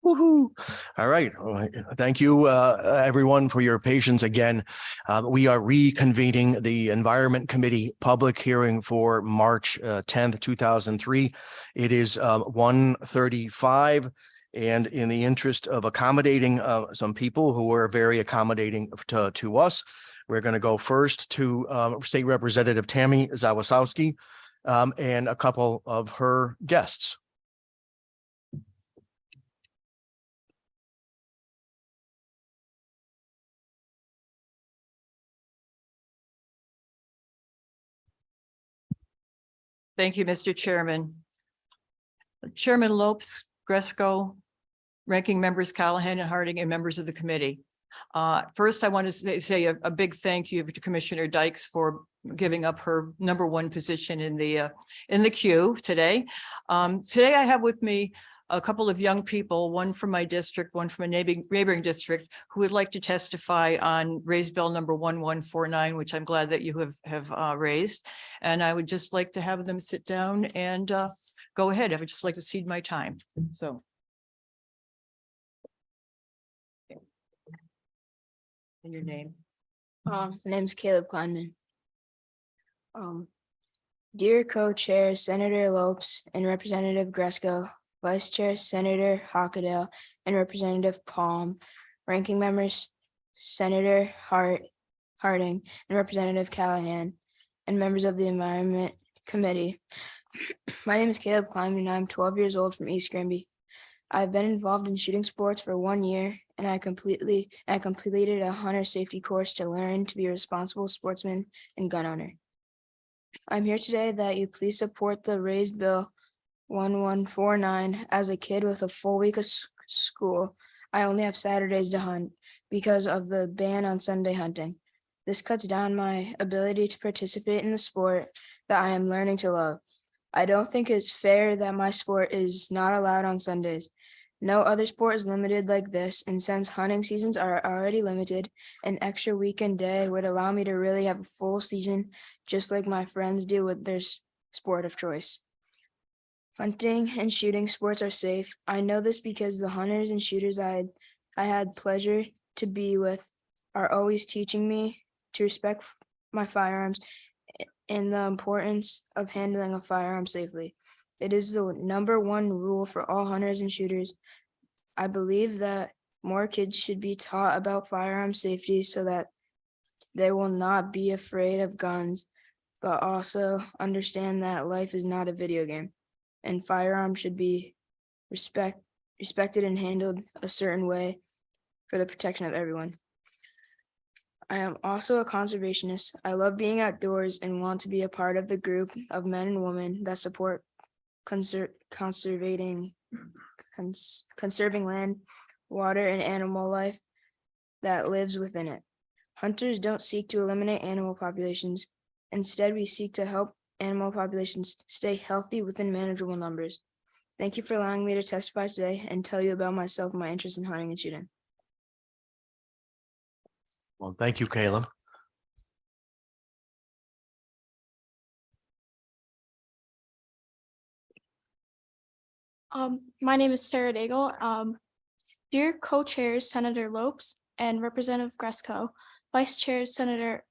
Woohoo. All right. Thank you, everyone, for your patience again. We are reconvening the Environment Committee public hearing for March 10th, 2003. It is 1:35. And in the interest of accommodating some people who are very accommodating to us, we're going to go first to State Representative Tammy Zawasowski and a couple of her guests. Thank you, Mr. Chairman. Chairman Lopes, Gresco, ranking members Callahan and Harding, and members of the committee. First, I want to say a big thank you to Commissioner Dykes for giving up her #1 position in the queue today. Today, I have with me a couple of young people, one from my district, one from a neighboring district, who would like to testify on raise bill number 1149, which I'm glad that you have raised. And I would just like to have them sit down and go ahead. I would just like to cede my time. So. And your name? My name's Caleb Kleinman. Dear Co-Chair Senator Lopes and Representative Gresco, Vice Chair Senator Hockadale and Representative Palm, ranking members Senator Harding and Representative Callahan, and members of the Environment Committee. My name is Caleb Kleinman and I'm 12 years old from East Granby. I've been involved in shooting sports for 1 year, and I completed a hunter safety course to learn to be a responsible sportsman and gun owner. I'm here today that you please support the raised bill 1149. As a kid with a full week of school, I only have Saturdays to hunt because of the ban on Sunday hunting. This cuts down my ability to participate in the sport that I am learning to love. I don't think it's fair that my sport is not allowed on Sundays. No other sport is limited like this, and since hunting seasons are already limited, an extra weekend day would allow me to really have a full season, just like my friends do with their sport of choice. Hunting and shooting sports are safe. I know this because the hunters and shooters I had pleasure to be with are always teaching me to respect my firearms and the importance of handling a firearm safely. It is the #1 rule for all hunters and shooters. I believe that more kids should be taught about firearm safety so that they will not be afraid of guns, but also understand that life is not a video game, and firearms should be respected and handled a certain way for the protection of everyone. I am also a conservationist. I love being outdoors and want to be a part of the group of men and women that support conserving land, water, and animal life that lives within it. Hunters don't seek to eliminate animal populations. Instead, we seek to help animal populations stay healthy within manageable numbers. Thank you for allowing me to testify today and tell you about myself and my interest in hunting and shooting. Well, thank you, Caleb. My name is Sarah Daigle. Dear Co-Chairs Senator Lopes and Representative Gresco, Vice Chair Senator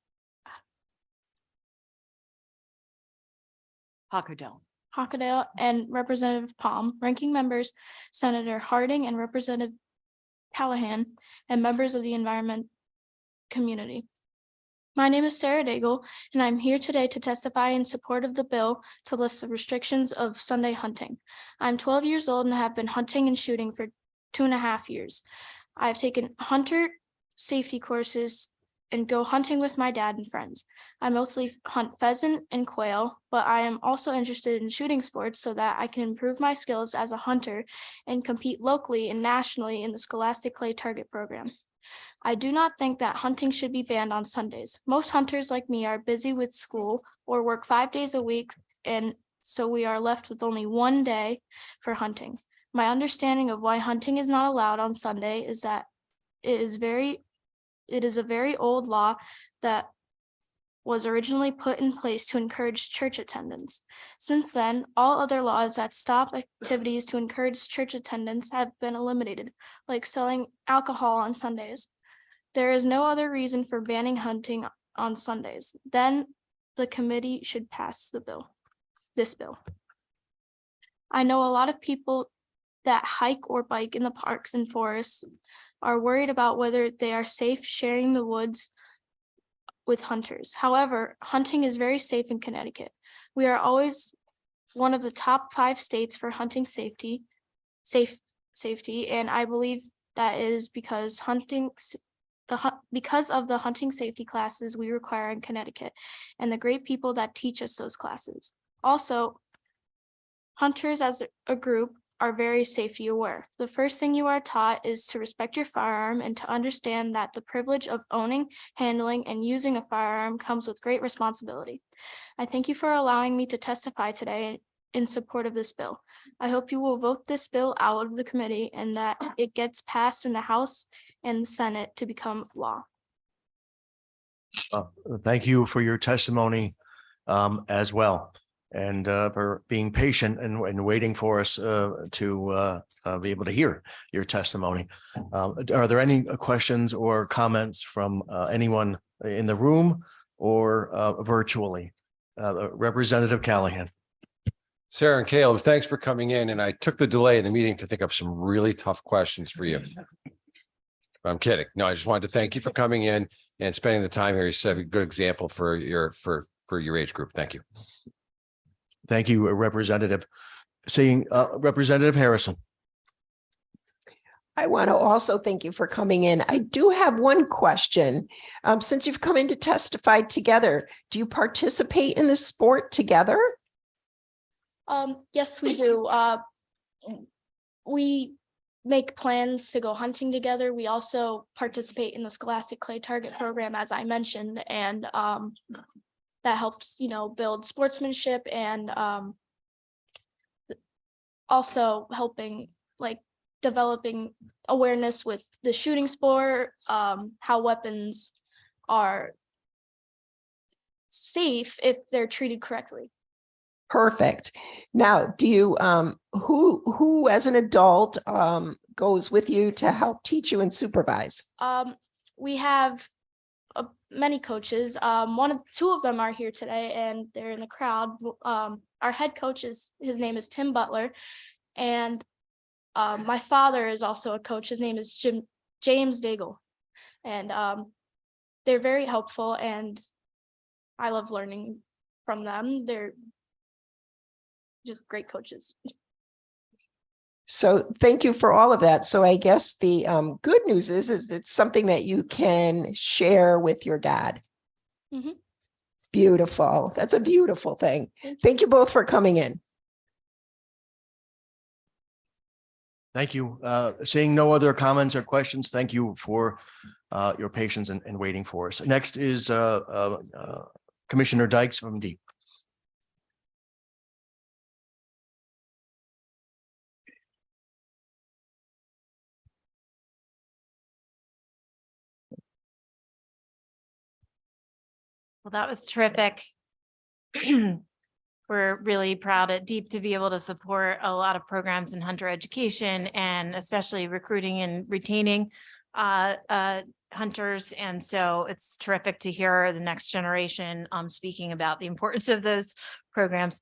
Hockadale and Representative Palm, ranking members Senator Harding and Representative Callahan, and members of the Environment Community. My name is Sarah Daigle, and I'm here today to testify in support of the bill to lift the restrictions of Sunday hunting. I'm 12 years old and have been hunting and shooting for 2.5 years. I've taken hunter safety courses and go hunting with my dad and friends. I mostly hunt pheasant and quail, but I am also interested in shooting sports so that I can improve my skills as a hunter and compete locally and nationally in the Scholastic Clay Target Program. I do not think that hunting should be banned on Sundays. Most hunters like me are busy with school or work 5 days a week, and so we are left with only one day for hunting. My understanding of why hunting is not allowed on Sunday is that it is a very old law that was originally put in place to encourage church attendance. Since then, all other laws that stop activities to encourage church attendance have been eliminated, like selling alcohol on Sundays. There is no other reason for banning hunting on Sundays. Then the committee should pass this bill. I know a lot of people that hike or bike in the parks and forests are worried about whether they are safe sharing the woods with hunters. However, hunting is very safe in Connecticut. We are always one of the top 5 states for hunting safety, and I believe that is because because of the hunting safety classes we require in Connecticut and the great people that teach us those classes. Also, hunters as a group are very safety aware. The first thing you are taught is to respect your firearm and to understand that the privilege of owning, handling, and using a firearm comes with great responsibility. I thank you for allowing me to testify today in support of this bill. I hope you will vote this bill out of the committee and that it gets passed in the House and the Senate to become law. Thank you for your testimony as well, and for being patient and waiting for us to be able to hear your testimony. Are there any questions or comments from anyone in the room or virtually? Representative Callahan. Sarah and Caleb, thanks for coming in. And I took the delay in the meeting to think of some really tough questions for you. I'm kidding. No, I just wanted to thank you for coming in and spending the time here. You set a good example for your age group. Thank you. Thank you, Representative. Seeing Representative Harrison. I want to also thank you for coming in. I do have one question. Since you've come in to testify together, do you participate in the sport together? Yes, we do. We make plans to go hunting together. We also participate in the Scholastic Clay Target program, as I mentioned, and that helps, build sportsmanship and also helping developing awareness with the shooting sport, how weapons are safe if they're treated correctly. Perfect. Now, do you who as an adult goes with you to help teach you and supervise? We have many coaches. Two of them are here today, and they're in the crowd. Our head coach his name is Tim Butler, and my father is also a coach. His name is James Daigle, and they're very helpful, and I love learning from them. They're just great coaches. So thank you for all of that. So I guess the good news is it's something that you can share with your dad. Mm-hmm. Beautiful. That's a beautiful thing. Thank you both for coming in. Thank you. Seeing no other comments or questions, thank you for your patience and waiting for us. Next is Commissioner Dykes from Deep. Well, that was terrific. We're really proud at Deep to be able to support a lot of programs in hunter education and especially recruiting and retaining hunters. And so it's terrific to hear the next generation speaking about the importance of those programs.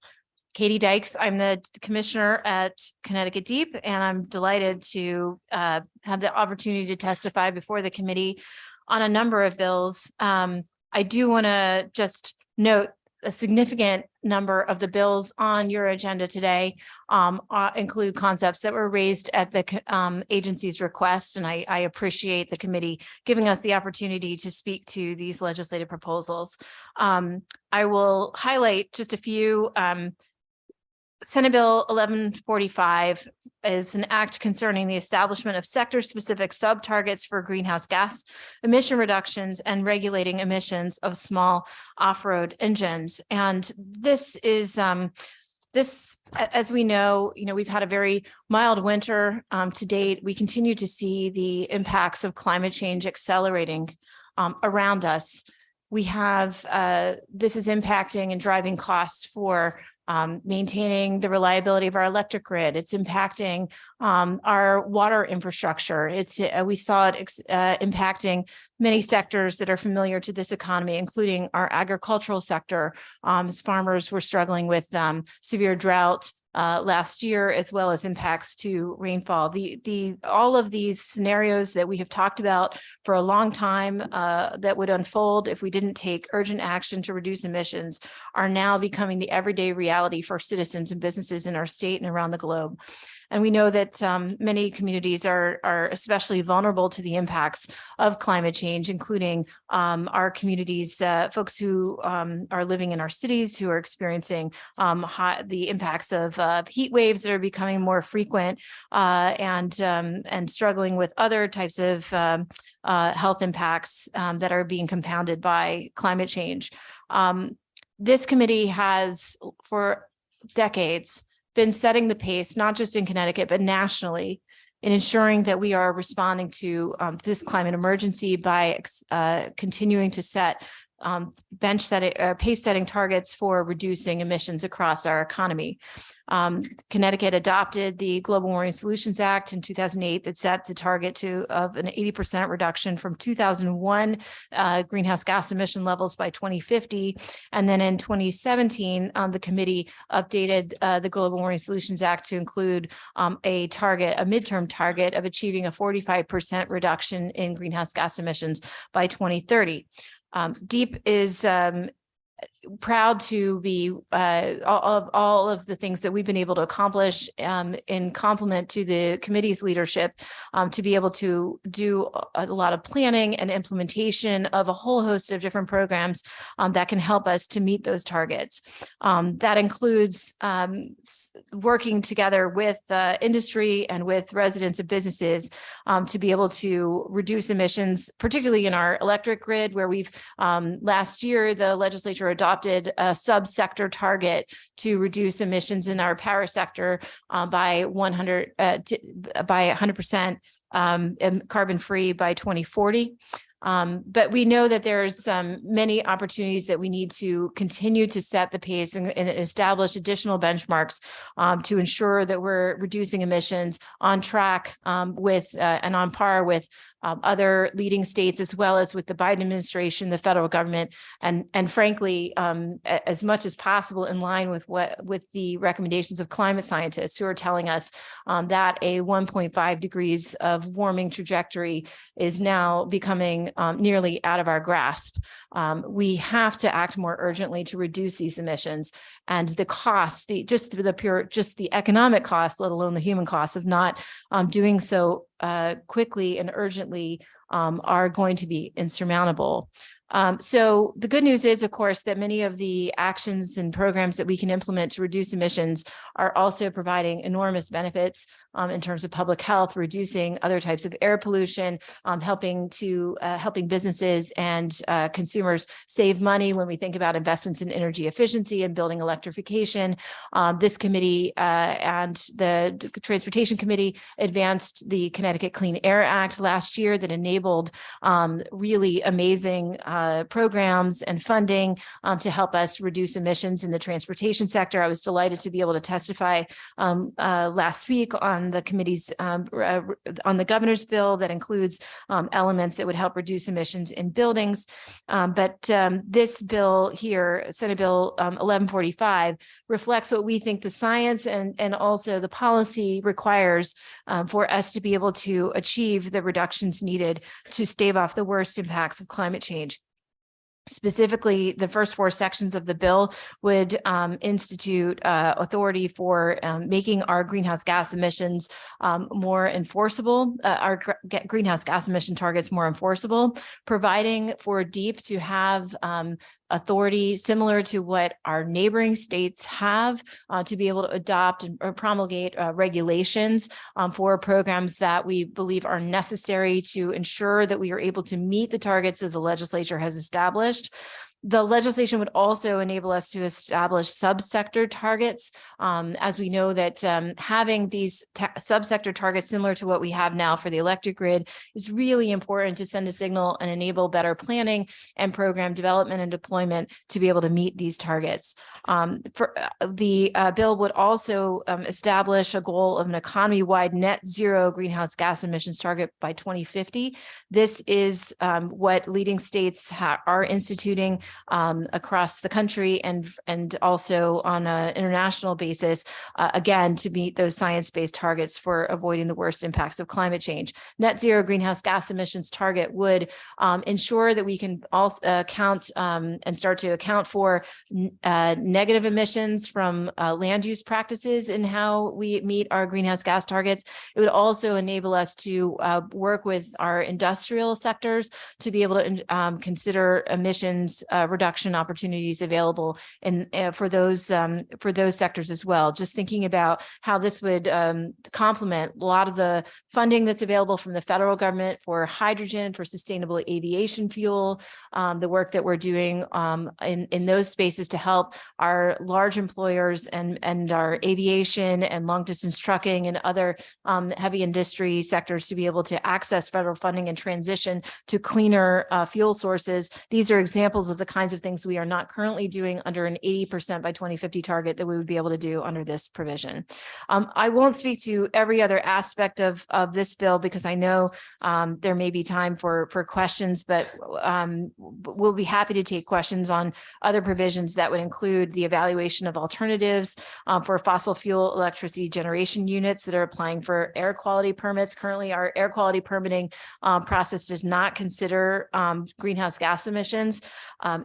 Katie Dykes, I'm the commissioner at Connecticut Deep, and I'm delighted to have the opportunity to testify before the committee on a number of bills. I do want to just note a significant number of the bills on your agenda today include concepts that were raised at the agency's request, and I appreciate the committee giving us the opportunity to speak to these legislative proposals. I will highlight just a few. Senate Bill 1145 is an act concerning the establishment of sector-specific sub-targets for greenhouse gas emission reductions and regulating emissions of small off-road engines. And this is as we know, we've had a very mild winter to date. We continue to see the impacts of climate change accelerating around us. We have, this is impacting and driving costs for maintaining the reliability of our electric grid. It's impacting our water infrastructure. We saw it impacting many sectors that are familiar to this economy, including our agricultural sector, as farmers were struggling with severe drought last year, as well as impacts to rainfall. All of these scenarios that we have talked about for a long time that would unfold if we didn't take urgent action to reduce emissions are now becoming the everyday reality for citizens and businesses in our state and around the globe. And we know that many communities are especially vulnerable to the impacts of climate change, including our communities, folks who are living in our cities, who are experiencing the impacts of heat waves that are becoming more frequent, and struggling with other types of health impacts that are being compounded by climate change. This committee has, for decades, been setting the pace, not just in Connecticut, but nationally, in ensuring that we are responding to this climate emergency by continuing to set pace setting targets for reducing emissions across our economy. Connecticut adopted the Global Warming Solutions Act in 2008 that set the target of an 80% reduction from 2001 greenhouse gas emission levels by 2050. And then in 2017, the committee updated the Global Warming Solutions Act to include a midterm target of achieving a 45% reduction in greenhouse gas emissions by 2030. DEEP is proud to be all of the things that we've been able to accomplish in complement to the committee's leadership, to be able to do a lot of planning and implementation of a whole host of different programs that can help us to meet those targets. That includes working together with industry and with residents of businesses to be able to reduce emissions, particularly in our electric grid, where we've last year, the legislature adopted a subsector target to reduce emissions in our power sector by 100% carbon free by 2040. But we know that there's many opportunities that we need to continue to set the pace and establish additional benchmarks to ensure that we're reducing emissions on track with and on par with other leading states, as well as with the Biden administration, the federal government, and frankly, as much as possible in line with the recommendations of climate scientists who are telling us that a 1.5 degrees of warming trajectory is now becoming nearly out of our grasp. We have to act more urgently to reduce these emissions, and the cost, just the economic cost, let alone the human cost of not doing so quickly and urgently, are going to be insurmountable. So the good news is, of course, that many of the actions and programs that we can implement to reduce emissions are also providing enormous benefits in terms of public health, reducing other types of air pollution, helping businesses and consumers save money when we think about investments in energy efficiency and building electrification. This committee and the Transportation Committee advanced the Connecticut Clean Air Act last year that enabled really amazing programs and funding to help us reduce emissions in the transportation sector. I was delighted to be able to testify last week on the committee's on the governor's bill that includes elements that would help reduce emissions in buildings. But this bill here, Senate Bill 1145, reflects what we think the science and also the policy requires for us to be able to achieve the reductions needed to stave off the worst impacts of climate change. Specifically, the first four sections of the bill would institute authority for making our greenhouse gas emissions more enforceable, our greenhouse gas emission targets more enforceable, providing for DEEP to have authority similar to what our neighboring states have to be able to adopt and promulgate regulations for programs that we believe are necessary to ensure that we are able to meet the targets that the legislature has established. The legislation would also enable us to establish subsector targets. As we know that having these subsector targets similar to what we have now for the electric grid is really important to send a signal and enable better planning and program development and deployment to be able to meet these targets. The bill would also establish a goal of an economy-wide net zero greenhouse gas emissions target by 2050. This is what leading states are instituting across the country and also on an international basis, again, to meet those science-based targets for avoiding the worst impacts of climate change. Net zero greenhouse gas emissions target would ensure that we can also account and start to account for negative emissions from land use practices in how we meet our greenhouse gas targets. It would also enable us to work with our industrial sectors to be able to consider emissions reduction opportunities available in for those sectors as well. Just thinking about how this would complement a lot of the funding that's available from the federal government for hydrogen, for sustainable aviation fuel, the work that we're doing in those spaces to help our large employers and our aviation and long distance trucking and other heavy industry sectors to be able to access federal funding and transition to cleaner fuel sources. These are examples of the kinds of things we are not currently doing under an 80% by 2050 target that we would be able to do under this provision. I won't speak to every other aspect of this bill because I know there may be time for questions, but we'll be happy to take questions on other provisions that would include the evaluation of alternatives for fossil fuel electricity generation units that are applying for air quality permits. Currently, our air quality permitting process does not consider greenhouse gas emissions.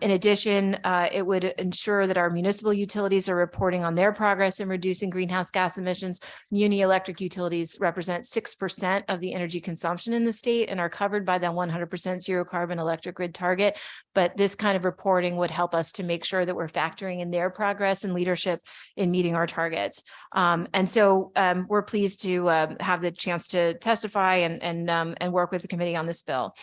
In addition, it would ensure that our municipal utilities are reporting on their progress in reducing greenhouse gas emissions. Muni electric utilities represent 6% of the energy consumption in the state and are covered by the 100% zero carbon electric grid target. But this kind of reporting would help us to make sure that we're factoring in their progress and leadership in meeting our targets. And so we're pleased to have the chance to testify and work with the committee on this bill.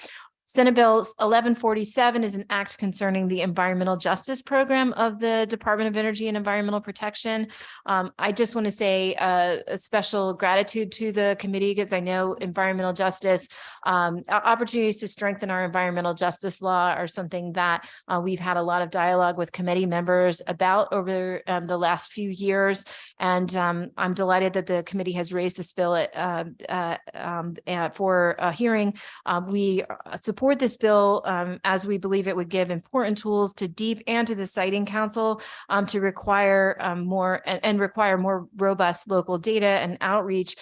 Senate Bill 1147 is an act concerning the environmental justice program of the Department of Energy and Environmental Protection. I just want to say a special gratitude to the committee because I know environmental justice, opportunities to strengthen our environmental justice law are something that we've had a lot of dialogue with committee members about over the last few years. And I'm delighted that the committee has raised this bill for a hearing. We support this bill as we believe it would give important tools to DEEP and to the Siting Council to require more robust local data and outreach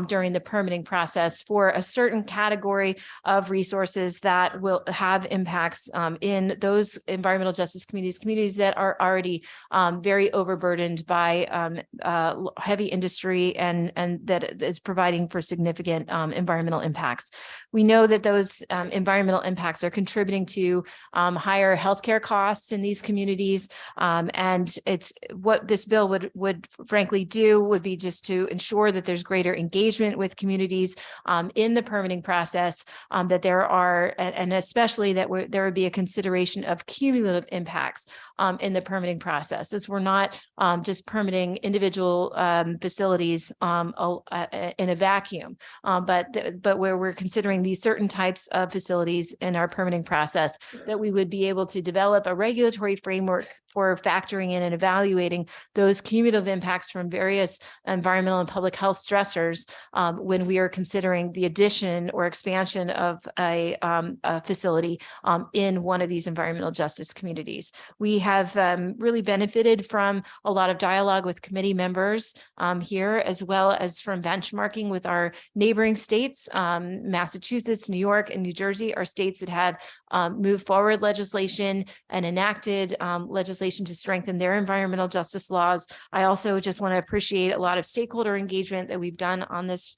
during the permitting process for a certain category of resources that will have impacts in those environmental justice communities that are already very overburdened by heavy industry and that is providing for significant environmental impacts. We know that those environmental impacts are contributing to higher healthcare costs in these communities. And it's what this bill would frankly do would be just to ensure that there's greater engagement with communities in the permitting process, that there are, and especially that there would be a consideration of cumulative impacts in the permitting process, as we're not just permitting individual facilities in a vacuum, but where we're considering these certain types of facilities in our permitting process, that we would be able to develop a regulatory framework for factoring in and evaluating those cumulative impacts from various environmental and public health stressors when we are considering the addition or expansion of a facility in one of these environmental justice communities. We have really benefited from a lot of dialogue with committee members here, as well as from benchmarking with our neighboring states. Massachusetts, New York, and New Jersey are states that have moved forward legislation and enacted legislation to strengthen their environmental justice laws. I also just want to appreciate a lot of stakeholder engagement that we've done on this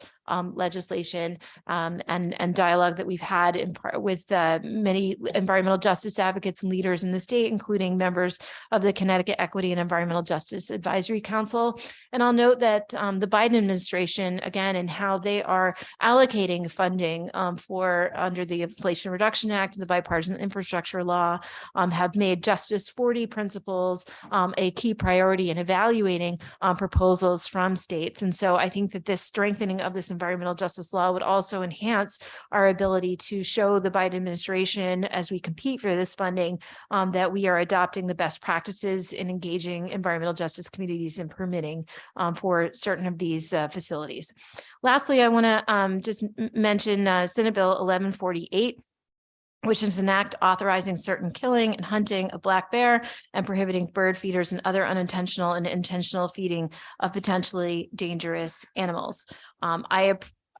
legislation and dialogue that we've had in part with many environmental justice advocates and leaders in the state, including members of the Connecticut Equity and Environmental Justice Advisory Council. And I'll note that the Biden administration, again, and how they are allocating funding for under the Inflation Reduction Act and the Bipartisan Infrastructure Law have made Justice 40 principles a key priority in evaluating proposals from states. And so I think that this strengthening of this environmental justice law would also enhance our ability to show the Biden administration, as we compete for this funding, that we are adopting the best practices in engaging environmental justice communities and permitting for certain of these facilities. Lastly, I want to just mention Senate Bill 1148, which is an act authorizing certain killing and hunting of black bear and prohibiting bird feeders and other unintentional and intentional feeding of potentially dangerous animals.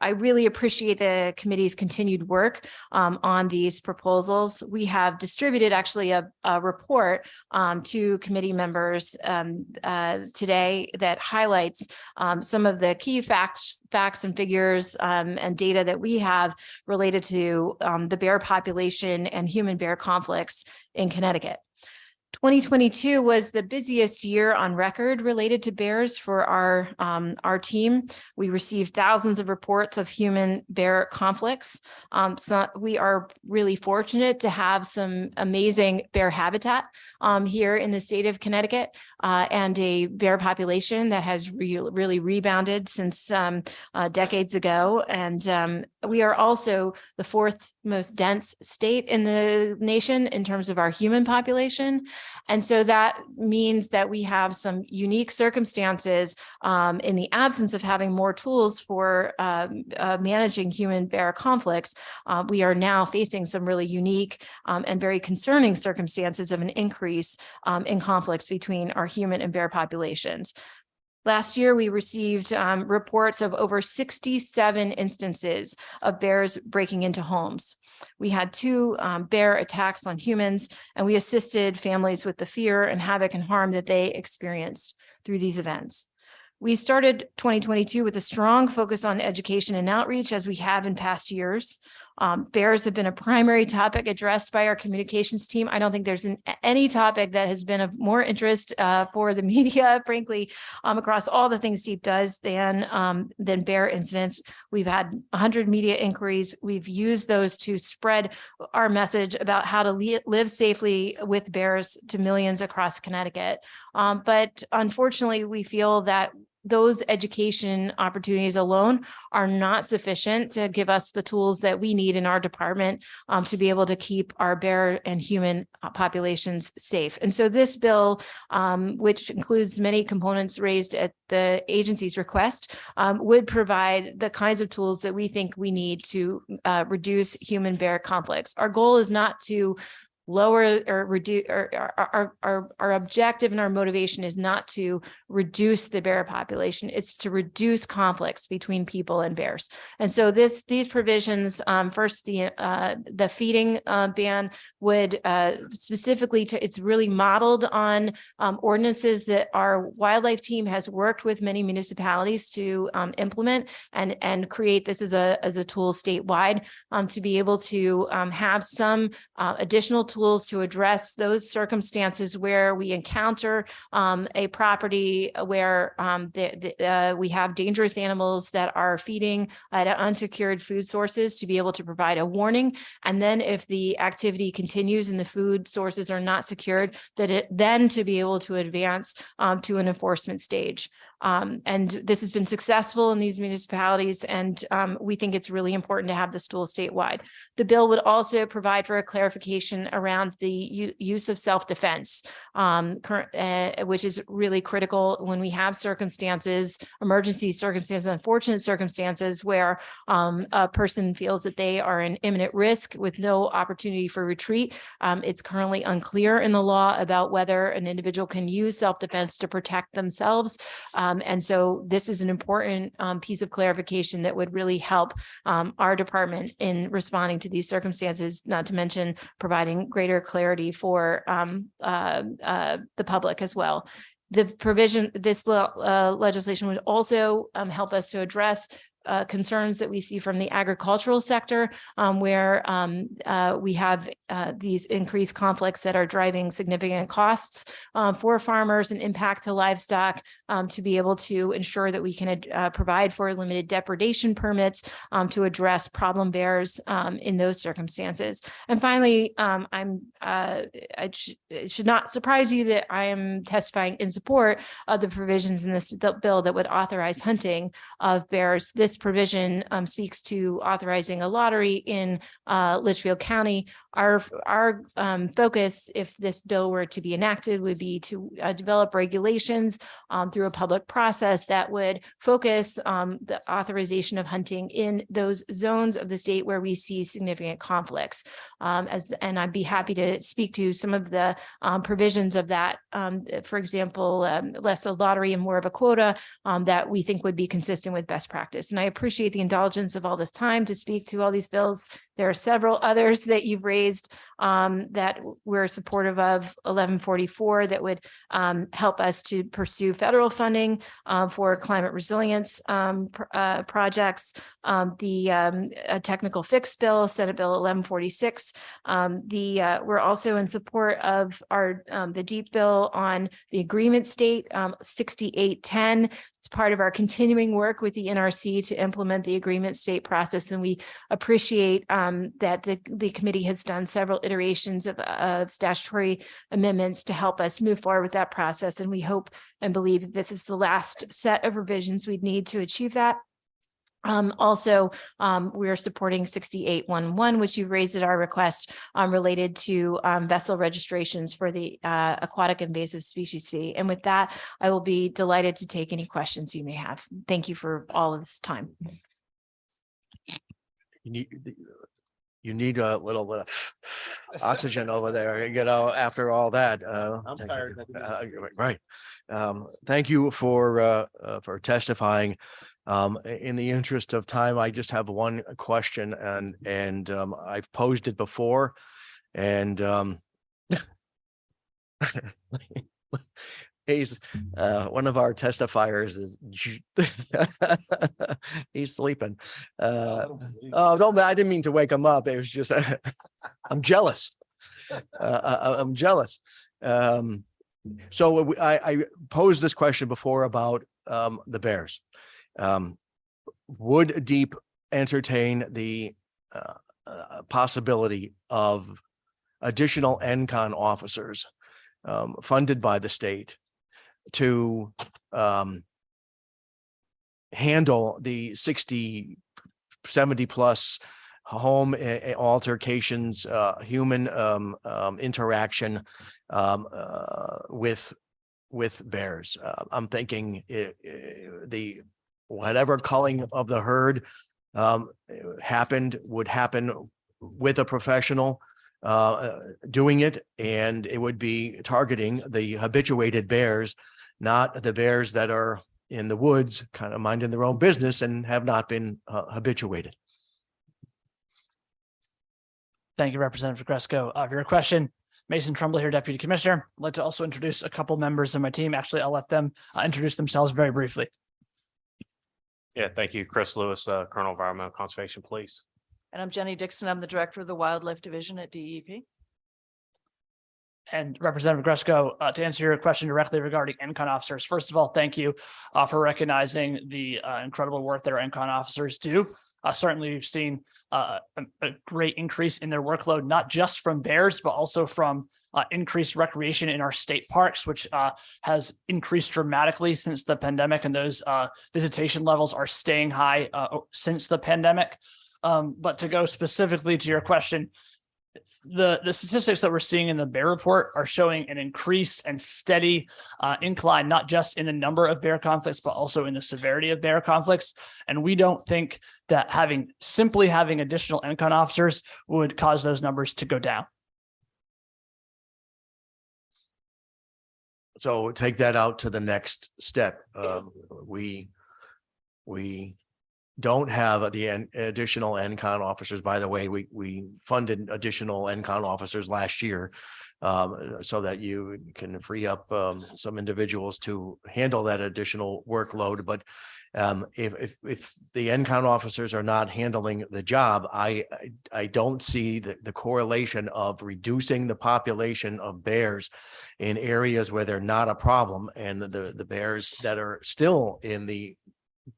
I really appreciate the committee's continued work on these proposals. We have distributed actually a report to committee members today that highlights some of the key facts and figures and data that we have related to the bear population and human bear conflicts in Connecticut. 2022 was the busiest year on record related to bears for our team. We received thousands of reports of human bear conflicts. So we are really fortunate to have some amazing bear habitat here in the state of Connecticut and a bear population that has really rebounded since decades ago. And we are also the fourth most dense state in the nation in terms of our human population. And so that means that we have some unique circumstances in the absence of having more tools for managing human bear conflicts. We are now facing some really unique and very concerning circumstances of an increase in conflicts between our human and bear populations. Last year, we received reports of over 67 instances of bears breaking into homes. We had 2 bear attacks on humans, and we assisted families with the fear and havoc and harm that they experienced through these events. We started 2022 with a strong focus on education and outreach, as we have in past years. Bears have been a primary topic addressed by our communications team. I don't think there's any topic that has been of more interest for the media, frankly, across all the things Deep does than bear incidents. We've had 100 media inquiries. We've used those to spread our message about how to live safely with bears to millions across Connecticut. But unfortunately, we feel that those education opportunities alone are not sufficient to give us the tools that we need in our department to be able to keep our bear and human populations safe. And so this bill, which includes many components raised at the agency's request, would provide the kinds of tools that we think we need to reduce human bear conflicts. Our goal is not to lower or reduce, our objective and our motivation is not to reduce the bear population, it's to reduce conflicts between people and bears. And so these provisions, first, the feeding ban would specifically, it's really modeled on ordinances that our wildlife team has worked with many municipalities to implement and create this as a tool statewide to be able to have some additional tools to address those circumstances where we encounter a property where we have dangerous animals that are feeding at unsecured food sources, to be able to provide a warning. And then if the activity continues and the food sources are not secured, then to be able to advance to an enforcement stage. And this has been successful in these municipalities, and we think it's really important to have this tool statewide. The bill would also provide for a clarification around the use of self-defense, which is really critical when we have circumstances, emergency circumstances, unfortunate circumstances where a person feels that they are in imminent risk with no opportunity for retreat. It's currently unclear in the law about whether an individual can use self-defense to protect themselves. And so this is an important piece of clarification that would really help our department in responding to these circumstances, not to mention providing greater clarity for the public as well. The provision, this legislation would also help us to address concerns that we see from the agricultural sector, where we have these increased conflicts that are driving significant costs for farmers and impact to livestock, to be able to ensure that we can provide for limited depredation permits to address problem bears in those circumstances. And finally, it should not surprise you that I am testifying in support of the provisions in this bill that would authorize hunting of bears. This provision speaks to authorizing a lottery in Litchfield County. Our focus, if this bill were to be enacted, would be to develop regulations through a public process that would focus the authorization of hunting in those zones of the state where we see significant conflicts. And I'd be happy to speak to some of the provisions of that. For example, less a lottery and more of a quota that we think would be consistent with best practice. And I appreciate the indulgence of all this time to speak to all these bills. There are several others that you've raised that we're supportive of. 1144 that would help us to pursue federal funding for climate resilience projects. The technical fix bill, Senate Bill 1146. We're also in support of our the deep bill on the agreement state 6810. It's part of our continuing work with the NRC to implement the agreement state process, and we appreciate that the committee has done several iterations of statutory amendments to help us move forward with that process. And we hope and believe that this is the last set of revisions we'd need to achieve that. Also, we are supporting 6811, which you've raised at our request, related to vessel registrations for the aquatic invasive species fee. And with that, I will be delighted to take any questions you may have. Thank you for all of this time. You need a little oxygen over there, after all that. I'm tired. Right. Thank you for testifying. In the interest of time, I just have one question, and I've posed it before, and he's one of our testifiers is he's sleeping. Oh, don't, I didn't mean to wake him up. It was just I'm jealous. I'm jealous. So I posed this question before about the bears. Would DEEP entertain the possibility of additional NCON officers funded by the state to handle the 70 plus home altercations, human interaction with bears? I'm thinking the whatever culling of the herd would happen with a professional doing it, and it would be targeting the habituated bears, not the bears that are in the woods kind of minding their own business and have not been habituated. Thank you, Representative Gresco. For your question, Mason Trumbull here, Deputy Commissioner. I'd like to also introduce a couple members of my team. Actually, I'll let them introduce themselves very briefly. Yeah, thank you. Chris Lewis, Colonel Environmental Conservation Police. And I'm Jenny Dixon. I'm the Director of the Wildlife Division at DEP. And Representative Gresco, to answer your question directly regarding NCON officers, first of all, thank you for recognizing the incredible work that our NCON officers do. Certainly, we've seen a great increase in their workload, not just from bears, but also from increased recreation in our state parks, which has increased dramatically since the pandemic, and those visitation levels are staying high since the pandemic. But to go specifically to your question, the statistics that we're seeing in the bear report are showing an increased and steady incline, not just in the number of bear conflicts, but also in the severity of bear conflicts. And we don't think that simply having additional NCON officers would cause those numbers to go down. So take that out to the next step. We don't have the additional NCON officers. By the way, we funded additional NCON officers last year so that you can free up some individuals to handle that additional workload. But If the NCON officers are not handling the job, I don't see the correlation of reducing the population of bears in areas where they're not a problem, and the bears that are still in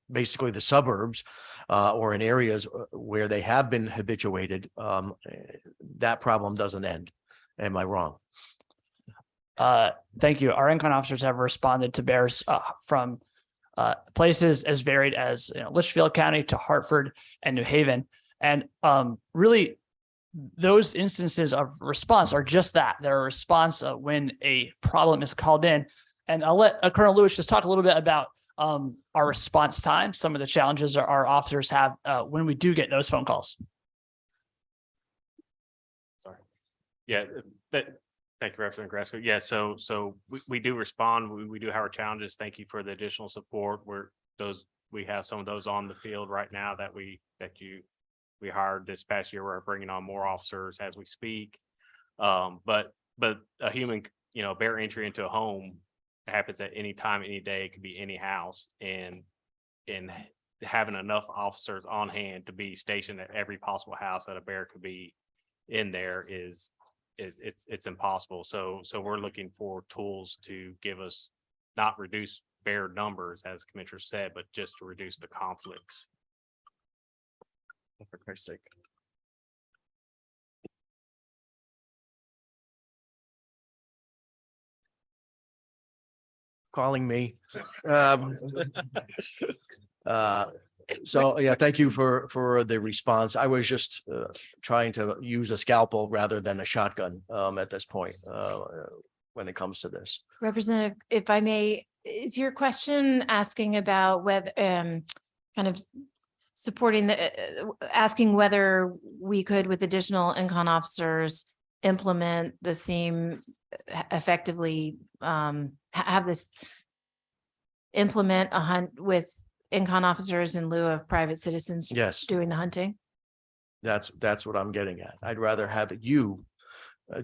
basically the suburbs or in areas where they have been habituated, that problem doesn't end. Am I wrong? Thank you. Our NCON officers have responded to bears from places as varied as Litchfield County to Hartford and New Haven. And really, those instances of response are just that. They're a response when a problem is called in. And I'll let Colonel Lewis just talk a little bit about our response time, some of the challenges our officers have when we do get those phone calls. Sorry. Yeah, thank you, Representative Grasco. Yeah, so we do respond. We do have our challenges. Thank you for the additional support. We have some of those on the field right now that we hired this past year. We're bringing on more officers as we speak. But a human, bear entry into a home happens at any time, any day. It could be any house, and having enough officers on hand to be stationed at every possible house that a bear could be in there it's impossible. So we're looking for tools to give us, not reduce bear numbers, as the Commissioner said, but just to reduce the conflicts. For Christ's sake. Calling me. So yeah, thank you for the response. I was just trying to use a scalpel rather than a shotgun at this point when it comes to this. Representative, if I may, is your question asking about whether kind of supporting asking whether we could, with additional NCON officers, implement the same effectively, have this implement a hunt with NCON officers in lieu of private citizens Yes, doing the hunting? that's what I'm getting at. I'd rather have you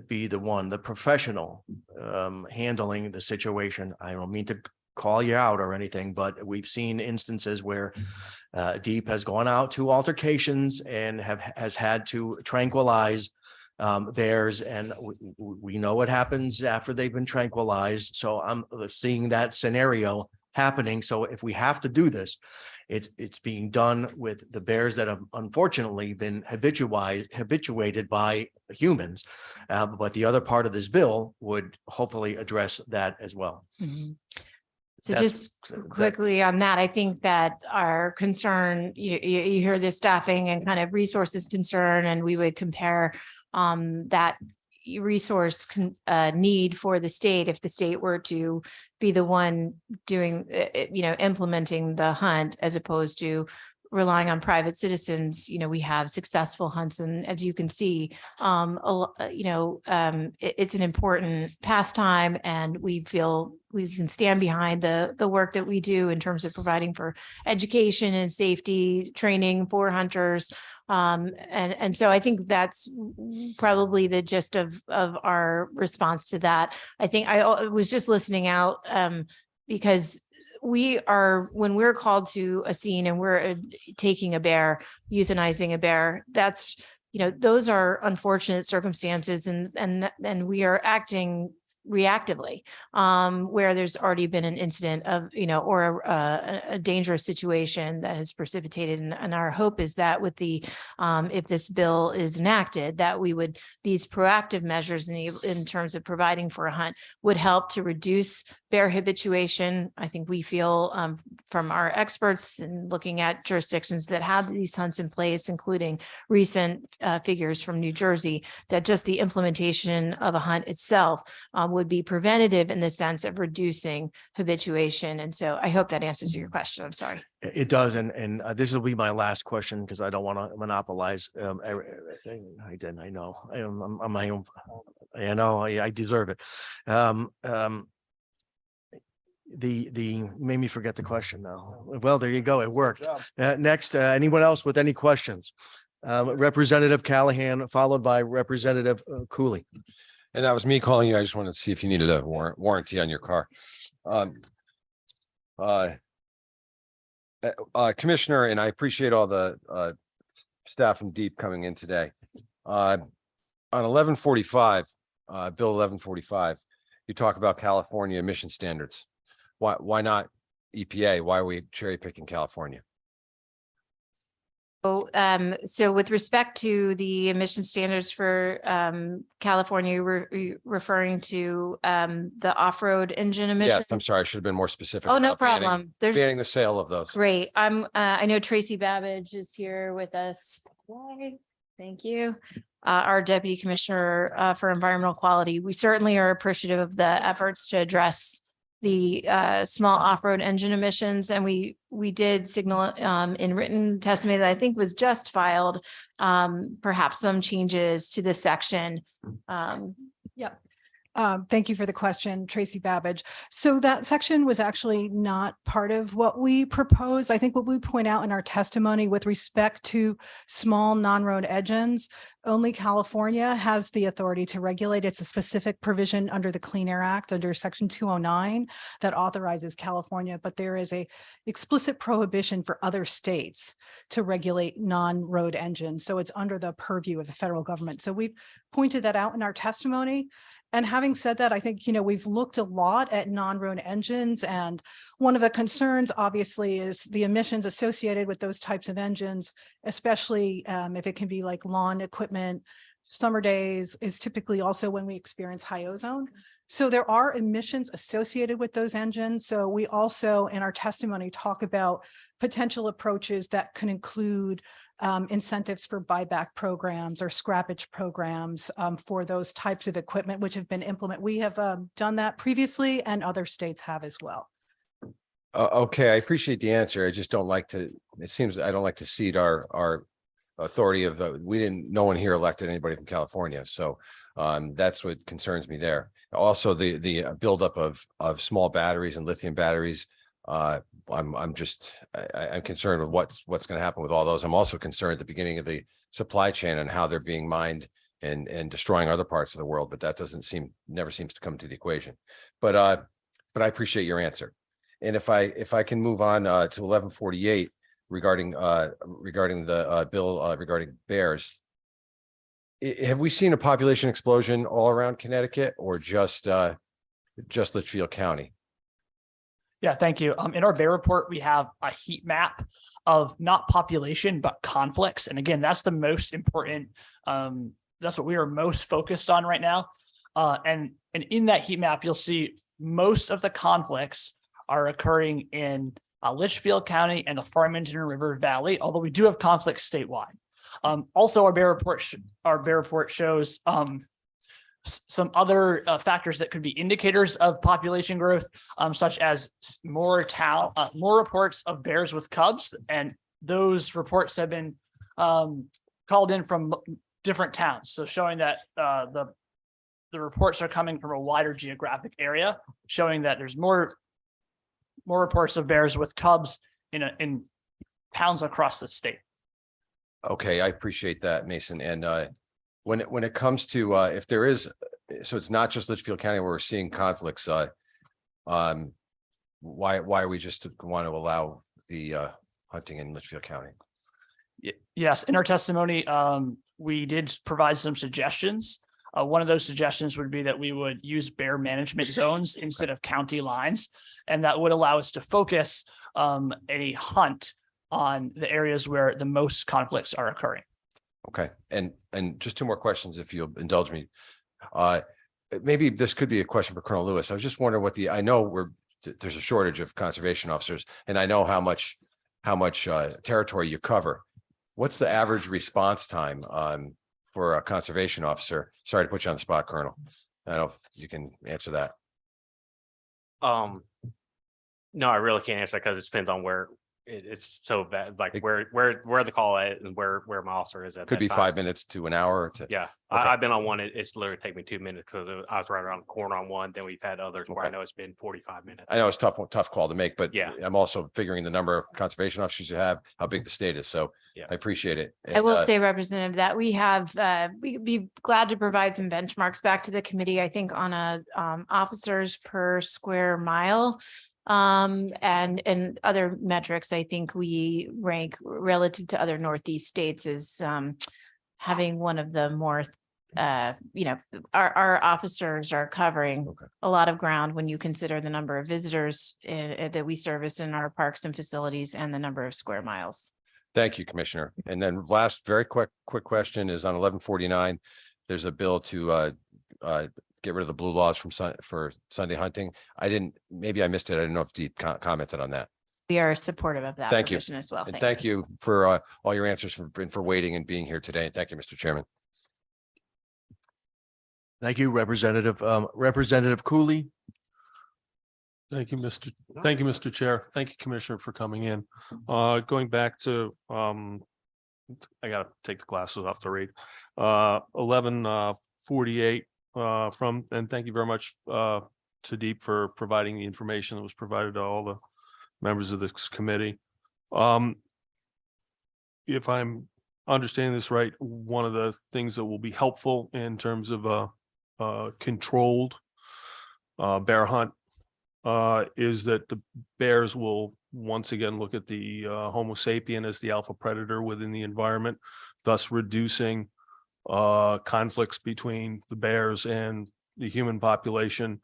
be the professional handling the situation. I don't mean to call you out or anything, but we've seen instances where Deep has gone out to altercations and has had to tranquilize bears, and we know what happens after they've been tranquilized. So I'm seeing that scenario happening. So if we have to do this, it's being done with the bears that have unfortunately been habituated by humans. But the other part of this bill would hopefully address that as well. Mm-hmm. So That's- just quickly on that, I think that our concern, you hear the staffing and kind of resources concern, and we would compare that resource need for the state if the state were to be the one doing, implementing the hunt, as opposed to relying on private citizens. We have successful hunts, and as you can see, it's an important pastime, and we feel we can stand behind the work that we do in terms of providing for education and safety training for hunters. And so I think that's probably the gist of our response to that. I think I was just listening out because when we're called to a scene and we're taking a bear, euthanizing a bear, that's, those are unfortunate circumstances, and we are acting reactively, where there's already been an incident of, or a dangerous situation that has precipitated. And our hope is that with if this bill is enacted, that these proactive measures in terms of providing for a hunt would help to reduce bear habituation. I think we feel from our experts and looking at jurisdictions that have these hunts in place, including recent figures from New Jersey, that just the implementation of a hunt itself would be preventative in the sense of reducing habituation. And so I hope that answers your question. I'm sorry. It does, and this will be my last question because I don't want to monopolize everything. I know I'm my own. I know I deserve it. The made me forget the question now. Well, there you go. It worked. Next, anyone else with any questions? Representative Callahan, followed by Representative Cooley. And that was me calling you. I just wanted to see if you needed a warranty on your car. Commissioner, and I appreciate all the staff from Deep coming in today. On 1145, Bill 1145, you talk about California emission standards. Why not EPA? Why are we cherry picking California? So with respect to the emission standards for California, you're referring to the off-road engine Yeah, emissions? I'm sorry, I should have been more specific. Oh, no about banning- problem. There's Banning the sale of those. great. I know Tracy Babbage is here with us. Yay. Thank you. Our Deputy Commissioner for Environmental Quality. We certainly are appreciative of the efforts to address the small off-road engine emissions. And we did signal in written testimony that I think was just filed, perhaps some changes to this section. Yep. Thank you for the question, Tracy Babbage. So that section was actually not part of what we proposed. I think what we point out in our testimony with respect to small non-road engines, only California has the authority to regulate. It's a specific provision under the Clean Air Act under Section 209 that authorizes California, but there is a explicit prohibition for other states to regulate non-road engines. So it's under the purview of the federal government. So we've pointed that out in our testimony. And having said that, I think, we've looked a lot at non-road engines, and one of the concerns obviously is the emissions associated with those types of engines, especially if it can be like lawn equipment. Summer days is typically also when we experience high ozone. So there are emissions associated with those engines. So we also in our testimony talk about potential approaches that can include incentives for buyback programs or scrappage programs for those types of equipment, which have been implemented. We have done that previously, and other states have as well. Okay, I appreciate the answer. I just don't like to, it seems I don't like to cede our authority of no one here elected anybody from California. So that's what concerns me there. Also, the buildup of small batteries and lithium batteries. I'm concerned with what's going to happen with all those. I'm also concerned at the beginning of the supply chain and how they're being mined and destroying other parts of the world, but that never seems to come to the equation. But I appreciate your answer. And if I can move on to 1148 regarding the bill regarding bears. Have we seen a population explosion all around Connecticut or just Litchfield County? Yeah, thank you. In our bear report, we have a heat map of not population, but conflicts. And again, that's the most important. That's what we are most focused on right now. And in that heat map, you'll see most of the conflicts are occurring in Litchfield County and the Farmington River Valley, although we do have conflicts statewide. Also, our bear report shows some other factors that could be indicators of population growth, such as more reports of bears with cubs, and those reports have been called in from different towns. So showing that the reports are coming from a wider geographic area, showing that there's more reports of bears with cubs in towns across the state. Okay, I appreciate that, Mason. And when it comes to if there is, so it's not just Litchfield County where we're seeing conflicts. Why are we just want to allow the hunting in Litchfield County? Yes, in our testimony, we did provide some suggestions. One of those suggestions would be that we would use bear management zones instead of county lines, and that would allow us to focus a hunt on the areas where the most conflicts are occurring. Okay, and just two more questions, if you'll indulge me. Maybe this could be a question for Colonel Lewis. I was just wondering I know there's a shortage of conservation officers, and I know how much territory you cover. What's the average response time for a conservation officer? Sorry to put you on the spot, Colonel. I don't know if you can answer that. No, I really can't answer that because it depends on where it's so bad, like where the call at and where my officer is at. Could that be time. 5 minutes to an hour. Yeah, Okay. I've been on one. It's literally taken me 2 minutes because I was right around the corner on one. Then we've had others where I Okay. know it's been 45 minutes. I know it's tough call to make, but Yeah. I'm also figuring the number of conservation officers you have, how big the state is. So Yeah. I appreciate it. I will And, say, Representative, that we have, we'd be glad to provide some benchmarks back to the committee, I think on a officers per square mile. And other metrics, I think we rank relative to other Northeast states as having one of the more our officers are covering a lot of ground when you consider the number of visitors that we service in our parks and facilities and the number of square miles. Thank you, Commissioner. And then last, very quick question is on 1149. There's a bill to get rid of the blue laws for Sunday hunting. Maybe I missed it. I didn't know if Deep commented on that. We are supportive of that Thank you. provision as well. And Thanks. thank you for all your answers for waiting and being here today. Thank you, Mr. Chairman. Thank you, Representative Cooley. Thank you, Mr. Chair. Thank you, Commissioner, for coming in. Going back to, I gotta take the glasses off to read. 1148 and thank you very much to Deep for providing the information that was provided to all the members of this committee. If I'm understanding this right, one of the things that will be helpful in terms of controlled bear hunt is that the bears will once again look at the Homo sapien as the alpha predator within the environment, thus reducing conflicts between the bears and the human population.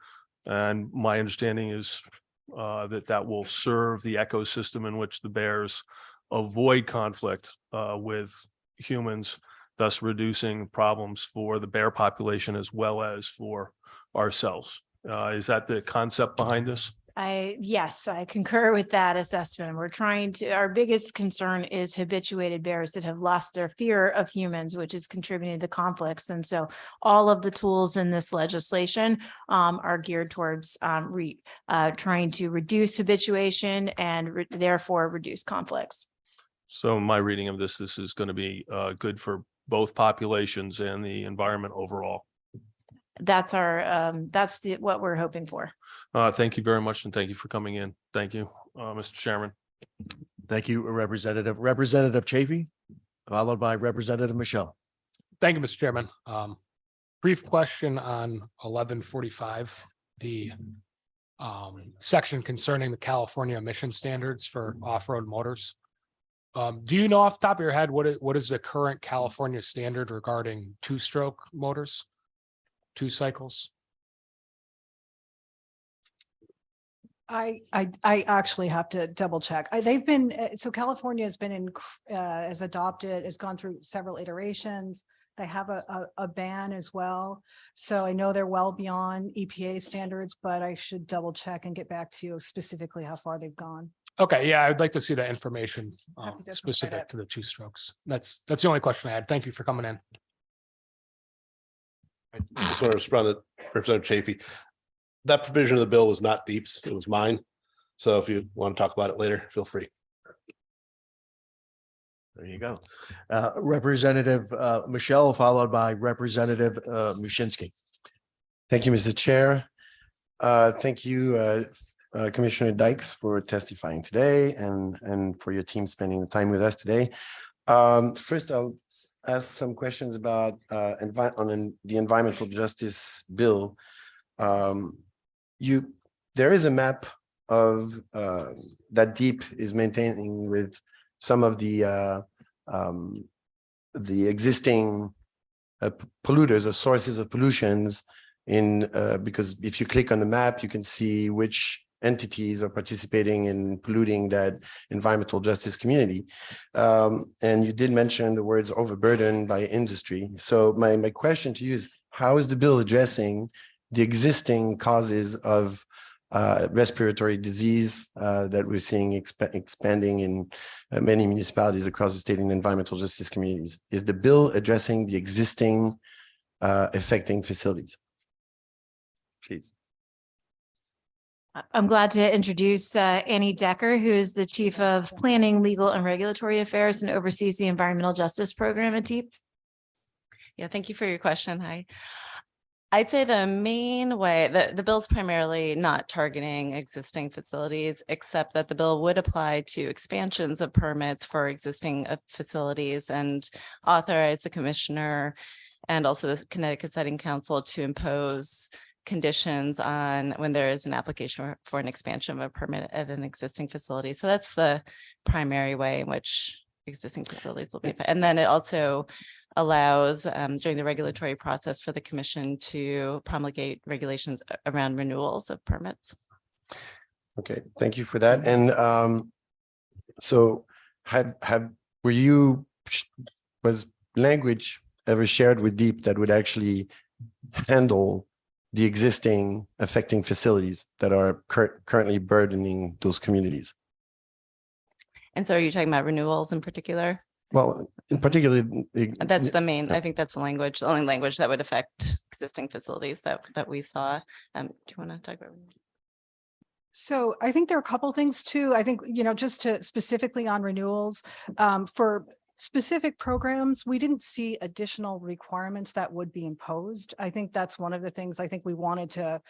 And my understanding is that will serve the ecosystem in which the bears avoid conflict with humans, thus reducing problems for the bear population as well as for ourselves. Is that the concept behind this? Yes, I concur with that assessment. Our biggest concern is habituated bears that have lost their fear of humans, which is contributing to conflicts. And so all of the tools in this legislation are geared towards trying to reduce habituation and therefore reduce conflicts. So my reading of this is going to be good for both populations and the environment overall. That's what we're hoping for. Thank you very much. And thank you for coming in. Thank you, Mr. Chairman. Thank you, Representative Chafee, followed by Representative Michelle. Thank you, Mr. Chairman. Brief question on 1145, the section concerning the California emission standards for off-road motors. Do you know off the top of your head what is the current California standard regarding two-stroke motors? 2 cycles? I actually have to double check. So California has has gone through several iterations. They have a ban as well. So I know they're well beyond EPA standards, but I should double check and get back to you specifically how far they've gone. Okay, yeah, I'd like to see that information Happy to specific provide it. to the 2 strokes. That's the only question I had. Thank you for coming in. I just want to respond to Representative Chafee. That provision of the bill was not Deep's, it was mine. So if you want to talk about it later, feel free. There you go. Representative Michelle, followed by Representative Mushinski. Thank you, Mr. Chair. Thank you, Commissioner Dykes, for testifying today and for your team spending the time with us today. First, I'll ask some questions about the environmental justice bill. There is a map of that Deep is maintaining with some of the existing polluters or sources of pollutions because if you click on the map, you can see which entities are participating in polluting that environmental justice community. And you did mention the words overburdened by industry. So my question to you is, how is the bill addressing the existing causes of respiratory disease that we're seeing expanding in many municipalities across the state in environmental justice communities? Is the bill addressing the existing affecting facilities? Please. I'm glad to introduce Annie Decker, who is the Chief of Planning, Legal and Regulatory Affairs and oversees the Environmental Justice Program at DEEP. Yeah, thank you for your question. I'd say the main way that the bill's primarily not targeting existing facilities, except that the bill would apply to expansions of permits for existing facilities and authorize the commissioner and also the Connecticut Setting Council to impose conditions on when there is an application for an expansion of a permit at an existing facility. So that's the primary way in which existing facilities will be. And then it also allows during the regulatory process for the commission to promulgate regulations around renewals of permits. Okay, thank you for that. And so was language ever shared with DEEP that would actually handle the existing affecting facilities that are currently burdening those communities? And so are you talking about renewals in particular? Well, in particular, That's the main, I think that's the language, the only language that would affect existing facilities that we saw. Do you want to talk about? So I think there are a couple things too. I think, just to specifically on renewals, for specific programs, we didn't see additional requirements that would be imposed. I think that's one of the things I think we wanted to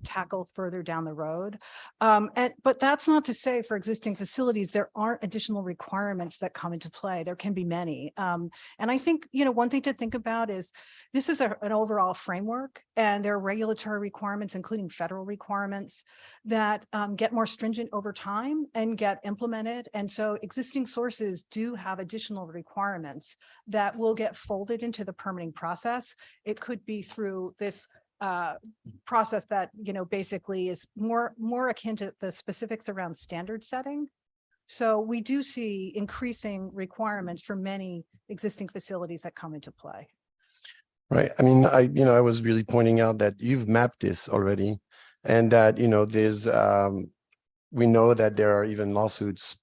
tackle further down the road. But that's not to say for existing facilities, there aren't additional requirements that come into play. There can be many. And I think, one thing to think about is this is an overall framework, and there are regulatory requirements, including federal requirements, that get more stringent over time and get implemented. And so existing sources do have additional requirements that will get folded into the permitting process. It could be through this process that, basically is more akin to the specifics around standard setting. So we do see increasing requirements for many existing facilities that come into play. Right. I mean, I was really pointing out that you've mapped this already, and that, there's we know that there are even lawsuits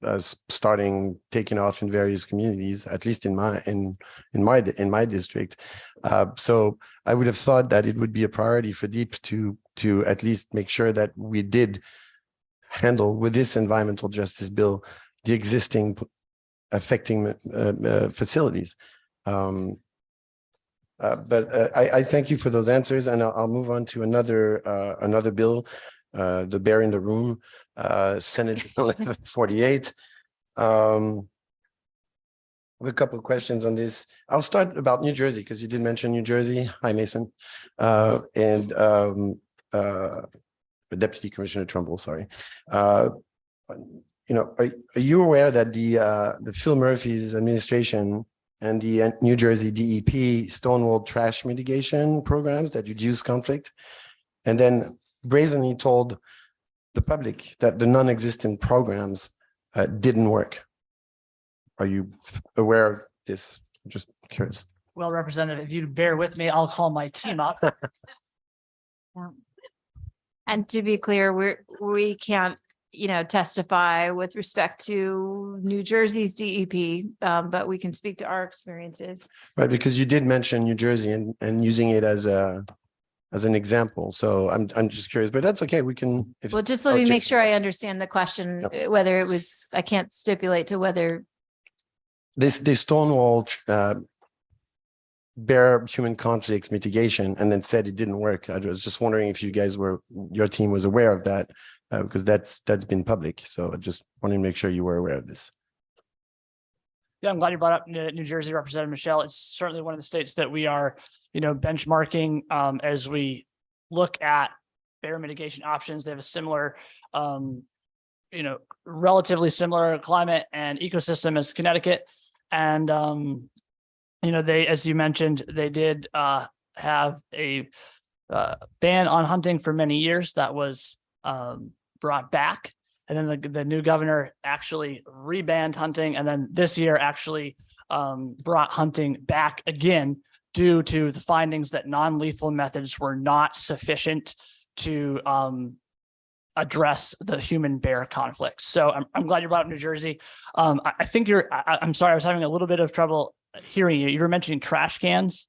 taking off in various communities, at least in my district. So I would have thought that it would be a priority for DEEP to at least make sure that we did handle with this environmental justice bill the existing affecting facilities. But I thank you for those answers, and I'll move on to another bill. The bear in the room, Senate 1148. I have a couple of questions on this. I'll start about New Jersey, because you did mention New Jersey. Hi, Mason. And Deputy Commissioner Trumbull, sorry. Are you aware that the Phil Murphy's administration and the New Jersey DEP stonewalled trash mitigation programs that reduce conflict, and then brazenly told the public that the non-existent programs didn't work? Are you aware of this? Just curious. Well, Representative, if you bear with me, I'll call my team up. And to be clear, we can't, testify with respect to New Jersey's DEP, but we can speak to our experiences. Right, because you did mention New Jersey and using it as an example. So I'm just curious, but that's okay. We can. Well, just let me make sure I understand the question, whether it was, I can't stipulate to whether. This Stonewall bear human conflicts mitigation, and then said it didn't work. I was just wondering if your team was aware of that, because that's been public. So I just wanted to make sure you were aware of this. Yeah, I'm glad you brought up New Jersey, Representative Michelle. It's certainly one of the states that we are, benchmarking as we look at bear mitigation options. They have a similar, relatively similar climate and ecosystem as Connecticut. And, they, as you mentioned, they did have a ban on hunting for many years that was brought back. And then the new governor actually rebanned hunting. And then this year actually brought hunting back again due to the findings that non-lethal methods were not sufficient to address the human bear conflict. So I'm glad you brought up New Jersey. I think I'm sorry, I was having a little bit of trouble hearing you. You were mentioning trash cans.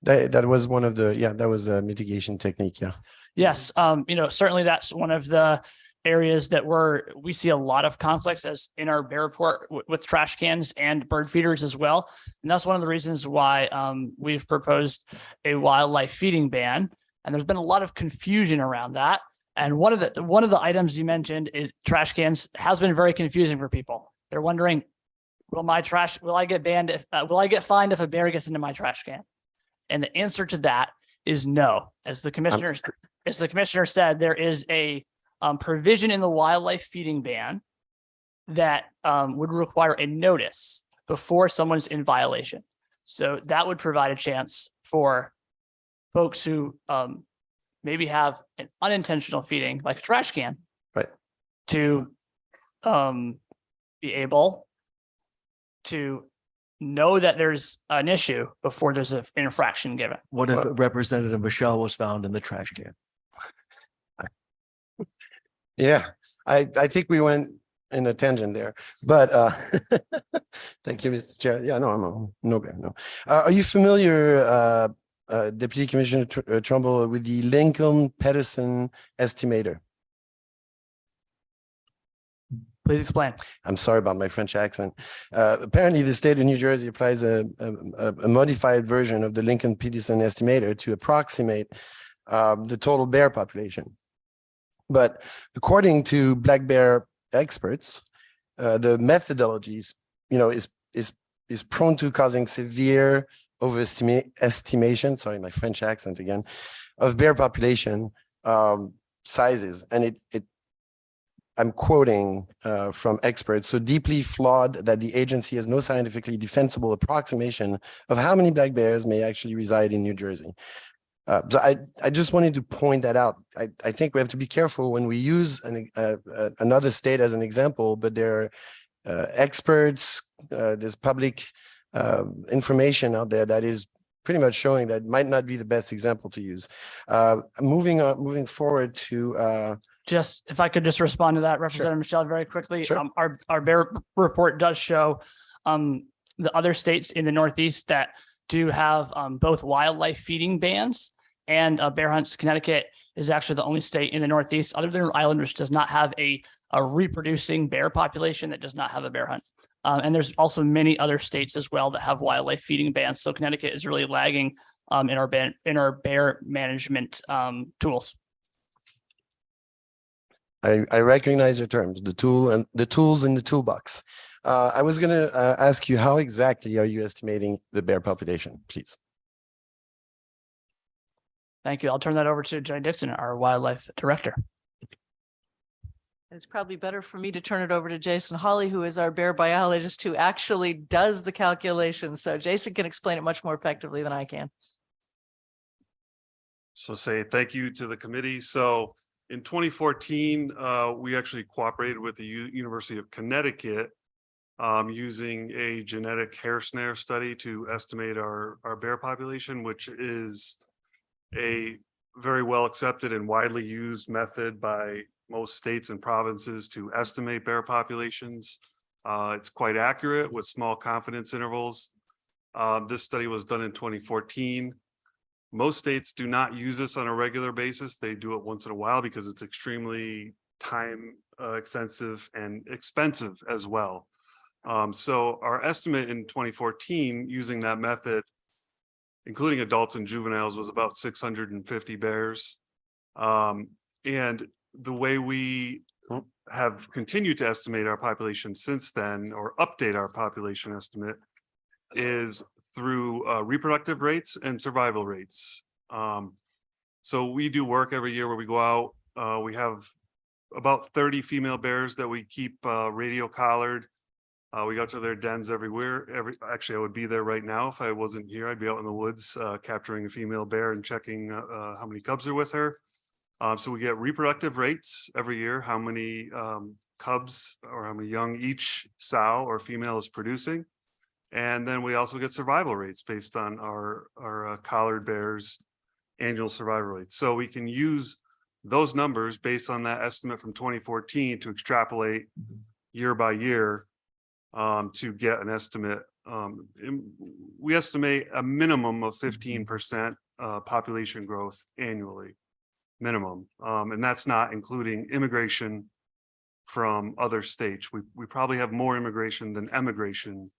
That was one of that was a mitigation technique. Yeah. Yes. Certainly that's one of the areas that we see a lot of conflicts as in our bear report with trash cans and bird feeders as well. And that's one of the reasons why we've proposed a wildlife feeding ban. And there's been a lot of confusion around that. And one of the items you mentioned is trash cans has been very confusing for people. They're wondering, will I get banned? Will I get fined if a bear gets into my trash can? And the answer to that is no. As the commissioners, as the commissioner said, there is a provision in the wildlife feeding ban that would require a notice before someone's in violation. So that would provide a chance for folks who maybe have an unintentional feeding, like a trash can, Right. to be able to know that there's an issue before there's an infraction given. What if Representative Michelle was found in the trash can? Yeah, I think we went in a tangent there, but thank you, Mr. Chair. Yeah, no, no. Are you familiar, Deputy Commissioner Trumbull, with the Lincoln-Pedersen estimator? Please explain. I'm sorry about my French accent. Apparently, the state of New Jersey applies a modified version of the Lincoln-Pedersen estimator to approximate the total bear population. But according to black bear experts, the methodologies, is prone to causing severe overestimation. Sorry, my French accent again, of bear population sizes, and I'm quoting from experts, so deeply flawed that the agency has no scientifically defensible approximation of how many black bears may actually reside in New Jersey. So I just wanted to point that out. I think we have to be careful when we use another state as an example, but there are experts, there's public information out there that is pretty much showing that might not be the best example to use. Moving forward to Just if I could just respond to that, Representative Michelle, very quickly. Sure. Our bear report does show the other states in the Northeast that do have both wildlife feeding bans and bear hunts. Connecticut is actually the only state in the Northeast, other than Rhode Island, which does not have a reproducing bear population that does not have a bear hunt. And there's also many other states as well that have wildlife feeding bans. So Connecticut is really lagging in our bear management tools. I recognize your terms, the tools in the toolbox. I was going to ask you, how exactly are you estimating the bear population, please? Thank you. I'll turn that over to Jenny Dixon, our wildlife director. It's probably better for me to turn it over to Jason Hawley, who is our bear biologist, who actually does the calculations. So Jason can explain it much more effectively than I can. So say thank you to the committee. So in 2014, we actually cooperated with the University of Connecticut using a genetic hair snare study to estimate our bear population, which is a very well accepted and widely used method by most states and provinces to estimate bear populations. It's quite accurate with small confidence intervals. This study was done in 2014. Most states do not use this on a regular basis. They do it once in a while because it's extremely time extensive and expensive as well. So our estimate in 2014 using that method, including adults and juveniles, was about 650 bears. And the way we have continued to estimate our population since then, or update our population estimate, is through reproductive rates and survival rates. So we do work every year where we go out. We have about 30 female bears that we keep radio collared. We go to their dens everywhere. Actually, I would be there right now if I wasn't here. I'd be out in the woods capturing a female bear and checking how many cubs are with her. So we get reproductive rates every year, how many cubs or how many young each sow or female is producing. And then we also get survival rates based on our collared bears' annual survival rates. So we can use those numbers based on that estimate from 2014 to extrapolate year by year to get an estimate. We estimate a minimum of 15% population growth annually, minimum. And that's not including immigration from other states. We probably have more immigration than emigration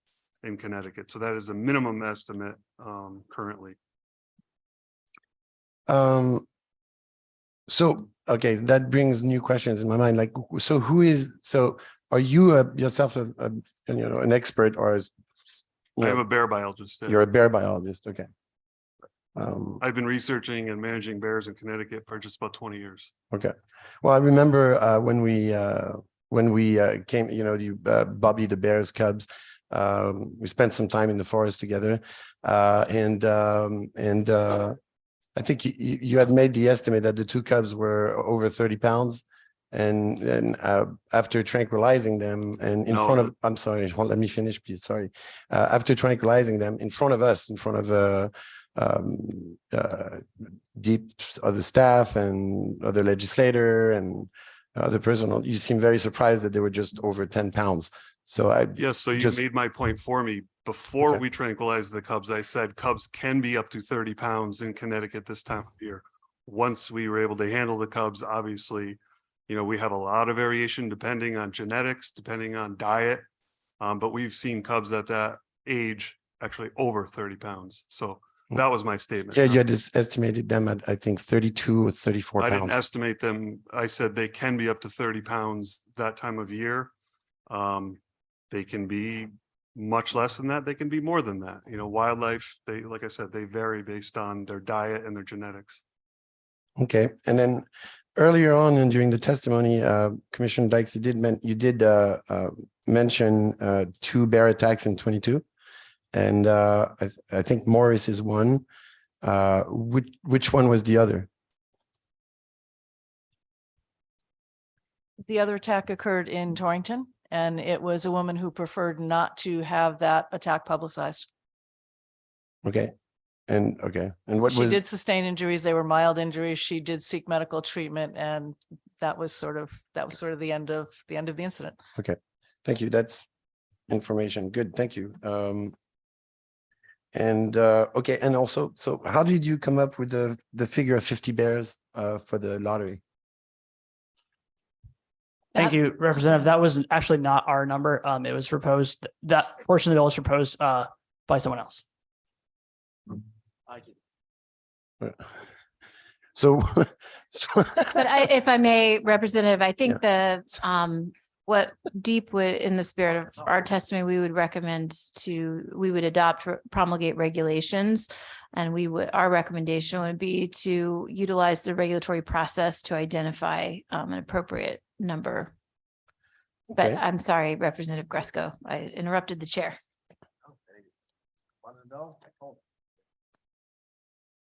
in Connecticut. So that is a minimum estimate currently. So, okay, that brings new questions in my mind. Like, so are you yourself an expert, or I am a bear biologist. You're a bear biologist, okay. I've been researching and managing bears in Connecticut for just about 20 years. Okay. Well, I remember when we came, you Bobby the bears cubs. We spent some time in the forest together, and I think you had made the estimate that the two cubs were over 30 pounds. And after tranquilizing them and in front of, I'm sorry, let me finish, please. Sorry. After tranquilizing them in front of us, in front of deep other staff and other legislator and other personnel, you seem very surprised that they were just over 10 pounds. So yes, so you made my point for me. Before we tranquilized the cubs, I said cubs can be up to 30 pounds in Connecticut this time of year. Once we were able to handle the cubs, obviously, we have a lot of variation depending on genetics, depending on diet. But we've seen cubs at that age actually over 30 pounds. So that was my statement. Yeah, you had just estimated them at, I think, 32 or 34 pounds. I didn't estimate them. I said they can be up to 30 pounds that time of year. They can be much less than that. They can be more than that. Wildlife, like I said, they vary based on their diet and their genetics. Okay. And then earlier on and during the testimony, Commissioner Dykes, you did mention 2 bear attacks in 22. And I think Morris is one. Which one was the other? The other attack occurred in Torrington, and it was a woman who preferred not to have that attack publicized. Okay. And what She was? did sustain injuries. They were mild injuries. She did seek medical treatment, and that was sort of the end of the incident. Okay. Thank you. That's information. Good. Thank you. Okay. And also, so how did you come up with the figure of 50 bears for the lottery? Thank you, Representative. That was actually not our number. It was proposed, that portion of the bill was proposed by someone else. So, But if I may, Representative, I think what deep would, in the spirit of our testimony, we would recommend we would adopt, promulgate regulations. And our recommendation would be to utilize the regulatory process to identify an appropriate number. But okay. I'm sorry, Representative Gresco, I interrupted the chair.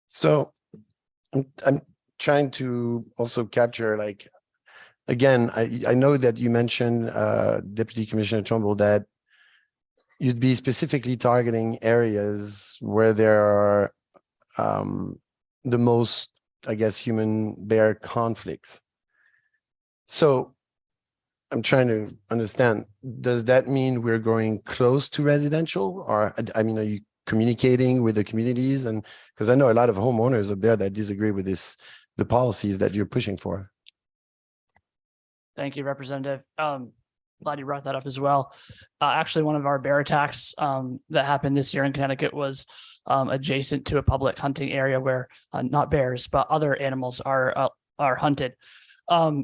So I'm trying to also capture, like, again, I know that you mentioned, Deputy Commissioner Trumbull, that you'd be specifically targeting areas where there are the most, I guess, human bear conflicts. So I'm trying to understand, does that mean we're going close to residential? Or, I mean, are you communicating with the communities? And because I know a lot of homeowners up there that disagree with the policies that you're pushing for. Thank you, Representative. Glad you brought that up as well. Actually, one of our bear attacks that happened this year in Connecticut was adjacent to a public hunting area where not bears, but other animals are hunted.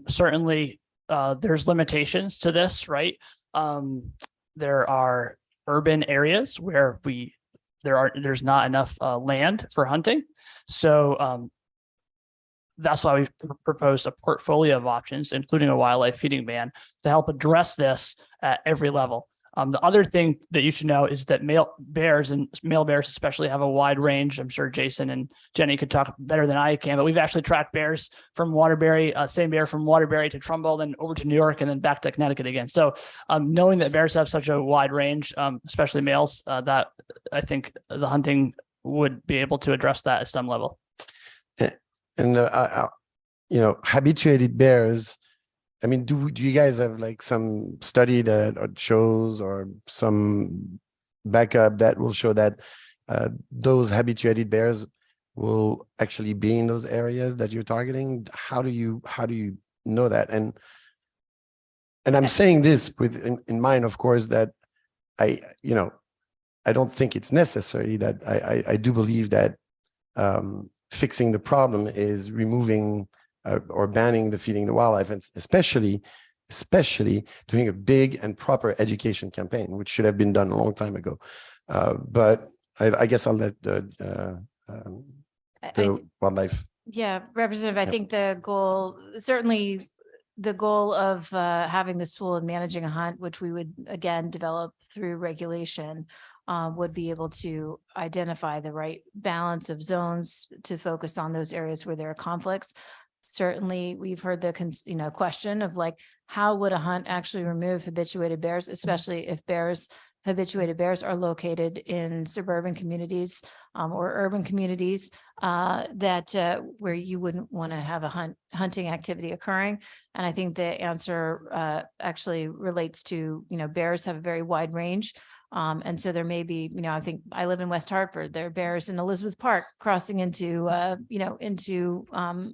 Certainly, there's limitations to this, right? There are urban areas where there's not enough land for hunting. So that's why we proposed a portfolio of options, including a wildlife feeding ban, to help address this at every level. The other thing that you should know is that male bears especially have a wide range. I'm sure Jason and Jenny could talk better than I can, but we've actually tracked bears from Waterbury, same bear from Waterbury to Trumbull, then over to New York, and then back to Connecticut again. So knowing that bears have such a wide range, especially males, that I think the hunting would be able to address that at some level. And habituated bears, I mean, do you guys have like some study that shows, or some backup that will show that those habituated bears will actually be in those areas that you're targeting? How do you know that? And I'm saying this with in mind, of course, that I don't think it's necessary. That I do believe that fixing the problem is removing or banning the feeding the wildlife, and especially doing a big and proper education campaign, which should have been done a long time ago. But I guess I'll let the wildlife. Yeah, Representative, I Yep. think the goal, certainly the goal of having this tool and managing a hunt, which we would again develop through regulation, would be able to identify the right balance of zones to focus on those areas where there are conflicts. Certainly, we've heard the question of like, how would a hunt actually remove habituated bears, especially if habituated bears are located in suburban communities or urban communities that where you wouldn't want to have a hunting activity occurring. And I think the answer actually relates to, bears have a very wide range. And so there may be, I think I live in West Hartford, there are bears in Elizabeth Park crossing into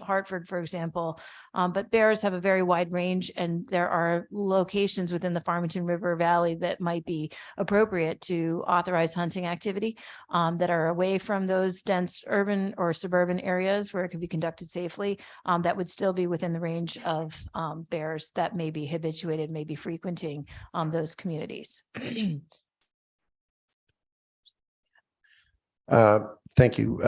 Hartford, for example. But bears have a very wide range, and there are locations within the Farmington River Valley that might be appropriate to authorize hunting activity that are away from those dense urban or suburban areas where it could be conducted safely. That would still be within the range of bears that may be habituated, may be frequenting those communities. Thank you.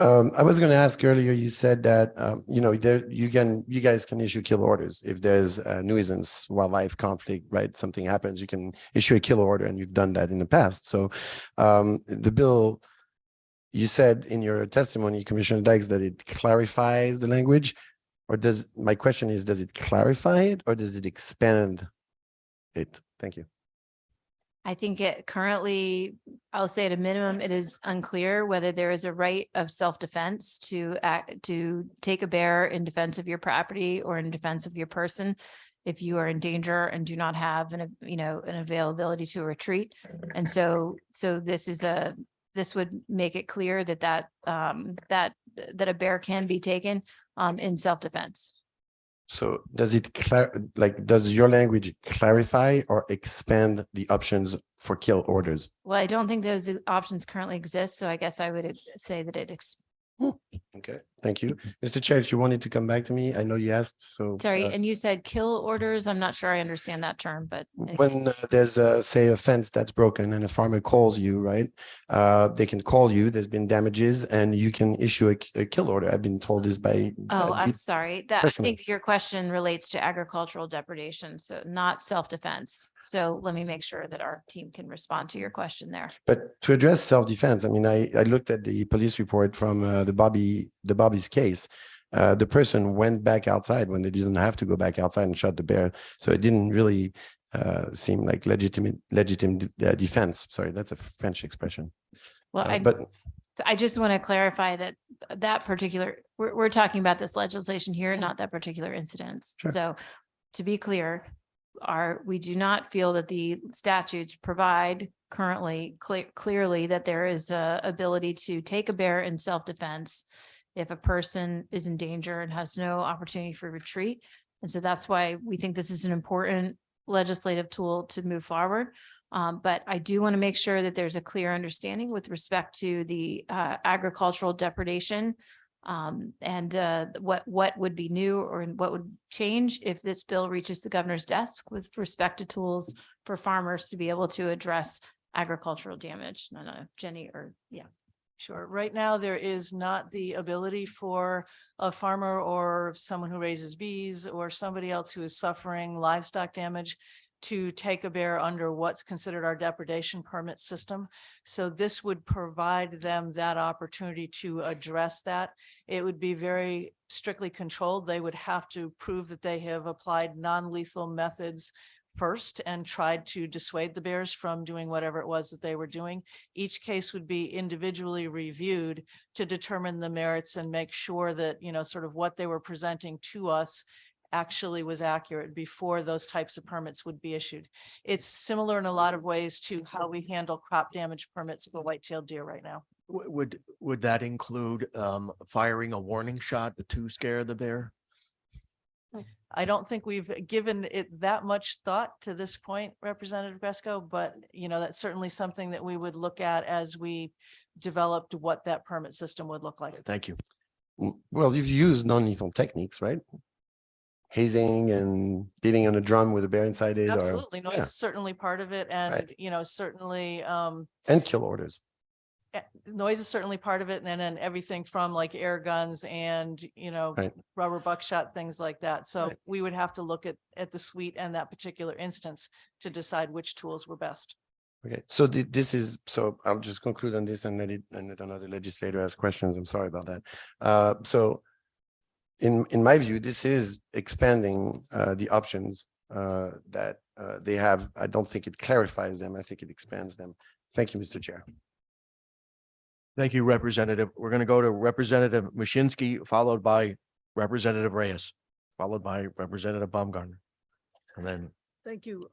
I was going to ask earlier, you said that, you guys can issue kill orders. If there's a nuisance, wildlife conflict, right? Something happens, you can issue a kill order, and you've done that in the past. So the bill, you said in your testimony, Commissioner Dykes, that it clarifies the language, or my question is, does it clarify it or does it expand it? Thank you. I think it currently, I'll say at a minimum, it is unclear whether there is a right of self-defense to take a bear in defense of your property or in defense of your person if you are in danger and do not have an availability to retreat. And so this would make it clear that a bear can be taken in self-defense. So does does your language clarify or expand the options for kill orders? Well, I don't think those options currently exist, so I guess I would say that it Okay, thank you. Mr. Chair, if you wanted to come back to me, I know you asked, so. Sorry, and you said kill orders. I'm not sure I understand that term, but. When there's say a fence that's broken and a farmer calls you, right? They can call you, there's been damages, and you can issue a kill order. I've been told this by. Oh, I'm sorry. I personally. think your question relates to agricultural depredation, so not self-defense. So let me make sure that our team can respond to your question there. But to address self-defense, I mean, I looked at the police report from the Bobby's case. The person went back outside when they didn't have to go back outside and shot the bear. So it didn't really seem like legitimate defense. Sorry, that's a French expression. Well, I just want to clarify that particular, we're talking about this legislation here, not that particular incident. Sure. So to be clear, we do not feel that the statutes provide currently clearly that there is a ability to take a bear in self-defense if a person is in danger and has no opportunity for retreat. And so that's why we think this is an important legislative tool to move forward. But I do want to make sure that there's a clear understanding with respect to the agricultural depredation and what would be new or what would change if this bill reaches the governor's desk with respect to tools for farmers to be able to address agricultural damage. No, Jenny, or yeah. Sure. Right now, there is not the ability for a farmer or someone who raises bees or somebody else who is suffering livestock damage to take a bear under what's considered our depredation permit system. So this would provide them that opportunity to address that. It would be very strictly controlled. They would have to prove that they have applied non-lethal methods first and tried to dissuade the bears from doing whatever it was that they were doing. Each case would be individually reviewed to determine the merits and make sure that, sort of what they were presenting to us actually was accurate before those types of permits would be issued. It's similar in a lot of ways to how we handle crop damage permits for white-tailed deer right now. Would that include firing a warning shot to scare the bear? I don't think we've given it that much thought to this point, Representative Gresco, but that's certainly something that we would look at as we developed what that permit system would look like. Thank you. Well, you've used non-lethal techniques, right? Hazing and beating on a drum with a bear inside it. Absolutely. No, it's certainly part of it. And, Right. certainly. And kill orders. noise is certainly part of it. And then everything from like air guns and, Right. rubber buckshot, things like that. So we would have to look at the suite and that particular instance to decide which tools were best. Okay, so this is, so I'll just conclude on this and let another legislator ask questions. I'm sorry about that. So in my view, this is expanding the options that they have. I don't think it clarifies them. I think it expands them. Thank you, Mr. Chair. Thank you, Representative. We're going to go to Representative Mashinsky, followed by Representative Reyes, followed by Representative Baumgartner. And then Thank you.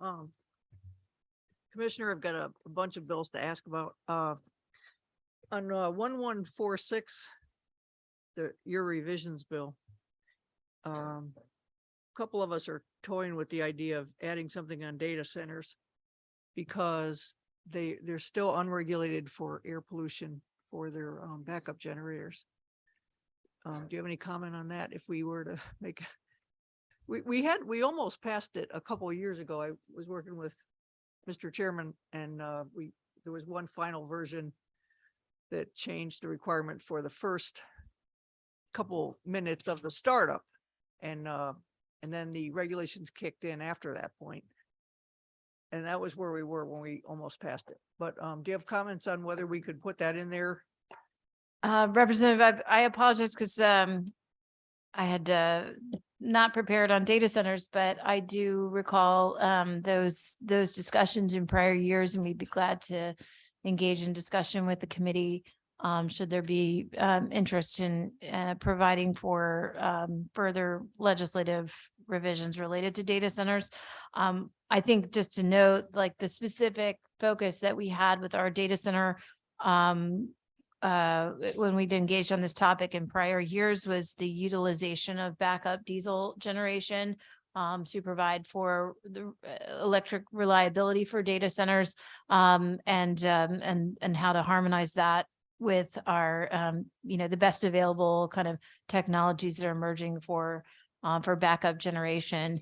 Commissioner, I've got a bunch of bills to ask about. On 1146, your revisions bill. Couple of us are toying with the idea of adding something on data centers because they're still unregulated for air pollution for their backup generators. Do you have any comment on that? If we were to make, we almost passed it a couple of years ago. I was working with Mr. Chairman and there was one final version that changed the requirement for the first couple minutes of the startup. And then the regulations kicked in after that point. And that was where we were when we almost passed it. But do you have comments on whether we could put that in there? Representative, I apologize because I had not prepared on data centers, but I do recall those discussions in prior years, and we'd be glad to engage in discussion with the committee should there be interest in providing for further legislative revisions related to data centers. I think just to note, like the specific focus that we had with our data center when we'd engaged on this topic in prior years was the utilization of backup diesel generation to provide for the electric reliability for data centers and how to harmonize that with our the best available kind of technologies that are emerging for backup generation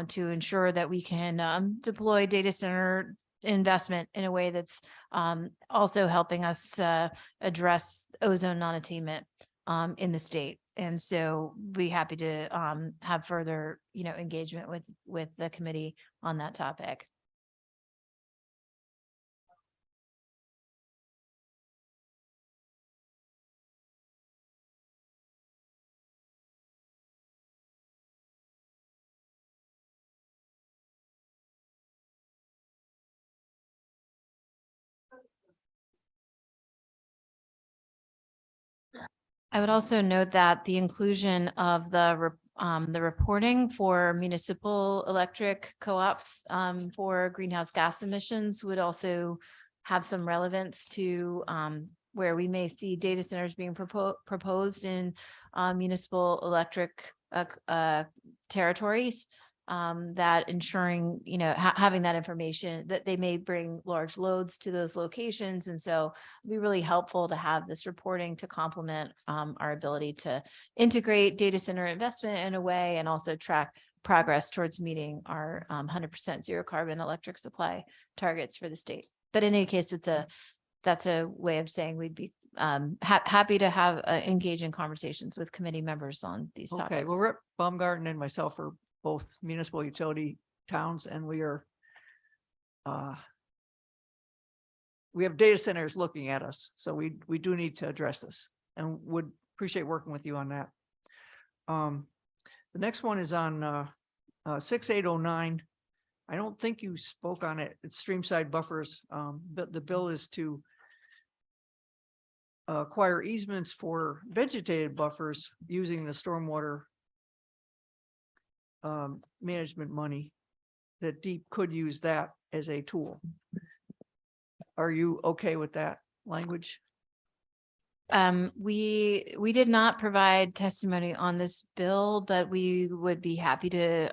to ensure that we can deploy data center investment in a way that's also helping us address ozone non-attainment in the state. And so be happy to have further, engagement with the committee on that topic. I would also note that the inclusion of the reporting for municipal electric co-ops for greenhouse gas emissions would also have some relevance to where we may see data centers being proposed in municipal electric territories. That ensuring, having that information that they may bring large loads to those locations. And so it'd be really helpful to have this reporting to complement our ability to integrate data center investment in a way and also track progress towards meeting our 100% zero carbon electric supply targets for the state. But in any case, that's a way of saying we'd be happy to have engage in conversations with committee members on these topics. Okay, well, Rep. Baumgarten and myself are both municipal utility towns, and we are we have data centers looking at us, so we do need to address this and would appreciate working with you on that. The next one is on 6809. I don't think you spoke on it. It's streamside buffers. But the bill is to acquire easements for vegetated buffers using the stormwater management money. That DEEP could use that as a tool. Are you okay with that language? We did not provide testimony on this bill, but we would be happy to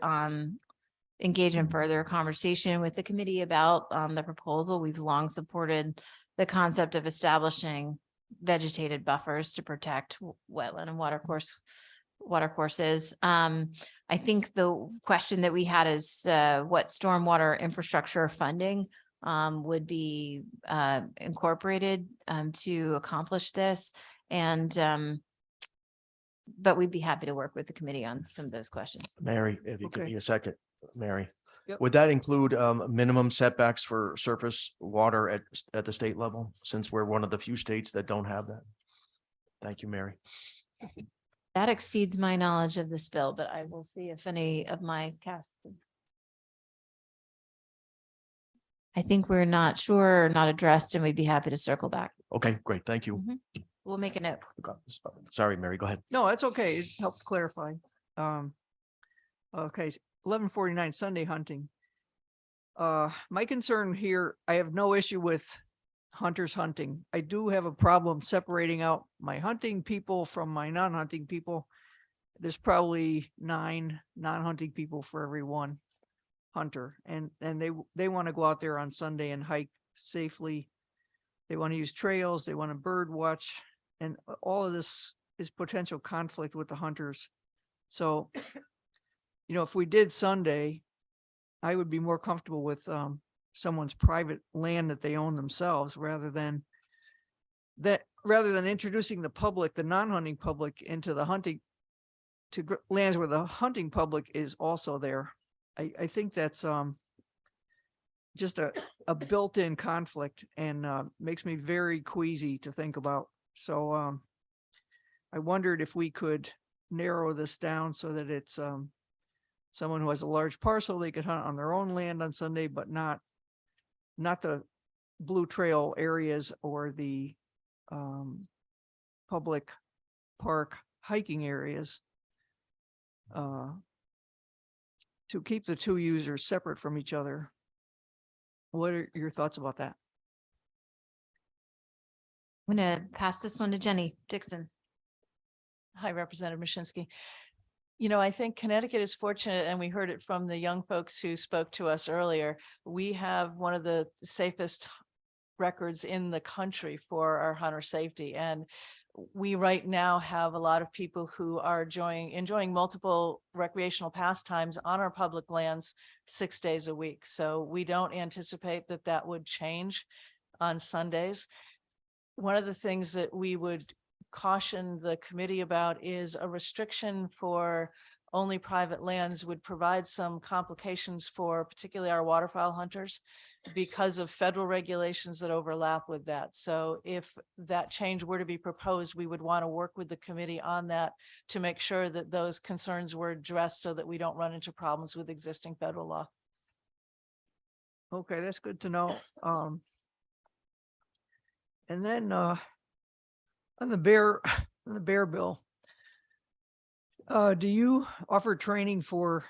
engage in further conversation with the committee about the proposal. We've long supported the concept of establishing vegetated buffers to protect wetland and watercourses. I think the question that we had is what stormwater infrastructure funding would be incorporated to accomplish this. And but we'd be happy to work with the committee on some of those questions. Mary, if you give Okay. me a second, Mary. Yep. Would that include minimum setbacks for surface water at the state level, since we're one of the few states that don't have that? Thank you, Mary. That exceeds my knowledge of this bill, but I will see if any of my cast. I think we're not sure or not addressed, and we'd be happy to circle back. Okay, great. Thank you. We'll make a note. Sorry, Mary, go ahead. No, that's okay. It helps clarify. Okay, 11:49 Sunday hunting. My concern here, I have no issue with hunters hunting. I do have a problem separating out my hunting people from my non-hunting people. There's probably 9 non-hunting people for every 1 hunter, and they want to go out there on Sunday and hike safely. They want to use trails, they want to bird watch, and all of this is potential conflict with the hunters. So, if we did Sunday, I would be more comfortable with someone's private land that they own themselves, rather than introducing the public, the non-hunting public, into the hunting to lands where the hunting public is also there. I think that's just a built-in conflict, and makes me very queasy to think about. So I wondered if we could narrow this down so that it's someone who has a large parcel, they could hunt on their own land on Sunday, but not the Blue Trail areas or the public park hiking areas. To keep the 2 users separate from each other. What are your thoughts about that? I'm going to pass this one to Jenny Dixon. Hi, Representative Mashinsky. I think Connecticut is fortunate, and we heard it from the young folks who spoke to us earlier. We have one of the safest records in the country for our hunter safety. And we right now have a lot of people who are enjoying multiple recreational pastimes on our public lands 6 days a week. So we don't anticipate that would change on Sundays. One of the things that we would caution the committee about is a restriction for only private lands would provide some complications for particularly our waterfowl hunters, because of federal regulations that overlap with that. So if that change were to be proposed, we would want to work with the committee on that to make sure that those concerns were addressed so that we don't run into problems with existing federal law. Okay, that's good to know. And then on the bear bill, do you offer training for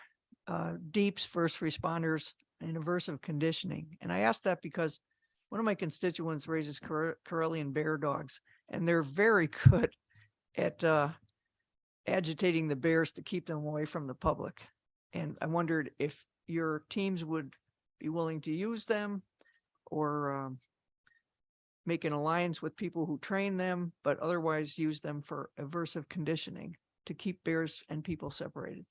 deeps, first responders, and aversive conditioning? And I asked that because one of my constituents raises Karelian bear dogs, and they're very good at agitating the bears to keep them away from the public. And I wondered if your teams would be willing to use them, or make an alliance with people who train them, but otherwise use them for aversive conditioning to keep bears and people separated.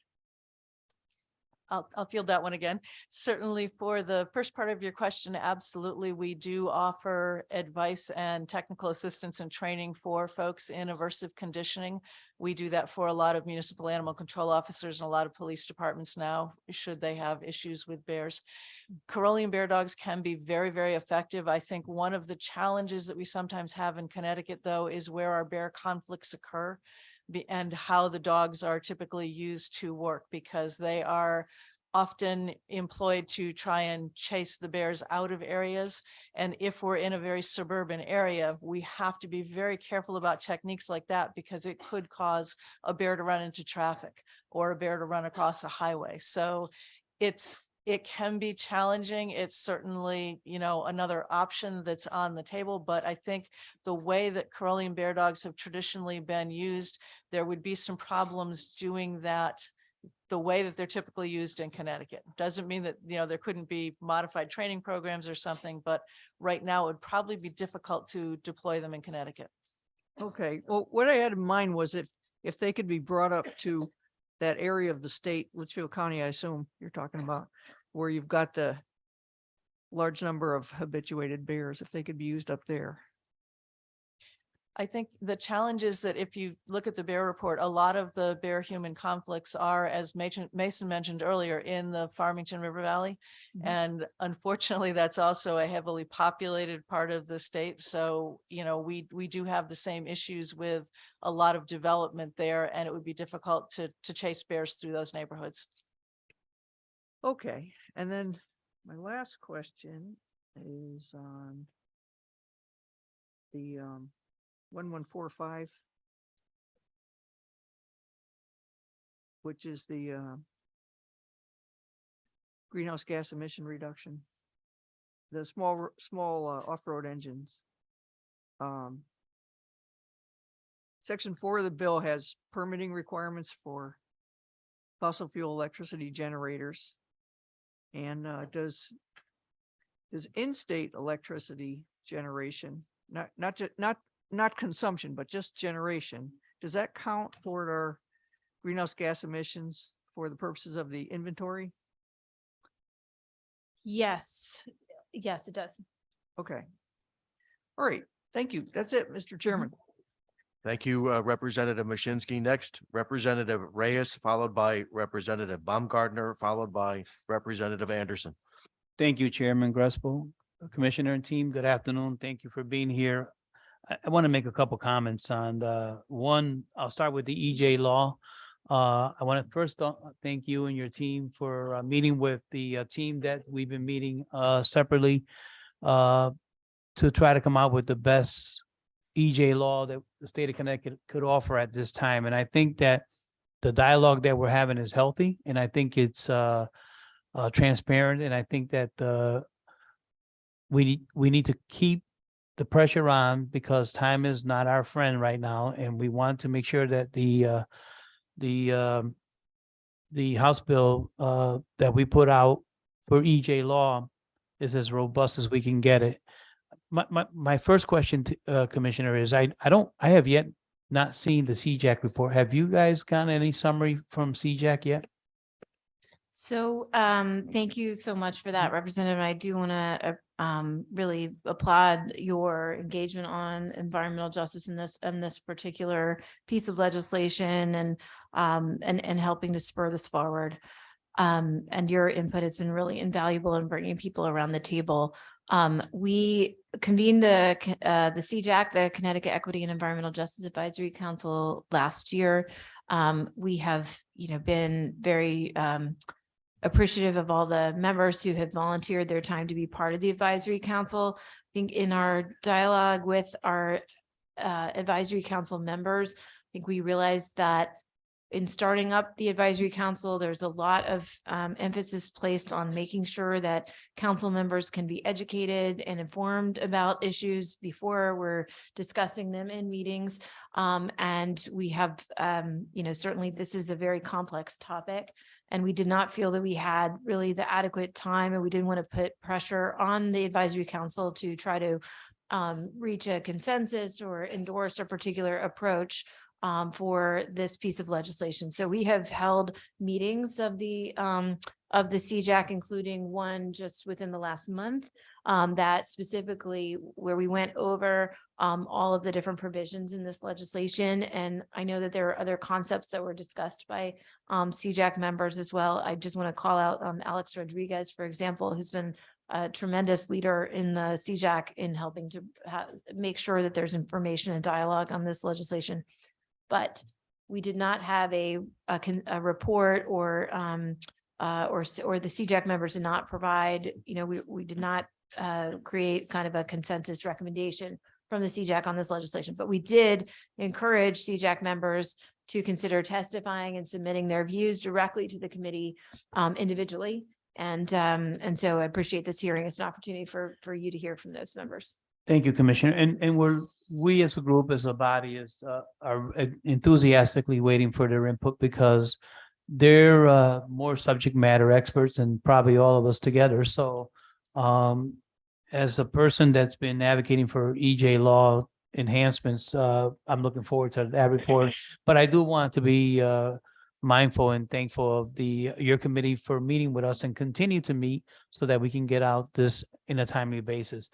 I'll field that one again. Certainly for the first part of your question, absolutely. We do offer advice and technical assistance and training for folks in aversive conditioning. We do that for a lot of municipal animal control officers and a lot of police departments now, should they have issues with bears. Karelian bear dogs can be very, very effective. I think one of the challenges that we sometimes have in Connecticut, though, is where our bear conflicts occur and how the dogs are typically used to work, because they are often employed to try and chase the bears out of areas. And if we're in a very suburban area, we have to be very careful about techniques like that, because it could cause a bear to run into traffic or a bear to run across a highway. So it can be challenging. It's certainly, another option that's on the table, but I think the way that Karelian bear dogs have traditionally been used, there would be some problems doing that the way that they're typically used in Connecticut. Doesn't mean that, there couldn't be modified training programs or something, but right now it would probably be difficult to deploy them in Connecticut. Okay, well, what I had in mind was if they could be brought up to that area of the state, Litchfield County, I assume you're talking about, where you've got the large number of habituated bears if they could be used up there. I think the challenge is that if you look at the bear report, a lot of the bear human conflicts are, as Mason mentioned earlier, in the Farmington River Valley. And unfortunately, that's also a heavily populated part of the state. So, you know, we do have the same issues with a lot of development there, and it would be difficult to chase bears through those neighborhoods. Okay, and then my last question is on the 1145, which is the greenhouse gas emission reduction, the small off-road engines. Section 4 of the bill has permitting requirements for fossil fuel electricity generators. And does in-state electricity generation, not consumption, but just generation, does that count toward our greenhouse gas emissions for the purposes of the inventory? Yes, yes, it does. Okay. All right. Thank you. That's it, Mr. Chairman. Thank you, Representative Mashinsky. Next, Representative Reyes, followed by Representative Baumgartner, followed by Representative Anderson. Thank you, Chairman Grespo, Commissioner and team. Good afternoon. Thank you for being here. I want to make a couple comments on one. I'll start with the EJ law. I want to first thank you and your team for meeting with the team that we've been meeting separately to try to come out with the best EJ law that the state of Connecticut could offer at this time. And I think that the dialogue that we're having is healthy, and I think it's transparent. And I think that we need to keep the pressure on, because time is not our friend right now, and we want to make sure that the House bill that we put out for EJ law is as robust as we can get it. My first question to Commissioner is, I have yet not seen the CJAC report. Have you guys gotten any summary from CJAC yet? So thank you so much for that, Representative. I do want to really applaud your engagement on environmental justice in this particular piece of legislation and helping to spur this forward. And your input has been really invaluable in bringing people around the table. We convened the CJAC, the Connecticut Equity and Environmental Justice Advisory Council, last year. We have, been very appreciative of all the members who have volunteered their time to be part of the advisory council. I think in our dialogue with our advisory council members, I think we realized that in starting up the advisory council, there's a lot of emphasis placed on making sure that council members can be educated and informed about issues before we're discussing them in meetings. And we have, certainly this is a very complex topic, and we did not feel that we had really the adequate time, and we didn't want to put pressure on the advisory council to try to reach a consensus or endorse a particular approach for this piece of legislation. So we have held meetings of the CJAC, including one just within the last month, that specifically where we went over all of the different provisions in this legislation. And I know that there are other concepts that were discussed by CJAC members as well. I just want to call out Alex Rodriguez, for example, who's been a tremendous leader in the CJAC in helping to make sure that there's information and dialogue on this legislation. But we did not have a report or the CJAC members did not provide, we did not create kind of a consensus recommendation from the CJAC on this legislation, but we did encourage CJAC members to consider testifying and submitting their views directly to the committee individually. And so I appreciate this hearing. It's an opportunity for you to hear from those members. Thank you, Commissioner. And we as a group, as a body, are enthusiastically waiting for their input, because they're more subject matter experts than probably all of us together. So as a person that's been advocating for EJ law enhancements, I'm looking forward to that report. But I do want to be mindful and thankful of your committee for meeting with us and continue to meet so that we can get out this in a timely basis.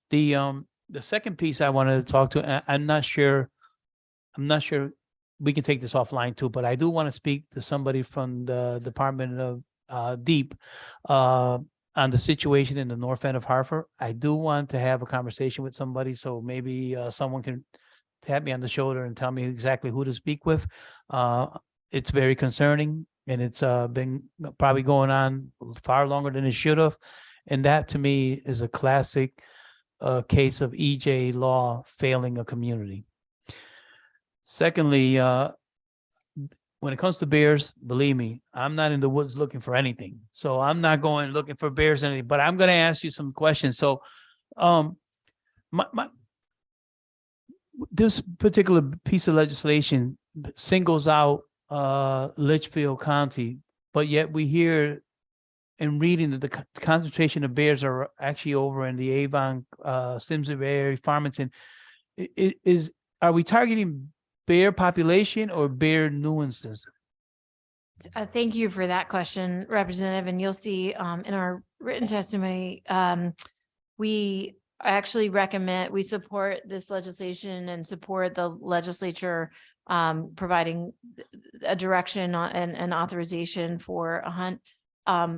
The second piece I wanted to talk to, I'm not sure we can take this offline too, but I do want to speak to somebody from the Department of Deep on the situation in the north end of Hartford. I do want to have a conversation with somebody, so maybe someone can tap me on the shoulder and tell me exactly who to speak with. It's very concerning, and it's been probably going on far longer than it should have. And that to me is a classic case of EJ law failing a community. Secondly, when it comes to bears, believe me, I'm not in the woods looking for anything. So I'm not going looking for bears or anything, but I'm going to ask you some questions. So this particular piece of legislation singles out Litchfield County, but yet we hear and reading that the concentration of bears are actually over in the Avon, Simsbury area, Farmington. Are we targeting bear population or bear nuances? Thank you for that question, Representative. And you'll see in our written testimony, we actually we support this legislation and support the legislature providing a direction and authorization for a hunt.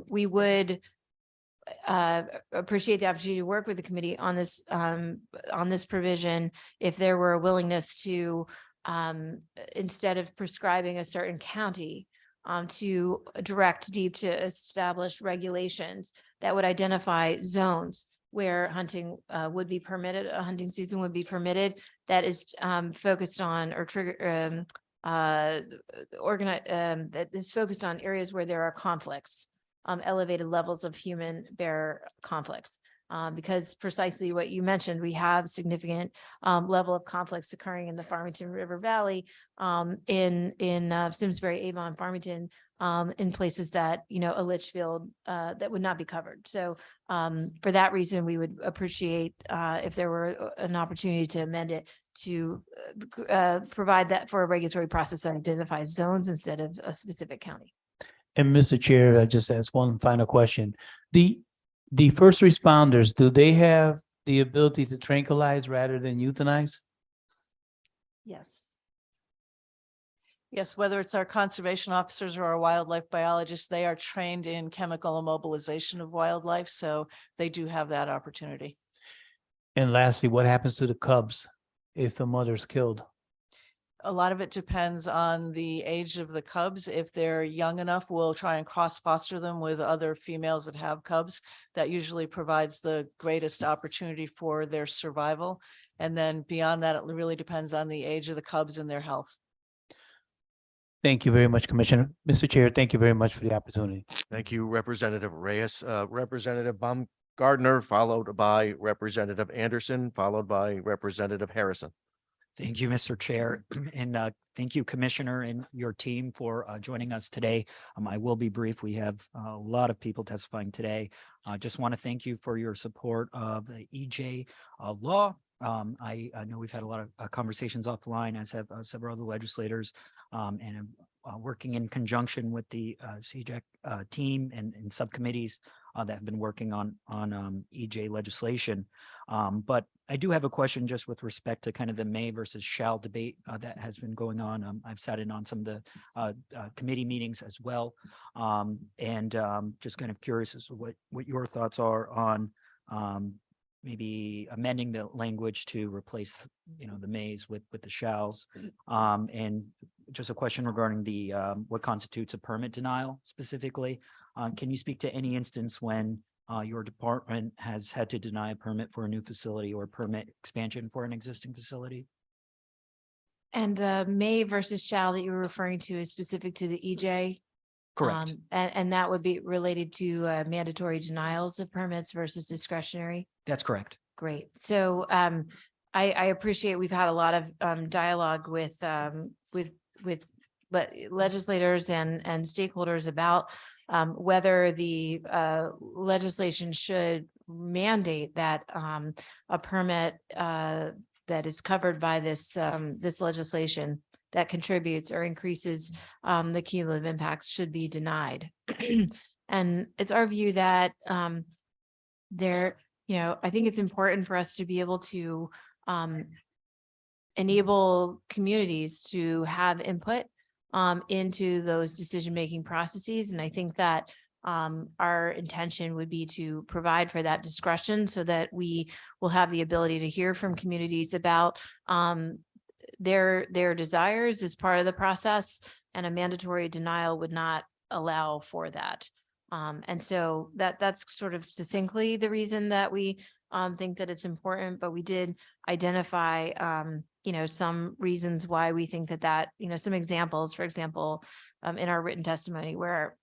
We would appreciate the opportunity to work with the committee on this provision if there were a willingness to, instead of prescribing a certain county, to direct Deep to establish regulations that would identify zones where hunting would be permitted, a hunting season would be permitted, that is focused on or trigger that is focused on areas where there are conflicts, elevated levels of human bear conflicts. Because precisely what you mentioned, we have significant level of conflicts occurring in the Farmington River Valley, in Simsbury, Avon, Farmington, in places that, a Litchfield that would not be covered. So for that reason, we would appreciate if there were an opportunity to amend it to provide that for a regulatory process that identifies zones instead of a specific county. And Mr. Chair, I just ask one final question. The first responders, do they have the ability to tranquilize rather than euthanize? Yes. Yes, whether it's our conservation officers or our wildlife biologists, they are trained in chemical immobilization of wildlife, so they do have that opportunity. And lastly, what happens to the cubs if the mother's killed? A lot of it depends on the age of the cubs. If they're young enough, we'll try and cross foster them with other females that have cubs. That usually provides the greatest opportunity for their survival. And then beyond that, it really depends on the age of the cubs and their health. Thank you very much, Commissioner. Mr. Chair, thank you very much for the opportunity. Thank you, Representative Reyes. Representative Baumgardner, followed by Representative Anderson, followed by Representative Harrison. Thank you, Mr. Chair, and thank you, Commissioner, and your team for joining us today. I will be brief. We have a lot of people testifying today. I just want to thank you for your support of the EJ law. I know we've had a lot of conversations offline, as have several other legislators, and I'm working in conjunction with the CJAC team and subcommittees that have been working on EJ legislation. But I do have a question just with respect to kind of the may versus shall debate that has been going on. I've sat in on some of the committee meetings as well, and just kind of curious as to what your thoughts are on maybe amending the language to replace, the mays with the shalls, and just a question regarding the what constitutes a permit denial specifically. Can you speak to any instance when your department has had to deny a permit for a new facility or permit expansion for an existing facility? And the may versus shall that you were referring to is specific to the EJ? Correct. And that would be related to mandatory denials of permits versus discretionary? That's correct. Great. So I appreciate we've had a lot of dialogue with legislators and stakeholders about whether the legislation should mandate that a permit that is covered by this this legislation that contributes or increases the cumulative impacts should be denied. And it's our view that I think it's important for us to be able to enable communities to have input into those decision-making processes. And I think that our intention would be to provide for that discretion so that we will have the ability to hear from communities about their desires as part of the process, and a mandatory denial would not allow for that. And so that's sort of succinctly the reason that we think that it's important, but we did identify some reasons why we think that some examples, for example, in our written testimony where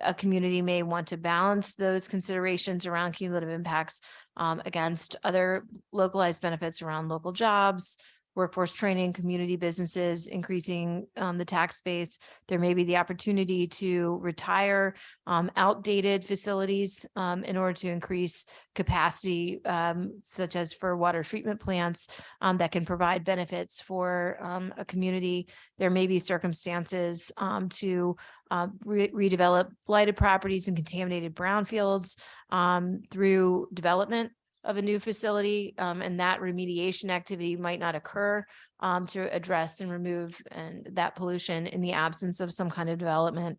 a community may want to balance those considerations around cumulative impacts against other localized benefits around local jobs, workforce training, community businesses, increasing the tax base. There may be the opportunity to retire outdated facilities in order to increase capacity, such as for water treatment plants that can provide benefits for a community. There may be circumstances to redevelop blighted properties and contaminated brownfields through development of a new facility, and that remediation activity might not occur to address and remove that pollution in the absence of some kind of development.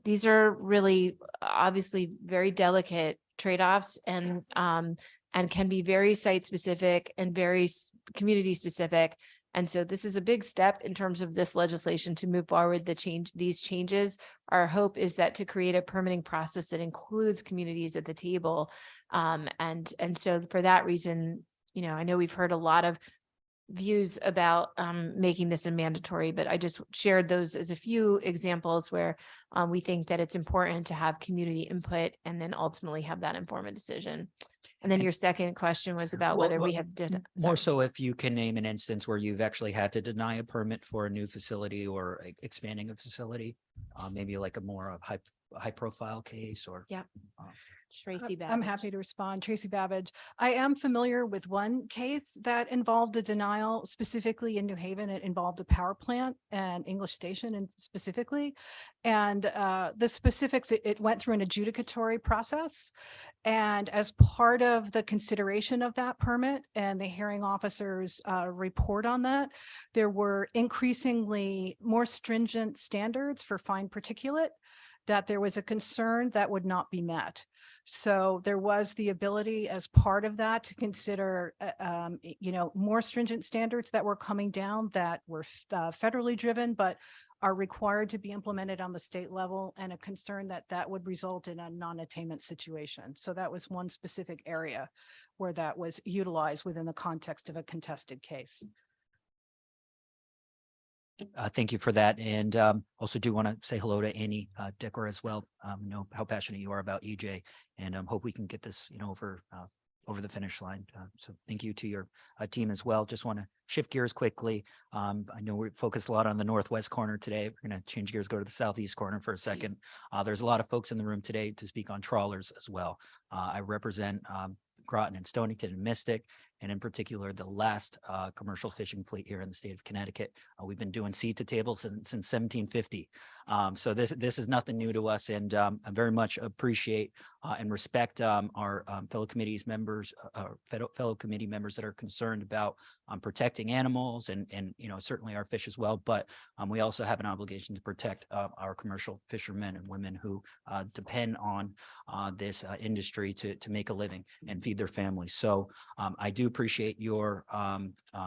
These are really obviously very delicate trade-offs and can be very site-specific and very community-specific. And so this is a big step in terms of this legislation to move forward these changes. Our hope is that to create a permitting process that includes communities at the table. And so for that reason, I know we've heard a lot of views about making this a mandatory, but I just shared those as a few examples where we think that it's important to have community input and then ultimately have that inform a decision. And then your second question was about whether we have more so if you can name an instance where you've actually had to deny a permit for a new facility or expanding a facility, maybe like a more high profile case or. Yeah. Tracy Babbage. I'm happy to respond. Tracy Babbage. I am familiar with one case that involved a denial specifically in New Haven. It involved a power plant and English Station and specifically. And the specifics, it went through an adjudicatory process. And as part of the consideration of that permit and the hearing officer's report on that, there were increasingly more stringent standards for fine particulate, that there was a concern that would not be met. So there was the ability as part of that to consider, more stringent standards that were coming down that were federally driven, but are required to be implemented on the state level, and a concern that would result in a non-attainment situation. So that was one specific area where that was utilized within the context of a contested case. Thank you for that. And also do want to say hello to Annie Dicker as well. Know how passionate you are about EJ, and hope we can get this, over the finish line. So thank you to your team as well. Just want to shift gears quickly. I know we're focused a lot on the northwest corner today. We're going to change gears, go to the southeast corner for a second. There's a lot of folks in the room today to speak on trawlers as well. I represent Groton and Stonington and Mystic, and in particular, the last commercial fishing fleet here in the state of Connecticut. We've been doing seed to table since 1750. So this is nothing new to us, and I very much appreciate and respect our fellow committee members that are concerned about protecting animals and certainly our fish as well. But we also have an obligation to protect our commercial fishermen and women who depend on this industry to make a living and feed their families. So I do appreciate your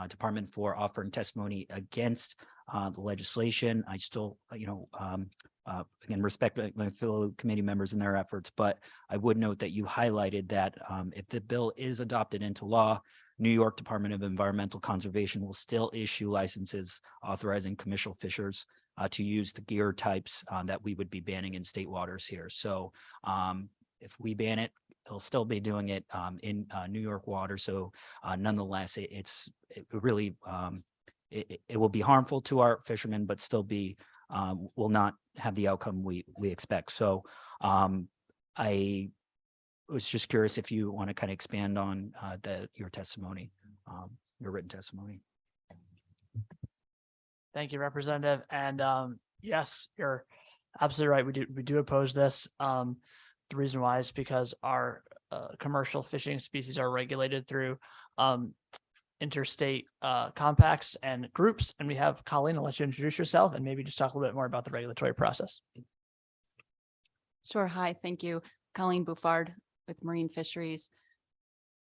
department for offering testimony against the legislation. I still, again, respect my fellow committee members and their efforts, but I would note that you highlighted that if the bill is adopted into law, New York Department of Environmental Conservation will still issue licenses authorizing commercial fishers to use the gear types that we would be banning in state waters here. So if we ban it, they'll still be doing it in New York water. So nonetheless, it will be harmful to our fishermen, but still be will not have the outcome we expect. So I was just curious if you want to kind of expand on your testimony, your written testimony. Thank you, Representative. And yes, you're absolutely right. We do oppose this. The reason why is because our commercial fishing species are regulated through interstate compacts and groups. And we have Colleen, I'll let you introduce yourself and maybe just talk a little bit more about the regulatory process. Sure. Hi, thank you. Colleen Buffard with Marine Fisheries.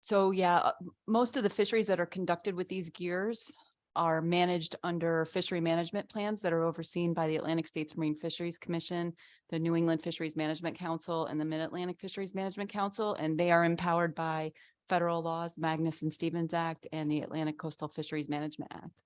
So yeah, most of the fisheries that are conducted with these gears are managed under fishery management plans that are overseen by the Atlantic States Marine Fisheries Commission, the New England Fisheries Management Council, and the Mid-Atlantic Fisheries Management Council, and they are empowered by federal laws, Magnuson-Stevens Act and the Atlantic Coastal Fisheries Management Act.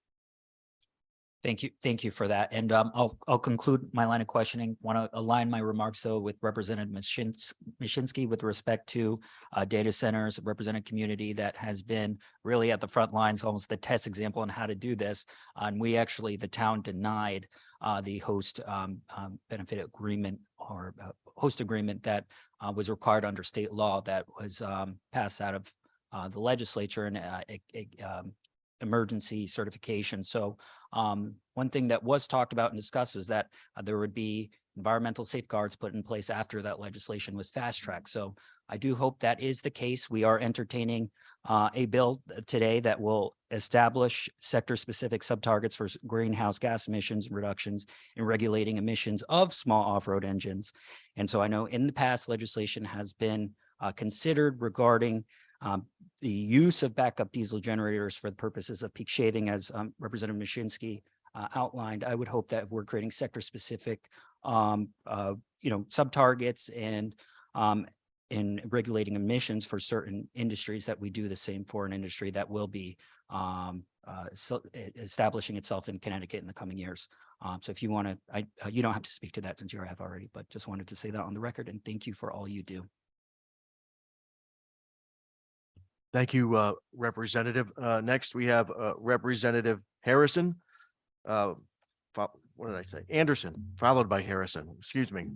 Thank you. Thank you for that. And I'll conclude my line of questioning. Want to align my remarks, though, with Representative Mashinsky with respect to data centers, a represented community that has been really at the front lines, almost the test example on how to do this. And we actually, the town denied the host benefit agreement or host agreement that was required under state law that was passed out of the legislature and emergency certification. So one thing that was talked about and discussed was that there would be environmental safeguards put in place after that legislation was fast tracked. So I do hope that is the case. We are entertaining a bill today that will establish sector specific subtargets for greenhouse gas emissions reductions and regulating emissions of small off-road engines. And so I know in the past legislation has been considered regarding the use of backup diesel generators for the purposes of peak shaving, as Representative Mashinsky outlined. I would hope that if we're creating sector-specific, sub-targets and in regulating emissions for certain industries, that we do the same for an industry that will be establishing itself in Connecticut in the coming years. So if you want to, you don't have to speak to that since you have already, but just wanted to say that on the record, and thank you for all you do. Thank you, Representative. Next, we have Representative Harrison. What did I say? Anderson, followed by Harrison. Excuse me.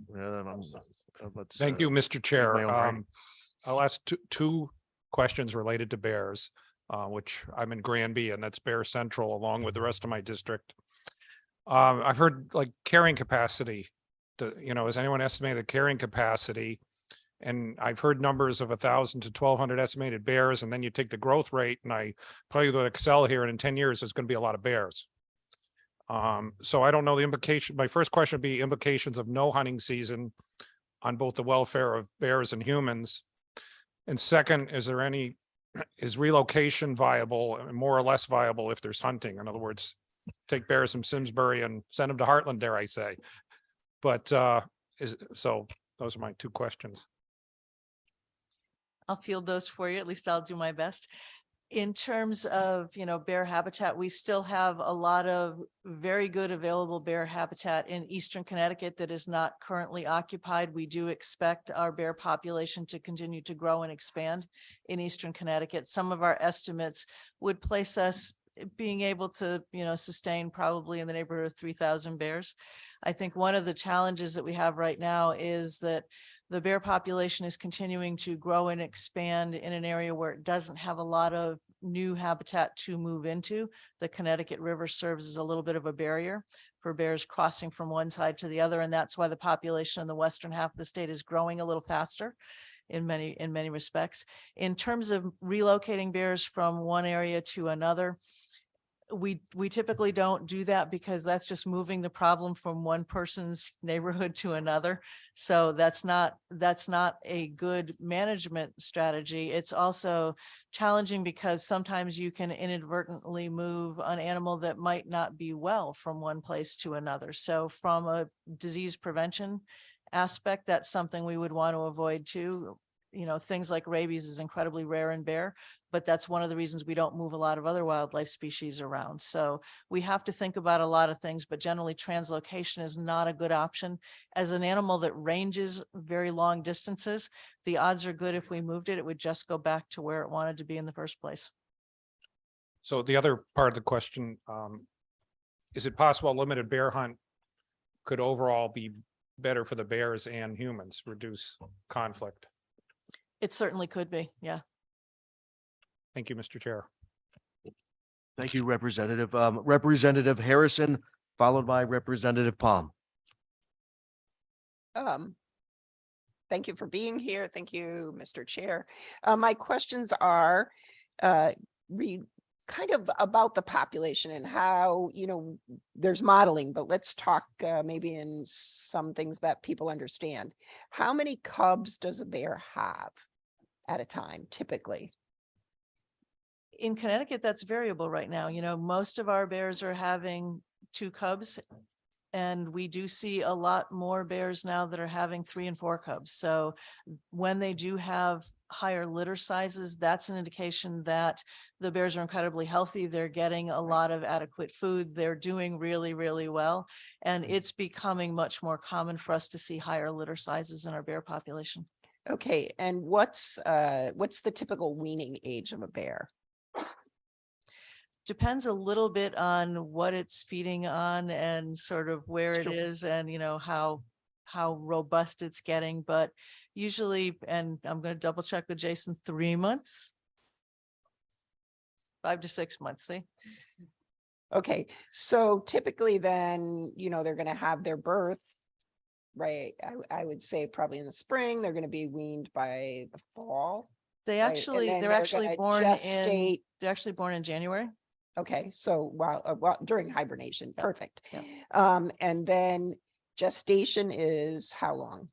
Thank you, Mr. Chair. my own writing. I'll ask two questions related to bears, which I'm in Granby, and that's Bear Central, along with the rest of my district. I've heard like carrying capacity. Has anyone estimated the carrying capacity? And I've heard numbers of 1,000 to 1,200 estimated bears, and then you take the growth rate, and I play with Excel here, and in 10 years, there's going to be a lot of bears. So I don't know the implication. My first question would be implications of no hunting season on both the welfare of bears and humans. And second, is relocation viable and more or less viable if there's hunting? In other words, take bears from Simsbury and send them to Heartland, dare I say. But so those are my two questions. I'll field those for you. At least I'll do my best. In terms of, bear habitat, we still have a lot of very good available bear habitat in Eastern Connecticut that is not currently occupied. We do expect our bear population to continue to grow and expand in Eastern Connecticut. Some of our estimates would place us being able to, sustain probably in the neighborhood of 3,000 bears. I think one of the challenges that we have right now is that the bear population is continuing to grow and expand in an area where it doesn't have a lot of new habitat to move into. The Connecticut River serves as a little bit of a barrier for bears crossing from one side to the other. And that's why the population in the western half of the state is growing a little faster in many respects. In terms of relocating bears from one area to another, we typically don't do that because that's just moving the problem from one person's neighborhood to another. So that's not a good management strategy. It's also challenging because sometimes you can inadvertently move an animal that might not be well from one place to another. So from a disease prevention aspect, that's something we would want to avoid too. Things like rabies is incredibly rare in bear, but that's one of the reasons we don't move a lot of other wildlife species around. So we have to think about a lot of things, but generally translocation is not a good option. As an animal that ranges very long distances, the odds are good if we moved it, it would just go back to where it wanted to be in the first place. So the other part of the question, is it possible a limited bear hunt could overall be better for the bears and humans, reduce conflict? It certainly could be, yeah. Thank you, Mr. Chair. Thank you, Representative. Representative Harrison, followed by Representative Palm. Thank you for being here. Thank you, Mr. Chair. My questions are kind of about the population and how, there's modeling, but let's talk maybe in some things that people understand. How many cubs does a bear have at a time, typically? In Connecticut, that's variable right now. Most of our bears are having 2 cubs. And we do see a lot more bears now that are having 3 and 4 cubs. So when they do have higher litter sizes, that's an indication that the bears are incredibly healthy. They're getting a lot of adequate food. They're doing really, really well. And it's becoming much more common for us to see higher litter sizes in our bear population. Okay, and what's the typical weaning age of a bear? Depends a little bit on what it's feeding on and sort of where it Sure. is and how robust it's getting, but usually, and I'm going to double check with Jason, 3 months, 5 to 6 months. See? Okay, so typically then, they're going to have their birth, right? I would say probably in the spring. They're going to be weaned by the fall. They right? actually, And then they're actually gonna born gestate. they're actually born in January. Okay, so while during hibernation, Yeah. perfect. Yeah. And then gestation is how long?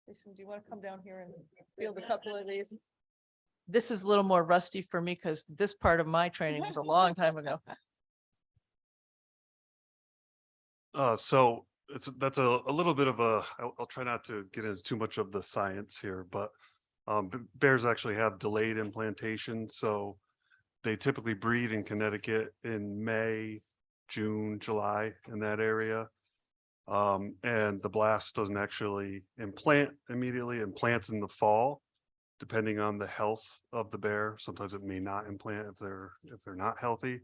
Jason, do you want to come down here and field a couple of these? This is a little more rusty for me because this part of my training was a long time ago. So that's a little bit of I'll try not to get into too much of the science here, but bears actually have delayed implantation. So they typically breed in Connecticut in May, June, July, in that area. And the blast doesn't actually implant immediately, implants in the fall, depending on the health of the bear. Sometimes it may not implant if they're not healthy.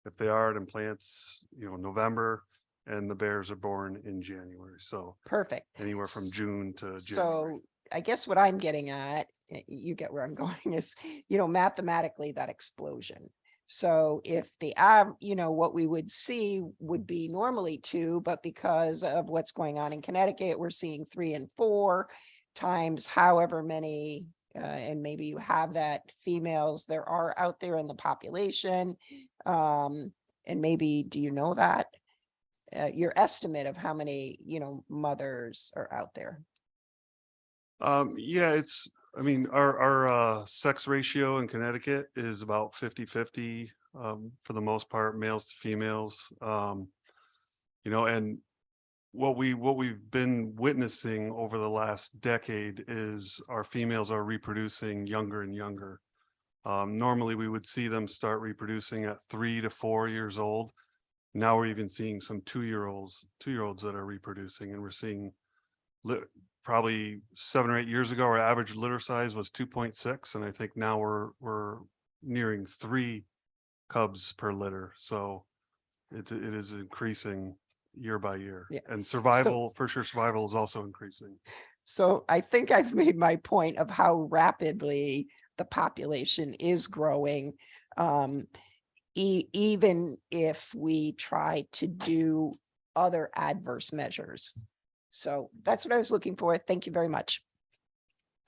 If they are, it implants, November, and the bears are born in January. So Perfect. anywhere from June to January. So I guess what I'm getting at, you get where I'm going, is, mathematically that explosion. So if what we would see would be normally 2, but because of what's going on in Connecticut, we're seeing 3 and 4 times however many, and maybe you have that females there are out there in the population. And maybe, do you know that? Your estimate of how many, mothers are out there? Yeah, our sex ratio in Connecticut is about 50-50 for the most part, males to females. And what we've been witnessing over the last decade is our females are reproducing younger and younger. Normally we would see them start reproducing at 3 to 4 years old. Now we're even seeing some 2-year-olds that are reproducing, and we're seeing probably 7 or 8 years ago, our average litter size was 2.6. And I think now we're nearing 3 cubs per litter. So it is increasing year by year. Yeah. And survival is also increasing. So I think I've made my point of how rapidly the population is growing. Even if we try to do other adverse measures. So that's what I was looking for. Thank you very much.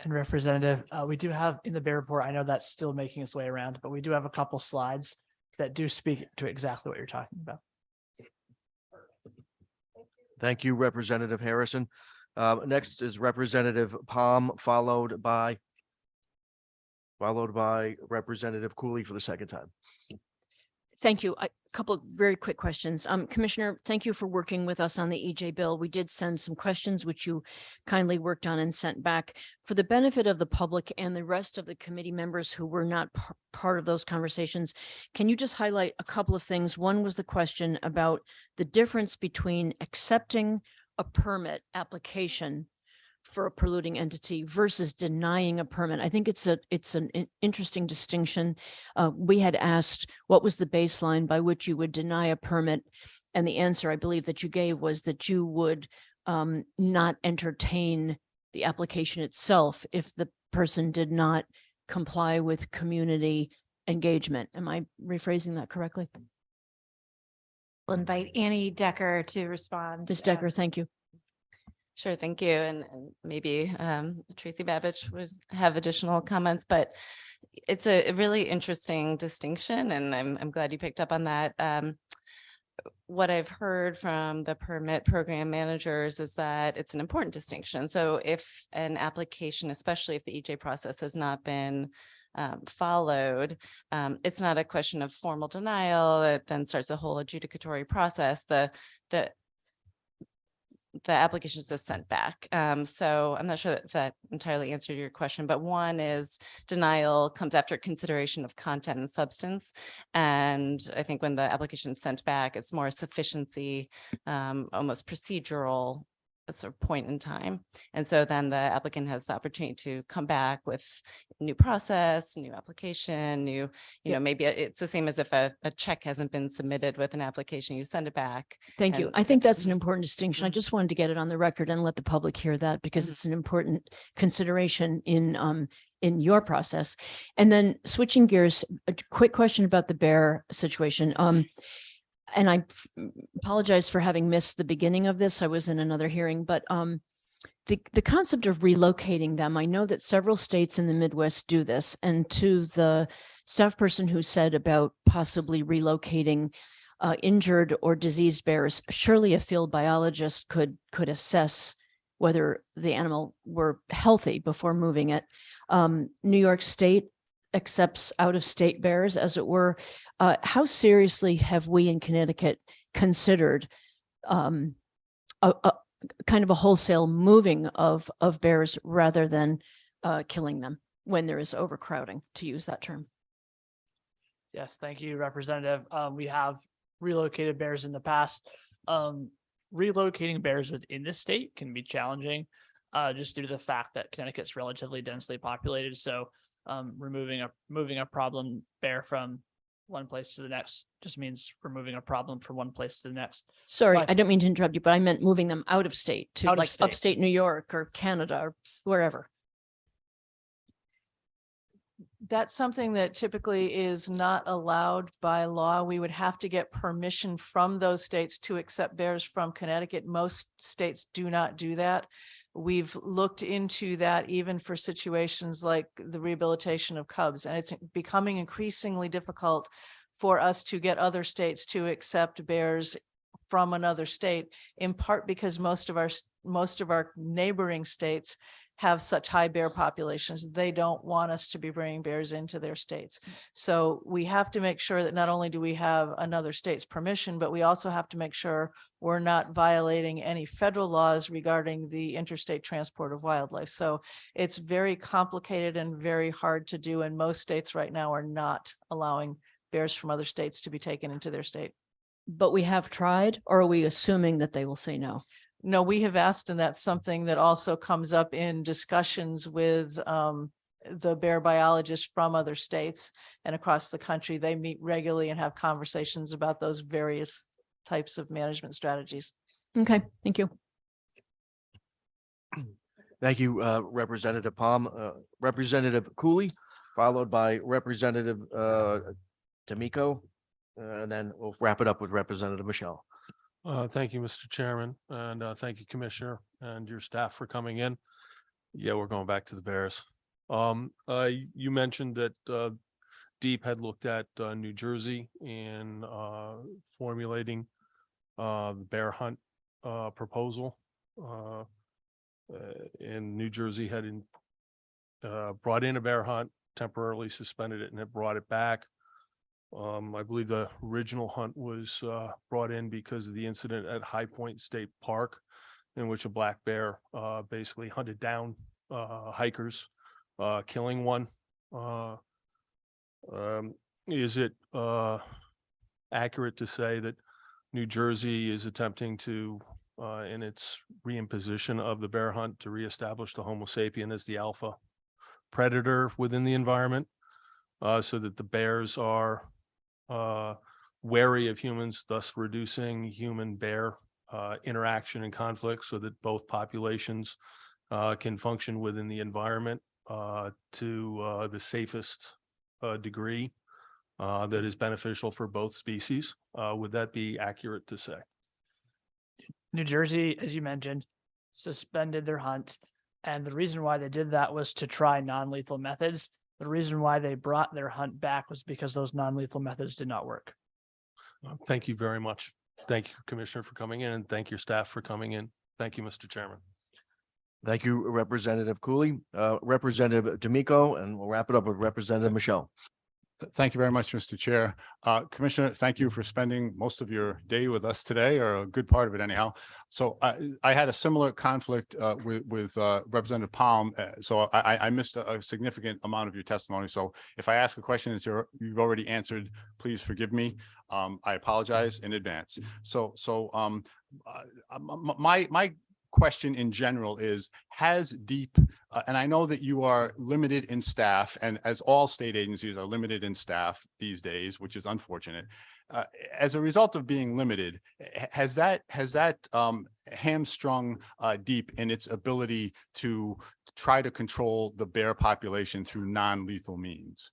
And Representative, we do have in the bear report, I know that's still making its way around, but we do have a couple slides that do speak to exactly what you're talking about. Thank you, Representative Harrison. Next is Representative Palm, followed by Representative Cooley for the second time. Thank you. A couple very quick questions. Commissioner, thank you for working with us on the EJ bill. We did send some questions which you kindly worked on and sent back. For the benefit of the public and the rest of the committee members who were not part of those conversations, can you just highlight a couple of things? One was the question about the difference between accepting a permit application for a polluting entity versus denying a permit. I think it's an interesting distinction. We had asked what was the baseline by which you would deny a permit, and the answer I believe that you gave was that you would not entertain the application itself if the person did not comply with community engagement. Am I rephrasing that correctly? I'll invite Annie Decker to respond. Ms. Decker, thank you. Sure, thank you. And maybe Tracy Babich would have additional comments, but it's a really interesting distinction, and I'm glad you picked up on that. What I've heard from the permit program managers is that it's an important distinction. So if an application, especially if the EJ process has not been followed, it's not a question of formal denial. It then starts a whole adjudicatory process. The application is just sent back. So I'm not sure that entirely answered your question, but one is denial comes after consideration of content and substance. And I think when the application is sent back, it's more sufficiency, almost procedural sort of point in time. And so then the applicant has the opportunity to come back with new process, new application, new, you know, maybe it's the same as if a check hasn't been submitted with an application, you send it back. Thank you. and- I think that's an important distinction. I just wanted to get it on the record and let the public hear that because it's an important consideration in your process. And then switching gears, a quick question about the bear situation. And I apologize for having missed the beginning of this. I was in another hearing, but the concept of relocating them, I know that several states in the Midwest do this. And to the staff person who said about possibly relocating injured or diseased bears, surely a field biologist could assess whether the animal were healthy before moving it. New York State accepts out-of-state bears, as it were. How seriously have we in Connecticut considered a kind of a wholesale moving of bears rather than killing them when there is overcrowding, to use that term? Yes, thank you, Representative. We have relocated bears in the past. Relocating bears within the state can be challenging just due to the fact that Connecticut's relatively densely populated. So moving a problem bear from one place to the next just means removing a problem from one place to the next. Sorry, But- I don't mean to interrupt you, but I meant moving them out of state to Out of like state. upstate New York or Canada or wherever. That's something that typically is not allowed by law. We would have to get permission from those states to accept bears from Connecticut. Most states do not do that. We've looked into that even for situations like the rehabilitation of cubs, and it's becoming increasingly difficult for us to get other states to accept bears from another state, in part because most of our neighboring states have such high bear populations. They don't want us to be bringing bears into their states. So we have to make sure that not only do we have another state's permission, but we also have to make sure we're not violating any federal laws regarding the interstate transport of wildlife. So it's very complicated and very hard to do. And most states right now are not allowing bears from other states to be taken into their state. But we have tried, or are we assuming that they will say no? No, we have asked, and that's something that also comes up in discussions with the bear biologists from other states and across the country. They meet regularly and have conversations about those various types of management strategies. Okay, thank you. Thank you, Representative Palm. Representative Cooley, followed by Representative D'Amico. And then we'll wrap it up with Representative Michelle. Thank you, Mr. Chairman, and thank you, Commissioner, and your staff for coming in. Yeah, we're going back to the bears. You mentioned that Deep had looked at New Jersey in formulating the bear hunt proposal. And New Jersey had brought in a bear hunt, temporarily suspended it, and it brought it back. I believe the original hunt was brought in because of the incident at High Point State Park, in which a black bear basically hunted down hikers, killing one. Is it accurate to say that New Jersey is attempting to, in its reimposition of the bear hunt, to reestablish the Homo sapien as the alpha predator within the environment, so that the bears are wary of humans, thus reducing human-bear interaction and conflict, so that both populations can function within the environment to the safest degree? that is beneficial for both species. Would that be accurate to say? New Jersey, as you mentioned, suspended their hunt. And the reason why they did that was to try non-lethal methods. The reason why they brought their hunt back was because those non-lethal methods did not work. Thank you very much. Thank you, Commissioner, for coming in, and thank your staff for coming in. Thank you, Mr. Chairman. Thank you, Representative Cooley, Representative D'Amico, and we'll wrap it up with Representative Michelle. Thank you very much, Mr. Chair. Commissioner, thank you for spending most of your day with us today, or a good part of it anyhow. So I had a similar conflict with Representative Palm, so I missed a significant amount of your testimony. So if I ask a question that you've already answered, please forgive me. I apologize in advance. My question in general is, has DEEP, and I know that you are limited in staff, and as all state agencies are limited in staff these days, which is unfortunate. As a result of being limited, has that hamstrung DEEP in its ability to try to control the bear population through non-lethal means?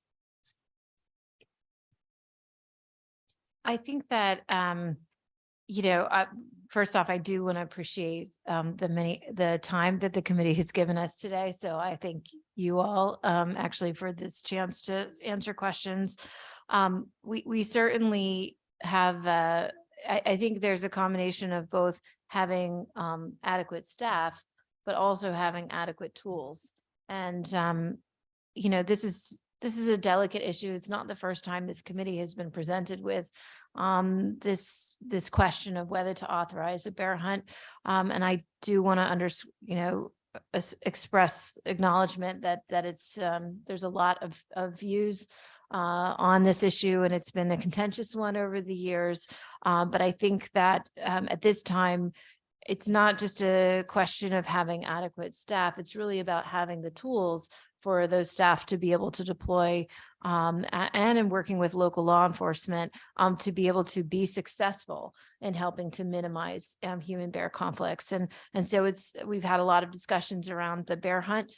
I think that, first off, I do want to appreciate the time that the committee has given us today. So I thank you all actually for this chance to answer questions. We certainly have, I think there's a combination of both having adequate staff, but also having adequate tools. And, this is a delicate issue. It's not the first time this committee has been presented with this question of whether to authorize a bear hunt. And I do want to express acknowledgement that it's there's a lot of views on this issue, and it's been a contentious one over the years. But I think that at this time, it's not just a question of having adequate staff. It's really about having the tools for those staff to be able to deploy and in working with local law enforcement to be able to be successful in helping to minimize human bear conflicts. And so we've had a lot of discussions around the bear hunt,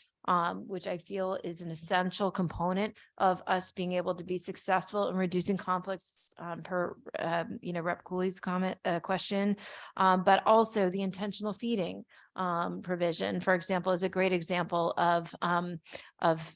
which I feel is an essential component of us being able to be successful in reducing conflicts per Rep. Cooley's question, but also the intentional feeding provision, for example, is a great example of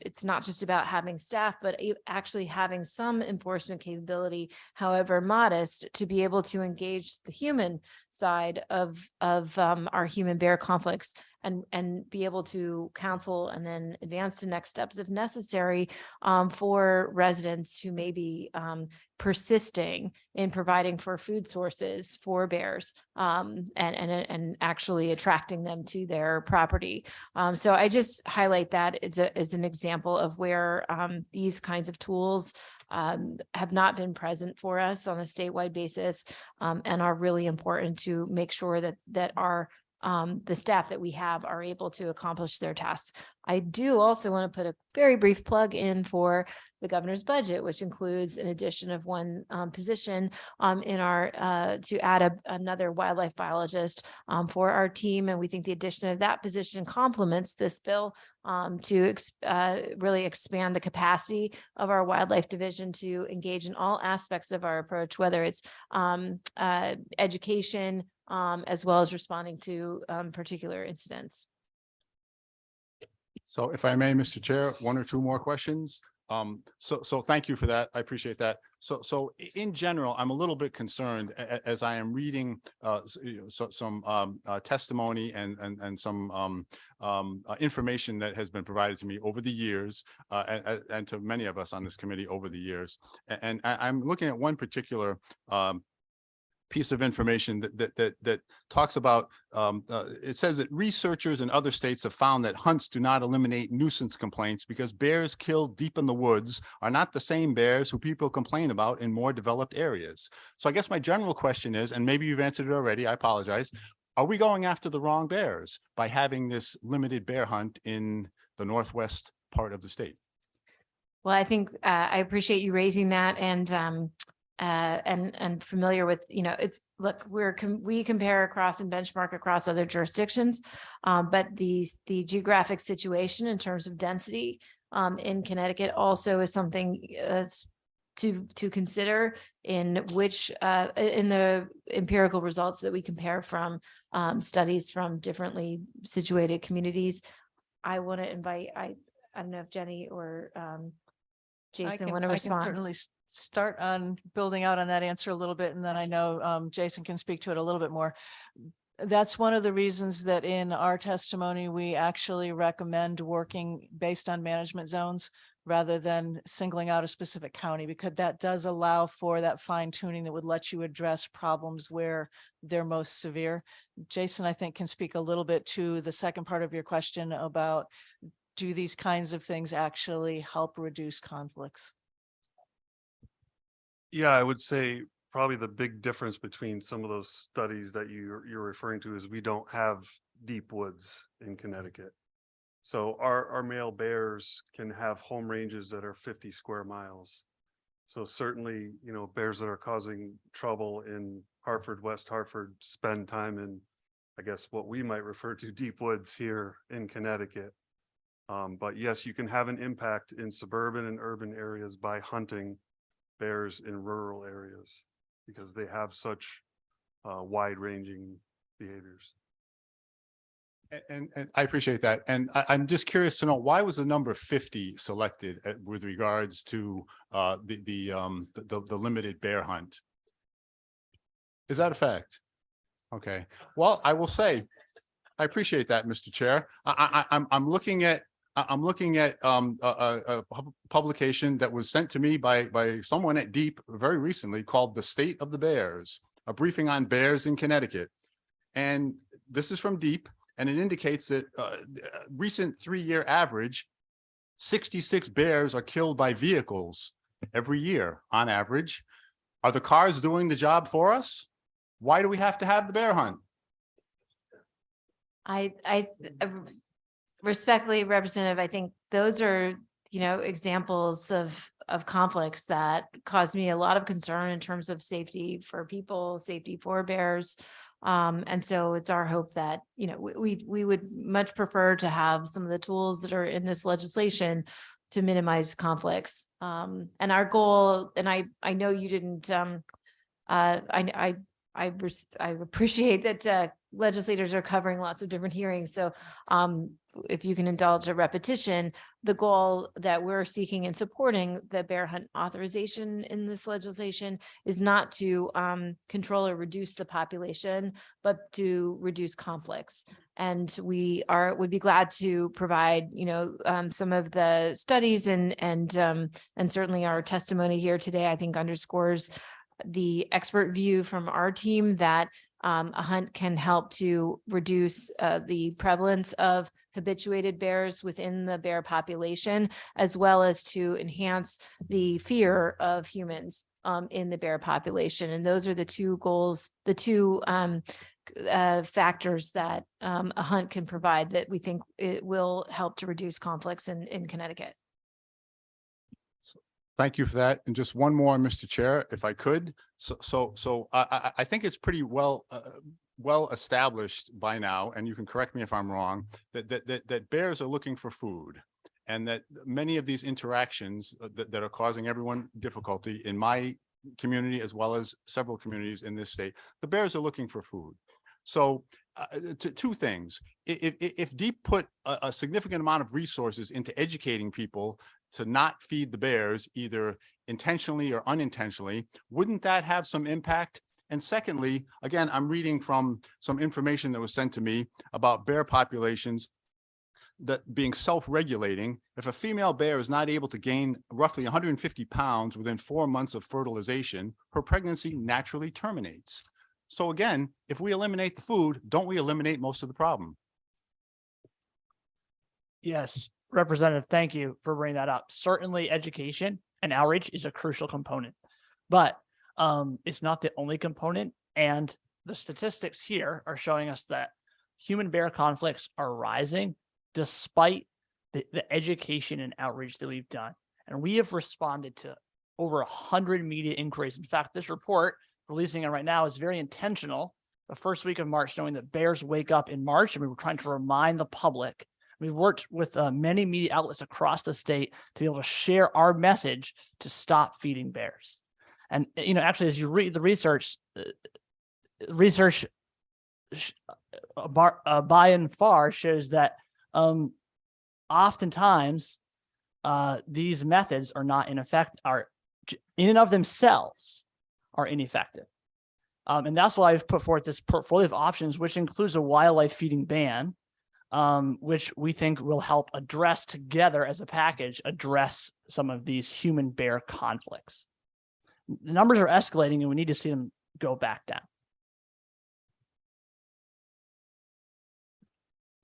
it's not just about having staff, but actually having some enforcement capability, however modest, to be able to engage the human side of our human bear conflicts and be able to counsel and then advance to next steps if necessary for residents who may be persisting in providing for food sources for bears and actually attracting them to their property. So I just highlight that as an example of where these kinds of tools have not been present for us on a statewide basis and are really important to make sure that our the staff that we have are able to accomplish their tasks. I do also want to put a very brief plug in for the governor's budget, which includes an addition of one position in our to add another wildlife biologist for our team. And we think the addition of that position complements this bill to really expand the capacity of our wildlife division to engage in all aspects of our approach, whether it's education, as well as responding to particular incidents. So if I may, Mr. Chair, one or two more questions. So thank you for that. I appreciate that. So in general, I'm a little bit concerned as I am reading some testimony and some information that has been provided to me over the years and to many of us on this committee over the years. And I'm looking at one particular piece of information that talks about, it says that researchers in other states have found that hunts do not eliminate nuisance complaints because bears killed deep in the woods are not the same bears who people complain about in more developed areas. So I guess my general question is, and maybe you've answered it already, I apologize, are we going after the wrong bears by having this limited bear hunt in the northwest part of the state? Well, I think I appreciate you raising that and familiar with, it's, look, we compare across and benchmark across other jurisdictions, but the geographic situation in terms of density in Connecticut also is something to consider in which in the empirical results that we compare from studies from differently situated communities. I want to invite, I don't know if Jenny or Jason want to I can respond. certainly start on building out on that answer a little bit, and then I know Jason can speak to it a little bit more. That's one of the reasons that in our testimony, we actually recommend working based on management zones rather than singling out a specific county, because that does allow for that fine tuning that would let you address problems where they're most severe. Jason, I think, can speak a little bit to the second part of your question about, do these kinds of things actually help reduce conflicts? Yeah, I would say probably the big difference between some of those studies that you're referring to is we don't have deep woods in Connecticut. So our male bears can have home ranges that are 50 square miles. So certainly, you know, bears that are causing trouble in Hartford, West Hartford, spend time in, I guess, what we might refer to deep woods here in Connecticut. But yes, you can have an impact in suburban and urban areas by hunting bears in rural areas because they have such wide-ranging behaviors. And I appreciate that. And I'm just curious to know, why was the number 50 selected with regards to the limited bear hunt? Is that a fact? Okay. Well, I will say, I appreciate that, Mr. Chair. I'm looking at a publication that was sent to me by someone at Deep very recently called "The State of the Bears," a briefing on bears in Connecticut. And this is from Deep. And it indicates that recent 3-year average, 66 bears are killed by vehicles every year on average. Are the cars doing the job for us? Why do we have to have the bear hunt? I respectfully, Representative, I think those are, you know, examples of conflicts that cause me a lot of concern in terms of safety for people, safety for bears. And so it's our hope that, you know, we would much prefer to have some of the tools that are in this legislation to minimize conflicts. And our goal, and I know you didn't, I appreciate that legislators are covering lots of different hearings. So if you can indulge a repetition, the goal that we're seeking and supporting the bear hunt authorization in this legislation is not to control or reduce the population, but to reduce conflicts. And would be glad to provide, you know, some of the studies and certainly our testimony here today, I think, underscores the expert view from our team that a hunt can help to reduce the prevalence of habituated bears within the bear population, as well as to enhance the fear of humans in the bear population. And those are the two goals, the two factors that a hunt can provide that we think it will help to reduce conflicts in Connecticut. Thank you for that. And just one more, Mr. Chair, if I could. So I think it's pretty well established by now, and you can correct me if I'm wrong, that bears are looking for food, and that many of these interactions that are causing everyone difficulty in my community, as well as several communities in this state, the bears are looking for food. So two things. If Deep put a significant amount of resources into educating people to not feed the bears, either intentionally or unintentionally, wouldn't that have some impact? And secondly, again, I'm reading from some information that was sent to me about bear populations that being self-regulating. If a female bear is not able to gain roughly 150 pounds within 4 months of fertilization, her pregnancy naturally terminates. So again, if we eliminate the food, don't we eliminate most of the problem? Yes, Representative, thank you for bringing that up. Certainly education and outreach is a crucial component, but it's not the only component. And the statistics here are showing us that human bear conflicts are rising despite the education and outreach that we've done. And we have responded to over 100 media inquiries. In fact, this report releasing it right now is very intentional. The first week of March, knowing that bears wake up in March, and we were trying to remind the public We've worked with many media outlets across the state to be able to share our message to stop feeding bears. And, actually, as you read the research, by and far shows that oftentimes these methods are not are in and of themselves are ineffective. And that's why I've put forth this portfolio of options, which includes a wildlife feeding ban, which we think will help address together as a package, address some of these human bear conflicts. The numbers are escalating and we need to see them go back down.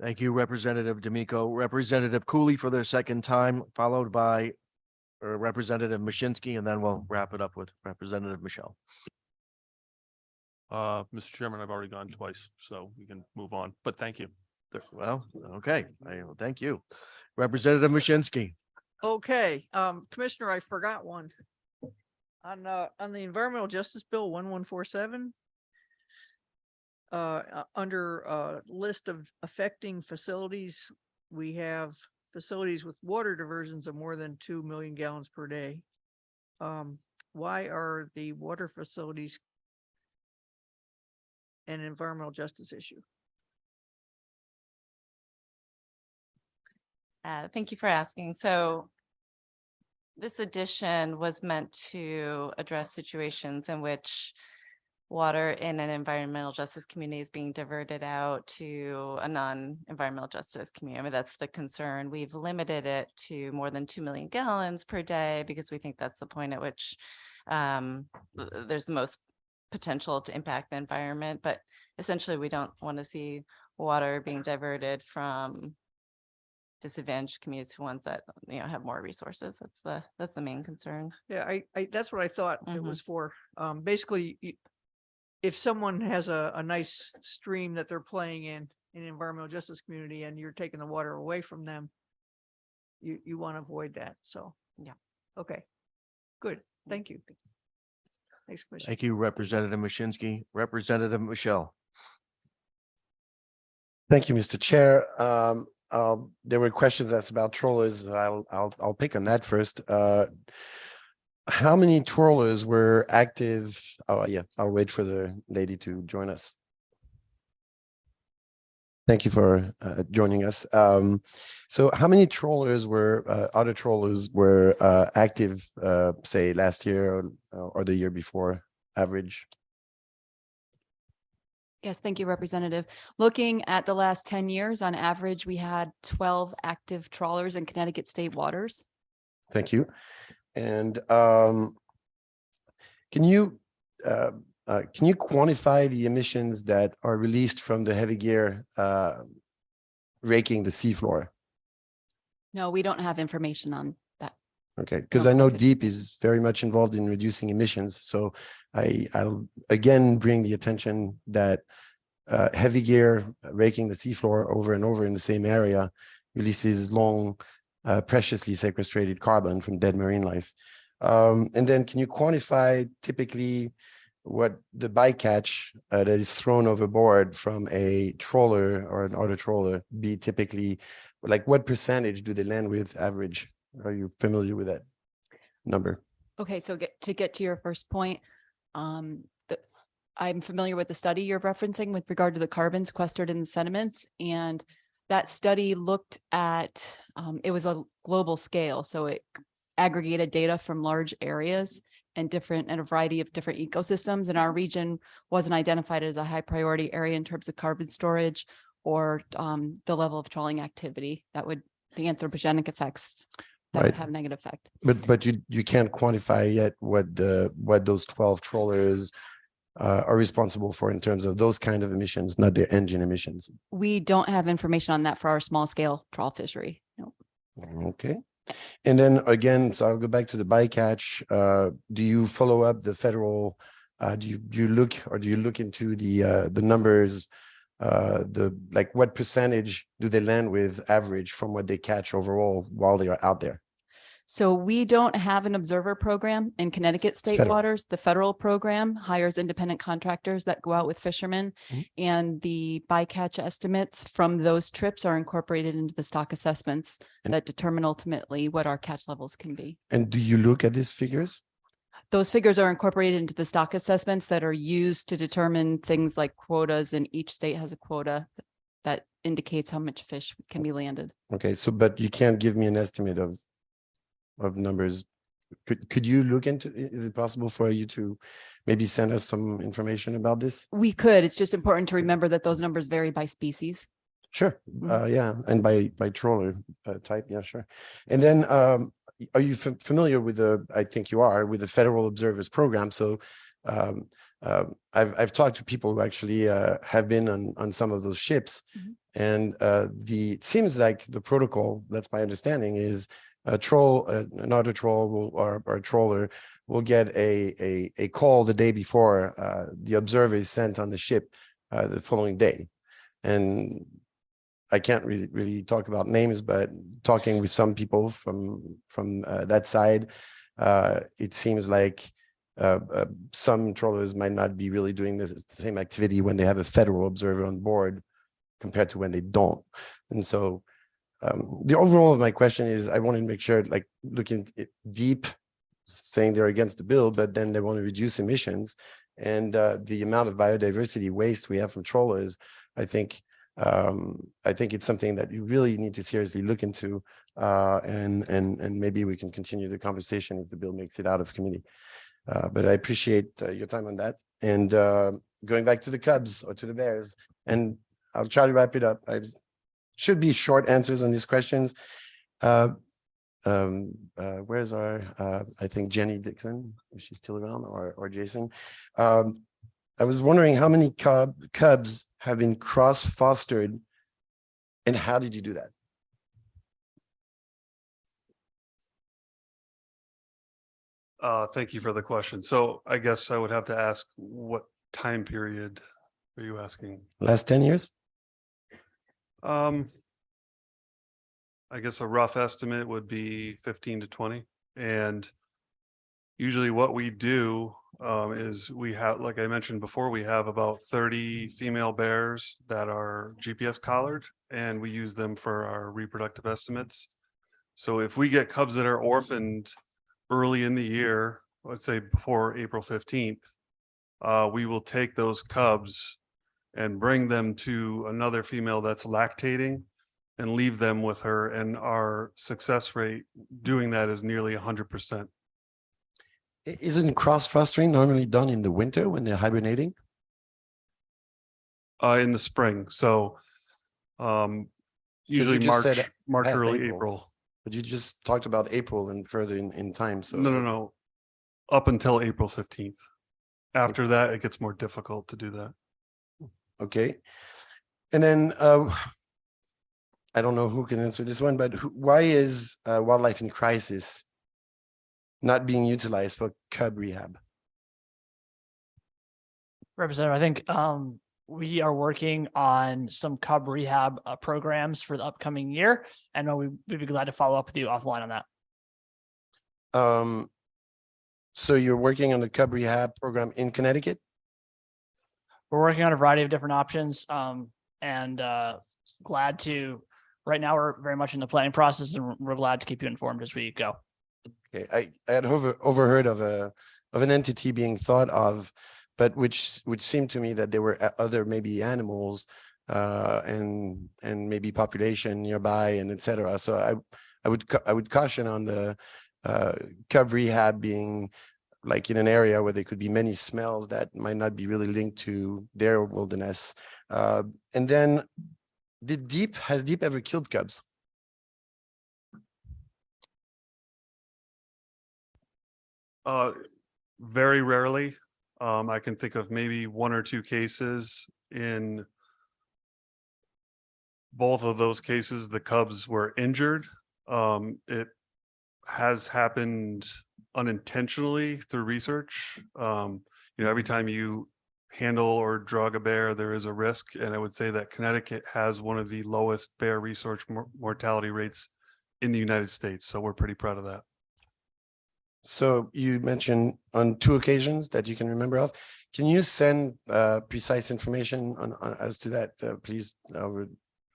Thank you, Representative D'Amico. Representative Cooley for the second time, followed by Representative Mashinsky, and then we'll wrap it up with Representative Michelle. Mr. Chairman, I've already gone twice, so we can move on, but thank you. Well, okay, thank you. Representative Mashinsky. Okay, Commissioner, I forgot one. On the Environmental Justice Bill 1147, under list of affecting facilities, we have facilities with water diversions of more than 2 million gallons per day. Why are the water facilities an environmental justice issue? Thank you for asking. So this addition was meant to address situations in which water in an environmental justice community is being diverted out to a non-environmental justice community. I mean, that's the concern. We've limited it to more than 2 million gallons per day because we think that's the point at which there's the most potential to impact the environment. But essentially, we don't want to see water being diverted from disadvantaged communities to ones that have more resources. That's the main concern. Yeah, I that's what I thought it was for. Basically, if someone has a nice stream that they're playing in an environmental justice community and you're taking the water away from them, you want to avoid that. So yeah. Okay, good. Thank you. Thanks, Commissioner. Thank you, Representative Mashinsky. Representative Michelle. Thank you, Mr. Chair. There were questions asked about trawlers. I'll pick on that first. How many trawlers were active? Oh, yeah, I'll wait for the lady to join us. Thank you for joining us. So how many trawlers were, other trawlers were active, say last year or the year before, average? Yes, thank you, Representative. Looking at the last 10 years, on average, we had 12 active trawlers in Connecticut state waters. Thank you. And can you quantify the emissions that are released from the heavy gear raking the seafloor? No, we don't have information on that. Okay, because I know DEEP is very much involved in reducing emissions. So I'll again bring the attention that heavy gear raking the seafloor over and over in the same area releases long, preciously sequestrated carbon from dead marine life. And then can you quantify typically what the bycatch that is thrown overboard from a trawler or an auto trawler be typically, like what percentage do they land with average? Are you familiar with that number? Okay, so to get to your first point, I'm familiar with the study you're referencing with regard to the carbon sequestered in the sediments, and that study looked at, it was a global scale, so it aggregated data from large areas and a variety of different ecosystems, and our region wasn't identified as a high priority area in terms of carbon storage or the level of trawling activity that would, the anthropogenic effects that would have negative effect. But you can't quantify yet what those 12 trawlers are responsible for in terms of those kind of emissions, not their engine emissions. We don't have information on that for our small scale trawl fishery. No. Okay. And then again, so I'll go back to the bycatch. Do you follow up the federal? Do you look into the numbers? Like what percentage do they land with average from what they catch overall while they are out there? So we don't have an observer program in Connecticut state federal. waters. The federal program hires independent contractors that go out with fishermen. Mhm. And the bycatch estimates from those trips are incorporated into the stock assessments that determine ultimately what our catch levels can be. And do you look at these figures? Those figures are incorporated into the stock assessments that are used to determine things like quotas, and each state has a quota that indicates how much fish can be landed. Okay, so but you can't give me an estimate of numbers. Could you look into, is it possible for you to maybe send us some information about this? We could. It's just important to remember that those numbers vary by species. Sure. Yeah, and by trawler type, yeah, sure. And then are you familiar with I think you are, with the Federal Observers Program? So I've talked to people who actually have been on some of those ships, and it seems like the protocol, that's my understanding, is another troll or a trawler will get a call the day before the observer is sent on the ship the following day. And I can't really talk about names, but talking with some people from that side, it seems like some trawlers might not be really doing the same activity when they have a federal observer on board compared to when they don't. And so the overall of my question is, I want to make sure, like, looking deep, saying they're against the bill, but then they want to reduce emissions, and the amount of biodiversity waste we have from trawlers, I think it's something that you really need to seriously look into, and maybe we can continue the conversation if the bill makes it out of committee. But I appreciate your time on that. And going back to the Cubs or to the Bears, and I'll try to wrap it up. I should be short answers on these questions. Where's our, I think Jenny Dixon, is she still around, or Jason? I was wondering how many Cubs have been cross-fostered, and how did you do that? Thank you for the question. So I guess I would have to ask, what time period are you asking? Last 10 years? I guess a rough estimate would be 15 to 20. And usually what we do is we have, like I mentioned before, we have about 30 female bears that are GPS collared, and we use them for our reproductive estimates. So if we get cubs that are orphaned early in the year, let's say before April 15th, we will take those cubs and bring them to another female that's lactating and leave them with her. And our success rate doing that is nearly 100%. Isn't cross-fostering normally done in the winter when they're hibernating? In the spring. So usually March, early April. But you just talked about April and further in time. So No. Up until April 15th. After that, it gets more difficult to do that. Okay. And then I don't know who can answer this one, but why is wildlife in crisis not being utilized for cub rehab? Representative, I think we are working on some cub rehab programs for the upcoming year, and we'd be glad to follow up with you offline on that. So you're working on the cub rehab program in Connecticut? We're working on a variety of different options, and glad to. Right now, we're very much in the planning process, and we're glad to keep you informed as we go. Okay, I had overheard of an entity being thought of, but which seemed to me that there were other maybe animals and maybe population nearby and etc. So I would caution on the cub rehab being like in an area where there could be many smells that might not be really linked to their wilderness. And then has Deep ever killed cubs? Very rarely. I can think of maybe one or two cases. In both of those cases, the cubs were injured. It has happened unintentionally through research. Every time you handle or drug a bear, there is a risk. And I would say that Connecticut has one of the lowest bear research mortality rates in the United States. So we're pretty proud of that. So you mentioned on 2 occasions that you can remember of. Can you send precise information on as to that, please?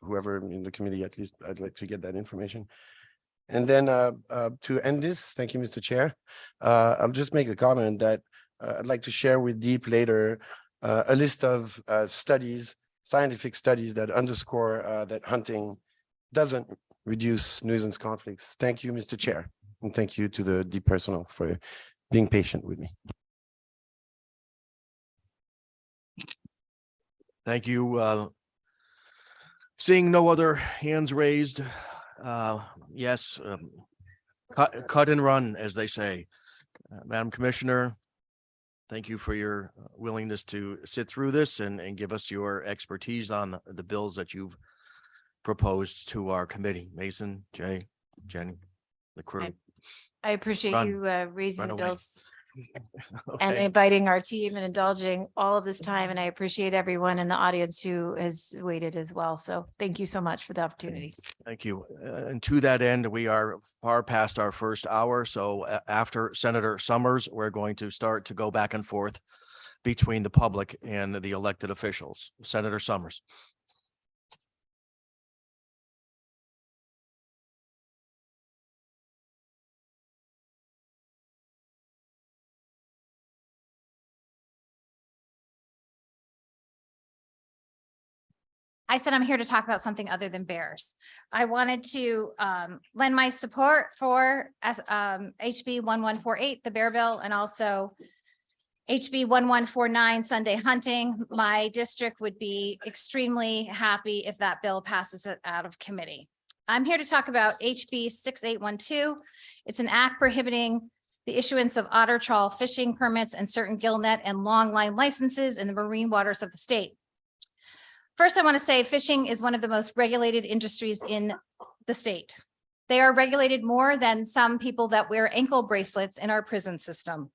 Whoever in the committee, at least I'd like to get that information. And then to end this, thank you, Mr. Chair. I'll just make a comment that I'd like to share with Deep later a list of studies, scientific studies that underscore that hunting doesn't reduce nuisance conflicts. Thank you, Mr. Chair. And thank you to the Deep personnel for being patient with me. Thank you. Seeing no other hands raised, yes, cut and run, as they say. Madam Commissioner, thank you for your willingness to sit through this and give us your expertise on the bills that you've proposed to our committee. Mason, Jay, Jenny, the crew. I appreciate Run. you raising Run the away. bills and Okay. inviting our team and indulging all of this time. And I appreciate everyone in the audience who has waited as well. So thank you so much for the opportunity. Thank you. And to that end, we are far past our first hour. So after Senator Summers, we're going to start to go back and forth between the public and the elected officials. Senator Summers. I said I'm here to talk about something other than bears. I wanted to lend my support for HB 1148, the bear bill, and also HB 1149, Sunday hunting. My district would be extremely happy if that bill passes it out of committee. I'm here to talk about HB 6812. It's an act prohibiting the issuance of otter trawl fishing permits and certain gill net and long line licenses in the marine waters of the state. First, I want to say fishing is one of the most regulated industries in the state. They are regulated more than some people that wear ankle bracelets in our prison system.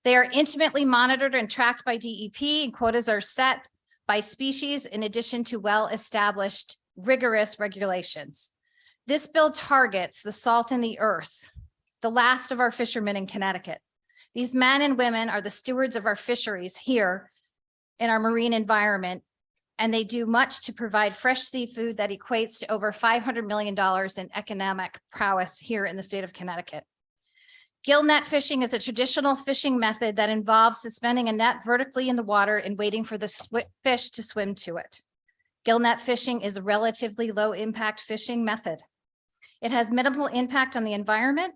They are intimately monitored and tracked by DEP, and quotas are set by species in addition to well-established rigorous regulations. This bill targets the salt in the earth, the last of our fishermen in Connecticut. These men and women are the stewards of our fisheries here in our marine environment, and they do much to provide fresh seafood that equates to over $500 million in economic prowess here in the state of Connecticut. Gill net fishing is a traditional fishing method that involves suspending a net vertically in the water and waiting for the fish to swim to it. Gill net fishing is a relatively low impact fishing method. It has minimal impact on the environment,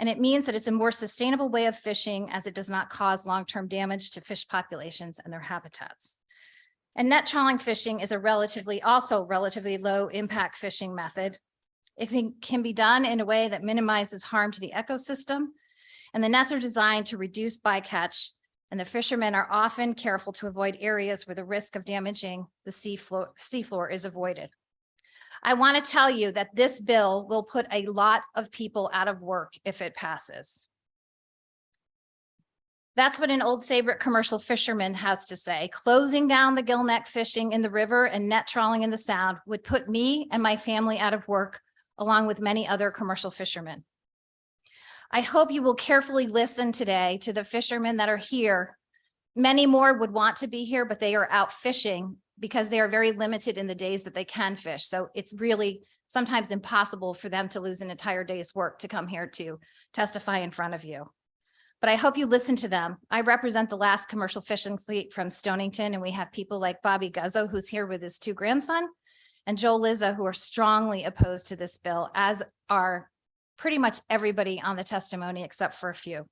and it means that it's a more sustainable way of fishing as it does not cause long-term damage to fish populations and their habitats. And net trawling fishing is a also relatively low impact fishing method. It can be done in a way that minimizes harm to the ecosystem, and the nets are designed to reduce bycatch, and the fishermen are often careful to avoid areas where the risk of damaging the seafloor is avoided. I want to tell you that this bill will put a lot of people out of work if it passes. That's what an Old Saybrook commercial fisherman has to say. Closing down the gill net fishing in the river and net trawling in the sound would put me and my family out of work, along with many other commercial fishermen. I hope you will carefully listen today to the fishermen that are here. Many more would want to be here, but they are out fishing because they are very limited in the days that they can fish. So it's really sometimes impossible for them to lose an entire day's work to come here to testify in front of you. But I hope you listen to them. I represent the last commercial fishing fleet from Stonington, and we have people like Bobby Guzzo, who's here with his 2 grandsons, and Joel Lizza, who are strongly opposed to this bill, as are pretty much everybody on the testimony except for a few.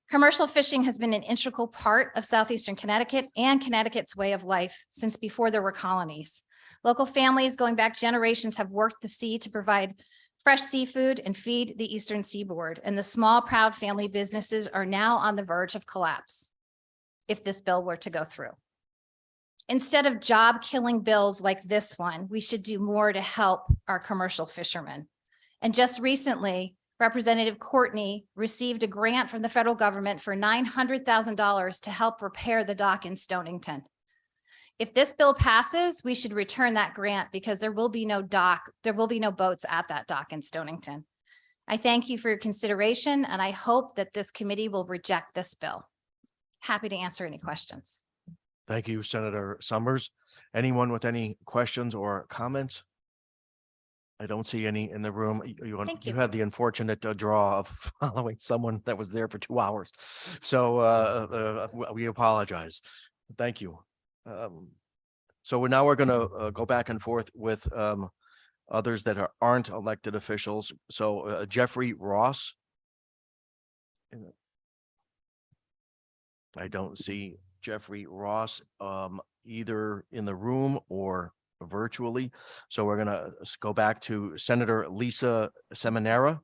Commercial fishing has been an integral part of southeastern Connecticut and Connecticut's way of life since before there were colonies. Local families going back generations have worked the sea to provide fresh seafood and feed the eastern seaboard, and the small, proud family businesses are now on the verge of collapse if this bill were to go through. Instead of job-killing bills like this one, we should do more to help our commercial fishermen. And just recently, Representative Courtney received a grant from the federal government for $900,000 to help repair the dock in Stonington. If this bill passes, we should return that grant because there will be no dock, there will be no boats at that dock in Stonington. I thank you for your consideration, and I hope that this committee will reject this bill. Happy to answer any questions. Thank you, Senator Summers. Anyone with any questions or comments? I don't see any in the room. Thank You you. had the unfortunate draw of following someone that was there for 2 hours. So we apologize. Thank you. So we're going to go back and forth with others that aren't elected officials. So Jeffrey Ross. I don't see Jeffrey Ross either in the room or virtually. So we're gonna go back to Senator Lisa Seminara.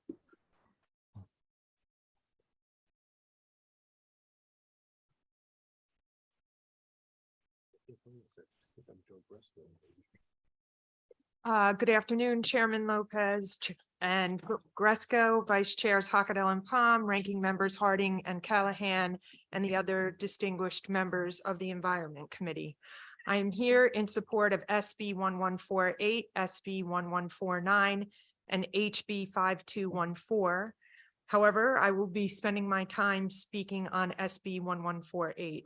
Good afternoon, Chairman Lopez and Gresco, Vice Chairs Hockedal and Palm, Ranking Members Harding and Callahan, and the other distinguished members of the Environment Committee. I am here in support of SB 1148, SB 1149, and HB 5214. However, I will be spending my time speaking on SB 1148.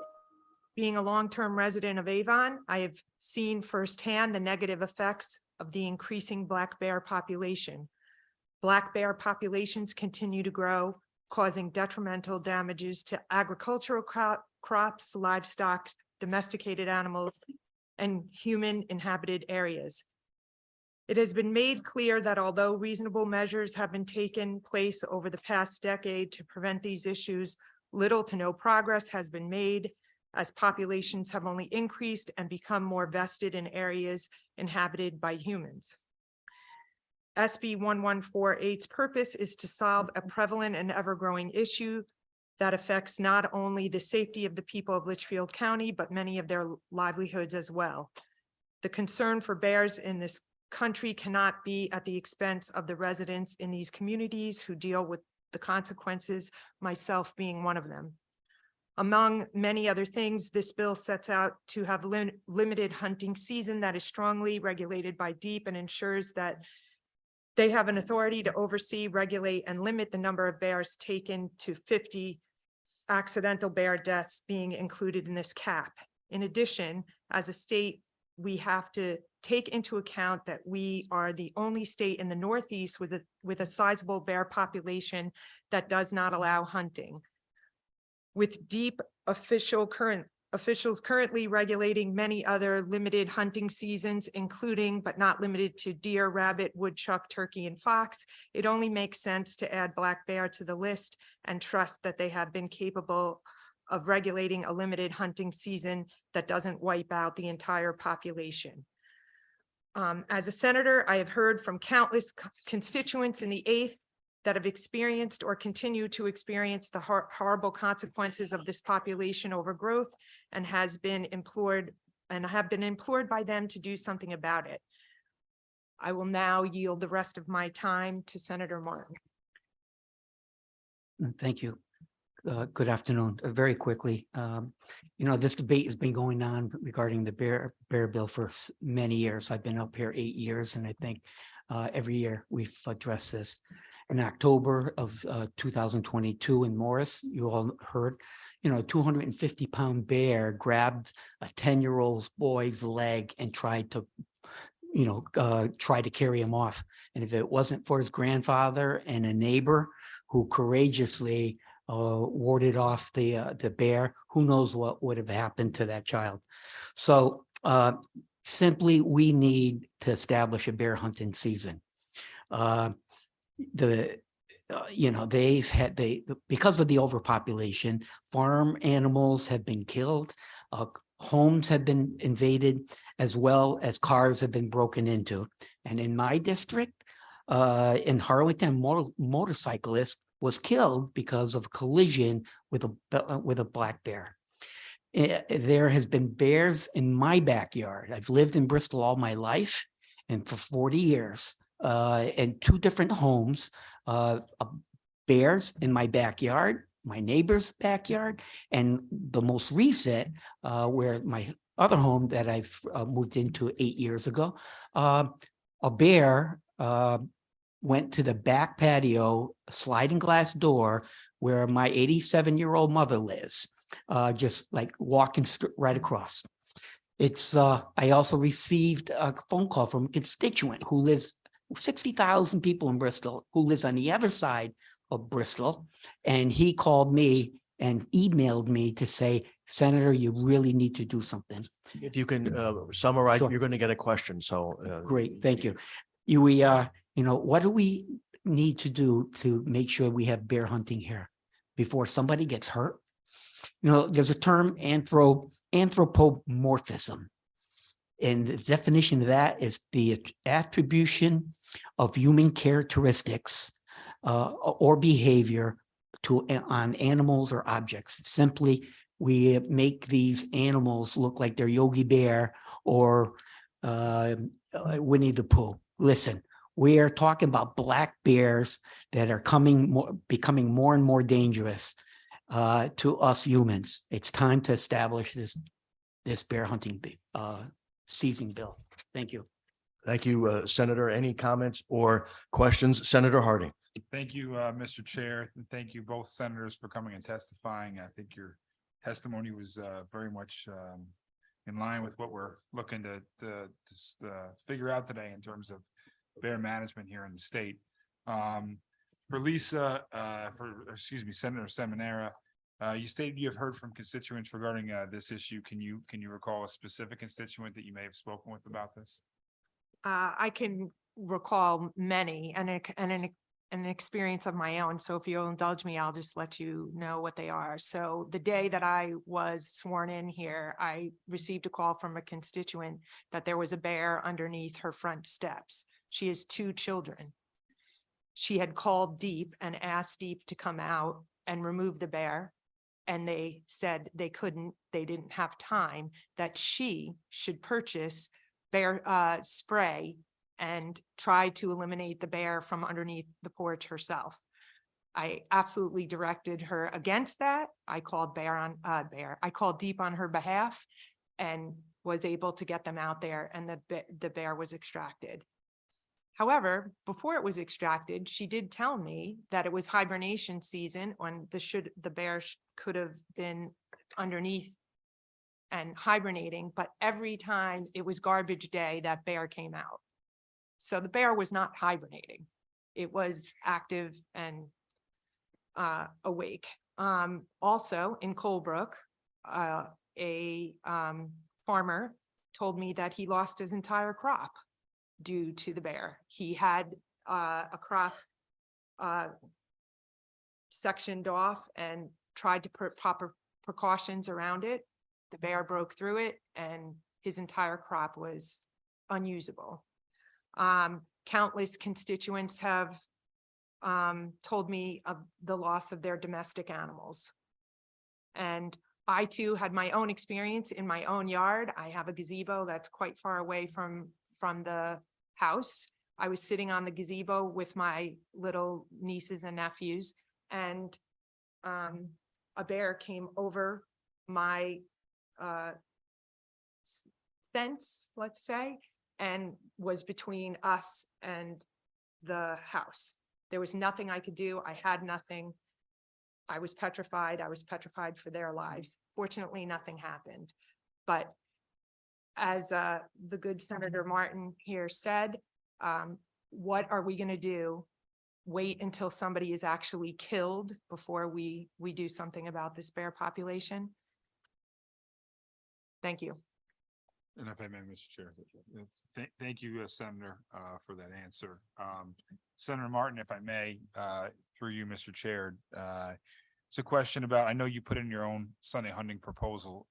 Being a long-term resident of Avon, I have seen firsthand the negative effects of the increasing black bear population. Black bear populations continue to grow, causing detrimental damages to agricultural crops, livestock, domesticated animals, and human inhabited areas. It has been made clear that although reasonable measures have been taken place over the past decade to prevent these issues, little to no progress has been made, as populations have only increased and become more vested in areas inhabited by humans. SB 1148's purpose is to solve a prevalent and ever-growing issue that affects not only the safety of the people of Litchfield County, but many of their livelihoods as well. The concern for bears in this country cannot be at the expense of the residents in these communities who deal with the consequences, myself being one of them. Among many other things, this bill sets out to have limited hunting season that is strongly regulated by DEEP and ensures that they have an authority to oversee, regulate, and limit the number of bears taken to 50 accidental bear deaths being included in this cap. In addition, as a state, we have to take into account that we are the only state in the Northeast with a sizable bear population that does not allow hunting. With DEEP officials currently regulating many other limited hunting seasons, including but not limited to deer, rabbit, woodchuck, turkey, and fox, it only makes sense to add black bear to the list and trust that they have been capable of regulating a limited hunting season that doesn't wipe out the entire population. As a senator, I have heard from countless constituents in the 8th that have experienced or continue to experience the horrible consequences of this population overgrowth and have been implored by them to do something about it. I will now yield the rest of my time to Senator Martin. Thank you. Good afternoon. Very quickly, this debate has been going on regarding the bear bill for many years. I've been up here 8 years, and I think every year we've addressed this. In October of 2022 in Morris, you all heard, a 250-pound bear grabbed a 10-year-old boy's leg and tried to carry him off. And if it wasn't for his grandfather and a neighbor who courageously warded off the bear, who knows what would have happened to that child. So simply, we need to establish a bear hunting season. Because of the overpopulation, farm animals have been killed, homes have been invaded, as well as cars have been broken into. And in my district, in Harlington, motorcyclist was killed because of a collision with a black bear. There has been bears in my backyard. I've lived in Bristol all my life, and for 40 years, in 2 different homes, bears in my backyard, my neighbor's backyard, and the most recent, where my other home that I've moved into 8 years ago, a bear went to the back patio, sliding glass door where my 87-year-old mother lives, just like walking right across. It's, I also received a phone call from a constituent who lives 60,000 people in Bristol, who lives on the other side of Bristol. And he called me and emailed me to say, Senator, you really need to do something. If you can summarize, Sure. you're going to get a question. So Great, thank you. What do we need to do to make sure we have bear hunting here before somebody gets hurt? There's a term anthropomorphism. And the definition of that is the attribution of human characteristics or behavior on animals or objects. Simply, we make these animals look like they're Yogi Bear or Winnie the Pooh. Listen, we are talking about black bears that are becoming more and more dangerous to us humans. It's time to establish this bear hunting season bill. Thank you. thank you, Senator. Any comments or questions? Senator Harding. Thank you, Mr. Chair, and thank you both senators for coming and testifying. I think your testimony was very much in line with what we're looking to figure out today in terms of bear management here in the state. For Lisa, Senator Seminara, you stated you have heard from constituents regarding this issue. Can you recall a specific constituent that you may have spoken with about this? I can recall many and an experience of my own. So if you'll indulge me, I'll just let you know what they are. So the day that I was sworn in here, I received a call from a constituent that there was a bear underneath her front steps. She has 2 children. She had called Deep and asked Deep to come out and remove the bear. And they said they couldn't, they didn't have time, that she should purchase bear spray and try to eliminate the bear from underneath the porch herself. I absolutely directed her against that. I called I called Deep on her behalf and was able to get them out there, and the bear was extracted. However, before it was extracted, she did tell me that it was hibernation season when the bear could have been underneath and hibernating, but every time it was garbage day, that bear came out. So the bear was not hibernating. It was active and awake. Also in Colebrook, a farmer told me that he lost his entire crop due to the bear. He had a crop sectioned off and tried to put proper precautions around it. The bear broke through it and his entire crop was unusable. Countless constituents have told me of the loss of their domestic animals. And I too had my own experience in my own yard. I have a gazebo that's quite far away from the house. I was sitting on the gazebo with my little nieces and nephews, and a bear came over my fence, let's say, and was between us and the house. There was nothing I could do. I had nothing. I was petrified. I was petrified for their lives. Fortunately, nothing happened. But as the good Senator Martin here said, what are we going to do? Wait until somebody is actually killed before we do something about this bear population? Thank you. And if I may, Mr. Chair, thank you, Senator, for that answer. Senator Martin, if I may, through you, Mr. Chair, it's a question about, I know you put in your own Sunday hunting proposal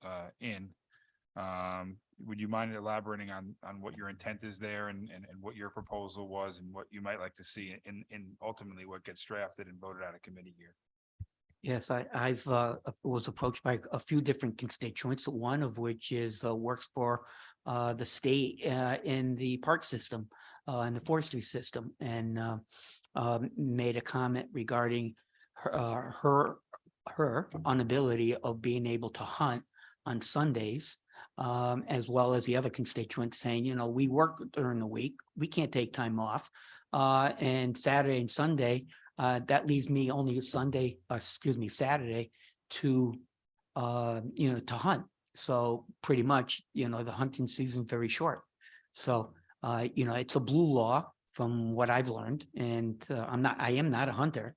would you mind elaborating on what your intent is there and what your proposal was and what you might like to see in ultimately what gets drafted and voted out of committee here? Yes, I've was approached by a few different constituents, one of which is works for the state in the park system and the forestry system, and made a comment regarding her inability of being able to hunt on Sundays as well as the other constituents saying, you know, we work during the week, we can't take time off. And Saturday and Sunday, that leaves me only a Saturday to, you know, to hunt. So pretty much, you know, the hunting season is very short. So, you know, it's a blue law from what I've learned, and I am not a hunter.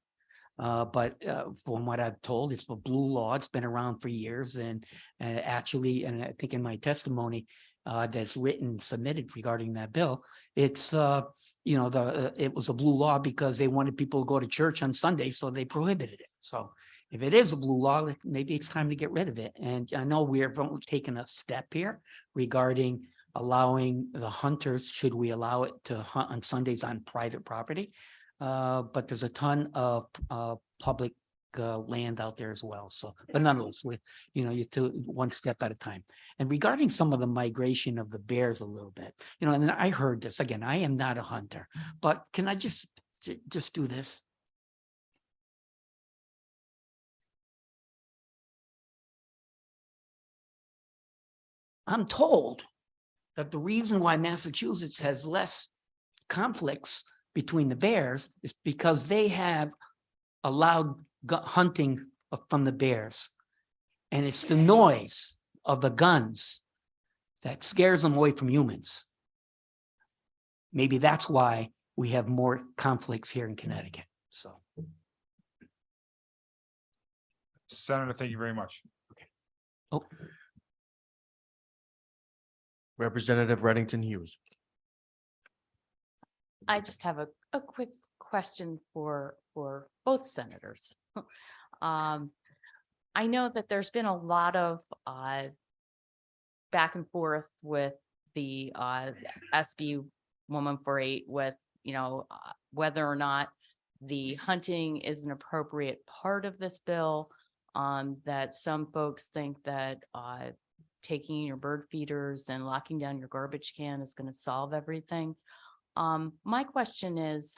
But from what I've told, it's a blue law. It's been around for years, and actually, and I think in my testimony that's submitted regarding that bill, it's you know, it was a blue law because they wanted people to go to church on Sunday, so they prohibited it. So if it is a blue law, maybe it's time to get rid of it. And I know we're taking a step here regarding allowing the hunters, should we allow it to hunt on Sundays on private property? But there's a ton of public land out there as well. So, but nonetheless, you know, you do one step at a time. And regarding some of the migration of the bears a little bit, you know, and I heard this again. I am not a hunter, but can I just do this? I'm told that the reason why Massachusetts has less conflicts between the bears is because they have allowed hunting from the bears. And it's the noise of the guns that scares them away from humans. Maybe that's why we have more conflicts here in Connecticut. So. Senator, thank you very much. Okay. Oh. Representative Reddington Hughes. I just have a quick question for both senators. I know that there's been a lot of back and forth with the SB 1148 with, you know, whether or not the hunting is an appropriate part of this bill, that some folks think that taking your bird feeders and locking down your garbage can is going to solve everything. My question is,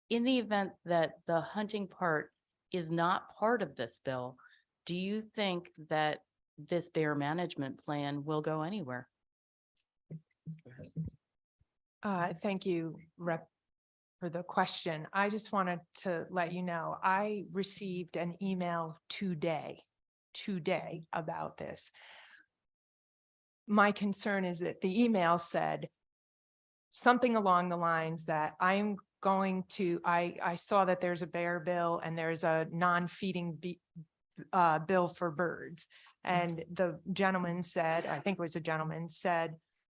in the event that the hunting part is not part of this bill, do you think that this bear management plan will go anywhere? Thank you, Rep, for the question. I just wanted to let you know, I received an email today about this. My concern is that the email said something along the lines that I saw that there's a bear bill and there's a non-feeding bill for birds. And the gentleman said, I think it was a gentleman said,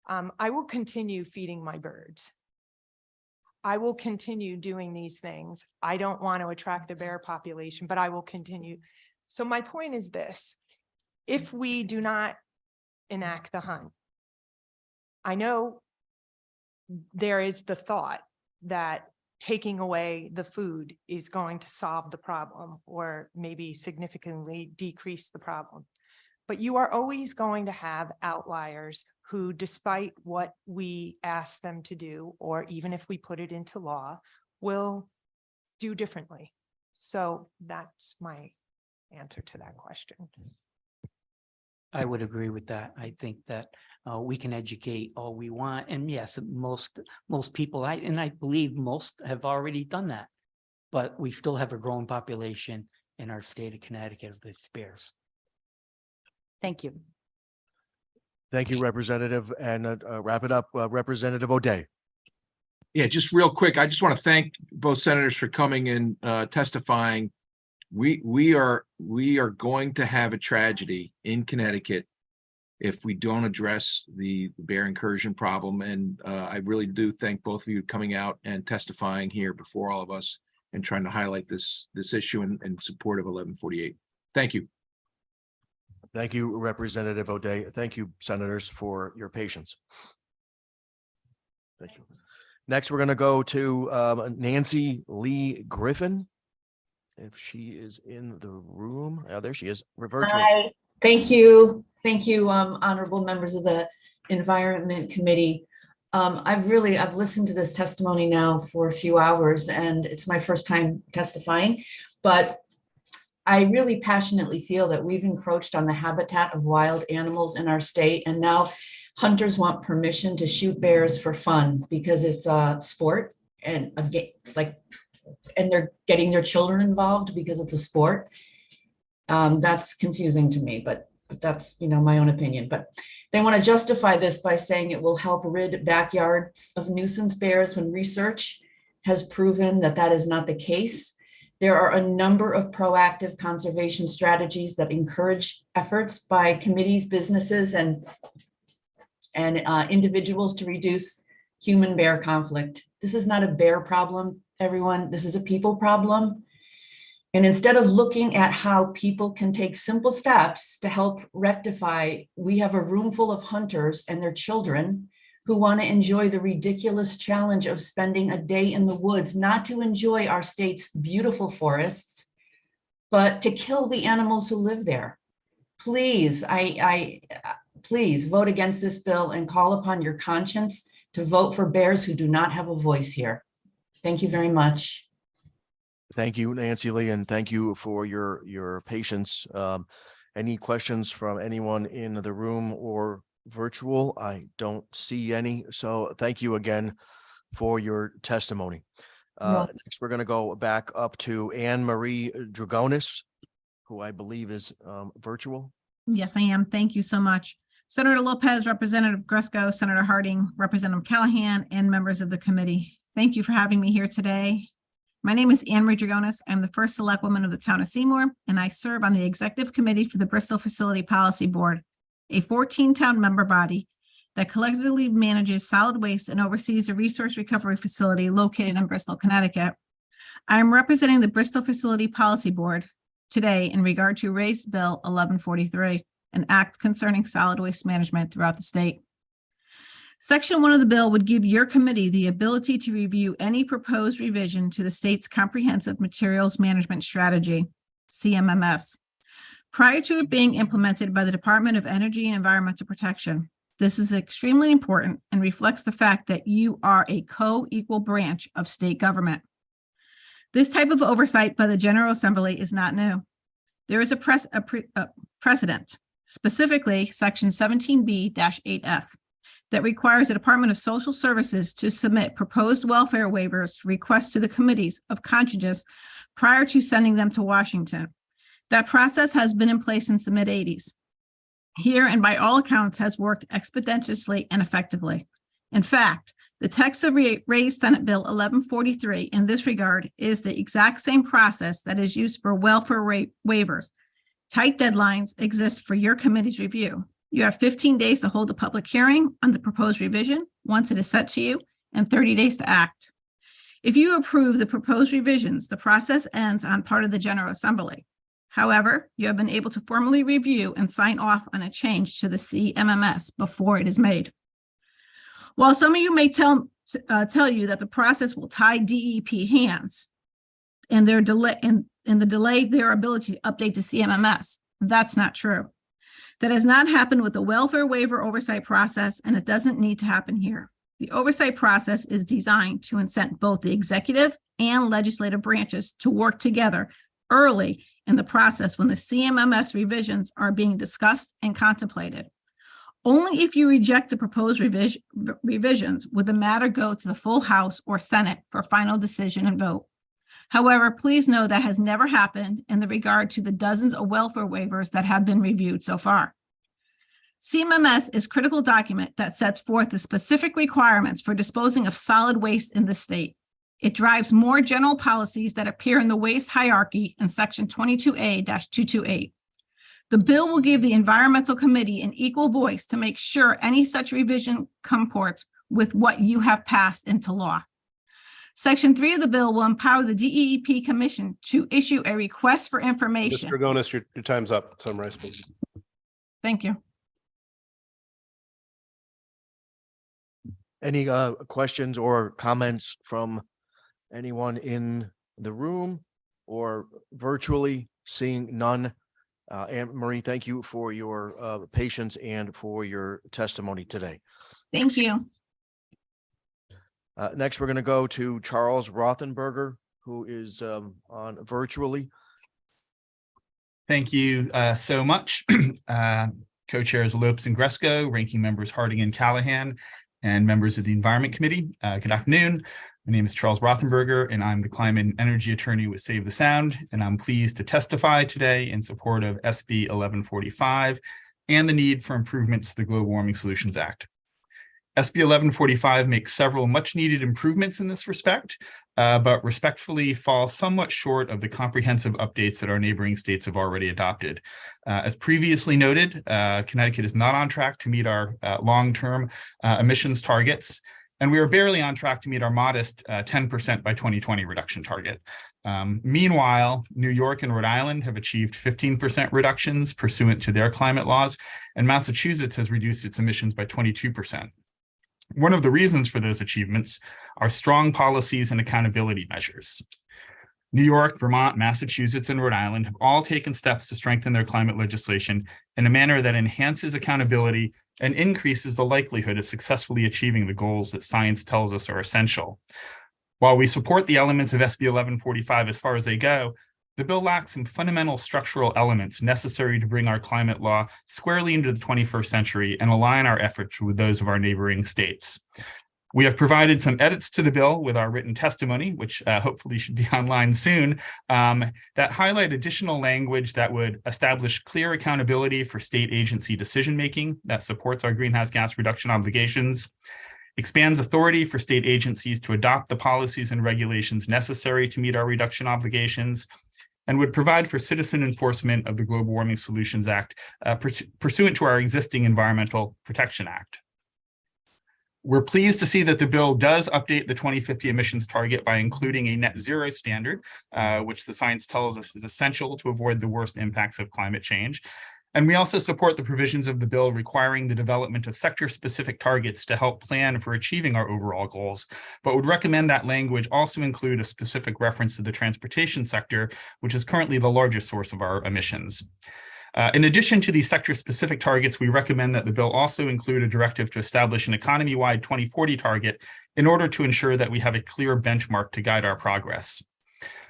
I will continue feeding my birds. I will continue doing these things. I don't want to attract the bear population, but I will continue. So my point is this: if we do not enact the hunt, I know there is the thought that taking away the food is going to solve the problem or maybe significantly decrease the problem. But you are always going to have outliers who, despite what we ask them to do, or even if we put it into law, will do differently. So that's my answer to that question. I would agree with that. I think that we can educate all we want. And yes, most people, I believe most have already done that, but we still have a growing population in our state of Connecticut of these bears. Thank you. Thank you, Representative. And wrap it up, Representative O'Day. Yeah, just real quick. I just want to thank both senators for coming and testifying. We are going to have a tragedy in Connecticut if we don't address the bear incursion problem. And I really do thank both of you coming out and testifying here before all of us and trying to highlight this issue in support of 1148. Thank you. Thank you, Representative O'Day. Thank you, senators, for your patience. Thank you. Next, we're going to go to Nancy Lee Griffin. If she is in the room. Oh, there she is. We're virtual. Hi. Thank you. Thank you, honorable members of the Environment Committee. I've listened to this testimony now for a few hours, and it's my first time testifying, but I really passionately feel that we've encroached on the habitat of wild animals in our state, and now hunters want permission to shoot bears for fun because it's a sport and and they're getting their children involved because it's a sport. That's confusing to me, but that's, my own opinion. But they want to justify this by saying it will help rid backyards of nuisance bears when research has proven that that is not the case. There are a number of proactive conservation strategies that encourage efforts by committees, businesses, and individuals to reduce human-bear conflict. This is not a bear problem, everyone. This is a people problem. And instead of looking at how people can take simple steps to help rectify, we have a room full of hunters and their children who want to enjoy the ridiculous challenge of spending a day in the woods, not to enjoy our state's beautiful forests, but to kill the animals who live there. Please, please vote against this bill and call upon your conscience to vote for bears who do not have a voice here. Thank you very much. Thank you, Nancy Lee, and thank you for your patience. Any questions from anyone in the room or virtual? I don't see any. So thank you again for your testimony. Next, we're going to go back up to Anne Marie Dragonis, who I believe is virtual. Yes, I am. Thank you so much. Senator Lopez, Representative Gresco, Senator Harding, Representative Callahan, and members of the committee. Thank you for having me here today. My name is Anne Marie Dragonis. I'm the first select woman of the town of Seymour, and I serve on the executive committee for the Bristol Facility Policy Board, a 14-town member body that collectively manages solid waste and oversees a resource recovery facility located in Bristol, Connecticut. I am representing the Bristol Facility Policy Board today in regard to raised Bill 1143, an act concerning solid waste management throughout the state. Section 1 of the bill would give your committee the ability to review any proposed revision to the state's Comprehensive Materials Management Strategy, CMMS, prior to it being implemented by the Department of Energy and Environmental Protection. This is extremely important and reflects the fact that you are a co-equal branch of state government. This type of oversight by the General Assembly is not new. There is a precedent, specifically Section 17B-8F, that requires the Department of Social Services to submit proposed welfare waivers requests to the committees of conscience prior to sending them to Washington. That process has been in place since the mid-'80s. Here, and by all accounts, has worked expeditiously and effectively. In fact, the text of raised Senate Bill 1143 in this regard is the exact same process that is used for welfare waivers. Tight deadlines exist for your committee's review. You have 15 days to hold a public hearing on the proposed revision once it is set to you, and 30 days to act. If you approve the proposed revisions, the process ends on part of the General Assembly. However, you have been able to formally review and sign off on a change to the CMMS before it is made. While some of you may tell you that the process will tie DEP hands and their delay their ability to update the CMMS, that's not true. That has not happened with the welfare waiver oversight process, and it doesn't need to happen here. The oversight process is designed to incent both the executive and legislative branches to work together early in the process when the CMMS revisions are being discussed and contemplated. Only if you reject the proposed revisions would the matter go to the full House or Senate for final decision and vote. However, please know that has never happened in the regard to the dozens of welfare waivers that have been reviewed so far. CMMS is a critical document that sets forth the specific requirements for disposing of solid waste in the state. It drives more general policies that appear in the waste hierarchy in Section 22A-228. The bill will give the Environmental Committee an equal voice to make sure any such revision comports with what you have passed into law. Section 3 of the bill will empower the DEP Commission to issue a request for information. Mr. Dragonis, your time's up. Summarize, please. Thank you. Any questions or comments from anyone in the room or virtually? Seeing none. Anne Marie, thank you for your patience and for your testimony today. Thank you. Next, we're going to go to Charles Rothenberger, who is on virtually. Thank you so much, Co-Chairs Lopes and Gresco, Ranking Members Harding and Callahan, and members of the Environment Committee. Good afternoon. My name is Charles Rothenberger, and I'm the Climate and Energy Attorney with Save the Sound, and I'm pleased to testify today in support of SB 1145 and the need for improvements to the Global Warming Solutions Act. SB 1145 makes several much-needed improvements in this respect, but respectfully falls somewhat short of the comprehensive updates that our neighboring states have already adopted. As previously noted, Connecticut is not on track to meet our long-term emissions targets, and we are barely on track to meet our modest 10% by 2020 reduction target. Meanwhile, New York and Rhode Island have achieved 15% reductions pursuant to their climate laws, and Massachusetts has reduced its emissions by 22%. One of the reasons for those achievements are strong policies and accountability measures. New York, Vermont, Massachusetts, and Rhode Island have all taken steps to strengthen their climate legislation in a manner that enhances accountability and increases the likelihood of successfully achieving the goals that science tells us are essential. While we support the elements of SB 1145 as far as they go, the bill lacks some fundamental structural elements necessary to bring our climate law squarely into the 21st century and align our efforts with those of our neighboring states. We have provided some edits to the bill with our written testimony, which hopefully should be online soon, that highlight additional language that would establish clear accountability for state agency decision-making that supports our greenhouse gas reduction obligations, expands authority for state agencies to adopt the policies and regulations necessary to meet our reduction obligations, and would provide for citizen enforcement of the Global Warming Solutions Act pursuant to our existing Environmental Protection Act. We're pleased to see that the bill does update the 2050 emissions target by including a net zero standard, which the science tells us is essential to avoid the worst impacts of climate change. And we also support the provisions of the bill requiring the development of sector-specific targets to help plan for achieving our overall goals, but would recommend that language also include a specific reference to the transportation sector, which is currently the largest source of our emissions. In addition to these sector-specific targets, we recommend that the bill also include a directive to establish an economy-wide 2040 target in order to ensure that we have a clear benchmark to guide our progress.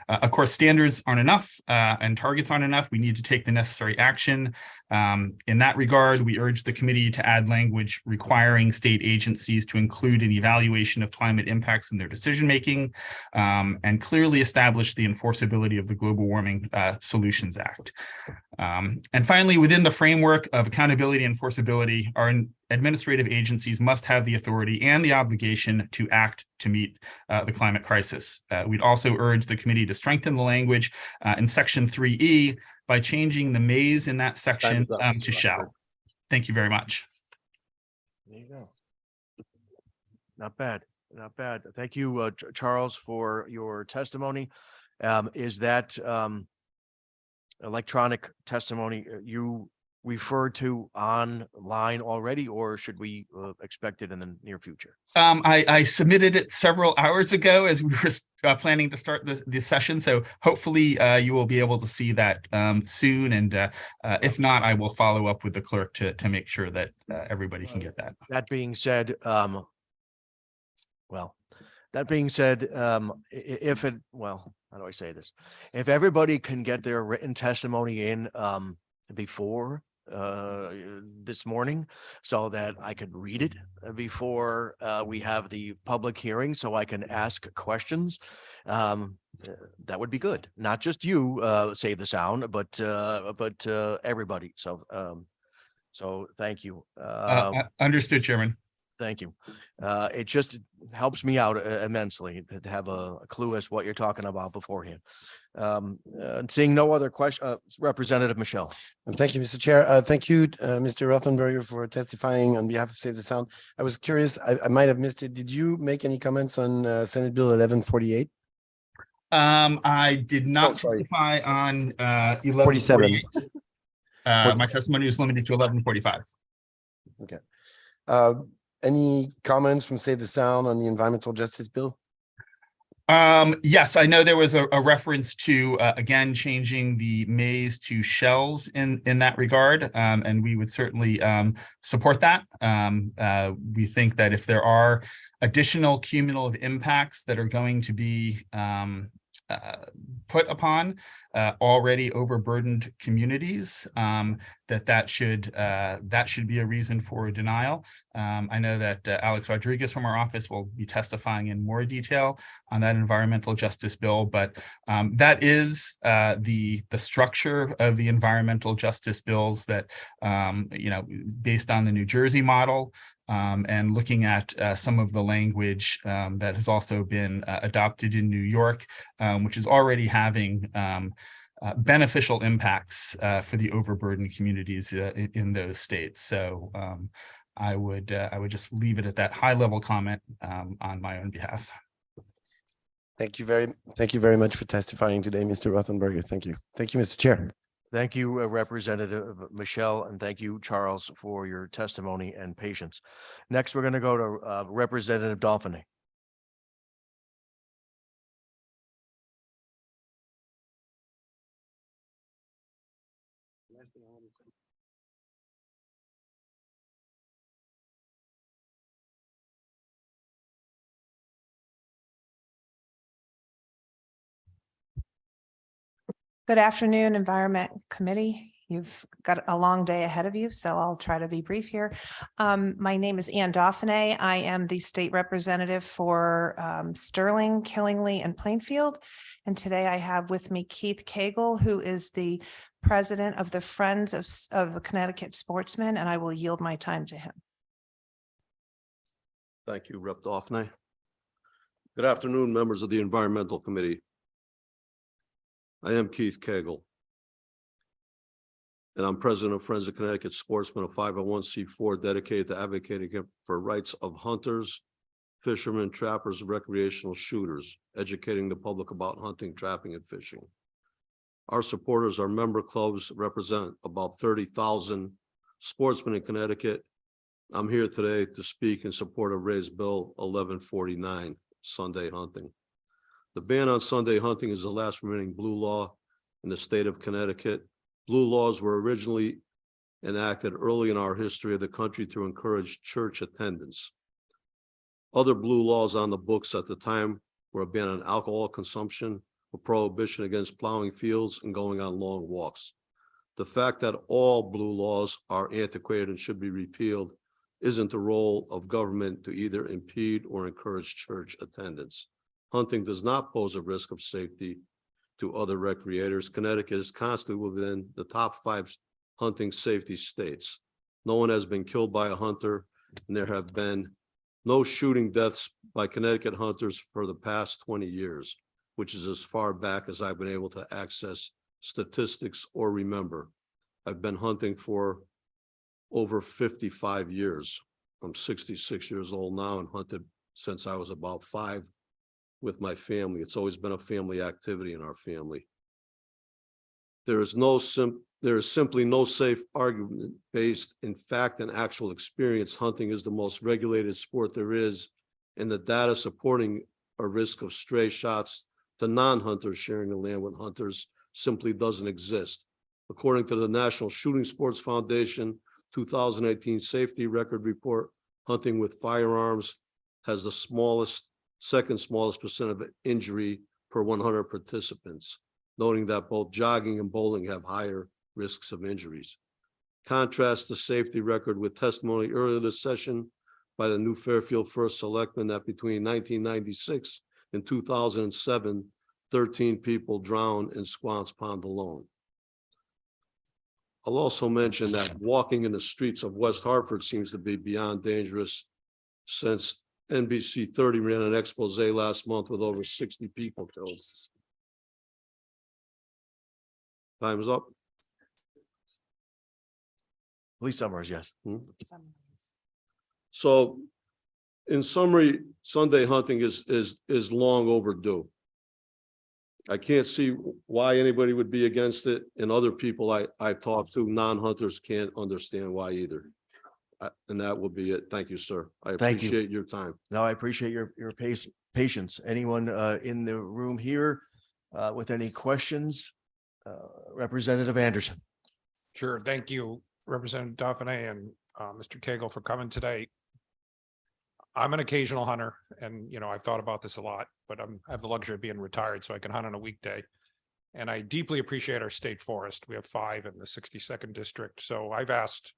Of course, standards aren't enough and targets aren't enough. We need to take the necessary action. In that regard, we urge the committee to add language requiring state agencies to include an evaluation of climate impacts in their decision-making and clearly establish the enforceability of the Global Warming Solutions Act. And finally, within the framework of accountability and enforceability, our administrative agencies must have the authority and the obligation to act to meet the climate crisis. We'd also urge the committee to strengthen the language in Section 3E by changing the mays in that section to shall. Thank you very much. There you go. Not bad, not bad. Thank you, Charles, for your testimony. Is that electronic testimony you referred to online already, or should we expect it in the near future? I submitted it several hours ago as we were planning to start the session. So hopefully you will be able to see that soon. And if not, I will follow up with the clerk to make sure that everybody can get that. That being said, if it, well, how do I say this? If everybody can get their written testimony in before this morning, so that I could read it before we have the public hearing, so I can ask questions, that would be good. Not just you, Save the Sound, but everybody. So thank you. Understood, Chairman. Thank you. It just helps me out immensely to have a clue as what you're talking about beforehand. Seeing no other question, Representative Michelle. Thank you, Mr. Chair. Thank you, Mr. Rothenberger, for testifying on behalf of Save the Sound. I was curious, I might have missed it. Did you make any comments on Senate Bill 1148? I did not testify on 1148. My testimony was limited to 1145. Okay. Any comments from Save the Sound on the environmental justice bill? Yes, I know there was a reference to, again, changing the mays to shells in that regard, and we would certainly support that. We think that if there are additional cumulative impacts that are going to be put upon already overburdened communities, that should be a reason for denial. I know that Alex Rodriguez from our office will be testifying in more detail on that environmental justice bill, but that is the structure of the environmental justice bills that, based on the New Jersey model, and looking at some of the language that has also been adopted in New York, which is already having beneficial impacts for the overburdened communities in those states. So I would just leave it at that high level comment on my own behalf. Thank you very much for testifying today, Mr. Rothenberger. Thank you. Thank you, Mr. Chair. Thank you, Representative Michelle, and thank you, Charles, for your testimony and patience. Next, we're going to go to Representative Dauphiné. Good afternoon, Environment Committee. You've got a long day ahead of you, so I'll try to be brief here. My name is Ann Dauphiné. I am the state representative for Sterling, Killingly, and Plainfield. And today I have with me Keith Cagle, who is the president of the Friends of the Connecticut Sportsmen, and I will yield my time to him. Thank you, Rep. Dauphiné. Good afternoon, members of the Environmental Committee. I am Keith Cagle, and I'm president of Friends of Connecticut Sportsmen, a 501c4 dedicated to advocating for rights of hunters, fishermen, trappers, and recreational shooters, educating the public about hunting, trapping, and fishing. Our supporters, our member clubs, represent about 30,000 sportsmen in Connecticut. I'm here today to speak in support of Raised Bill 1149, Sunday hunting. The ban on Sunday hunting is the last remaining blue law in the state of Connecticut. Blue laws were originally enacted early in our history of the country to encourage church attendance. Other blue laws on the books at the time were a ban on alcohol consumption, a prohibition against plowing fields and going on long walks. The fact that all blue laws are antiquated and should be repealed isn't the role of government to either impede or encourage church attendance. Hunting does not pose a risk of safety to other recreators. Connecticut is constantly within the top 5 hunting safety states. No one has been killed by a hunter, and there have been no shooting deaths by Connecticut hunters for the past 20 years, which is as far back as I've been able to access statistics or remember. I've been hunting for over 55 years. I'm 66 years old now and hunted since I was about 5 with my family. It's always been a family activity in our family. There is simply no safe argument based in fact and actual experience. Hunting is the most regulated sport there is, and the data supporting a risk of stray shots to non-hunters sharing the land with hunters simply doesn't exist. According to the National Shooting Sports Foundation 2018 safety record report, hunting with firearms has the second smallest percent of injury per 100 participants, noting that both jogging and bowling have higher risks of injuries. Contrast the safety record with testimony earlier this session by the New Fairfield First Selectman that between 1996 and 2007, 13 people drowned in Squance Pond alone. I'll also mention that walking in the streets of West Hartford seems to be beyond dangerous since NBC 30 ran an expose last month with over 60 people killed. Time's up. Please summarize, yes. So in summary, Sunday hunting is long overdue. I can't see why anybody would be against it, and other people I talk to, non-hunters, can't understand why either. And that will be it. Thank you, sir. I Thank you. appreciate your time. No, I appreciate your patience. Anyone in the room here with any questions? Representative Anderson. Sure. Thank you, Representative Dauphiné and Mr. Cagle for coming today. I'm an occasional hunter and, I've thought about this a lot, but I have the luxury of being retired, so I can hunt on a weekday. And I deeply appreciate our state forest. We have 5 in the 62nd district. So I've asked,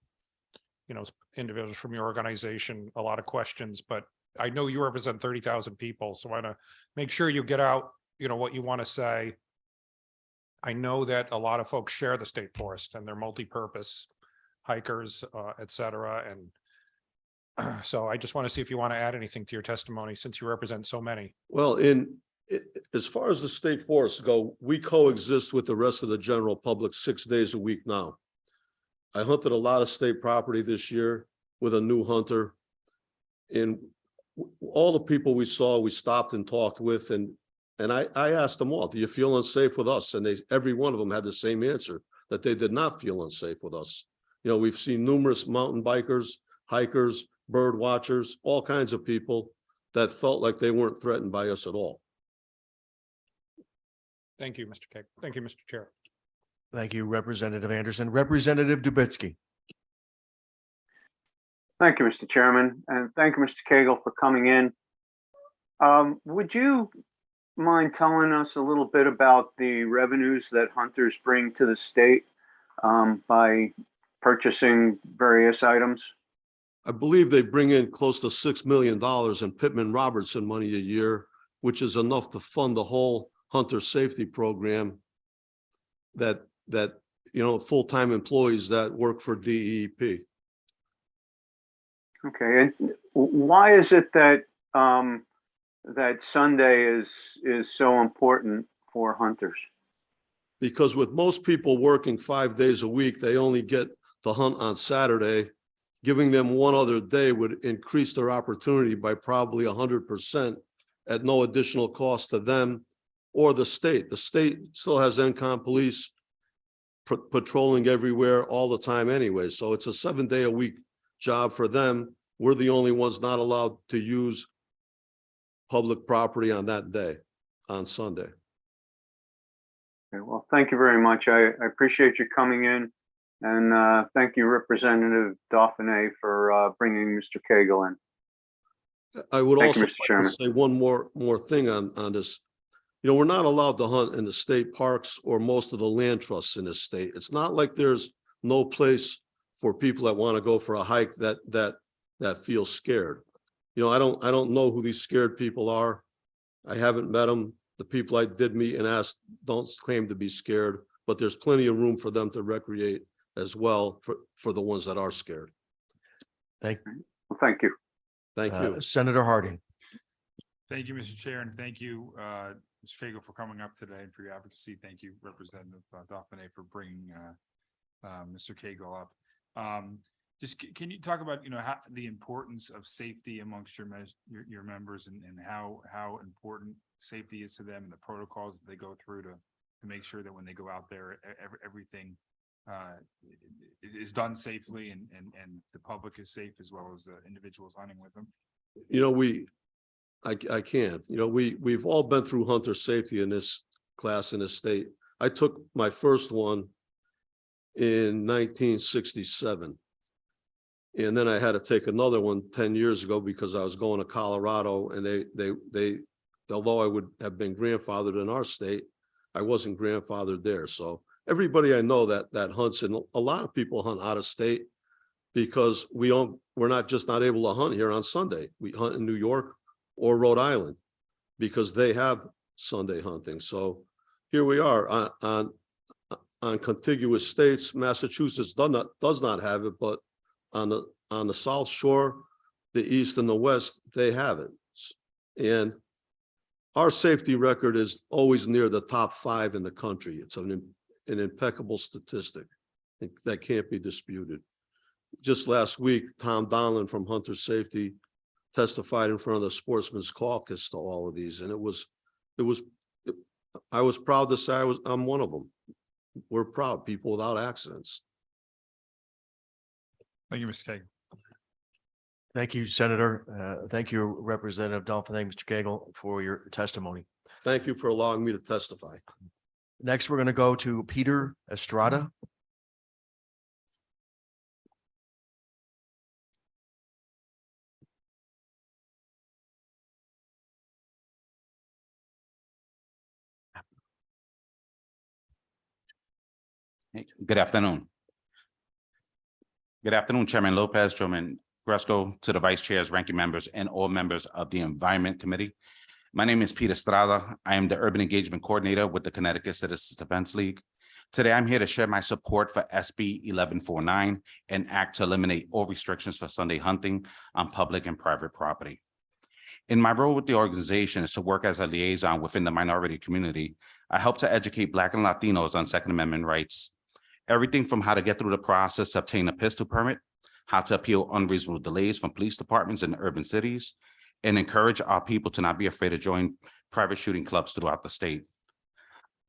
individuals from your organization a lot of questions, but I know you represent 30,000 people. So I want to make sure you get out, what you want to say. I know that a lot of folks share the state forest and they're multi-purpose hikers, et cetera. And so I just want to see if you want to add anything to your testimony since you represent so many. Well, as far as the state forests go, we coexist with the rest of the general public 6 days a week now. I hunted a lot of state property this year with a new hunter. And all the people we saw, we stopped and talked with, and I asked them all, do you feel unsafe with us? And every one of them had the same answer, that they did not feel unsafe with us. We've seen numerous mountain bikers, hikers, bird watchers, all kinds of people that felt like they weren't threatened by us at all. Thank you, Mr. Keg. Thank you, Mr. Chair. Thank you, Representative Anderson. Representative Dubitsky. Thank you, Mr. Chairman, and thank you, Mr. Cagle, for coming in. Would you mind telling us a little bit about the revenues that hunters bring to the state by purchasing various items? I believe they bring in close to $6 million in Pittman-Robertson money a year, which is enough to fund the whole hunter safety program that full-time employees that work for DEP. Okay, and why is it that that Sunday is so important for hunters? Because with most people working 5 days a week, they only get to hunt on Saturday. Giving them one other day would increase their opportunity by probably 100% at no additional cost to them or the state. The state still has ENCON police patrolling everywhere all the time anyway. So it's a 7-day-a-week job for them. We're the only ones not allowed to use public property on that day, on Sunday. Okay, well, thank you very much. I appreciate you coming in, and thank you, Representative Dauphiné, for bringing Mr. Cagle in. I would Thank you, also Mr. like Chairman. to say one more thing on this. We're not allowed to hunt in the state parks or most of the land trusts in this state. It's not like there's no place for people that want to go for a hike that feel scared. I don't know who these scared people are. I haven't met them. The people I did meet and asked don't claim to be scared, but there's plenty of room for them to recreate as well for the ones that are scared. Thank you. Thank you. Senator Harding. Thank you, Mr. Chair, and thank you, Mr. Cagle, for coming up today and for your advocacy. Thank you, Representative Dauphiné, for bringing Mr. Cagle up. Can you talk about how the importance of safety amongst your members and how important safety is to them and the protocols that they go through to make sure that when they go out there everything is done safely and the public is safe as well as the individuals hunting with them? I can't. We've all been through hunter safety in this class in this state. I took my first one in 1967. And then I had to take another one 10 years ago because I was going to Colorado, and they although I would have been grandfathered in our state, I wasn't grandfathered there. So everybody I know that hunts, and a lot of people hunt out of state because we're not just not able to hunt here on Sunday. We hunt in New York or Rhode Island because they have Sunday hunting. So here we are on contiguous states. Massachusetts does not have it, but on the South Shore, the East and the West, they have it. And our safety record is always near the top 5 in the country. It's an impeccable statistic that can't be disputed. Just last week, Tom Donlan from Hunter Safety testified in front of the Sportsman's Caucus to all of these. And I was proud to say I'm one of them. We're proud people without accidents. Thank you, Mr. Cagle. Thank you, Senator. Thank you, Representative Dauphiné, Mr. Cagle, for your testimony. Thank you for allowing me to testify. Next, we're going to go to Peter Estrada. Good afternoon. Good afternoon, Chairman Lopez, Chairman Gresco, to the vice chairs, ranking members, and all members of the Environment Committee. My name is Peter Estrada. I am the Urban Engagement Coordinator with the Connecticut Citizens Defense League. Today, I'm here to share my support for SB 1149, an act to eliminate all restrictions for Sunday hunting on public and private property. In my role with the organization is to work as a liaison within the minority community. I help to educate Black and Latinos on Second Amendment rights. Everything from how to get through the process to obtain a pistol permit, how to appeal unreasonable delays from police departments in urban cities, and encourage our people to not be afraid to join private shooting clubs throughout the state.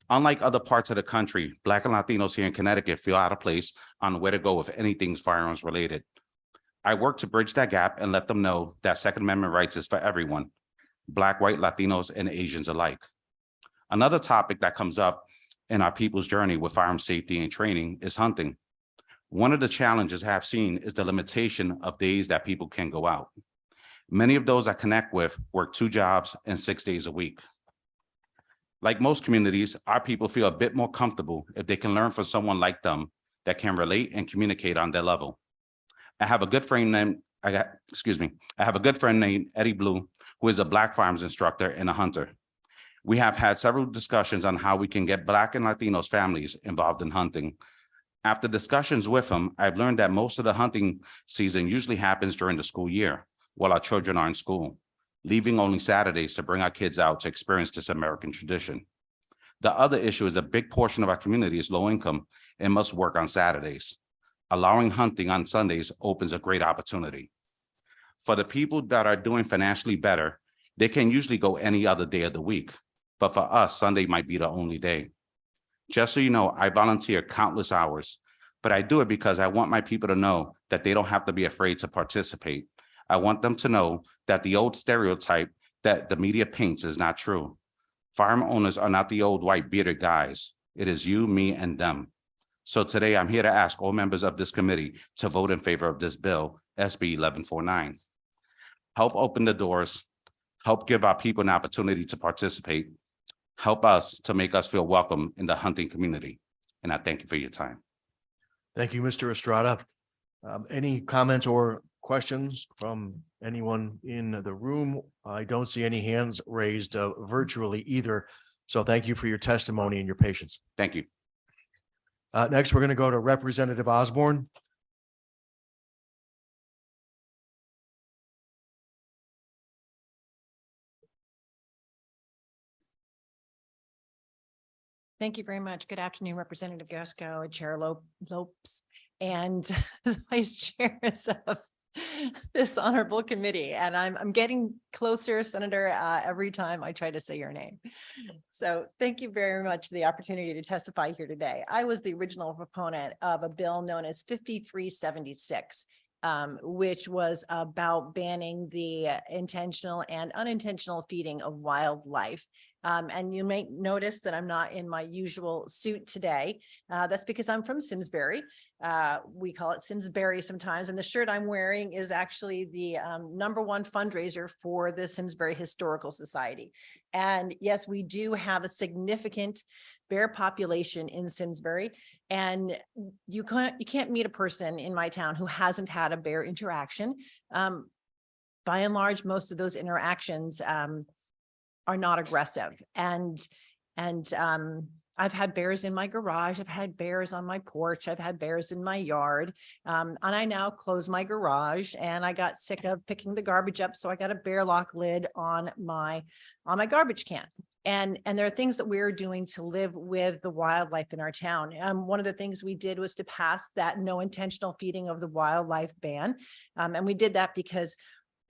Unlike other parts of the country, Black and Latinos here in Connecticut feel out of place on where to go if anything's firearms related. I work to bridge that gap and let them know that Second Amendment rights is for everyone, Black, white, Latinos, and Asians alike. Another topic that comes up in our people's journey with firearm safety and training is hunting. One of the challenges I have seen is the limitation of days that people can go out. Many of those I connect with work 2 jobs and 6 days a week. Like most communities, our people feel a bit more comfortable if they can learn from someone like them that can relate and communicate on their level. I have a good friend named Eddie Blue, who is a Black firearms instructor and a hunter. We have had several discussions on how we can get Black and Latinos families involved in hunting. After discussions with him, I've learned that most of the hunting season usually happens during the school year while our children are in school, leaving only Saturdays to bring our kids out to experience this American tradition. The other issue is a big portion of our community is low income and must work on Saturdays. Allowing hunting on Sundays opens a great opportunity. For the people that are doing financially better, they can usually go any other day of the week. But for us, Sunday might be the only day. Just so you know, I volunteer countless hours, but I do it because I want my people to know that they don't have to be afraid to participate. I want them to know that the old stereotype that the media paints is not true. Firearm owners are not the old white bearded guys. It is you, me, and them. So today I'm here to ask all members of this committee to vote in favor of this bill, SB 1149. Help open the doors, help give our people an opportunity to participate, help us to make us feel welcome in the hunting community. And I thank you for your time. Thank you, Mr. Estrada. Any comments or questions from anyone in the room? I don't see any hands raised virtually either. So thank you for your testimony and your patience. Thank you. Next, we're going to go to Representative Osborne. Thank you very much. Good afternoon, Representative Gasco, Chair Lopes, and Vice Chairs of this honorable committee. And I'm getting closer, Senator, every time I try to say your name. So thank you very much for the opportunity to testify here today. I was the original proponent of a bill known as 5376. Which was about banning the intentional and unintentional feeding of wildlife. And you may notice that I'm not in my usual suit today. That's because I'm from Simsbury. We call it Simsbury sometimes. And the shirt I'm wearing is actually the #1 fundraiser for the Simsbury Historical Society. And yes, we do have a significant bear population in Simsbury. And you can't meet a person in my town who hasn't had a bear interaction. By and large, most of those interactions are not aggressive. And I've had bears in my garage. I've had bears on my porch. I've had bears in my yard. And I now close my garage, and I got sick of picking the garbage up. So I got a bear lock lid on my garbage can. And there are things that we're doing to live with the wildlife in our town. One of the things we did was to pass that no intentional feeding of the wildlife ban. And we did that because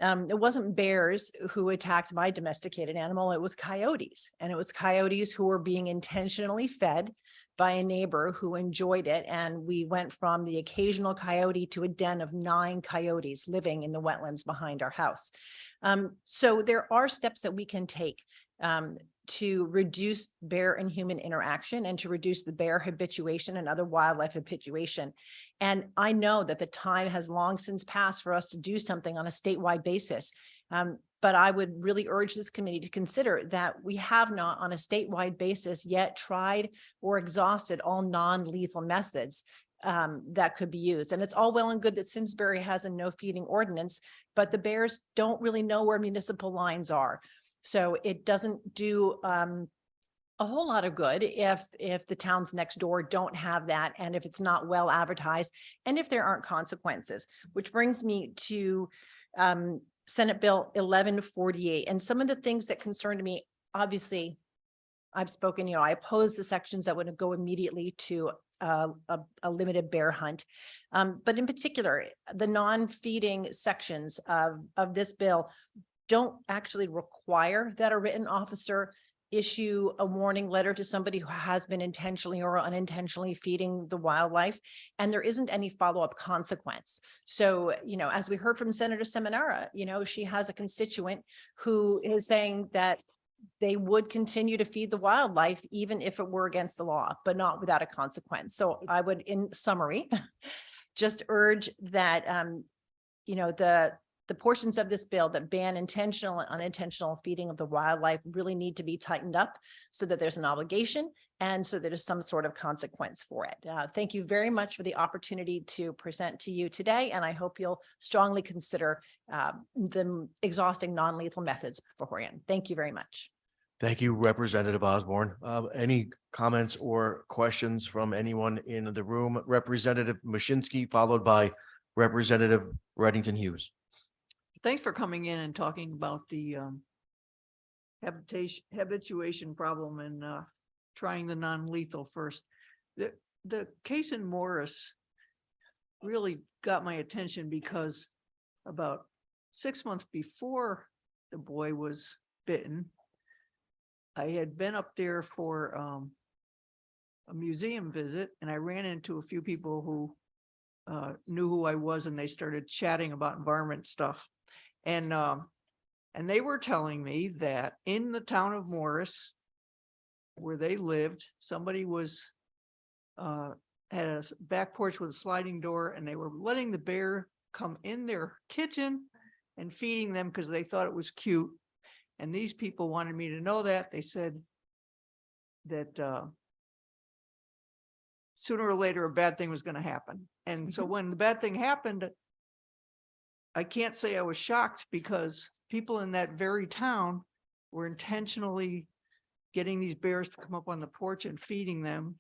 it wasn't bears who attacked my domesticated animal, it was coyotes. And it was coyotes who were being intentionally fed by a neighbor who enjoyed it. And we went from the occasional coyote to a den of 9 coyotes living in the wetlands behind our house. So there are steps that we can take to reduce bear and human interaction and to reduce the bear habituation and other wildlife habituation. And I know that the time has long since passed for us to do something on a statewide basis. But I would really urge this committee to consider that we have not on a statewide basis yet tried or exhausted all non-lethal methods that could be used. And it's all well and good that Simsbury has a no feeding ordinance, but the bears don't really know where municipal lines are. So it doesn't do a whole lot of good if the towns next door don't have that, and if it's not well advertised, and if there aren't consequences. Which brings me to Senate Bill 1148, and some of the things that concerned me. Obviously, I've spoken, I oppose the sections that would go immediately to a limited bear hunt. But in particular, the non-feeding sections of this bill don't actually require that a written officer issue a warning letter to somebody who has been intentionally or unintentionally feeding the wildlife, and there isn't any follow-up consequence. So, as we heard from Senator Seminara, she has a constituent who is saying that they would continue to feed the wildlife even if it were against the law, but not without a consequence. So I would, in summary, just urge that, the portions of this bill that ban intentional and unintentional feeding of the wildlife really need to be tightened up so that there's an obligation and so there's some sort of consequence for it. Thank you very much for the opportunity to present to you today, and I hope you'll strongly consider the exhausting non-lethal methods beforehand. Thank you very much. Thank you, Representative Osborne. Any comments or questions from anyone in the room? Representative Mashinsky, followed by Representative Reddington Hughes. Thanks for coming in and talking about the habituation problem and trying the non-lethal first. The case in Morris really got my attention because about 6 months before the boy was bitten, I had been up there for a museum visit, and I ran into a few people who knew who I was, and they started chatting about environment stuff. And they were telling me that in the town of Morris, where they lived, somebody was had a back porch with a sliding door, and they were letting the bear come in their kitchen and feeding them because they thought it was cute. And these people wanted me to know that. They said that sooner or later a bad thing was going to happen. And so when the bad thing happened, I can't say I was shocked, because people in that very town were intentionally getting these bears to come up on the porch and feeding them.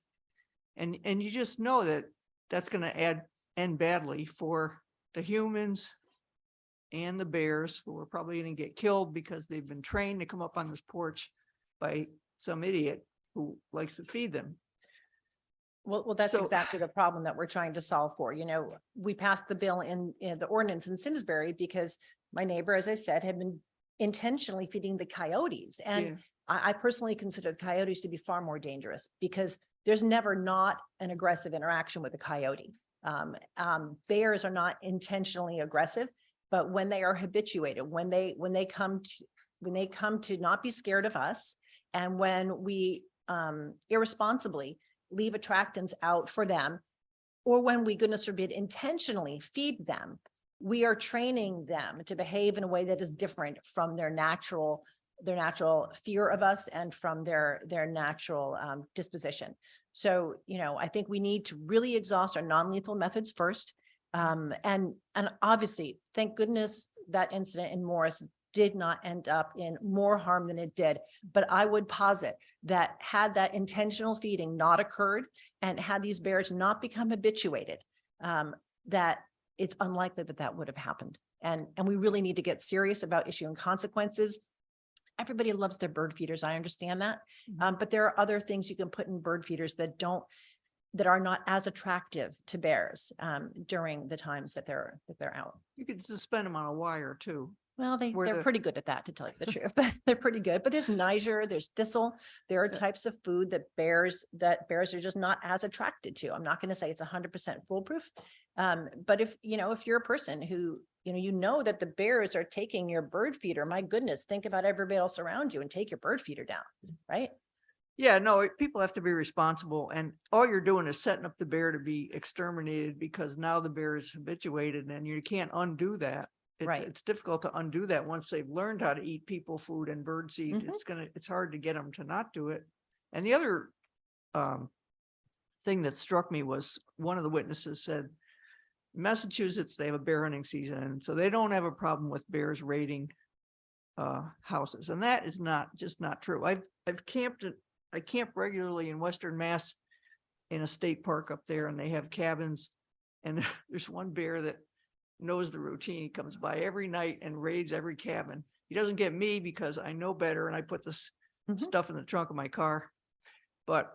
And you just know that that's going to end badly for the humans and the bears, who are probably going to get killed because they've been trained to come up on this porch by some idiot who likes to feed them. Well, that's exactly the problem that we're trying to solve for. We passed the bill in the ordinance in Simsbury because my neighbor, as I said, had been intentionally feeding the coyotes. And I personally consider the coyotes to be far more dangerous because there's never not an aggressive interaction with a coyote. Bears are not intentionally aggressive, but when they are habituated, when they come to not be scared of us, and when we irresponsibly leave attractants out for them, or when we, goodness forbid, intentionally feed them, we are training them to behave in a way that is different from their natural fear of us and from their natural disposition. So, I think we need to really exhaust our non-lethal methods first. And obviously, thank goodness that incident in Morris did not end up in more harm than it did. But I would posit that had that intentional feeding not occurred and had these bears not become habituated, that it's unlikely that that would have happened. And we really need to get serious about issuing consequences. Everybody loves their bird feeders. I understand that. But there are other things you can put in bird feeders that are not as attractive to bears during the times that they're out. You could suspend them on a wire too. Well, they're pretty good at that, to tell you the truth. They're pretty good, but there's Niger, there's thistle. There are types of food that bears are just not as attracted to. I'm not going to say it's 100% foolproof. But if you're a person who, that the bears are taking your bird feeder, my goodness, think about everybody else around you and take your bird feeder down, right? Yeah, no, people have to be responsible, and all you're doing is setting up the bear to be exterminated, because now the bear is habituated and you can't undo that. Right. It's difficult to undo that once they've learned how to eat people food and bird seed. Mhm. It's hard to get them to not do it. And the other thing that struck me was one of the witnesses said, Massachusetts, they have a bear hunting season, and so they don't have a problem with bears raiding houses. And that is just not true. I camp regularly in Western Mass in a state park up there, and they have cabins. And there's one bear that knows the routine. He comes by every night and raids every cabin. He doesn't get me because I know better and I put this stuff in the trunk of my car. But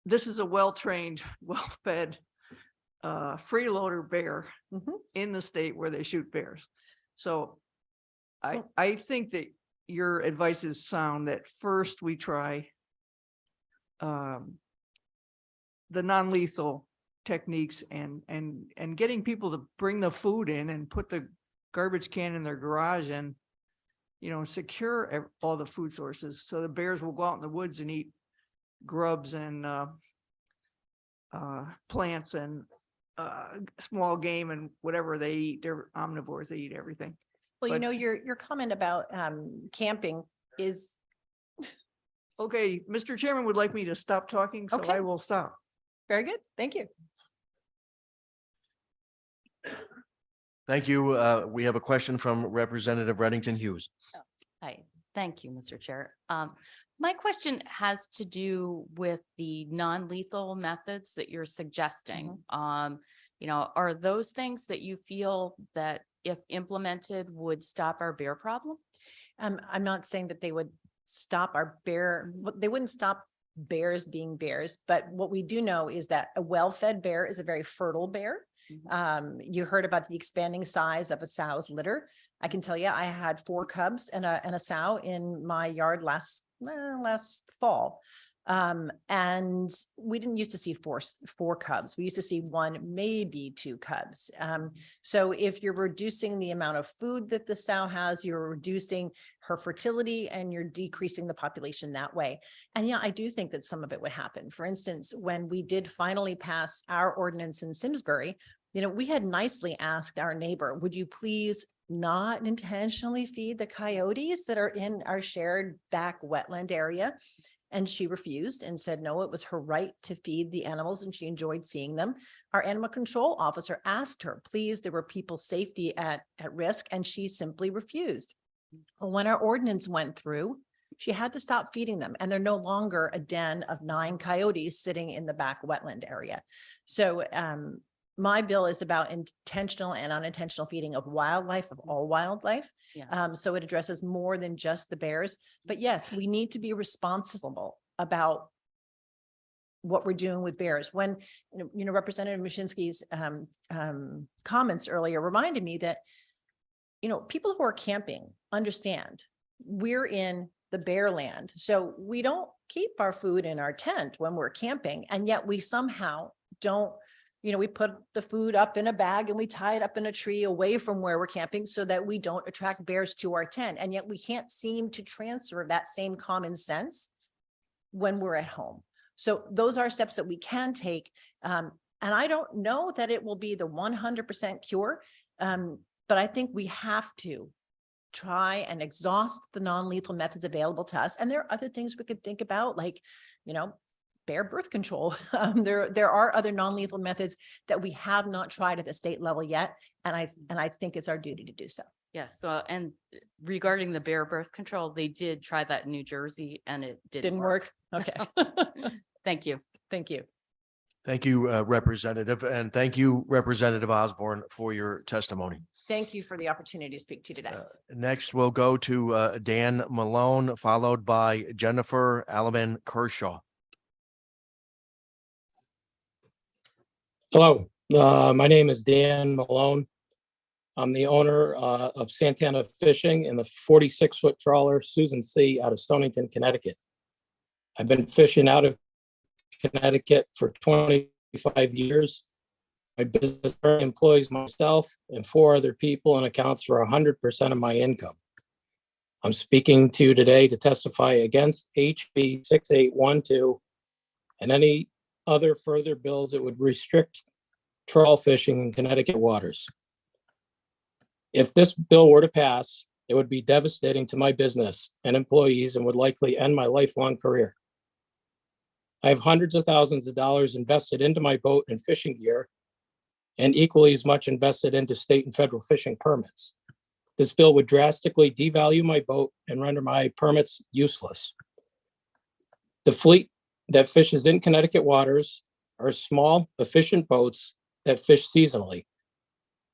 this is a well-trained, well-fed freeloader bear in the state where they shoot bears. So I think that your advice is sound, that first we try the non-lethal techniques and getting people to bring the food in and put the garbage can in their garage and, secure all the food sources. So the bears will go out in the woods and eat grubs and plants and small game and whatever they eat. They're omnivores, they eat everything. Well, But- your comment about camping is. Okay, Mr. Chairman would like me to stop talking, so Okay. I will stop. Very good. Thank you. Thank you. We have a question from Representative Reddington Hughes. Hi, thank you, Mr. Chair. My question has to do with the non-lethal methods that you're suggesting. Are those things that you feel that if implemented would stop our bear problem? I'm not saying that they would stop they wouldn't stop bears being bears, but what we do know is that a well-fed bear is a very fertile bear. You heard about the expanding size of a sow's litter. I can tell you, I had 4 cubs and a sow in my yard last fall. And we didn't used to see four cubs. We used to see 1, maybe 2 cubs. So if you're reducing the amount of food that the sow has, you're reducing her fertility and you're decreasing the population that way. And yeah, I do think that some of it would happen. For instance, when we did finally pass our ordinance in Simsbury, we had nicely asked our neighbor, would you please not intentionally feed the coyotes that are in our shared back wetland area? And she refused and said, no, it was her right to feed the animals and she enjoyed seeing them. Our animal control officer asked her, please, there were people's safety at risk, and she simply refused. Well, when our ordinance went through, she had to stop feeding them, and they're no longer a den of 9 coyotes sitting in the back wetland area. So my bill is about intentional and unintentional feeding of wildlife, of all wildlife. So it addresses more than just the bears. But yes, we need to be responsible about what we're doing with bears. When, Representative Mushinsky's comments earlier reminded me that, people who are camping understand we're in the bear land. So we don't keep our food in our tent when we're camping, and yet we somehow don't. We put the food up in a bag and we tie it up in a tree away from where we're camping so that we don't attract bears to our tent. And yet we can't seem to transfer that same common sense when we're at home. So those are steps that we can take. And I don't know that it will be the 100% cure, but I think we have to try and exhaust the non-lethal methods available to us. And there are other things we could think about, like, bear birth control. There are other non-lethal methods that we have not tried at the state level yet. And I think it's our duty to do so. Yes. So, and regarding the bear birth control, they did try that in New Jersey and it didn't work. Okay. Thank you. Thank you. Thank you, Representative, and thank you, Representative Osborne, for your testimony. Thank you for the opportunity to speak to you today. Next, we'll go to Dan Malone, followed by Jennifer Alaman Kershaw. Hello, my name is Dan Malone. I'm the owner of Santana Fishing and the 46-foot trawler Susan C. out of Stonington, Connecticut. I've been fishing out of Connecticut for 25 years. My business employs myself and 4 other people and accounts for 100% of my income. I'm speaking to you today to testify against HB 6812 and any other further bills that would restrict trawl fishing in Connecticut waters. If this bill were to pass, it would be devastating to my business and employees and would likely end my lifelong career. I have hundreds of thousands of dollars invested into my boat and fishing gear, and equally as much invested into state and federal fishing permits. This bill would drastically devalue my boat and render my permits useless. The fleet that fishes in Connecticut waters are small, efficient boats that fish seasonally.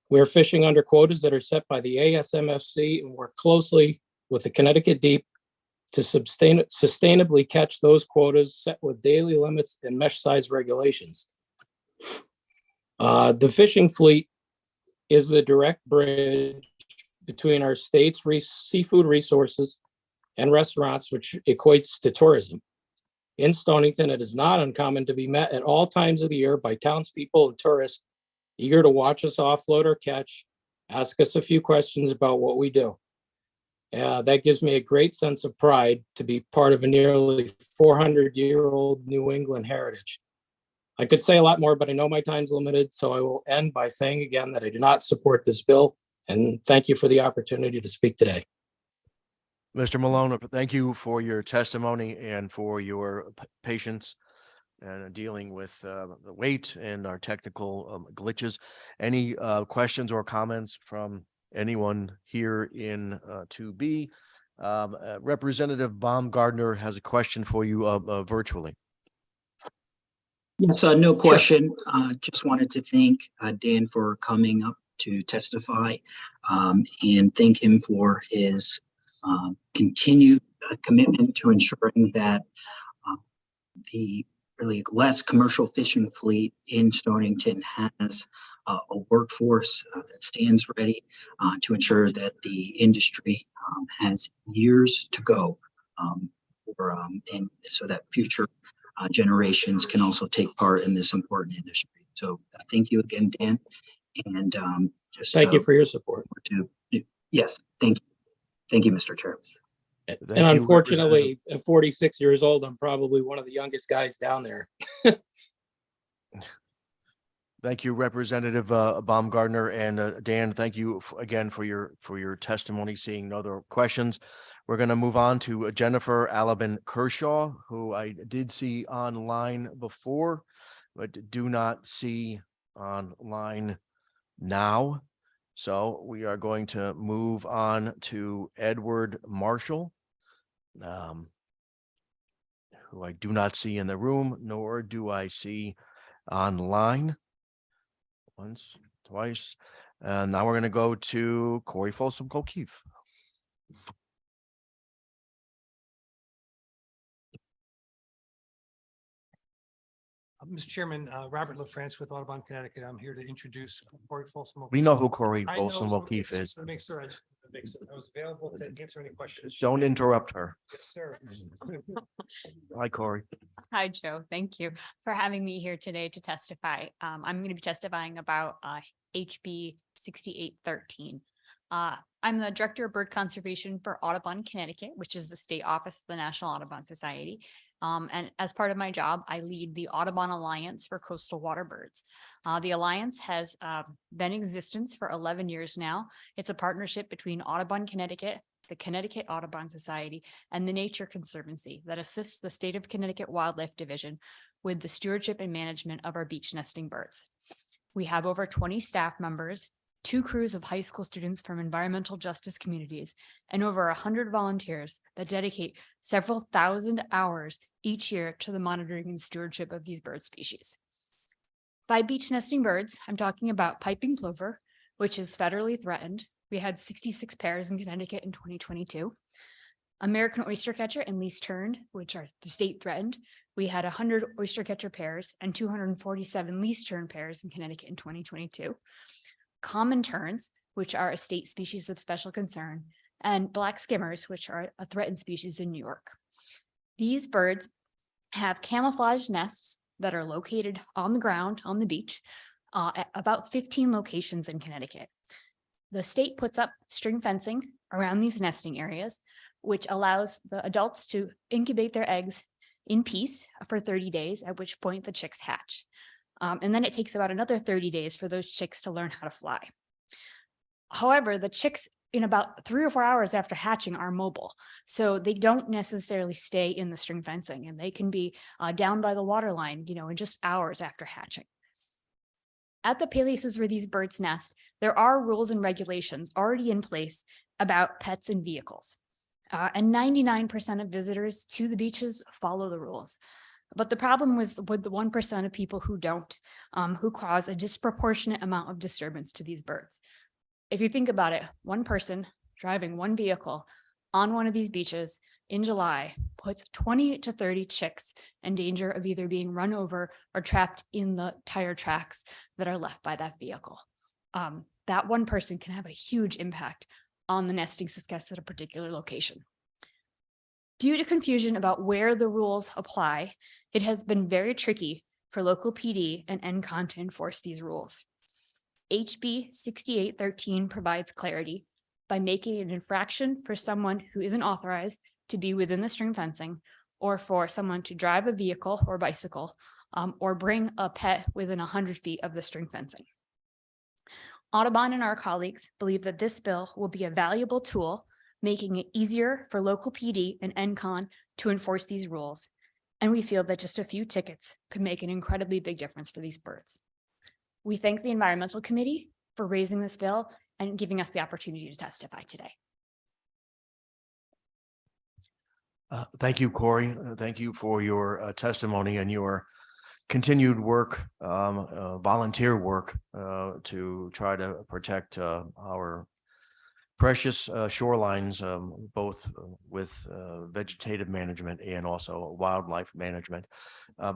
We're fishing under quotas that are set by the ASMFC and work closely with the Connecticut Deep to sustainably catch those quotas set with daily limits and mesh size regulations. The fishing fleet is the direct bridge between our state's seafood resources and restaurants, which equates to tourism. In Stonington, it is not uncommon to be met at all times of the year by townspeople and tourists eager to watch us offload or catch, ask us a few questions about what we do. That gives me a great sense of pride to be part of a nearly 400-year-old New England heritage. I could say a lot more, but I know my time's limited, so I will end by saying again that I do not support this bill, and thank you for the opportunity to speak today. Mr. Malone, thank you for your testimony and for your patience and dealing with the wait and our technical glitches. Any questions or comments from anyone here in 2B? Representative Baumgardner has a question for you virtually. Yes, no question. Just wanted to thank Dan for coming up to testify and thank him for his continued commitment to ensuring that the really less commercial fishing fleet in Stonington has a workforce that stands ready to ensure that the industry has years to go and so that future generations can also take part in this important industry. So thank you again, Dan. And just thank you for your support. Yes, thank you. Thank you, Mr. Chair. And unfortunately, at 46 years old, I'm probably one of the youngest guys down there. Thank you, Representative Baumgardner, and Dan. Thank you again for your testimony. Seeing no other questions, we're going to move on to Jennifer Alabin Kershaw, who I did see online before, but do not see online now. So we are going to move on to Edward Marshall, who I do not see in the room, nor do I see online. Once, twice, and now we're going to go to Corey Folsom O'Keefe. Mr. Chairman, Robert LaFrance with Audubon, Connecticut. I'm here to introduce Corey Folsom. We know who Corey Folsom O'Keefe is. Make sure I was available to answer any questions. Don't interrupt her. Yes, sir. Hi, Corey. Hi, Joe. Thank you for having me here today to testify. I'm going to be testifying about HB 6813. I'm the Director of Bird Conservation for Audubon, Connecticut, which is the state office of the National Audubon Society. And as part of my job, I lead the Audubon Alliance for Coastal Water Birds. The Alliance has been in existence for 11 years now. It's a partnership between Audubon, Connecticut, the Connecticut Audubon Society, and the Nature Conservancy that assists the State of Connecticut Wildlife Division with the stewardship and management of our beach nesting birds. We have over 20 staff members, 2 crews of high school students from environmental justice communities, and over 100 volunteers that dedicate several thousand hours each year to the monitoring and stewardship of these bird species. By beach nesting birds, I'm talking about piping plover, which is federally threatened. We had 66 pairs in Connecticut in 2022. American oystercatcher and least-turned, which are the state threatened. We had 100 oystercatcher pairs and 247 least-turned pairs in Connecticut in 2022. Common terns, which are a state species of special concern, and black skimmers, which are a threatened species in New York. These birds have camouflage nests that are located on the ground, on the beach, at about 15 locations in Connecticut. The state puts up string fencing around these nesting areas, which allows the adults to incubate their eggs in peace for 30 days, at which point the chicks hatch. And then it takes about another 30 days for those chicks to learn how to fly. However, the chicks in about 3 or 4 hours after hatching are mobile. So they don't necessarily stay in the string fencing, and they can be down by the water line, in just hours after hatching. At the places where these birds nest, there are rules and regulations already in place about pets and vehicles. And 99% of visitors to the beaches follow the rules. But the problem was with the 1% of people who don't, who cause a disproportionate amount of disturbance to these birds. If you think about it, one person driving one vehicle on one of these beaches in July puts 20 to 30 chicks in danger of either being run over or trapped in the tire tracks that are left by that vehicle. That one person can have a huge impact on the nesting success at a particular location. Due to confusion about where the rules apply, it has been very tricky for local PD and NCON to enforce these rules. HB 6813 provides clarity by making an infraction for someone who isn't authorized to be within the string fencing, or for someone to drive a vehicle or bicycle, or bring a pet within 100 feet of the string fencing. Audubon and our colleagues believe that this bill will be a valuable tool, making it easier for local PD and NCON to enforce these rules. And we feel that just a few tickets could make an incredibly big difference for these birds. We thank the Environmental Committee for raising this bill and giving us the opportunity to testify today. Thank you, Corey. Thank you for your testimony and your continued work, volunteer work to try to protect our precious shorelines, both with vegetative management and also wildlife management.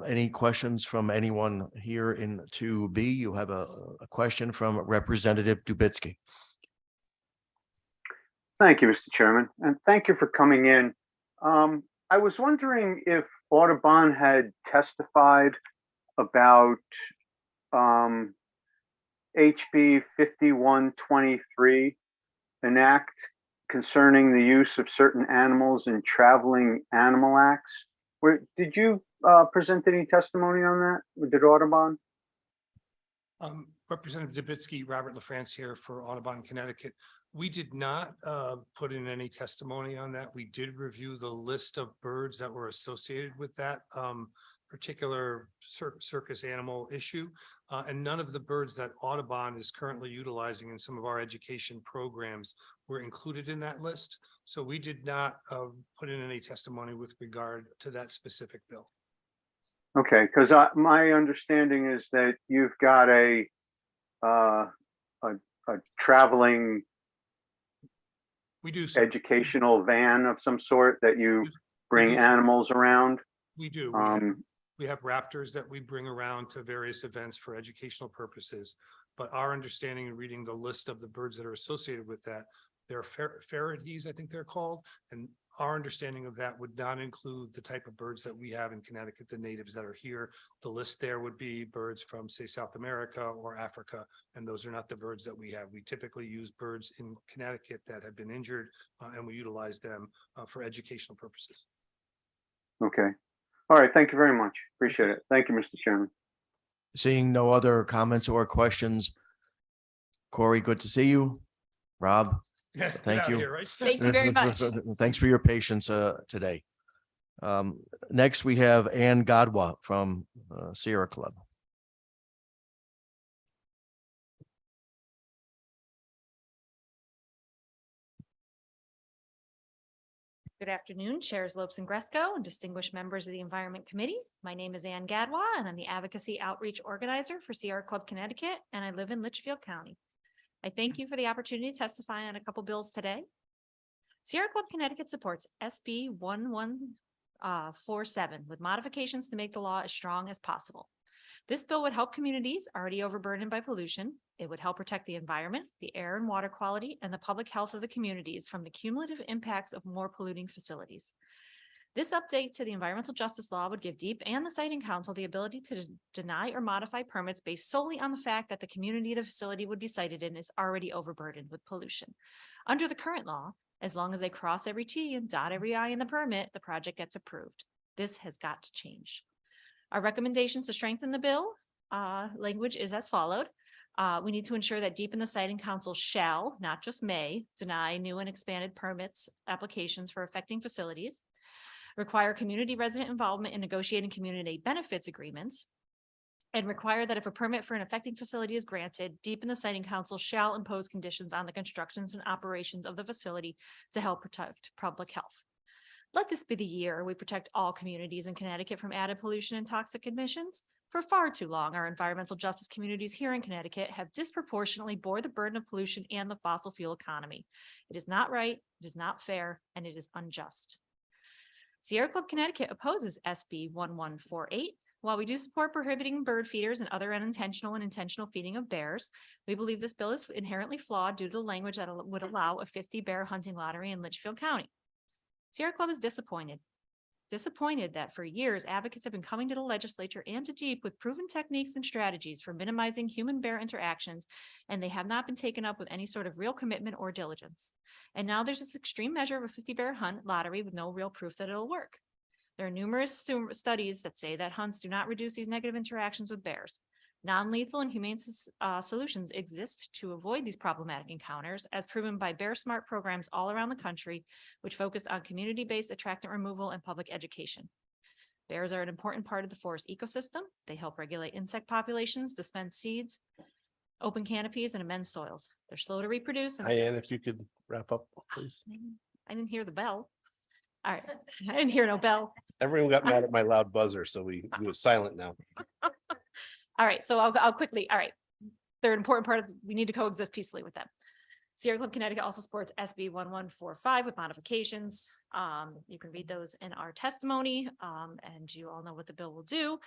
Any questions from anyone here in 2B? You have a question from Representative Dubitsky. Thank you, Mr. Chairman, and thank you for coming in. I was wondering if Audubon had testified about HB 5123, an act concerning the use of certain animals in traveling animal acts. Did you present any testimony on that? Did Audubon? Representative Dubitsky, Robert LaFrance here for Audubon, Connecticut. We did not put in any testimony on that. We did review the list of birds that were associated with that particular circus animal issue. And none of the birds that Audubon is currently utilizing in some of our education programs were included in that list. So we did not put in any testimony with regard to that specific bill. Okay, because my understanding is that you've got a traveling educational van of some sort that you bring animals around. We do. We have raptors that we bring around to various events for educational purposes. But our understanding in reading the list of the birds that are associated with that, they're ferreties, I think they're called. And our understanding of that would not include the type of birds that we have in Connecticut, the natives that are here. The list there would be birds from, say, South America or Africa, and those are not the birds that we have. We typically use birds in Connecticut that have been injured, and we utilize them for educational purposes. Okay. All right. Thank you very much. Appreciate it. Thank you, Mr. Chairman. Seeing no other comments or questions, Corey, good to see you. Rob, thank you. Thank you very much. Thanks for your patience today. Next, we have Ann Godwa from Sierra Club. Good afternoon, Chairs Lopes and Gresco and distinguished members of the Environment Committee. My name is Ann Gadwa, and I'm the Advocacy Outreach Organizer for Sierra Club Connecticut, and I live in Litchfield County. I thank you for the opportunity to testify on a couple bills today. Sierra Club Connecticut supports SB 1147 with modifications to make the law as strong as possible. This bill would help communities already overburdened by pollution. It would help protect the environment, the air and water quality, and the public health of the communities from the cumulative impacts of more polluting facilities. This update to the environmental justice law would give DEEP and the Siting Council the ability to deny or modify permits based solely on the fact that the community the facility would be sited in is already overburdened with pollution. Under the current law, as long as they cross every T and dot every I in the permit, the project gets approved. This has got to change. Our recommendations to strengthen the bill language is as followed. We need to ensure that deep in the siting council shall, not just may, deny new and expanded permits applications for affecting facilities, require community resident involvement in negotiating community benefits agreements, and require that if a permit for an affecting facility is granted, deep in the siting council shall impose conditions on the constructions and operations of the facility to help protect public health. Let this be the year we protect all communities in Connecticut from added pollution and toxic emissions. For far too long, our environmental justice communities here in Connecticut have disproportionately bore the burden of pollution and the fossil fuel economy. It is not right, it is not fair, and it is unjust. Sierra Club Connecticut opposes SB 1148. While we do support prohibiting bird feeders and other unintentional and intentional feeding of bears, we believe this bill is inherently flawed due to the language that would allow a 50 bear hunting lottery in Litchfield County. Sierra Club is disappointed that for years advocates have been coming to the legislature and to DEEP with proven techniques and strategies for minimizing human bear interactions, and they have not been taken up with any sort of real commitment or diligence. And now there's this extreme measure of a 50 bear hunt lottery with no real proof that it'll work. There are numerous studies that say that hunts do not reduce these negative interactions with bears. Non-lethal and humane solutions exist to avoid these problematic encounters, as proven by Bear Smart programs all around the country, which focused on community-based attractant removal and public education. Bears are an important part of the forest ecosystem. They help regulate insect populations, dispense seeds, open canopies, and amend soils. They're slow to reproduce. Diane, if you could wrap up, please. I didn't hear the bell. All right, I didn't hear no bell. Everyone got mad at my loud buzzer, so we was silent now. All right, so I'll quickly, all right. They're an important part of, we need to coexist peacefully with them. Sierra Club Connecticut also supports SB 1145 with modifications. You can read those in our testimony, and you all know what the bill will do.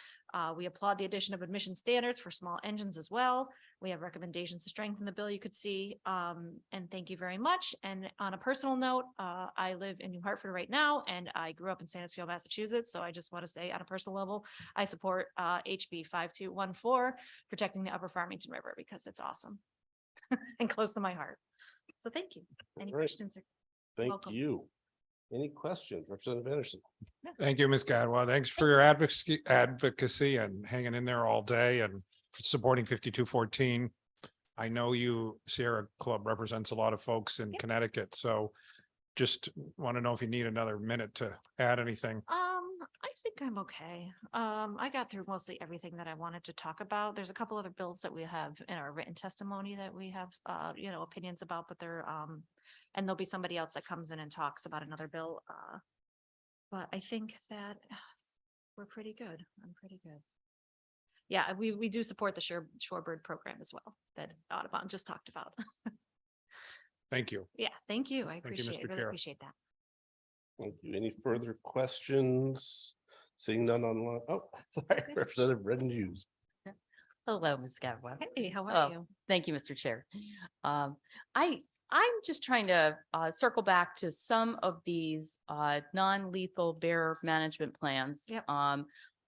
We applaud the addition of emission standards for small engines as well. We have recommendations to strengthen the bill you could see, and thank you very much. And on a personal note, I live in New Hartford right now, and I grew up in Sanesfield, Massachusetts. So I just want to say on a personal level, I support HB 5214, protecting the Upper Farmington River, because it's awesome and close to my heart. So thank you. Any questions? Thank welcome. you. Any questions, Representative Anderson? Thank you, Ms. Gadwa. Thanks for your advocacy and hanging in there all day and supporting 5214. I know you, Sierra Club represents a lot of folks in Connecticut, so just want to know if you need another minute to add anything. I think I'm okay. I got through mostly everything that I wanted to talk about. There's a couple other bills that we have in our written testimony that we have, opinions about, but they're, and there'll be somebody else that comes in and talks about another bill. But I think that we're pretty good. I'm pretty good. Yeah, we do support the Shorebird program as well that Audubon just talked about. Thank you. Yeah, thank you. I Thank you, Mr. really Chair. appreciate that. Thank you. Any further questions? Seeing none online. Oh, sorry, Representative Redden Hughes. Hello, Ms. Gadwa. Hey, how are you? Thank you, Mr. Chair. I'm just trying to circle back to some of these non-lethal bear management plans. Yep.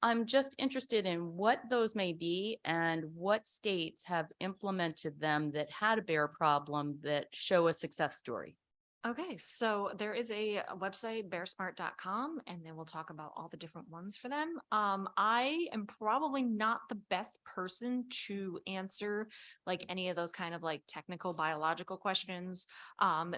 I'm just interested in what those may be and what states have implemented them that had a bear problem that show a success story. Okay, so there is a website, bearsmart.com, and then we'll talk about all the different ones for them. I am probably not the best person to answer like any of those kind of like technical biological questions.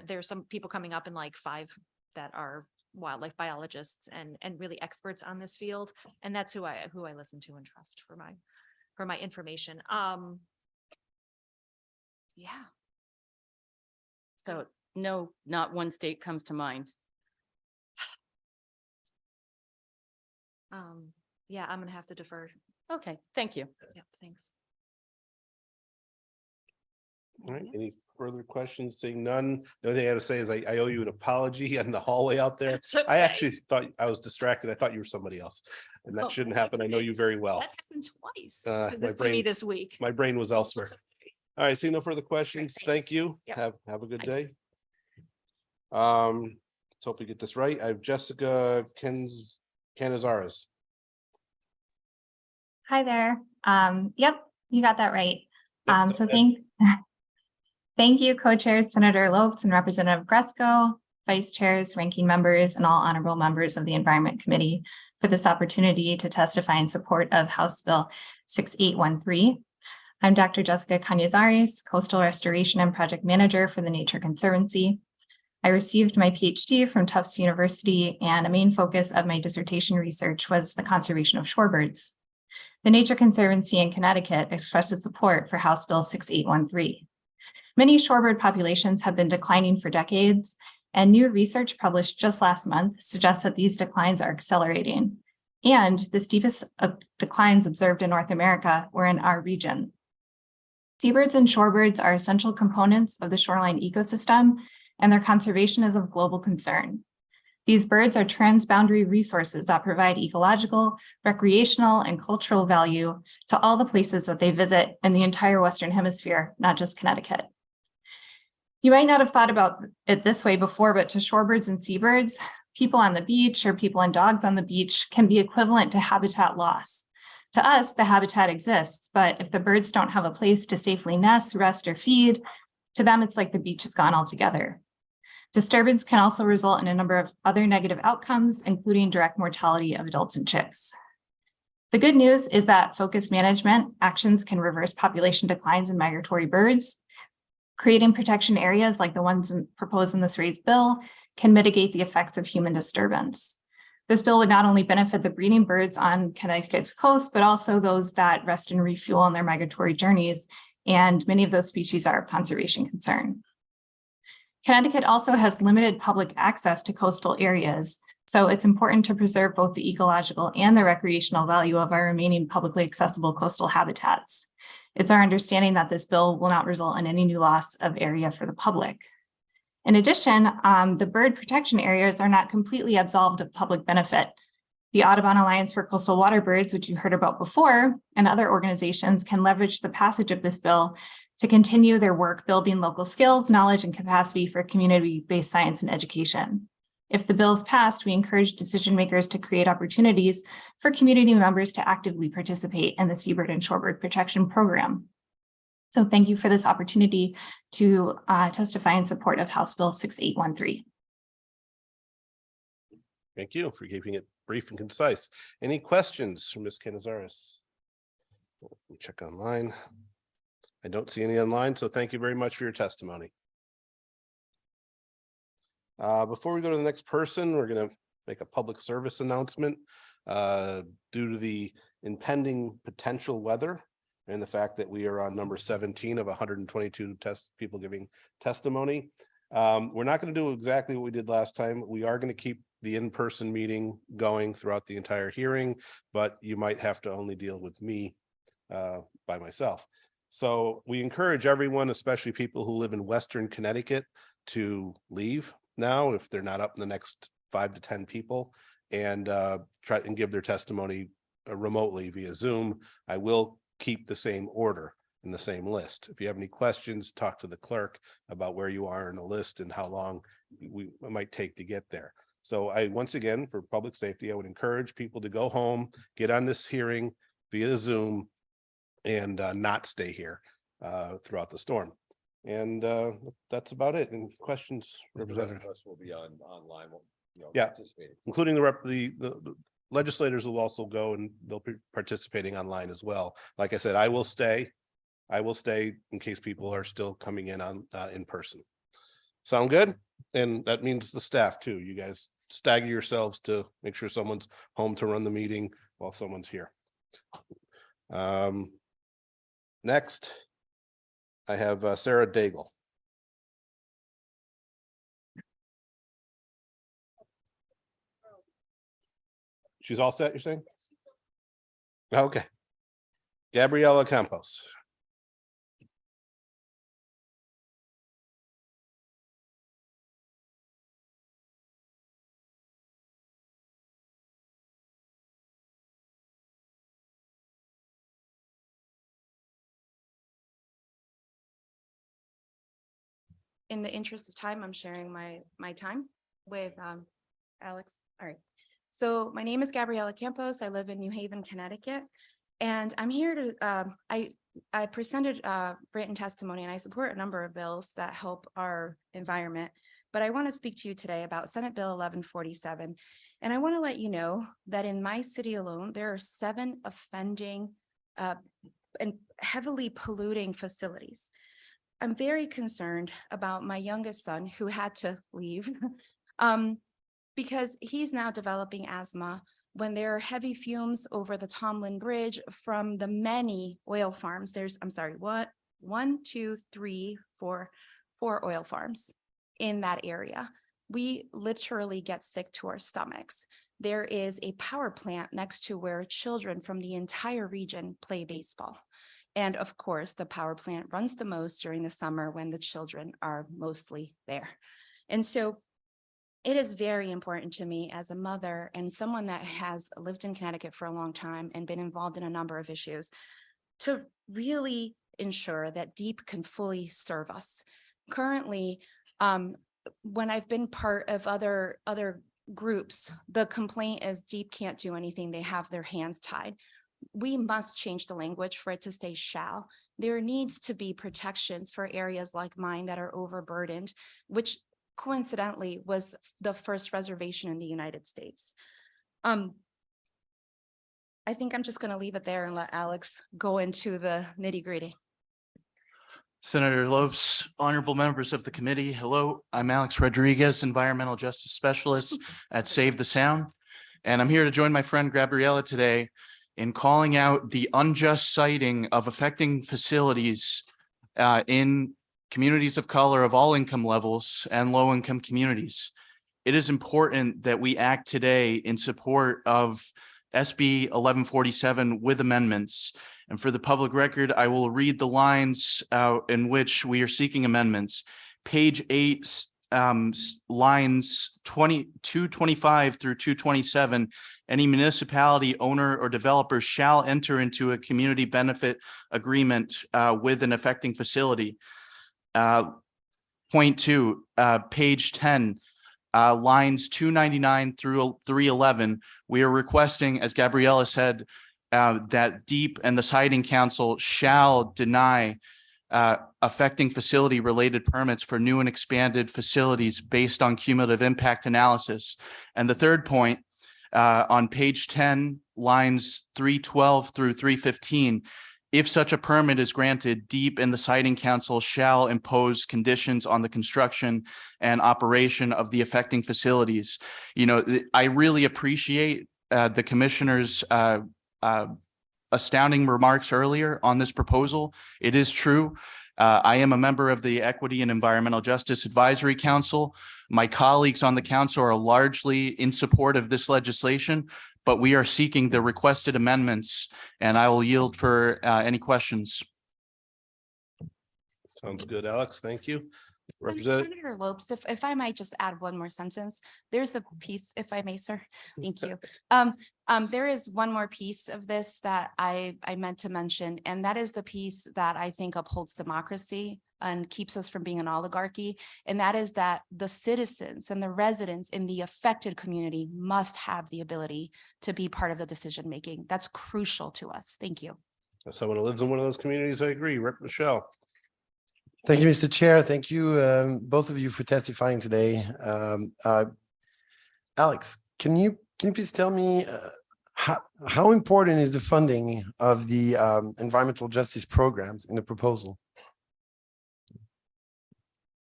There's some people coming up in like 5 that are wildlife biologists and really experts on this field, and that's who I listen to and trust for my information. Yeah. So no, not one state comes to mind. Yeah, I'm gonna have to defer. Okay, thank you. Yep, thanks. All right, any further questions? Seeing none, the only thing I got to say is I owe you an apology in the hallway out there. Okay. I actually thought I was distracted. I thought you were somebody else, and that Oh, shouldn't happen. I know you very well. That happened twice my to me this week. My brain was elsewhere. All right, seeing no further questions. Thank you. Yep. Have a good day. Let's hope we get this right. I have Jessica Canizares. Hi there. Yep, you got that right. Yep, So go ahead. thank you, co-chairs Senator Lopes and Representative Gresko, vice chairs, ranking members, and all honorable members of the Environment Committee for this opportunity to testify in support of House Bill 6813. I'm Dr. Jessica Canyazares, Coastal Restoration and Project Manager for the Nature Conservancy. I received my PhD from Tufts University, and a main focus of my dissertation research was the conservation of shorebirds. The Nature Conservancy in Connecticut expresses support for House Bill 6813. Many shorebird populations have been declining for decades, and new research published just last month suggests that these declines are accelerating. And the steepest declines observed in North America were in our region. Seabirds and shorebirds are essential components of the shoreline ecosystem, and their conservation is of global concern. These birds are transboundary resources that provide ecological, recreational, and cultural value to all the places that they visit in the entire Western Hemisphere, not just Connecticut. You might not have thought about it this way before, but to shorebirds and seabirds, people on the beach or people and dogs on the beach can be equivalent to habitat loss. To us, the habitat exists, but if the birds don't have a place to safely nest, rest, or feed, to them, it's like the beach is gone altogether. Disturbance can also result in a number of other negative outcomes, including direct mortality of adults and chicks. The good news is that focused management actions can reverse population declines in migratory birds. Creating protection areas like the ones proposed in this raised bill can mitigate the effects of human disturbance. This bill would not only benefit the breeding birds on Connecticut's coast, but also those that rest and refuel on their migratory journeys, and many of those species are of conservation concern. Connecticut also has limited public access to coastal areas, so it's important to preserve both the ecological and the recreational value of our remaining publicly accessible coastal habitats. It's our understanding that this bill will not result in any new loss of area for the public. In addition, the bird protection areas are not completely absolved of public benefit. The Audubon Alliance for Coastal Waterbirds, which you heard about before, and other organizations can leverage the passage of this bill to continue their work building local skills, knowledge, and capacity for community-based science and education. If the bill is passed, we encourage decision makers to create opportunities for community members to actively participate in the seabird and shorebird protection program. So thank you for this opportunity to testify in support of House Bill 6813. Thank you for keeping it brief and concise. Any questions from Ms. Canizares? Let me check online. I don't see any online, so thank you very much for your testimony. Before we go to the next person, we're going to make a public service announcement due to the impending potential weather and the fact that we are on number 17 of 122 people giving testimony. We're not going to do exactly what we did last time. We are going to keep the in-person meeting going throughout the entire hearing, but you might have to only deal with me by myself. So we encourage everyone, especially people who live in Western Connecticut, to leave now if they're not up in the next 5 to 10 people, and try and give their testimony remotely via Zoom. I will keep the same order in the same list. If you have any questions, talk to the clerk about where you are in the list and how long we might take to get there. So once again, for public safety, I would encourage people to go home, get on this hearing via Zoom, and not stay here throughout the storm. And that's about it. And questions, Representative? The rest of us will be online, Yeah, participating. including the legislators will also go, and they'll be participating online as well. Like I said, I will stay in case people are still coming in person. Sound good? And that means the staff too. You guys stagger yourselves to make sure someone's home to run the meeting while someone's here. Next, I have Sarah Daigle. She's all set, you're saying? Okay. Gabriela Campos. In the interest of time, I'm sharing my time with Alex. All right. So my name is Gabriela Campos. I live in New Haven, Connecticut, and I'm here to, I presented written testimony, and I support a number of bills that help our environment, but I want to speak to you today about Senate Bill 1147. And I want to let you know that in my city alone, there are 7 offending and heavily polluting facilities. I'm very concerned about my youngest son who had to leave because he's now developing asthma when there are heavy fumes over the Tomlin Bridge from the many oil farms. There's, I'm sorry, what? 1, 2, 3, 4 oil farms in that area. We literally get sick to our stomachs. There is a power plant next to where children from the entire region play baseball. And of course, the power plant runs the most during the summer when the children are mostly there. And so it is very important to me as a mother and someone that has lived in Connecticut for a long time and been involved in a number of issues to really ensure that DEEP can fully serve us. Currently, when I've been part of other groups, the complaint is DEEP can't do anything. They have their hands tied. We must change the language for it to say shall. There needs to be protections for areas like mine that are overburdened, which coincidentally was the first reservation in the United States. I think I'm just going to leave it there and let Alex go into the nitty-gritty. Senator Lopes, honorable members of the committee, hello, I'm Alex Rodriguez, Environmental Justice Specialist at Save the Sound, and I'm here to join my friend Gabriella today in calling out the unjust siting of affecting facilities in communities of color of all income levels and low-income communities. It is important that we act today in support of SB 1147 with amendments. And for the public record, I will read the lines in which we are seeking amendments. Page 8, lines 225 through 227, any municipality owner or developer shall enter into a community benefit agreement with an affecting facility. Point 2, page 10, lines 299 through 311, we are requesting, as Gabriella said, that DEEP and the Siting Council shall deny affecting facility related permits for new and expanded facilities based on cumulative impact analysis. And the third point, on page 10, lines 312 through 315, if such a permit is granted, DEEP and the Siting Council shall impose conditions on the construction and operation of the affecting facilities. You know, I really appreciate the commissioner's astounding remarks earlier on this proposal. It is true. I am a member of the Equity and Environmental Justice Advisory Council. My colleagues on the council are largely in support of this legislation, but we are seeking the requested amendments, and I will yield for any questions. Sounds good, Alex. Thank you. Representative. Senator Lopes, if I might just add one more sentence, there's a piece, if I may, sir. Thank you. There is one more piece of this that I meant to mention, and that is the piece that I think upholds democracy and keeps us from being an oligarchy. And that is that the citizens and the residents in the affected community must have the ability to be part of the decision making. That's crucial to us. Thank you. As someone who lives in one of those communities, I agree. Rep. Michelle. Thank you, Mr. Chair. Thank you, both of you, for testifying today. Alex, can you please tell me how important is the funding of the environmental justice programs in the proposal?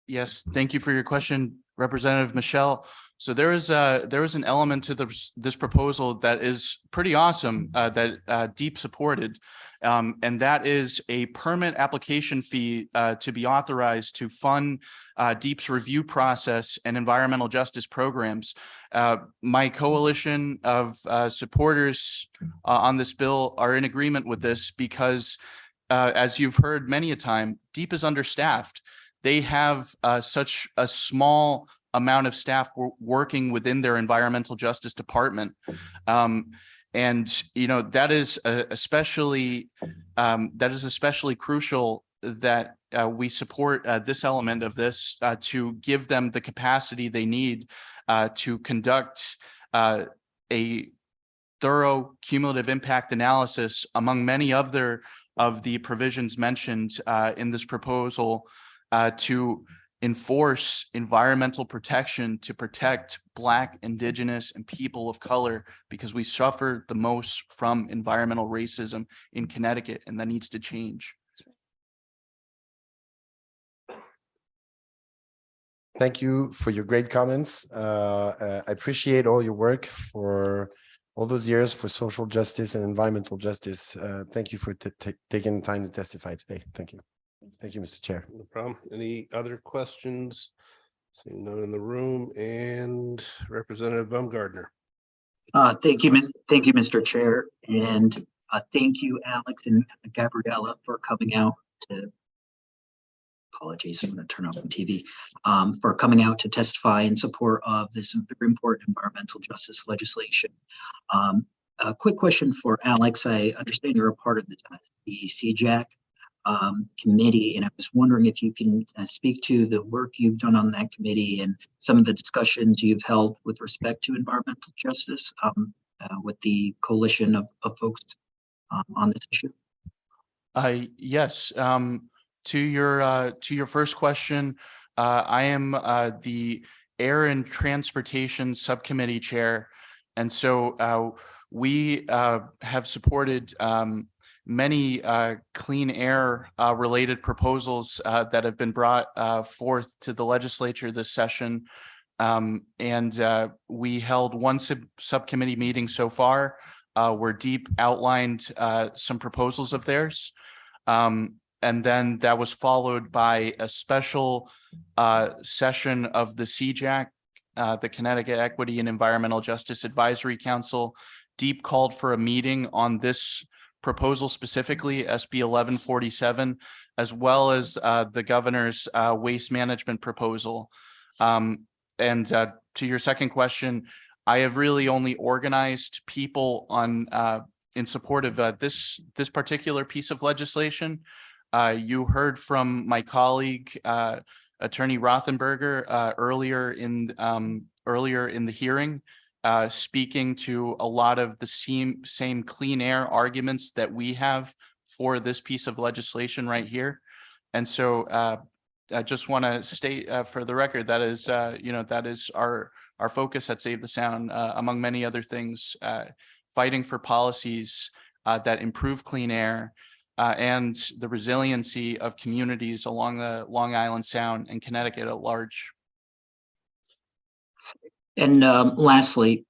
Yes, thank you for your question, Representative Michelle. So there is an element to this proposal that is pretty awesome that DEEP supported, and that is a permit application fee to be authorized to fund DEEP's review process and environmental justice programs. My coalition of supporters on this bill are in agreement with this because, as you've heard many a time, DEEP is understaffed. They have such a small amount of staff working within their environmental justice department. And, you know, that is especially crucial that we support this element of this to give them the capacity they need to conduct a thorough cumulative impact analysis among many other of the provisions mentioned in this proposal to enforce environmental protection to protect Black, Indigenous, and people of color, because we suffer the most from environmental racism in Connecticut, and that needs to change. Thank you for your great comments. I appreciate all your work for all those years for social justice and environmental justice. Thank you for taking the time to testify today. Thank you. Thank you, Mr. Chair. No problem. Any other questions? Seeing none in the room, and Representative Baumgardner. Thank you, Mr. Chair, and thank you, Alex and Gabriella, for coming out to. Apologies, I'm going to turn off the TV. For coming out to testify in support of this very important environmental justice legislation. A quick question for Alex. I understand you're a part of the CJAC committee, and I was wondering if you can speak to the work you've done on that committee and some of the discussions you've held with respect to environmental justice with the coalition of folks on this issue. Yes. To your first question, I am the Air and Transportation Subcommittee Chair, and so we have supported many clean air related proposals that have been brought forth to the legislature this session, and we held one subcommittee meeting so far where Deep outlined some proposals of theirs. And then that was followed by a special session of the CJAC, the Connecticut Equity and Environmental Justice Advisory Council. Deep called for a meeting on this proposal specifically, SB 1147, as well as the governor's waste management proposal. And to your second question, I have really only organized people on in support of this particular piece of legislation. You heard from my colleague, Attorney Rothenberger, earlier in the hearing, speaking to a lot of the same clean air arguments that we have for this piece of legislation right here. And so I just want to state for the record that is, that is our focus at Save the Sound, among many other things, fighting for policies that improve clean air, and the resiliency of communities along the Long Island Sound and Connecticut at large. And lastly,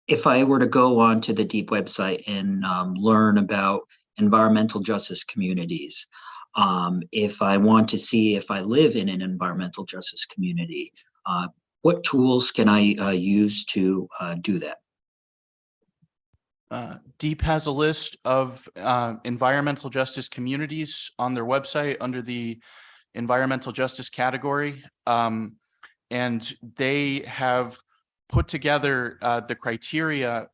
if I were to go on to the Deep website and learn about environmental justice communities, if I want to see if I live in an environmental justice community, what tools can I use to do that? Deep has a list of environmental justice communities on their website under the environmental justice category. And they have put together the criteria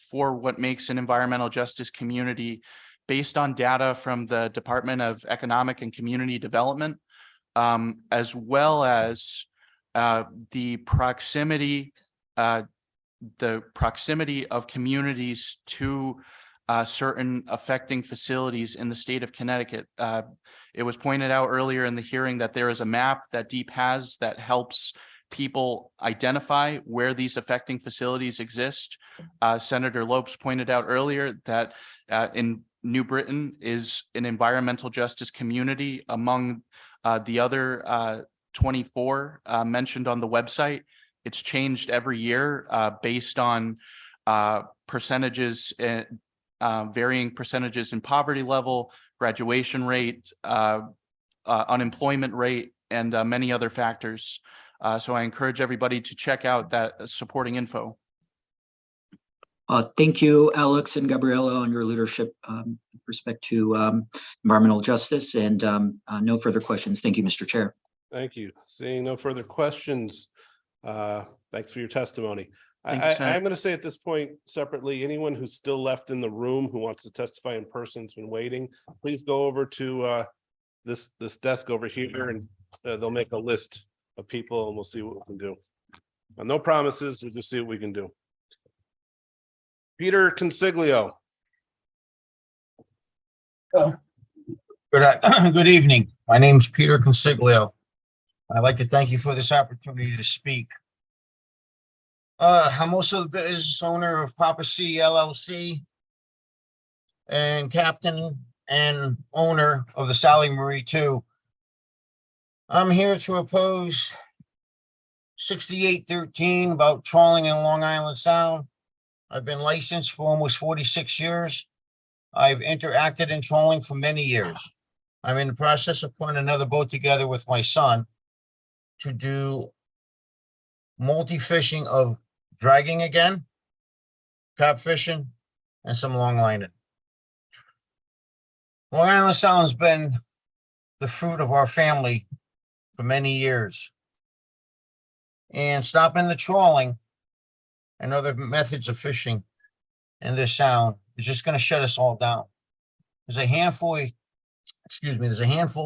for what makes an environmental justice community based on data from the Department of Economic and Community Development, as well as the proximity of communities to certain affecting facilities in the state of Connecticut. It was pointed out earlier in the hearing that there is a map that Deep has that helps people identify where these affecting facilities exist. Senator Lopes pointed out earlier that in New Britain is an environmental justice community among the other 24 mentioned on the website. It's changed every year based on percentages, varying percentages in poverty level, graduation rate, unemployment rate, and many other factors. So I encourage everybody to check out that supporting info. Thank you, Alex and Gabriella, on your leadership with respect to environmental justice, and no further questions. Thank you, Mr. Chair. Thank you. Seeing no further questions, thanks for your testimony. I'm going to say at this point separately, anyone who's still left in the room who wants to testify in person has been waiting. Please go over to this desk over here, and they'll make a list of people, and we'll see what we can do. No promises. We'll just see what we can do. Peter Consiglio. Good evening. My name's Peter Consiglio. I'd like to thank you for this opportunity to speak. I'm also the business owner of Papa C LLC and captain and owner of the Sally Marie 2. I'm here to oppose 6813 about trawling in Long Island Sound. I've been licensed for almost 46 years. I've interacted in trolling for many years. I'm in the process of putting another boat together with my son to do multi-fishing of dragging again, trap fishing, and some long lining. Long Island Sound has been the fruit of our family for many years. And stopping the trawling and other methods of fishing in this sound is just going to shut us all down. There's a handful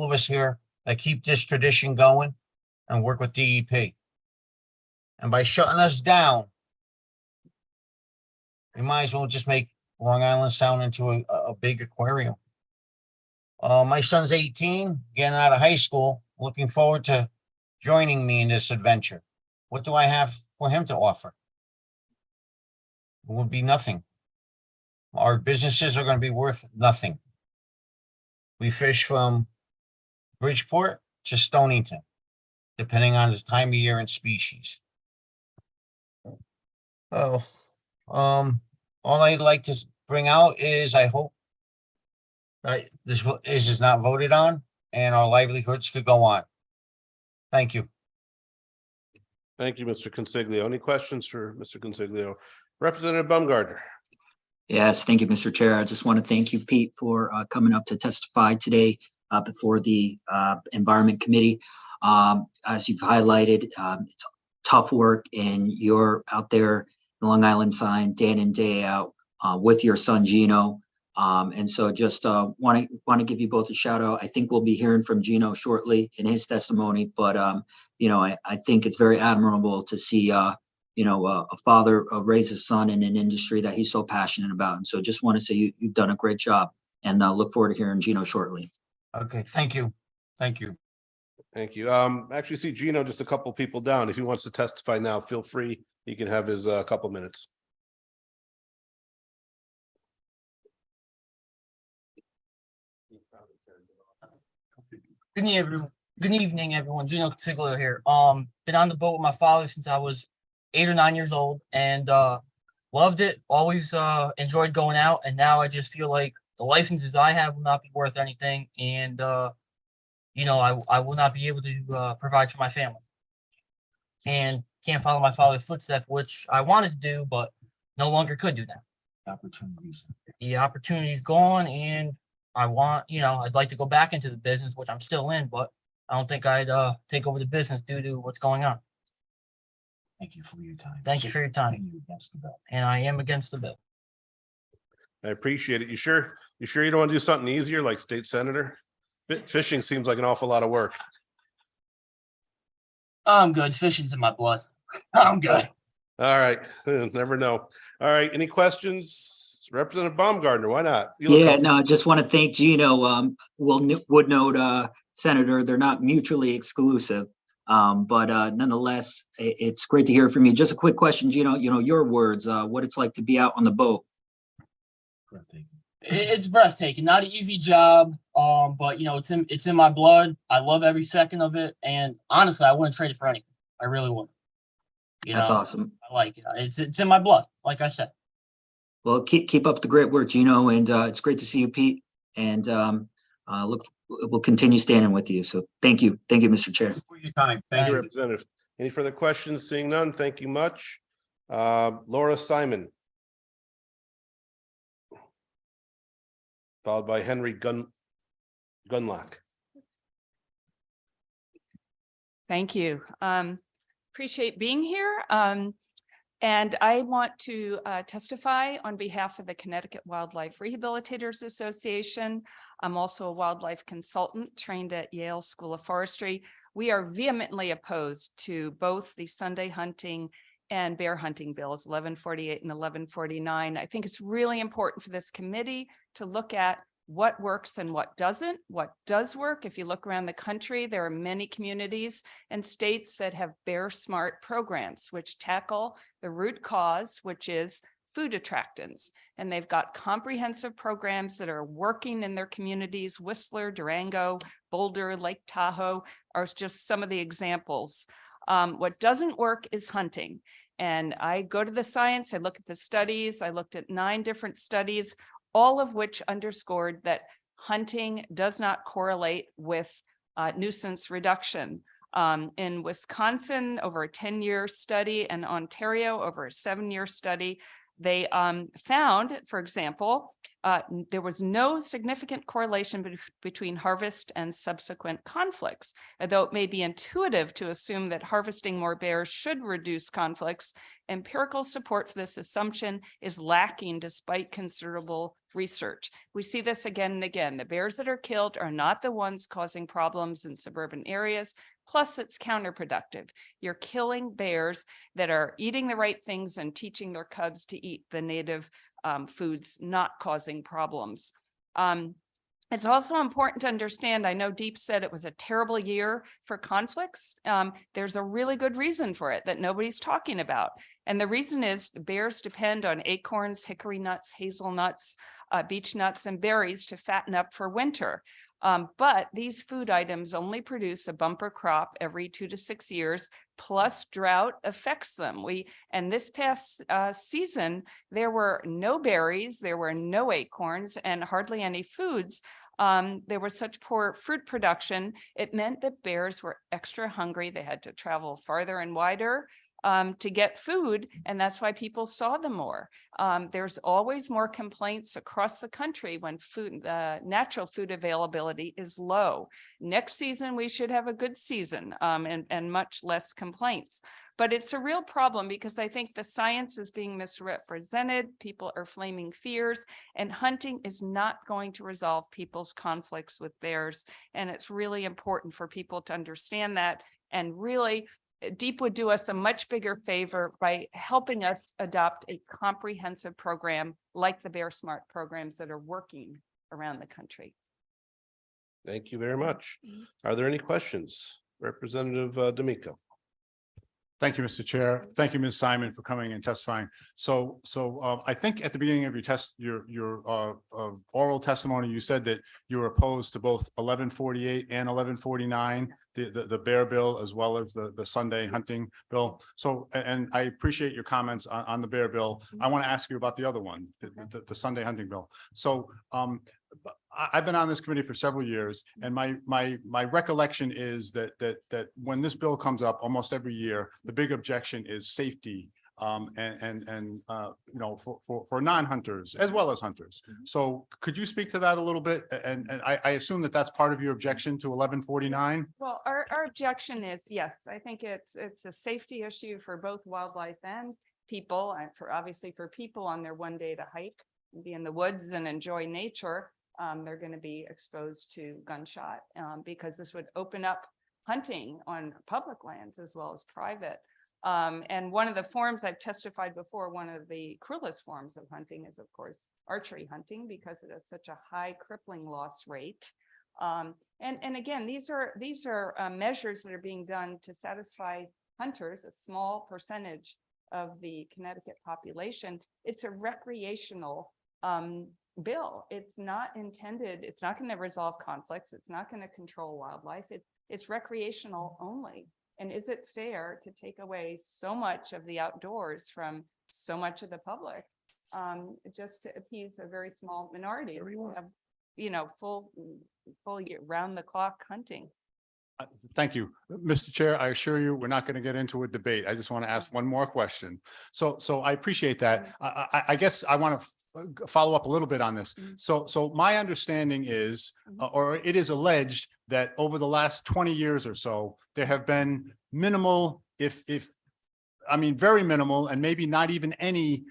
of us here that keep this tradition going and work with DEP. And by shutting us down, we might as well just make Long Island Sound into a big aquarium. My son's 18, getting out of high school, looking forward to joining me in this adventure. What do I have for him to offer? It would be nothing. Our businesses are going to be worth nothing. We fish from Bridgeport to Stonington, depending on the time of year and species. Oh, all I'd like to bring out is I hope that this is not voted on and our livelihoods could go on. Thank you. Thank you, Mr. Consiglio. Any questions for Mr. Consiglio? Representative Baumgartner. Yes, thank you, Mr. Chair. I just want to thank you, Pete, for coming up to testify today before the Environment Committee. As you've highlighted, it's tough work, and you're out there in Long Island Sign day in and day out with your son Gino. And so just want to give you both a shout out. I think we'll be hearing from Gino shortly in his testimony, but you know, I think it's very admirable to see you know, a father raise his son in an industry that he's so passionate about. And so just want to say you've done a great job, and look forward to hearing Gino shortly. Okay, thank you. Thank you. Thank you. Actually see Gino just a couple people down. If he wants to testify now, feel free. He can have his couple minutes. Good evening, everyone. Gino Consiglio here. Been on the boat with my father since I was 8 or 9 years old, and loved it. Always enjoyed going out, and now I just feel like the licenses I have will not be worth anything, and you know, I will not be able to provide for my family, and can't follow my father's footsteps, which I wanted to do, but no longer could do that. The opportunity's gone, and I want, you know, I'd like to go back into the business, which I'm still in, but I don't think I'd take over the business due to what's going on. Thank you for your time. Thank you for your time. And I am against the bill. I appreciate it. You sure you don't want to do something easier like state senator? Fishing seems like an awful lot of work. I'm good. Fishing's in my blood. I'm good. All right. Never know. All right. Any questions? Representative Baumgartner, why not? Yeah, no, I just want to thank Gino. Would note, Senator, they're not mutually exclusive. But nonetheless, it's great to hear from you. Just a quick question, Gino, you know, your words, what it's like to be out on the boat. It's breathtaking. Not an easy job, but you know, it's in my blood. I love every second of it, and honestly, I wouldn't trade it for anything. I really wouldn't. That's awesome. I like it. It's in my blood, like I said. Well, keep up the great work, Gino, and it's great to see you, Pete. And we'll continue standing with you. So thank you, Mr. Chair. For your time. Thank you, Representative. Any further questions? Seeing none, thank you much. Laura Simon, followed by Henry Gunlock. Thank you. Appreciate being here. And I want to testify on behalf of the Connecticut Wildlife Rehabilitators Association. I'm also a wildlife consultant trained at Yale School of Forestry. We are vehemently opposed to both the Sunday hunting and bear hunting bills, 1148 and 1149. I think it's really important for this committee to look at what works and what doesn't. What does work, if you look around the country, there are many communities and states that have Bear Smart programs, which tackle the root cause, which is food attractants. And they've got comprehensive programs that are working in their communities. Whistler, Durango, Boulder, Lake Tahoe are just some of the examples. What doesn't work is hunting. And I go to the science, I look at the studies, I looked at 9 different studies, all of which underscored that hunting does not correlate with nuisance reduction. In Wisconsin, over a 10-year study, and Ontario, over a 7-year study, they found, for example, there was no significant correlation between harvest and subsequent conflicts. Although it may be intuitive to assume that harvesting more bears should reduce conflicts, empirical support for this assumption is lacking despite considerable research. We see this again and again. The bears that are killed are not the ones causing problems in suburban areas. Plus, it's counterproductive. You're killing bears that are eating the right things and teaching their cubs to eat the native foods, not causing problems. It's also important to understand, I know Deep said it was a terrible year for conflicts. There's a really good reason for it that nobody's talking about. And the reason is bears depend on acorns, hickory nuts, hazelnuts, beech nuts, and berries to fatten up for winter. But these food items only produce a bumper crop every 2 to 6 years, plus drought affects them. And this past season, there were no berries, there were no acorns, and hardly any foods. There was such poor fruit production. It meant that bears were extra hungry. They had to travel farther and wider to get food, and that's why people saw them more. There's always more complaints across the country when natural food availability is low. Next season, we should have a good season and much less complaints. But it's a real problem because I think the science is being misrepresented. People are flaming fears, and hunting is not going to resolve people's conflicts with bears. And it's really important for people to understand that, and really Deep would do us a much bigger favor by helping us adopt a comprehensive program like the Bear Smart programs that are working around the country. Thank you very much. Are there any questions? Representative D'Amico. Thank you, Mr. Chair. Thank you, Ms. Simon, for coming and testifying. So I think at the beginning of your oral testimony, you said that you were opposed to both 1148 and 1149, the bear bill, as well as the Sunday hunting bill. So, and I appreciate your comments on the bear bill. I want to ask you about the other one, the Sunday hunting bill. So I've been on this committee for several years, and my recollection is that when this bill comes up almost every year, the big objection is safety, and you know, for non-hunters as well as hunters. So could you speak to that a little bit? And I assume that that's part of your objection to 1149. Well, our objection is, yes, I think it's a safety issue for both wildlife and people, and obviously for people on their one day to hike and be in the woods and enjoy nature. They're going to be exposed to gunshot because this would open up hunting on public lands as well as private. And one of the forms I've testified before, one of the cruelest forms of hunting is, of course, archery hunting, because it has such a high crippling loss rate. And again, these are measures that are being done to satisfy hunters, a small percentage of the Connecticut population. It's a recreational bill. It's not intended, it's not going to resolve conflicts. It's not going to control wildlife. It's recreational only. And is it fair to take away so much of the outdoors from so much of the public just to appease a very small minority of, you know, full year round the clock hunting? Thank you, Mr. Chair. I assure you, we're not going to get into a debate. I just want to ask one more question. So I appreciate that. I guess I want to follow up a little bit on this. So my understanding is, or it is alleged, that over the last 20 years or so, there have been minimal, I mean, very minimal, and maybe not even any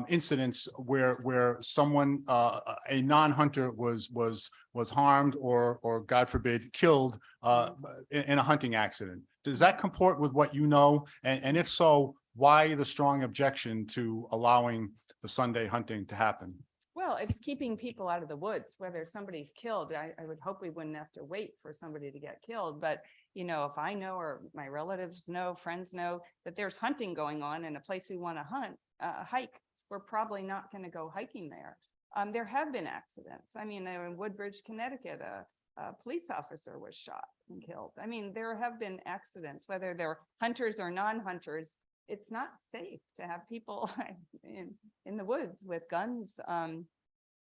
incidents where someone, a non-hunter was harmed or God forbid killed in a hunting accident. Does that comport with what you know? And if so, why the strong objection to allowing the Sunday hunting to happen? Well, it's keeping people out of the woods, whether somebody's killed. I would hope we wouldn't have to wait for somebody to get killed. But, you know, if I know, or my relatives know, friends know that there's hunting going on in a place we want to hike, we're probably not going to go hiking there. There have been accidents. I mean, in Woodbridge, Connecticut, a police officer was shot and killed. I mean, there have been accidents, whether they're hunters or non-hunters. It's not safe to have people in the woods with guns,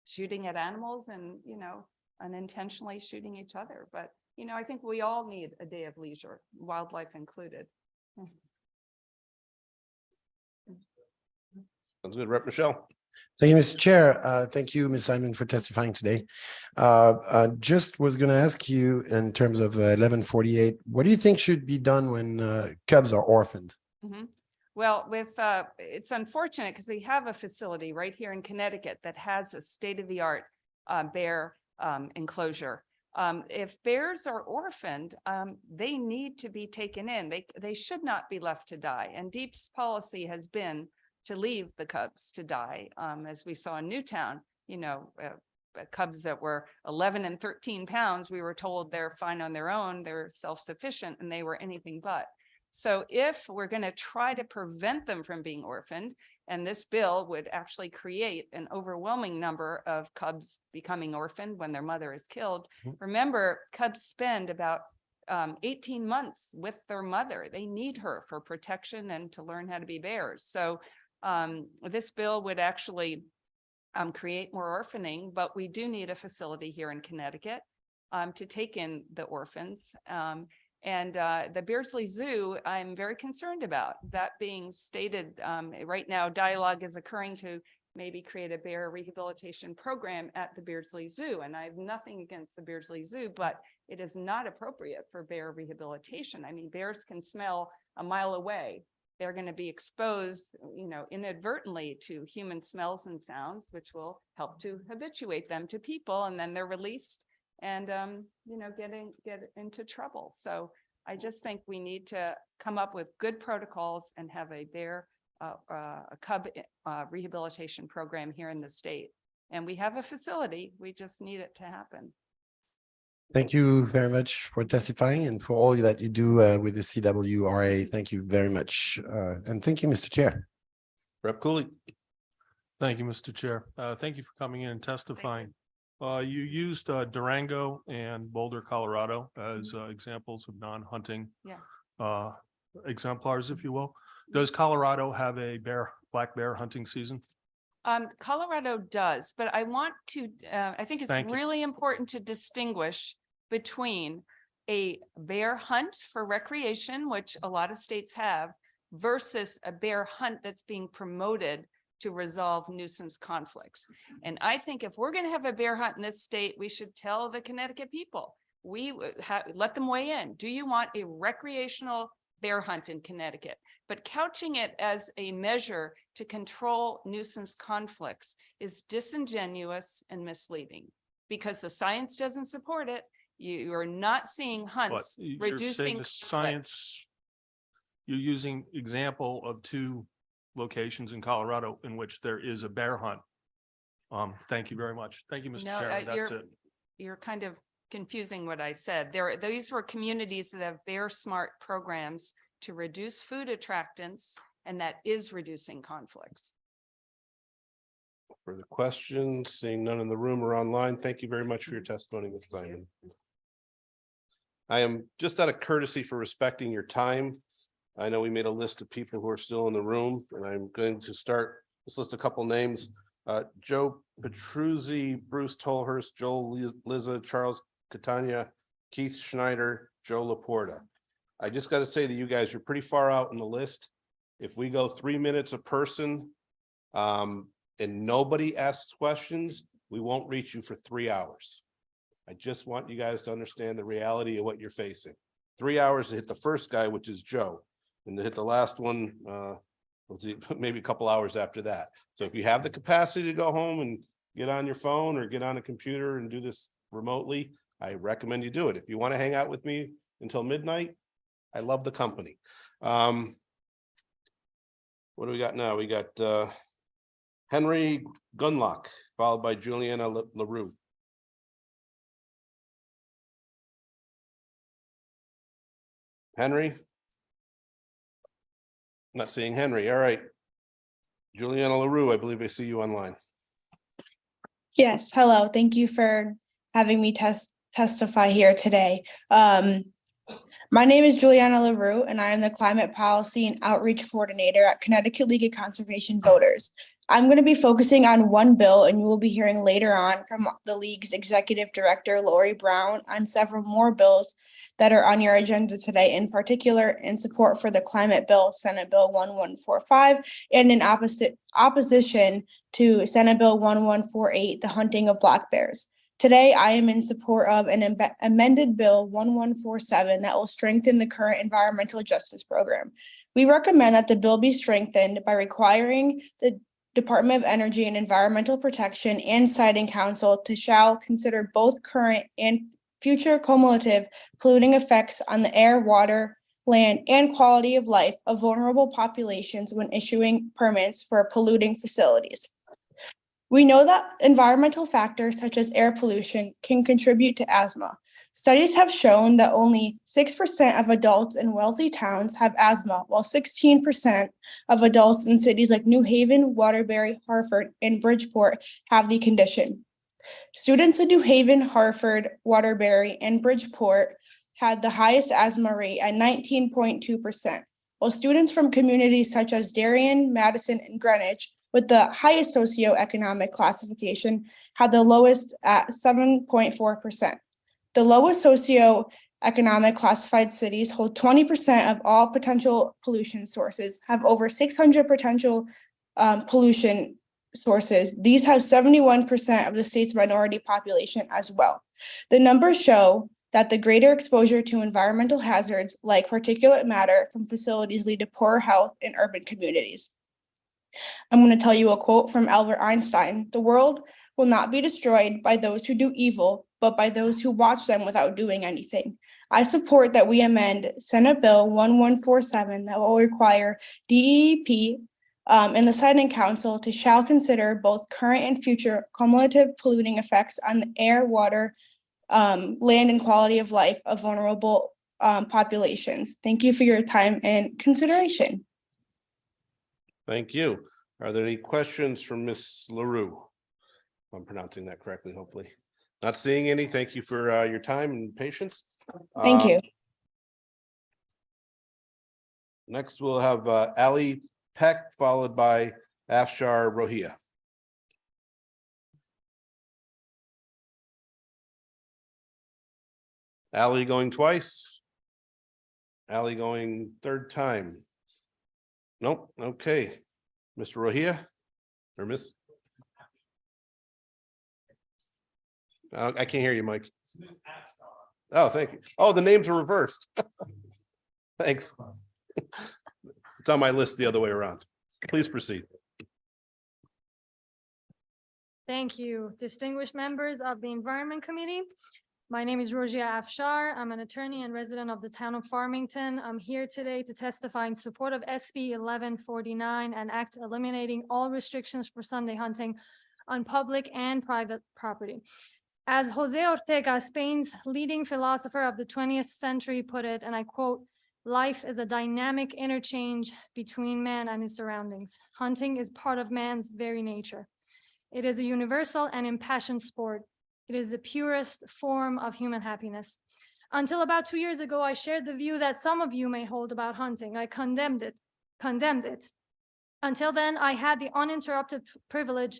shooting at animals and, you know, unintentionally shooting each other. But, you know, I think we all need a day of leisure, wildlife included. Sounds good. Rep. Michelle. Thank you, Mr. Chair. Thank you, Ms. Simon, for testifying today. Just was going to ask you in terms of 1148, what do you think should be done when cubs are orphaned? Well, it's unfortunate because we have a facility right here in Connecticut that has a state-of-the-art bear enclosure. If bears are orphaned, they need to be taken in. They should not be left to die. And DEEP's policy has been to leave the cubs to die. As we saw in Newtown, you know, cubs that were 11 and 13 pounds, we were told they're fine on their own, they're self-sufficient, and they were anything but. So if we're going to try to prevent them from being orphaned, and this bill would actually create an overwhelming number of cubs becoming orphaned when their mother is killed. Remember, cubs spend about 18 months with their mother. They need her for protection and to learn how to be bears. So this bill would actually create more orphaning, but we do need a facility here in Connecticut to take in the orphans. And the Beardsley Zoo, I'm very concerned about. That being stated, right now, dialogue is occurring to maybe create a bear rehabilitation program at the Beardsley Zoo. And I have nothing against the Beardsley Zoo, but it is not appropriate for bear rehabilitation. I mean, bears can smell a mile away. They're going to be exposed, you know, inadvertently to human smells and sounds, which will help to habituate them to people, and then they're released and you know, get into trouble. So I just think we need to come up with good protocols and have a bear a cub rehabilitation program here in the state. And we have a facility, we just need it to happen. Thank you very much for testifying and for all that you do with the CWRA. Thank you very much. And thank you, Mr. Chair. Rep. Cooley. Thank you, Mr. Chair. Thank you for coming in and testifying. You used Durango and Boulder, Colorado as examples of non-hunting exemplars, if you will. Does Colorado have a black bear hunting season? Colorado does, but I want to, I think it's really important to distinguish between a bear hunt for recreation, which a lot of states have, versus a bear hunt that's being promoted to resolve nuisance conflicts. And I think if we're going to have a bear hunt in this state, we should tell the Connecticut people, let them weigh in. Do you want a recreational bear hunt in Connecticut? But couching it as a measure to control nuisance conflicts is disingenuous and misleading because the science doesn't support it. You are not seeing hunts reducing science. You're using example of 2 locations in Colorado in which there is a bear hunt. Thank you very much. Thank you, Mr. Chairman. That's it. You're kind of confusing what I said. These were communities that have bear smart programs to reduce food attractants, and that is reducing conflicts. Further questions? Seeing none in the room or online. Thank you very much for your testimony, Ms. Simon. I am just out of courtesy for respecting your time. I know we made a list of people who are still in the room, and I'm going to start. Let's list a couple names. Joe Petruzzi, Bruce Tolhurst, Joel Liza, Charles Catania, Keith Schneider, Joe Laporta. I just got to say to you guys, you're pretty far out in the list. If we go 3 minutes a person and nobody asks questions, we won't reach you for 3 hours. I just want you guys to understand the reality of what you're facing. 3 hours to hit the first guy, which is Joe, and to hit the last one, let's see, maybe a couple hours after that. So if you have the capacity to go home and get on your phone or get on a computer and do this remotely, I recommend you do it. If you want to hang out with me until midnight, I love the company. What do we got now? We got Henry Gunlock. followed by Juliana LaRue. Henry? Not seeing Henry. All right. Juliana LaRue, I believe I see you online. Yes, hello. Thank you for having me testify here today. My name is Juliana LaRue, and I am the Climate Policy and Outreach Coordinator at Connecticut League of Conservation Voters. I'm going to be focusing on one bill, and you will be hearing later on from the League's Executive Director, Lori Brown, on several more bills that are on your agenda today, in particular in support for the climate bill, Senate Bill 1145, and in opposition to Senate Bill 1148, the hunting of black bears. Today, I am in support of an amended Bill 1147 that will strengthen the current environmental justice program. We recommend that the bill be strengthened by requiring the Department of Energy and Environmental Protection and Siting Council to shall consider both current and future cumulative polluting effects on the air, water, land, and quality of life of vulnerable populations when issuing permits for polluting facilities. We know that environmental factors such as air pollution can contribute to asthma. Studies have shown that only 6% of adults in wealthy towns have asthma, while 16% of adults in cities like New Haven, Waterbury, Hartford, and Bridgeport have the condition. Students in New Haven, Hartford, Waterbury, and Bridgeport had the highest asthma rate at 19.2%, while students from communities such as Darien, Madison, and Greenwich with the highest socioeconomic classification had the lowest at 7.4%. The lowest socioeconomic classified cities hold 20% of all potential pollution sources, have over 600 potential pollution sources. These have 71% of the state's minority population as well. The numbers show that the greater exposure to environmental hazards like particulate matter from facilities lead to poor health in urban communities. I'm going to tell you a quote from Albert Einstein. The world will not be destroyed by those who do evil, but by those who watch them without doing anything. I support that we amend Senate Bill 1147 that will require DEP and the Siting Council to shall consider both current and future cumulative polluting effects on the air, water, land, and quality of life of vulnerable populations. Thank you for your time and consideration. Thank you. Are there any questions from Ms. LaRue? If I'm pronouncing that correctly, hopefully. Not seeing any. Thank you for your time and patience. Thank you. Next, we'll have Ali Peck, followed by Afshar Rohia. Ali going twice. Ali going third time. Nope. Okay. Mr. Rohia or Miss? I can't hear you, Mike. Oh, thank you. Oh, the names are reversed. Thanks. It's on my list the other way around. Please proceed. Thank you, distinguished members of the Environment Committee. My name is Rosia Afshar. I'm an attorney and resident of the town of Farmington. I'm here today to testify in support of SB 1149, an act eliminating all restrictions for Sunday hunting on public and private property. As Jose Ortega, Spain's leading philosopher of the 20th century, put it, and I quote, "Life is a dynamic interchange between man and his surroundings. Hunting is part of man's very nature. It is a universal and impassioned sport. It is the purest form of human happiness. Until about 2 years ago, I shared the view that some of you may hold about hunting. I condemned it. Until then, I had the uninterrupted privilege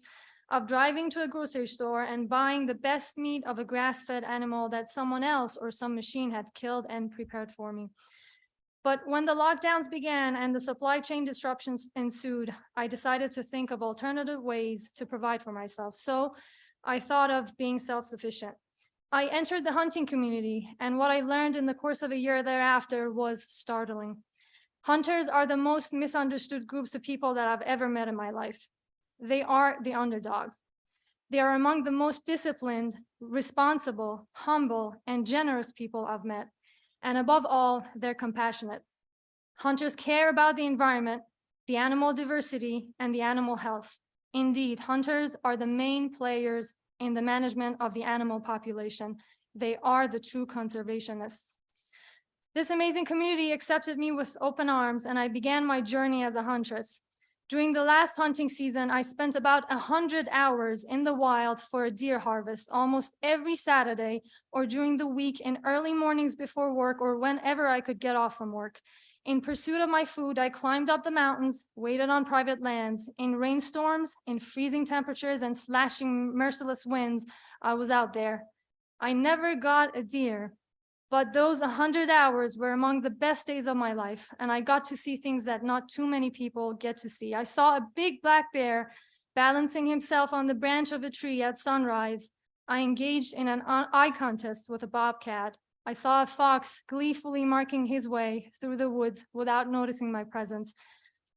of driving to a grocery store and buying the best meat of a grass-fed animal that someone else or some machine had killed and prepared for me. But when the lockdowns began and the supply chain disruptions ensued, I decided to think of alternative ways to provide for myself. So I thought of being self-sufficient. I entered the hunting community, and what I learned in the course of a year thereafter was startling. Hunters are the most misunderstood groups of people that I've ever met in my life. They are the underdogs. They are among the most disciplined, responsible, humble, and generous people I've met. And above all, they're compassionate. Hunters care about the environment, the animal diversity, and the animal health. Indeed, hunters are the main players in the management of the animal population. They are the true conservationists. This amazing community accepted me with open arms, and I began my journey as a huntress. During the last hunting season, I spent about 100 hours in the wild for a deer harvest almost every Saturday or during the week in early mornings before work or whenever I could get off from work. In pursuit of my food, I climbed up the mountains, waited on private lands. In rainstorms, in freezing temperatures, and slashing merciless winds, I was out there. I never got a deer, but those 100 hours were among the best days of my life, and I got to see things that not too many people get to see. I saw a big black bear balancing himself on the branch of a tree at sunrise. I engaged in an eye contest with a bobcat. I saw a fox gleefully marking his way through the woods without noticing my presence.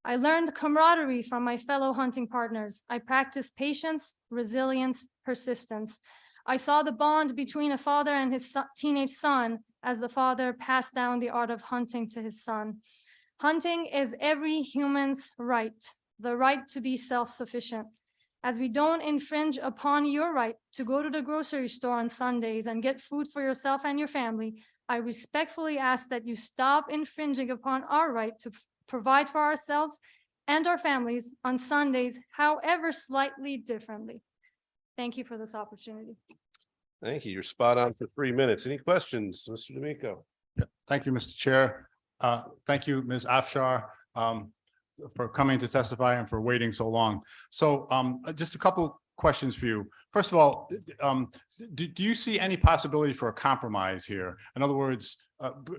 I learned camaraderie from my fellow hunting partners. I practiced patience, resilience, persistence. I saw the bond between a father and his teenage son as the father passed down the art of hunting to his son. Hunting is every human's right, the right to be self-sufficient. As we don't infringe upon your right to go to the grocery store on Sundays and get food for yourself and your family, I respectfully ask that you stop infringing upon our right to provide for ourselves and our families on Sundays, however slightly differently. Thank you for this opportunity. Thank you. You're spot on for 3 minutes. Any questions, Mr. D'Amico? Yeah, thank you, Mr. Chair. Thank you, Ms. Afshar, for coming to testify and for waiting so long. So just a couple questions for you. First of all, do you see any possibility for a compromise here? In other words,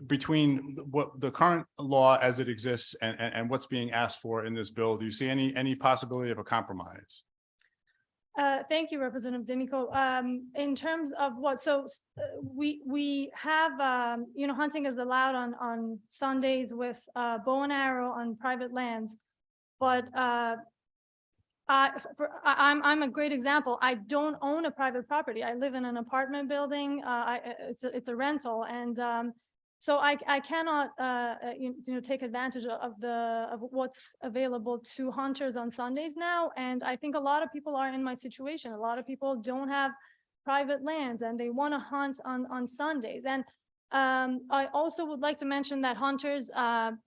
between what the current law as it exists and what's being asked for in this bill, do you see any possibility of a compromise? Thank you, Representative D'Amico. In terms of what, so we have, hunting is allowed on Sundays with bow and arrow on private lands, but I'm a great example. I don't own a private property. I live in an apartment building. It's a rental, and so I cannot take advantage of what's available to hunters on Sundays now. And I think a lot of people are in my situation. A lot of people don't have private lands and they want to hunt on Sundays. And I also would like to mention that hunters, hunters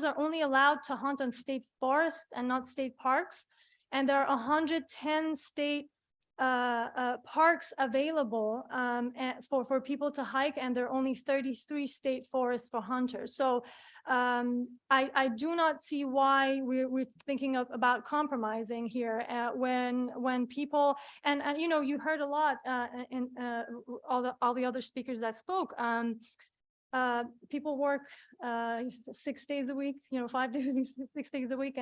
are only allowed to hunt on state forests and not state parks. And there are 110 state parks available for people to hike, and there are only 33 state forests for hunters. So I do not see why we're thinking about compromising here when people and you heard a lot in all the other speakers that spoke. People work 6 days a week, 5 days, 6 days a week,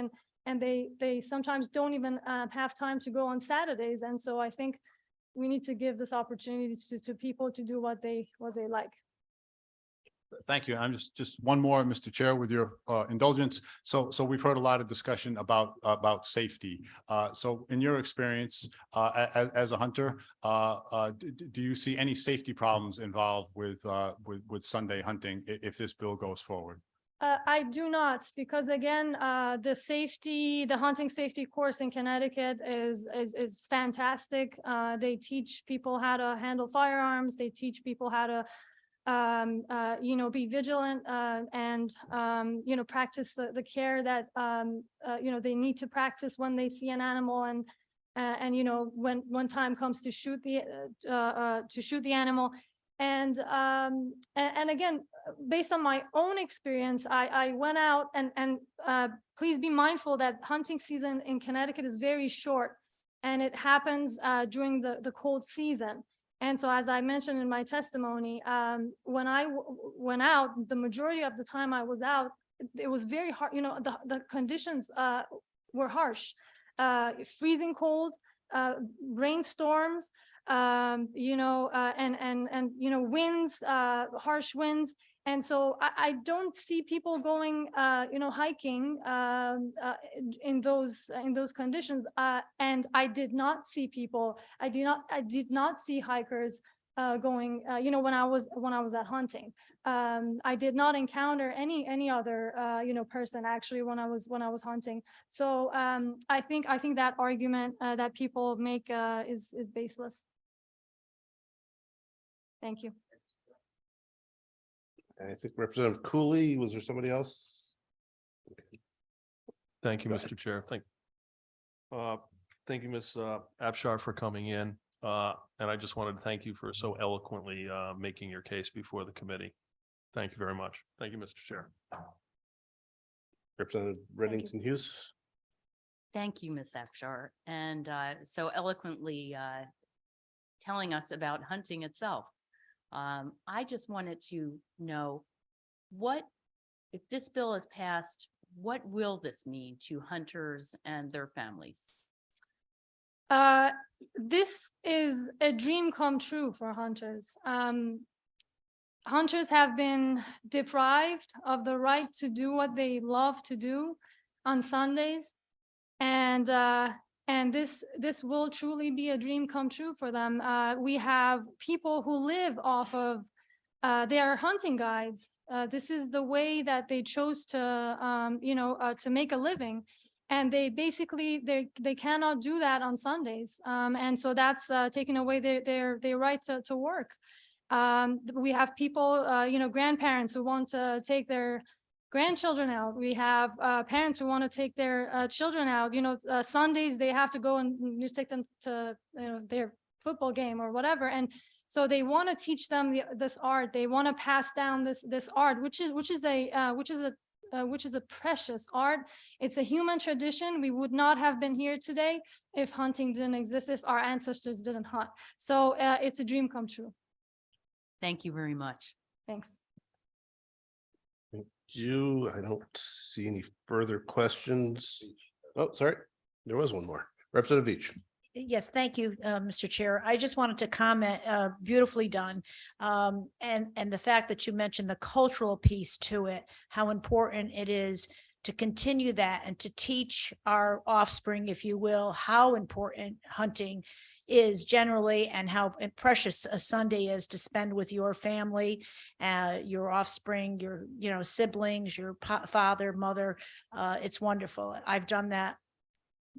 and they sometimes don't even have time to go on Saturdays. And so I think we need to give this opportunity to people to do what they like. Thank you. I'm just one more, Mr. Chair, with your indulgence. So we've heard a lot of discussion about safety. So in your experience as a hunter, do you see any safety problems involved with Sunday hunting if this bill goes forward? I do not, because again, the hunting safety course in Connecticut is fantastic. They teach people how to handle firearms. They teach people how to be vigilant and practice the care that they need to practice when they see an animal, and when time comes to shoot the animal. And again, based on my own experience, I went out and please be mindful that hunting season in Connecticut is very short, and it happens during the cold season. And so, as I mentioned in my testimony, when I went out, the majority of the time I was out, it was very hard. The conditions were harsh, freezing cold, rainstorms, winds, harsh winds. And so I don't see people going, hiking in those conditions. And I did not see people. I did not see hikers going, when I was out hunting. I did not encounter any other, person actually when I was hunting. So I think that argument that people make is baseless. Thank you. I think Representative Cooley, was there somebody else? Thank you, Mr. Chair. Thank you, Ms. Afshar, for coming in. And I just wanted to thank you for so eloquently making your case before the committee. Thank you very much. Thank you, Mr. Chair. Representative Reddington Hughes. Thank you, Ms. Afshar, and so eloquently telling us about hunting itself. I just wanted to know if this bill is passed, what will this mean to hunters and their families? This is a dream come true for hunters. Hunters have been deprived of the right to do what they love to do on Sundays, and this will truly be a dream come true for them. We have people who live off of they are hunting guides. This is the way that they chose to make a living. And they basically, they cannot do that on Sundays. And so that's taking away their right to work. We have people, grandparents who want to take their grandchildren out. We have parents who want to take their children out. Sundays they have to go and just take them to their football game or whatever. And so they want to teach them this art. They want to pass down this art, which is a precious art. It's a human tradition. We would not have been here today if hunting didn't exist, if our ancestors didn't hunt. So it's a dream come true. Thank you very much. Thanks. Thank you. I don't see any further questions. Oh, sorry. There was one more. Representative Veach. Yes, thank you, Mr. Chair. I just wanted to comment, beautifully done. And the fact that you mentioned the cultural piece to it, how important it is to continue that and to teach our offspring, if you will, how important hunting is generally and how precious a Sunday is to spend with your family, your offspring, your siblings, your father, mother. It's wonderful. I've done that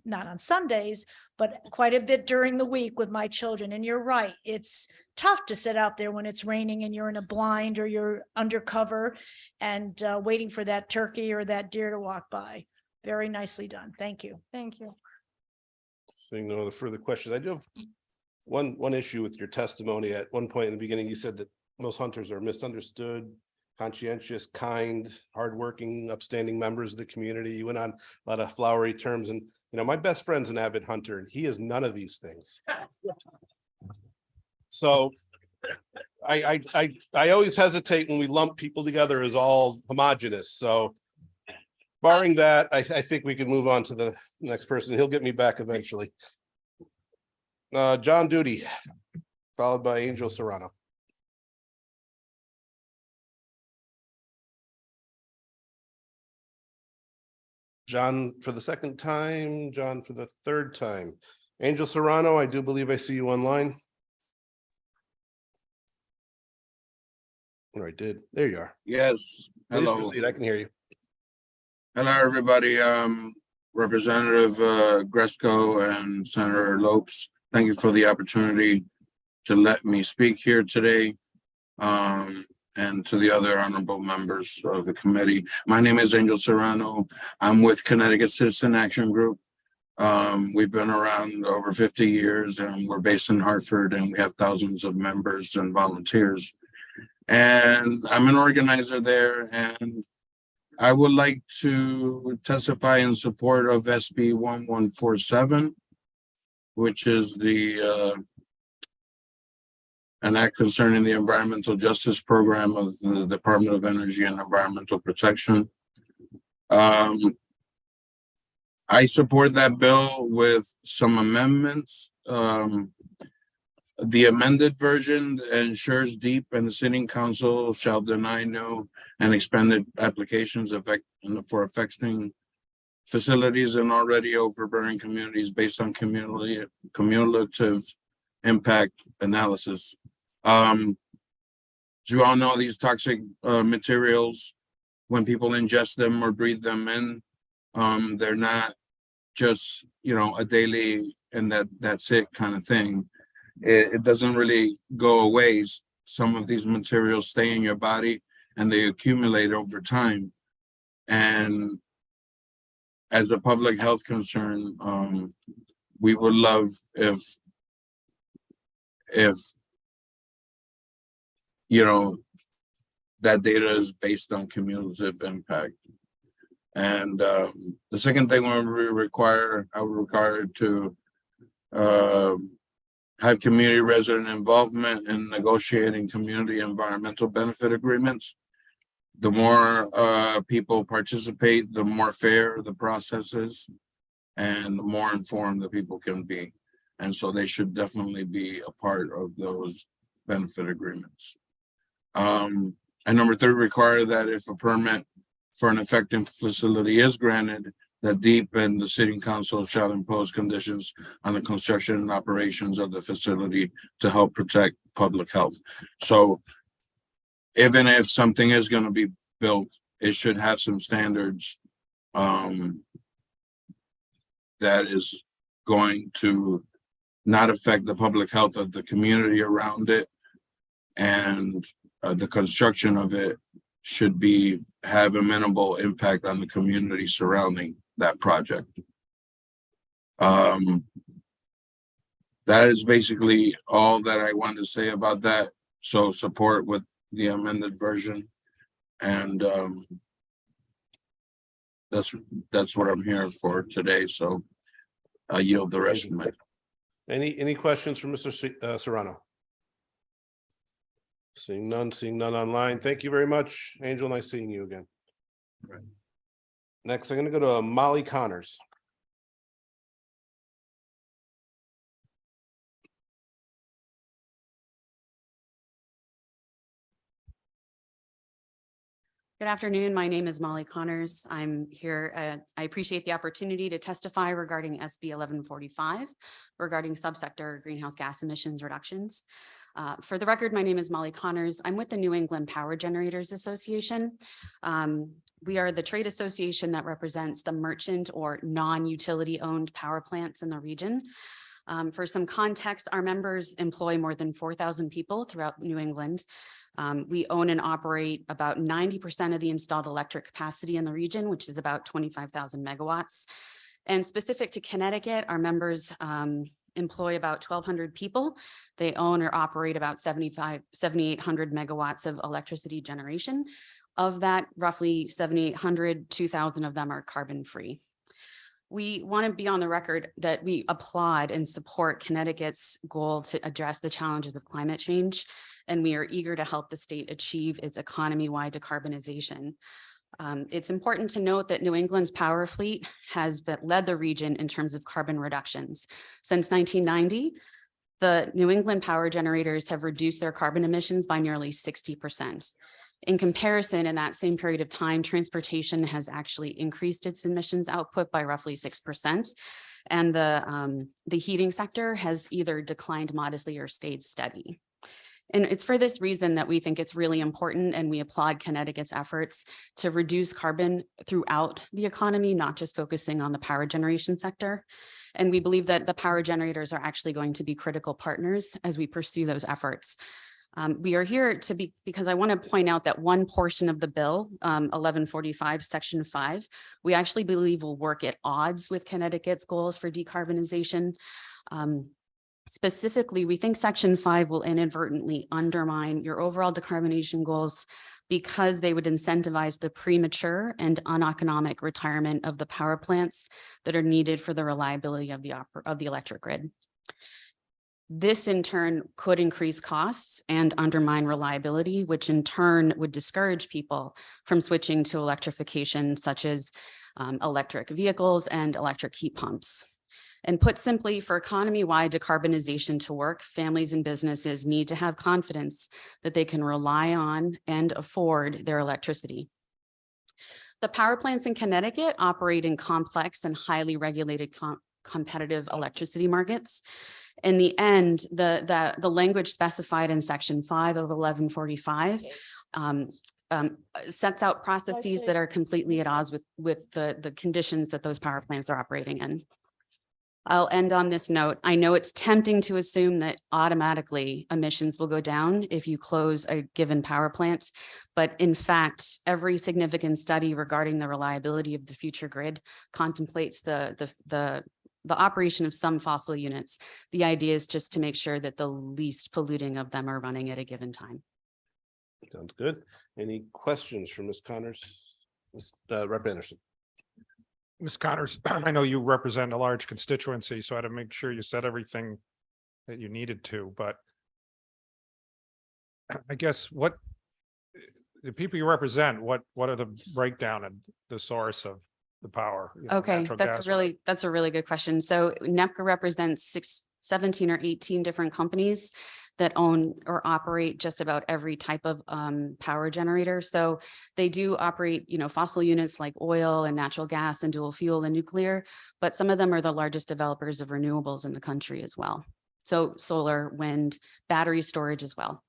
not on Sundays, but quite a bit during the week with my children. And you're right, it's tough to sit out there when it's raining and you're in a blind or you're undercover and waiting for that turkey or that deer to walk by. Very nicely done. Thank you. Thank you. Seeing no other further questions, I do have one issue with your testimony. At one point in the beginning, you said that most hunters are misunderstood, conscientious, kind, hardworking, upstanding members of the community. You went on a lot of flowery terms, and my best friend's an avid hunter, and he is none of these things. So I always hesitate when we lump people together as all homogenous. So barring that, I think we can move on to the next person. He'll get me back eventually. John Duty, followed by Angel Serrano. John for the second time, John for the third time. Angel Serrano, I do believe I see you online. Oh, I did. There you are. Yes. Please Hello. proceed. I can hear you. Hello, everybody. Representative Gresco and Senator Lopes, thank you for the opportunity to let me speak here today. And to the other honorable members of the committee. My name is Angel Serrano. I'm with Connecticut Citizen Action Group. We've been around over 50 years and we're based in Hartford, and we have thousands of members and volunteers. And I'm an organizer there, and I would like to testify in support of SB 1147, which is an act concerning the environmental justice program of the Department of Energy and Environmental Protection. I support that bill with some amendments. The amended version ensures DEEP and the Sitting Council shall deny new and expanded applications for affecting facilities in already overburdened communities based on cumulative impact analysis. As you all know, these toxic materials, when people ingest them or breathe them in, they're not just, you know, a daily and that's it kind of thing. It doesn't really go away. Some of these materials stay in your body and they accumulate over time. And as a public health concern, we would love if you know, that data is based on cumulative impact. And the second thing I would require to have community resident involvement in negotiating community environmental benefit agreements. The more people participate, the more fair the process is, and the more informed the people can be. And so they should definitely be a part of those benefit agreements. And number 3, require that if a permit for an affected facility is granted, that DEEP and the City Council shall impose conditions on the construction and operations of the facility to help protect public health. So even if something is going to be built, it should have some standards that is going to not affect the public health of the community around it, and the construction of it should have a minimal impact on the community surrounding that project. That is basically all that I wanted to say about that. So support with the amended version, and that's what I'm here for today. So I yield the rest of my. Any questions from Mr. Serrano? Seeing none online. Thank you very much, Angel. Nice seeing you again. Right. Next, I'm going to go to Molly Connors. Good afternoon. My name is Molly Connors. I'm here. I appreciate the opportunity to testify regarding SB 1145 regarding subsector greenhouse gas emissions reductions. For the record, my name is Molly Connors. I'm with the New England Power Generators Association. We are the trade association that represents the merchant or non-utility owned power plants in the region. For some context, our members employ more than 4,000 people throughout New England. We own and operate about 90% of the installed electric capacity in the region, which is about 25,000 megawatts. And specific to Connecticut, our members employ about 1,200 people. They own or operate about 7,800 megawatts of electricity generation. Of that, roughly 7,800, 2,000 of them are carbon free. We want to be on the record that we applaud and support Connecticut's goal to address the challenges of climate change, and we are eager to help the state achieve its economy-wide decarbonization. It's important to note that New England's power fleet has led the region in terms of carbon reductions. Since 1990, the New England power generators have reduced their carbon emissions by nearly 60%. In comparison, in that same period of time, transportation has actually increased its emissions output by roughly 6%. And the heating sector has either declined modestly or stayed steady. And it's for this reason that we think it's really important, and we applaud Connecticut's efforts to reduce carbon throughout the economy, not just focusing on the power generation sector. And we believe that the power generators are actually going to be critical partners as we pursue those efforts. We are here because I want to point out that one portion of the bill, 1145, Section 5, we actually believe will work at odds with Connecticut's goals for decarbonization. Specifically, we think Section 5 will inadvertently undermine your overall decarbonization goals because they would incentivize the premature and uneconomic retirement of the power plants that are needed for the reliability of the electric grid. This in turn could increase costs and undermine reliability, which in turn would discourage people from switching to electrification, such as electric vehicles and electric heat pumps. And put simply, for economy-wide decarbonization to work, families and businesses need to have confidence that they can rely on and afford their electricity. The power plants in Connecticut operate in complex and highly regulated competitive electricity markets. In the end, the language specified in section 5 of 1145 sets out processes that are completely at odds with the conditions that those power plants are operating in. I'll end on this note. I know it's tempting to assume that automatically emissions will go down if you close a given power plant, but in fact, every significant study regarding the reliability of the future grid contemplates the operation of some fossil units. The idea is just to make sure that the least polluting of them are running at a given time. Sounds good. Any questions from Ms. Connors? Rep. Anderson. Ms. Connors, I know you represent a large constituency, so I had to make sure you said everything that you needed to, but I guess what the people you represent, what are the breakdown and the source of the power? Okay, natural that's gas? a really good question. So NEPCA represents 17 or 18 different companies that own or operate just about every type of power generator. So they do operate, fossil units like oil and natural gas and dual fuel and nuclear, but some of them are the largest developers of renewables in the country as well. So solar, wind, battery storage as well.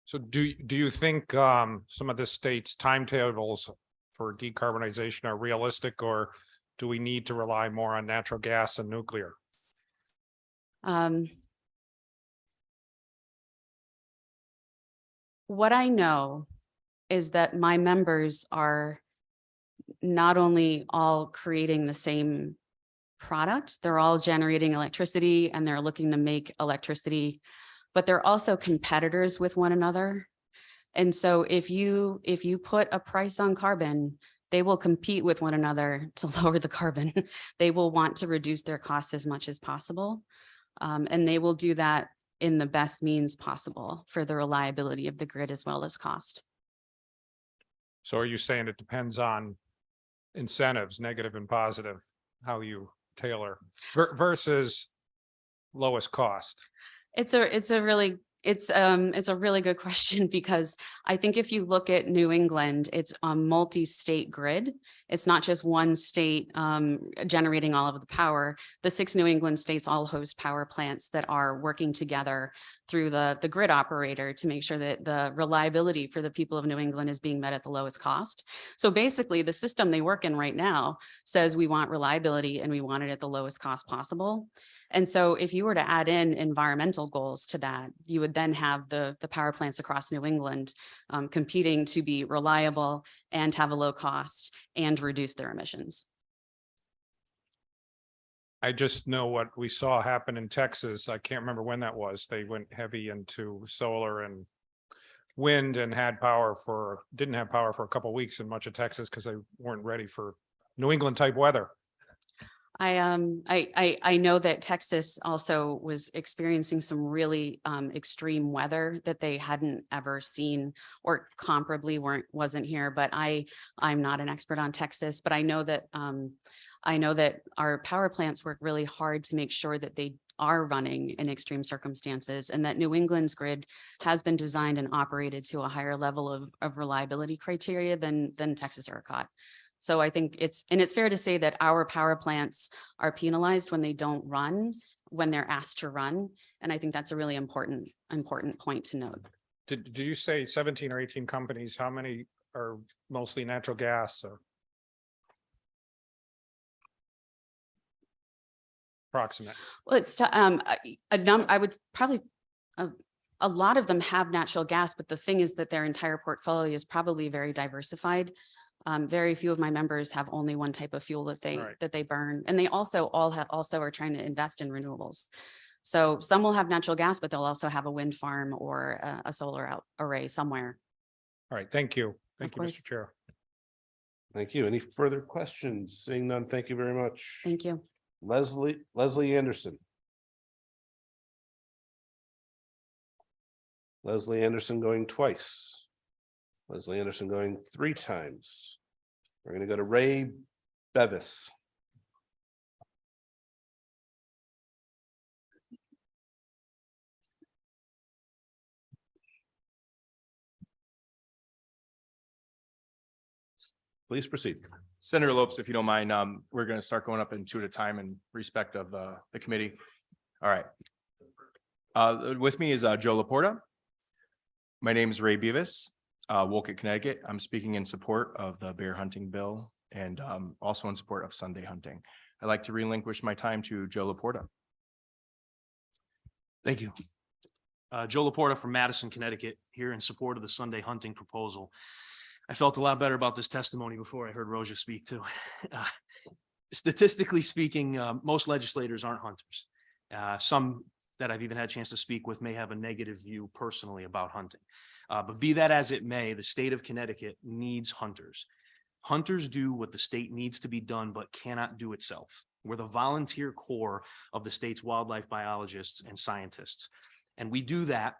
So do you think some of the state's timetables for decarbonization are realistic, or do we need to rely more on natural gas and nuclear? What I know is that my members are not only all creating the same product, they're all generating electricity and they're looking to make electricity, but they're also competitors with one another. And so if you put a price on carbon, they will compete with one another to lower the carbon. They will want to reduce their costs as much as possible. And they will do that in the best means possible for the reliability of the grid as well as cost. So are you saying it depends on incentives, negative and positive, how you tailor versus lowest cost? It's a really good question, because I think if you look at New England, it's a multi-state grid. It's not just one state generating all of the power. The 6 New England states all host power plants that are working together through the grid operator to make sure that the reliability for the people of New England is being met at the lowest cost. So basically, the system they work in right now says we want reliability and we want it at the lowest cost possible. And so if you were to add in environmental goals to that, you would then have the power plants across New England competing to be reliable and have a low cost and reduce their emissions. I just know what we saw happen in Texas. I can't remember when that was. They went heavy into solar and wind and didn't have power for a couple of weeks in much of Texas because they weren't ready for New England type weather. I know that Texas also was experiencing some really extreme weather that they hadn't ever seen, or comparably wasn't here. But I'm not an expert on Texas, but I know that our power plants work really hard to make sure that they are running in extreme circumstances, and that New England's grid has been designed and operated to a higher level of reliability criteria than Texas ERCOT. So I think it's fair to say that our power plants are penalized when they don't run, when they're asked to run. And I think that's a really important point to note. Did you say 17 or 18 companies? How many are mostly natural gas? Or approximate? Well, it's I would probably a lot of them have natural gas, but the thing is that their entire portfolio is probably very diversified. Very few of my members have only one type of fuel that they burn, and they also are trying to invest in renewables. So some will have natural gas, but they'll also have a wind farm or a solar array somewhere. All right, thank you. Thank you, Mr. Chair. Thank you. Any further questions? Seeing none, thank you very much. Thank you. Leslie Anderson. Leslie Anderson going twice. Leslie Anderson going 3 times. We're going to go to Ray Bevis. Please proceed. Senator Lopes, if you don't mind, we're going to start going up in two at a time in respect of the committee. All right. With me is Joe Laporta. My name is Ray Beavis, Wolcott, Connecticut. I'm speaking in support of the bear hunting bill and also in support of Sunday hunting. I'd like to relinquish my time to Joe Laporta. Thank you. Joe Laporta from Madison, Connecticut, here in support of the Sunday hunting proposal. I felt a lot better about this testimony before I heard Roja speak too. Statistically speaking, most legislators aren't hunters. Some that I've even had a chance to speak with may have a negative view personally about hunting. But be that as it may, the state of Connecticut needs hunters. Hunters do what the state needs to be done, but cannot do itself. We're the volunteer core of the state's wildlife biologists and scientists. And we do that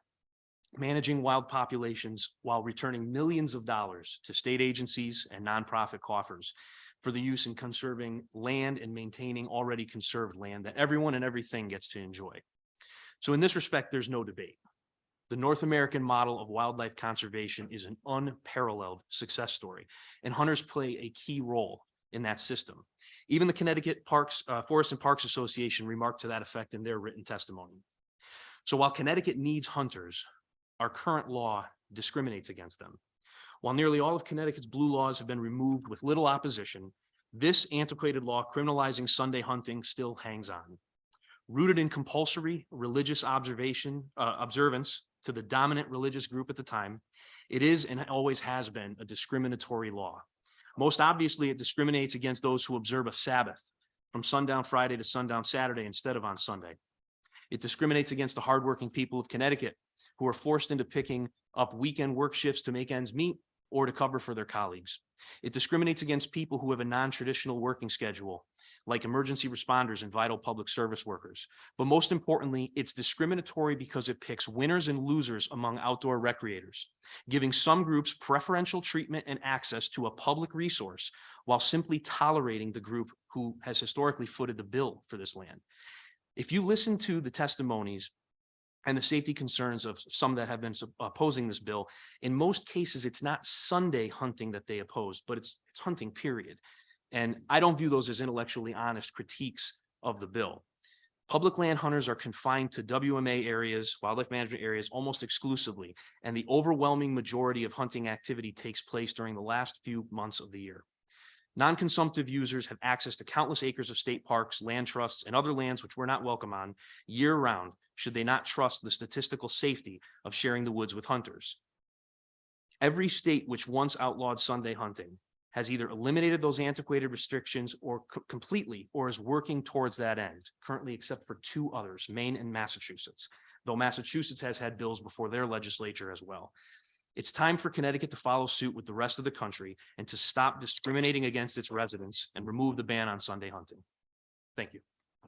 managing wild populations while returning millions of dollars to state agencies and nonprofit coffers for the use in conserving land and maintaining already conserved land that everyone and everything gets to enjoy. So in this respect, there's no debate. The North American model of wildlife conservation is an unparalleled success story, and hunters play a key role in that system. Even the Connecticut Forest and Parks Association remarked to that effect in their written testimony. So while Connecticut needs hunters, our current law discriminates against them. While nearly all of Connecticut's blue laws have been removed with little opposition, this antiquated law criminalizing Sunday hunting still hangs on. Rooted in compulsory religious observance to the dominant religious group at the time, it is and always has been a discriminatory law. Most obviously, it discriminates against those who observe a Sabbath from sundown Friday to sundown Saturday instead of on Sunday. It discriminates against the hardworking people of Connecticut who are forced into picking up weekend work shifts to make ends meet or to cover for their colleagues. It discriminates against people who have a non-traditional working schedule, like emergency responders and vital public service workers. But most importantly, it's discriminatory because it picks winners and losers among outdoor recreators, giving some groups preferential treatment and access to a public resource while simply tolerating the group who has historically footed the bill for this land. If you listen to the testimonies and the safety concerns of some that have been opposing this bill, in most cases, it's not Sunday hunting that they oppose, but it's hunting, period. And I don't view those as intellectually honest critiques of the bill. Public land hunters are confined to WMA areas, wildlife management areas, almost exclusively, and the overwhelming majority of hunting activity takes place during the last few months of the year. Non-consumptive users have access to countless acres of state parks, land trusts, and other lands which we're not welcome on year-round, should they not trust the statistical safety of sharing the woods with hunters. Every state which once outlawed Sunday hunting has either eliminated those antiquated restrictions or completely, or is working towards that end, currently except for two others, Maine and Massachusetts, though Massachusetts has had bills before their legislature as well. It's time for Connecticut to follow suit with the rest of the country and to stop discriminating against its residents and remove the ban on Sunday hunting. Thank you.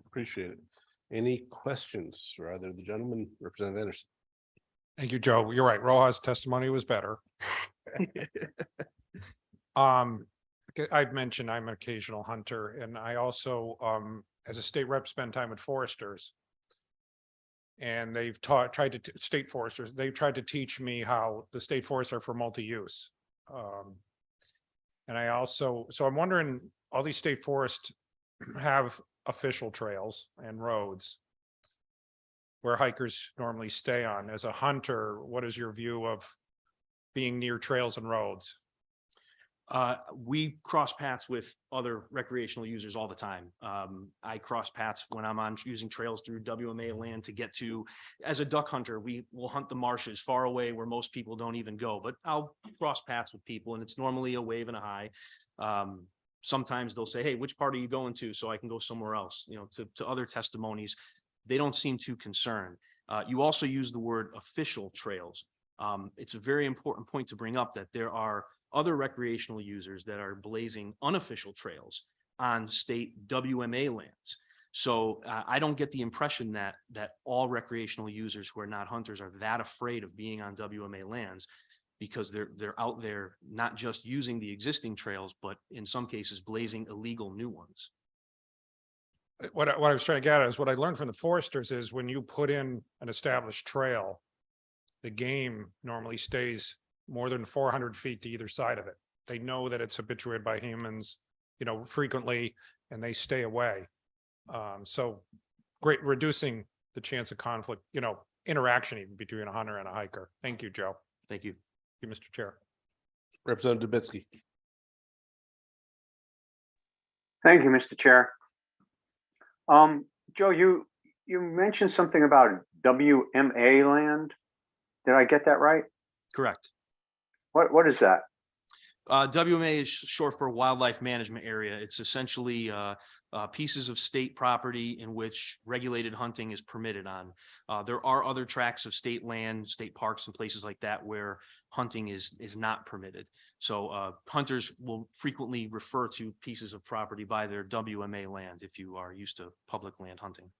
Appreciate it. Any questions for either the gentleman, Representative Anderson? Thank you, Joe. You're right. Roja's testimony was better. I've mentioned I'm an occasional hunter, and I also, as a state rep, spend time with foresters. And they've state foresters, they've tried to teach me how the state forests are for multi-use. And I also, so I'm wondering, all these state forests have official trails and roads where hikers normally stay on. As a hunter, what is your view of being near trails and roads? We cross paths with other recreational users all the time. I cross paths when I'm on using trails through WMA land to get to, as a duck hunter, we will hunt the marshes far away where most people don't even go, but I'll cross paths with people and it's normally a wave and a hi. Sometimes they'll say, hey, which part are you going to? So I can go somewhere else, you know, to other testimonies. They don't seem too concerned. You also use the word official trails. It's a very important point to bring up that there are other recreational users that are blazing unofficial trails on state WMA lands. So I don't get the impression that all recreational users who are not hunters are that afraid of being on WMA lands, because they're out there not just using the existing trails, but in some cases blazing illegal new ones. What I was trying to get at is what I learned from the foresters is when you put in an established trail, the game normally stays more than 400 feet to either side of it they know that it's habituated by humans, frequently, and they stay away. So great, reducing the chance of conflict, interaction even between a hunter and a hiker. Thank you, Joe. Thank you. Thank you, Mr. Chair. Representative Dubitsky. Thank you, Mr. Chair. Joe, you mentioned something about WMA land. Did I get that right? Correct. What is that? WMA is short for Wildlife Management Area. It's essentially pieces of state property in which regulated hunting is permitted on. There are other tracts of state land, state parks and places like that where hunting is not permitted. So hunters will frequently refer to pieces of property by their WMA land if you are used to public land hunting.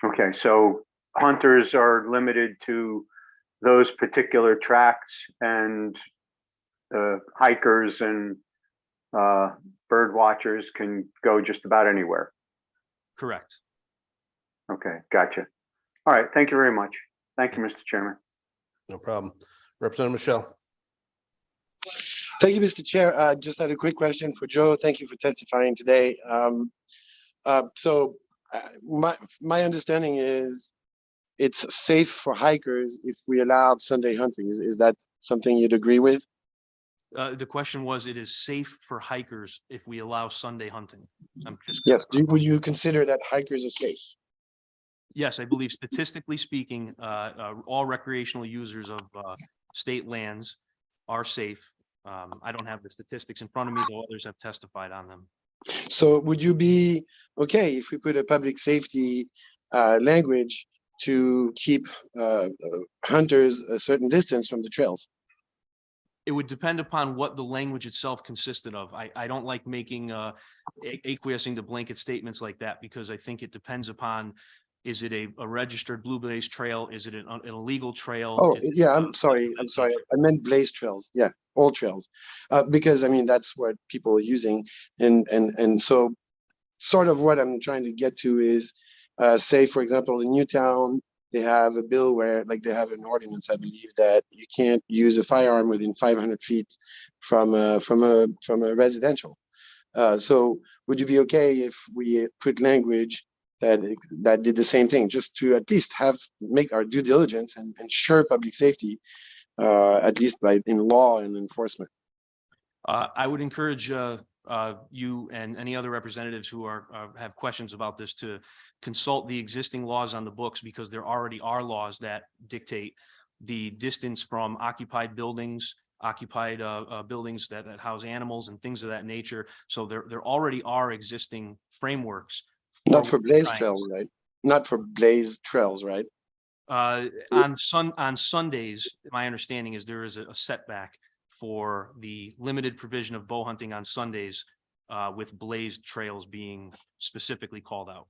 Okay, so hunters are limited to those particular tracts, and hikers and bird watchers can go just about anywhere. Correct. Okay, gotcha. All right, thank you very much. Thank you, Mr. Chairman. No problem. Representative Michelle. Thank you, Mr. Chair. Just had a quick question for Joe. Thank you for testifying today. My understanding is it's safe for hikers if we allowed Sunday hunting. Is that something you'd agree with? The question was, it is safe for hikers if we allow Sunday hunting. Yes. Would you consider that hikers are safe? Yes, I believe statistically speaking, all recreational users of state lands are safe. I don't have the statistics in front of me, though others have testified on them. So would you be okay if we put a public safety language to keep hunters a certain distance from the trails? It would depend upon what the language itself consisted of. I don't like making acquiescing to blanket statements like that, because I think it depends upon, is it a registered blue blaze trail? Is it an illegal trail? Oh, yeah, I'm sorry. I meant blaze trails. Yeah, all trails. Because I mean, that's what people are using. And so sort of what I'm trying to get to is, say, for example, in Newtown, they have a bill where, like, they have an ordinance, I believe, that you can't use a firearm within 500 feet from a residential. So would you be okay if we put language that did the same thing, just to at least make our due diligence and ensure public safety, at least in law and enforcement? I would encourage you and any other representatives who have questions about this to consult the existing laws on the books, because there already are laws that dictate the distance from occupied buildings, buildings that house animals and things of that nature. So there already are existing frameworks. Not for blaze trails, right? Not for blaze trails, right? On Sundays, my understanding is there is a setback for the limited provision of bow hunting on Sundays, with blazed trails being specifically called out.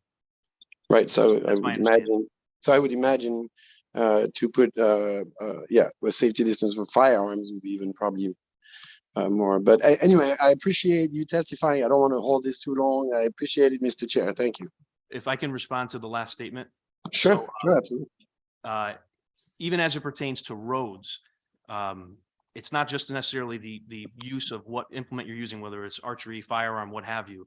Right. So I would imagine to put with safety distance for firearms would be even probably more. But anyway, I appreciate you testifying. I don't want to hold this too long. I appreciate it, Mr. Chair. Thank you. If I can respond to the last statement. Sure, sure, absolutely. Even as it pertains to roads, it's not just necessarily the use of what implement you're using, whether it's archery, firearm, what have you.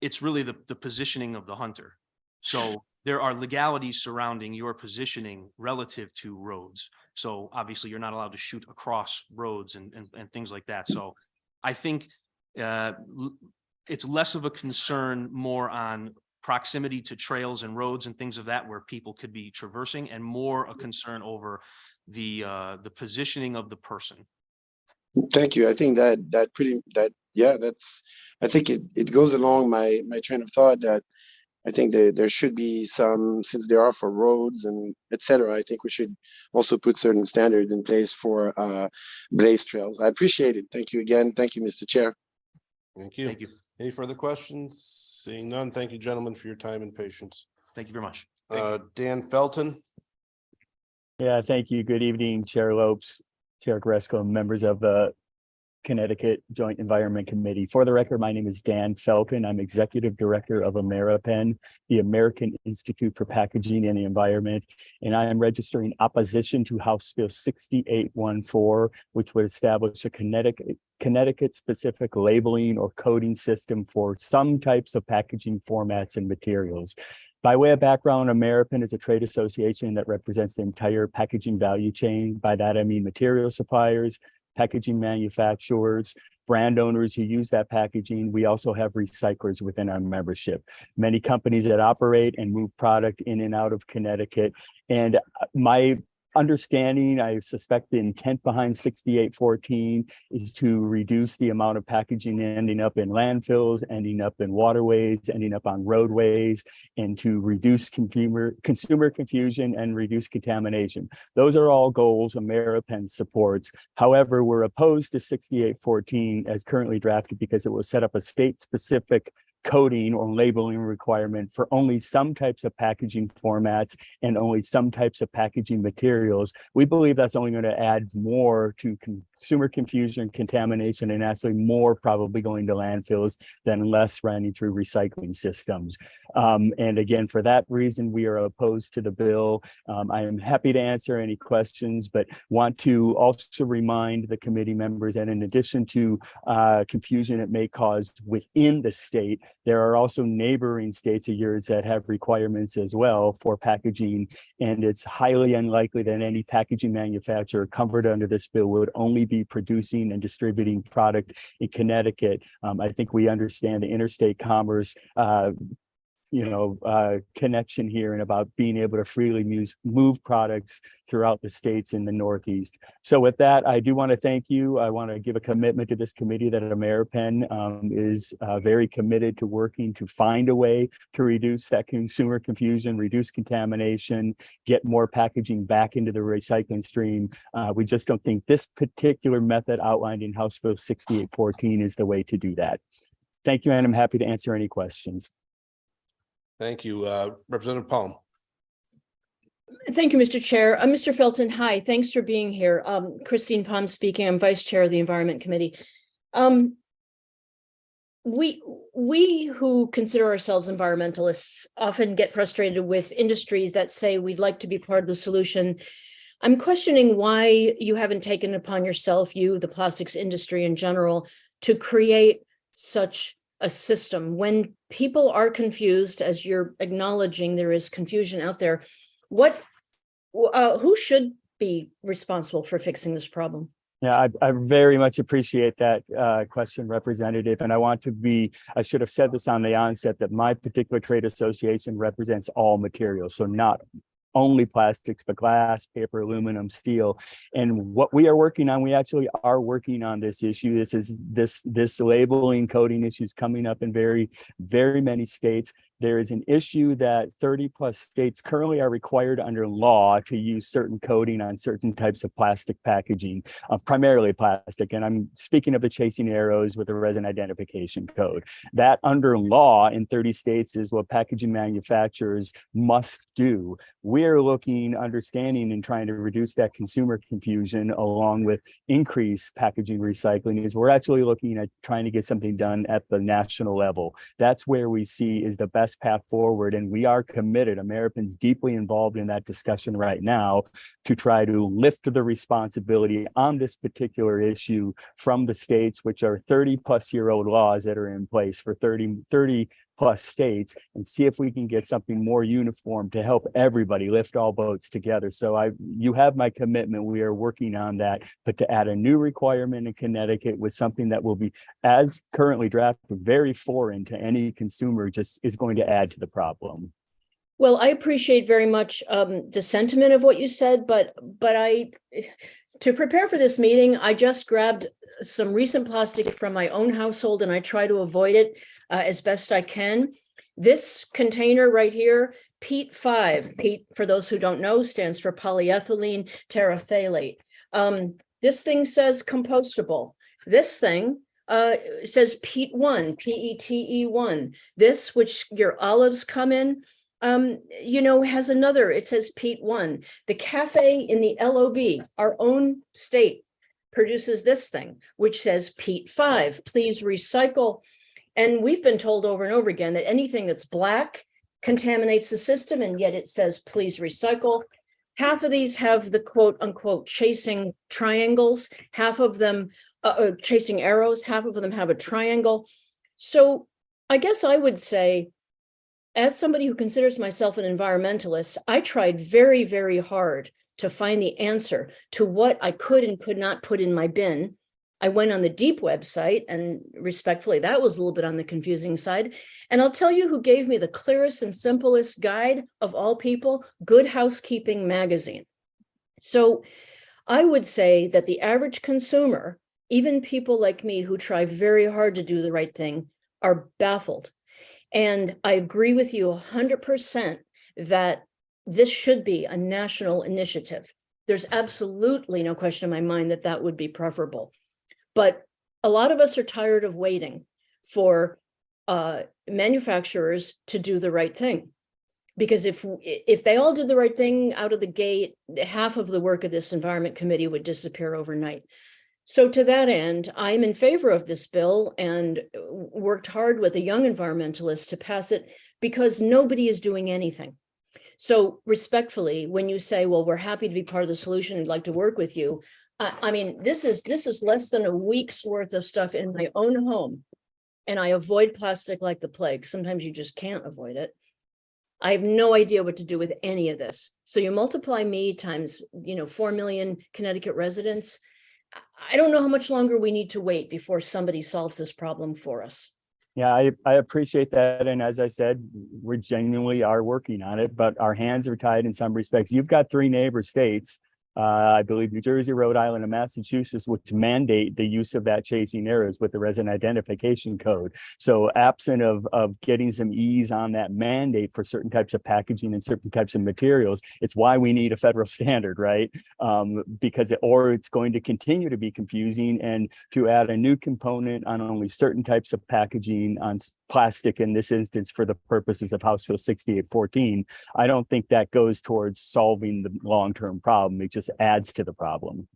It's really the positioning of the hunter. So there are legalities surrounding your positioning relative to roads. So obviously you're not allowed to shoot across roads and things like that. So I think it's less of a concern more on proximity to trails and roads and things of that where people could be traversing, and more a concern over the positioning of the person. Thank you. I think I think it goes along my train of thought that I think there should be some, since there are for roads and etc. I think we should also put certain standards in place for blaze trails. I appreciate it. Thank you again. Thank you, Mr. Chair. Thank you. Thank you. Any further questions? Seeing none, thank you, gentlemen, for your time and patience. Thank you very much. Dan Felton. Yeah, thank you. Good evening, Chair Lopes, Chair Gresco, members of the Connecticut Joint Environment Committee. For the record, my name is Dan Felton. I'm Executive Director of AmeriPen, the American Institute for Packaging and the Environment, and I am registering opposition to House Bill 6814, which would establish a Connecticut-specific labeling or coding system for some types of packaging formats and materials. By way of background, AmeriPen is a trade association that represents the entire packaging value chain. By that, I mean material suppliers, packaging manufacturers, brand owners who use that packaging. We also have recyclers within our membership. Many companies that operate and move product in and out of Connecticut. And my understanding, I suspect the intent behind 6814 is to reduce the amount of packaging ending up in landfills, ending up in waterways, ending up on roadways, and to reduce consumer confusion and reduce contamination. Those are all goals AmeriPen supports. However, we're opposed to 6814 as currently drafted because it will set up a state-specific coding or labeling requirement for only some types of packaging formats and only some types of packaging materials. We believe that's only going to add more to consumer confusion, contamination, and actually more probably going to landfills than less running through recycling systems. And again, for that reason, we are opposed to the bill. I am happy to answer any questions, but want to also remind the committee members that in addition to confusion it may cause within the state, there are also neighboring states of yours that have requirements as well for packaging, and it's highly unlikely that any packaging manufacturer covered under this bill would only be producing and distributing product in Connecticut. I think we understand the interstate commerce connection here and about being able to freely move products throughout the states in the Northeast. So with that, I do want to thank you. I want to give a commitment to this committee that AmeriPen is very committed to working to find a way to reduce that consumer confusion, reduce contamination, get more packaging back into the recycling stream. We just don't think this particular method outlined in House Bill 6814 is the way to do that. Thank you, and I'm happy to answer any questions. Thank you. Representative Palm. Thank you, Mr. Chair. Mr. Felton, hi, thanks for being here. Christine Palm speaking. I'm Vice Chair of the Environment Committee. We who consider ourselves environmentalists often get frustrated with industries that say we'd like to be part of the solution. I'm questioning why you haven't taken upon yourself, you, the plastics industry in general, to create such a system. When people are confused, as you're acknowledging there is confusion out there, who should be responsible for fixing this problem? Yeah, I very much appreciate that question, Representative. And I should have said this on the onset, that my particular trade association represents all materials. So not only plastics, but glass, paper, aluminum, steel. And what we are working on, we actually are working on this issue. This labeling coding issue is coming up in very, very many states. There is an issue that 30 plus states currently are required under law to use certain coding on certain types of plastic packaging, primarily plastic. And I'm speaking of the chasing arrows with the resin identification code. That under law in 30 states is what packaging manufacturers must do. We're looking, understanding, and trying to reduce that consumer confusion along with increased packaging recycling. Is we're actually looking at trying to get something done at the national level. That's where we see is the best path forward, and we are committed. AmeriPen's deeply involved in that discussion right now to try to lift the responsibility on this particular issue from the states, which are 30-plus-year-old laws that are in place for 30 plus states, and see if we can get something more uniform to help everybody lift all boats together. So you have my commitment. We are working on that, but to add a new requirement in Connecticut with something that will be, as currently drafted, very foreign to any consumer, just is going to add to the problem. Well, I appreciate very much the sentiment of what you said, but to prepare for this meeting, I just grabbed some recent plastic from my own household, and I try to avoid it as best I can. This container right here, PEAT 5, PEAT, for those who don't know, stands for polyethylene terephthalate. This thing says compostable. This thing says PEAT 1, PETE1. This, which your olives come in, has another, it says PEAT 1. The cafe in the LOB, our own state produces this thing, which says Pete 5, please recycle. And we've been told over and over again that anything that's black contaminates the system, and yet it says, please recycle. Half of these have the quote unquote chasing triangles, half of them chasing arrows, half of them have a triangle. So I guess I would say, as somebody who considers myself an environmentalist, I tried very, very hard to find the answer to what I could and could not put in my bin. I went on the DEEP website, and respectfully, that was a little bit on the confusing side. And I'll tell you who gave me the clearest and simplest guide of all people, Good Housekeeping magazine. So I would say that the average consumer, even people like me who try very hard to do the right thing, are baffled. And I agree with you 100% that this should be a national initiative. There's absolutely no question in my mind that that would be preferable. But a lot of us are tired of waiting for manufacturers to do the right thing. Because if they all did the right thing out of the gate, half of the work of this Environment Committee would disappear overnight. So to that end, I'm in favor of this bill and worked hard with a young environmentalist to pass it because nobody is doing anything. So respectfully, when you say, well, we're happy to be part of the solution and like to work with you, I mean, this is less than a week's worth of stuff in my own home. And I avoid plastic like the plague. Sometimes you just can't avoid it. I have no idea what to do with any of this. So you multiply me times, 4 million Connecticut residents. I don't know how much longer we need to wait before somebody solves this problem for us. Yeah, I appreciate that. And as I said, we genuinely are working on it, but our hands are tied in some respects. You've got 3 neighbor states, I believe New Jersey, Rhode Island, and Massachusetts, which mandate the use of that chasing arrows with the resident identification code. So absent of getting some ease on that mandate for certain types of packaging and certain types of materials, it's why we need a federal standard, right? Because it's going to continue to be confusing, and to add a new component on only certain types of packaging on plastic in this instance for the purposes of House Bill 6814, I don't think that goes towards solving the long-term problem. It just adds to the problem.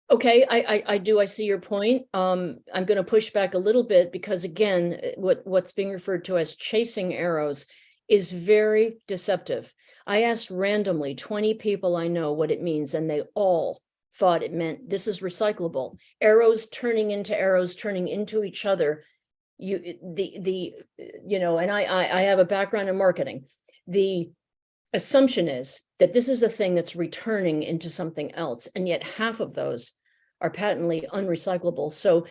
Okay, I see your point. I'm going to push back a little bit because, again, what's being referred to as chasing arrows is very deceptive. I asked randomly 20 people I know what it means, and they all thought it meant this is recyclable. Arrows turning into each other. And I have a background in marketing. The assumption is that this is a thing that's returning into something else, and yet half of those are patently unrecyclable. So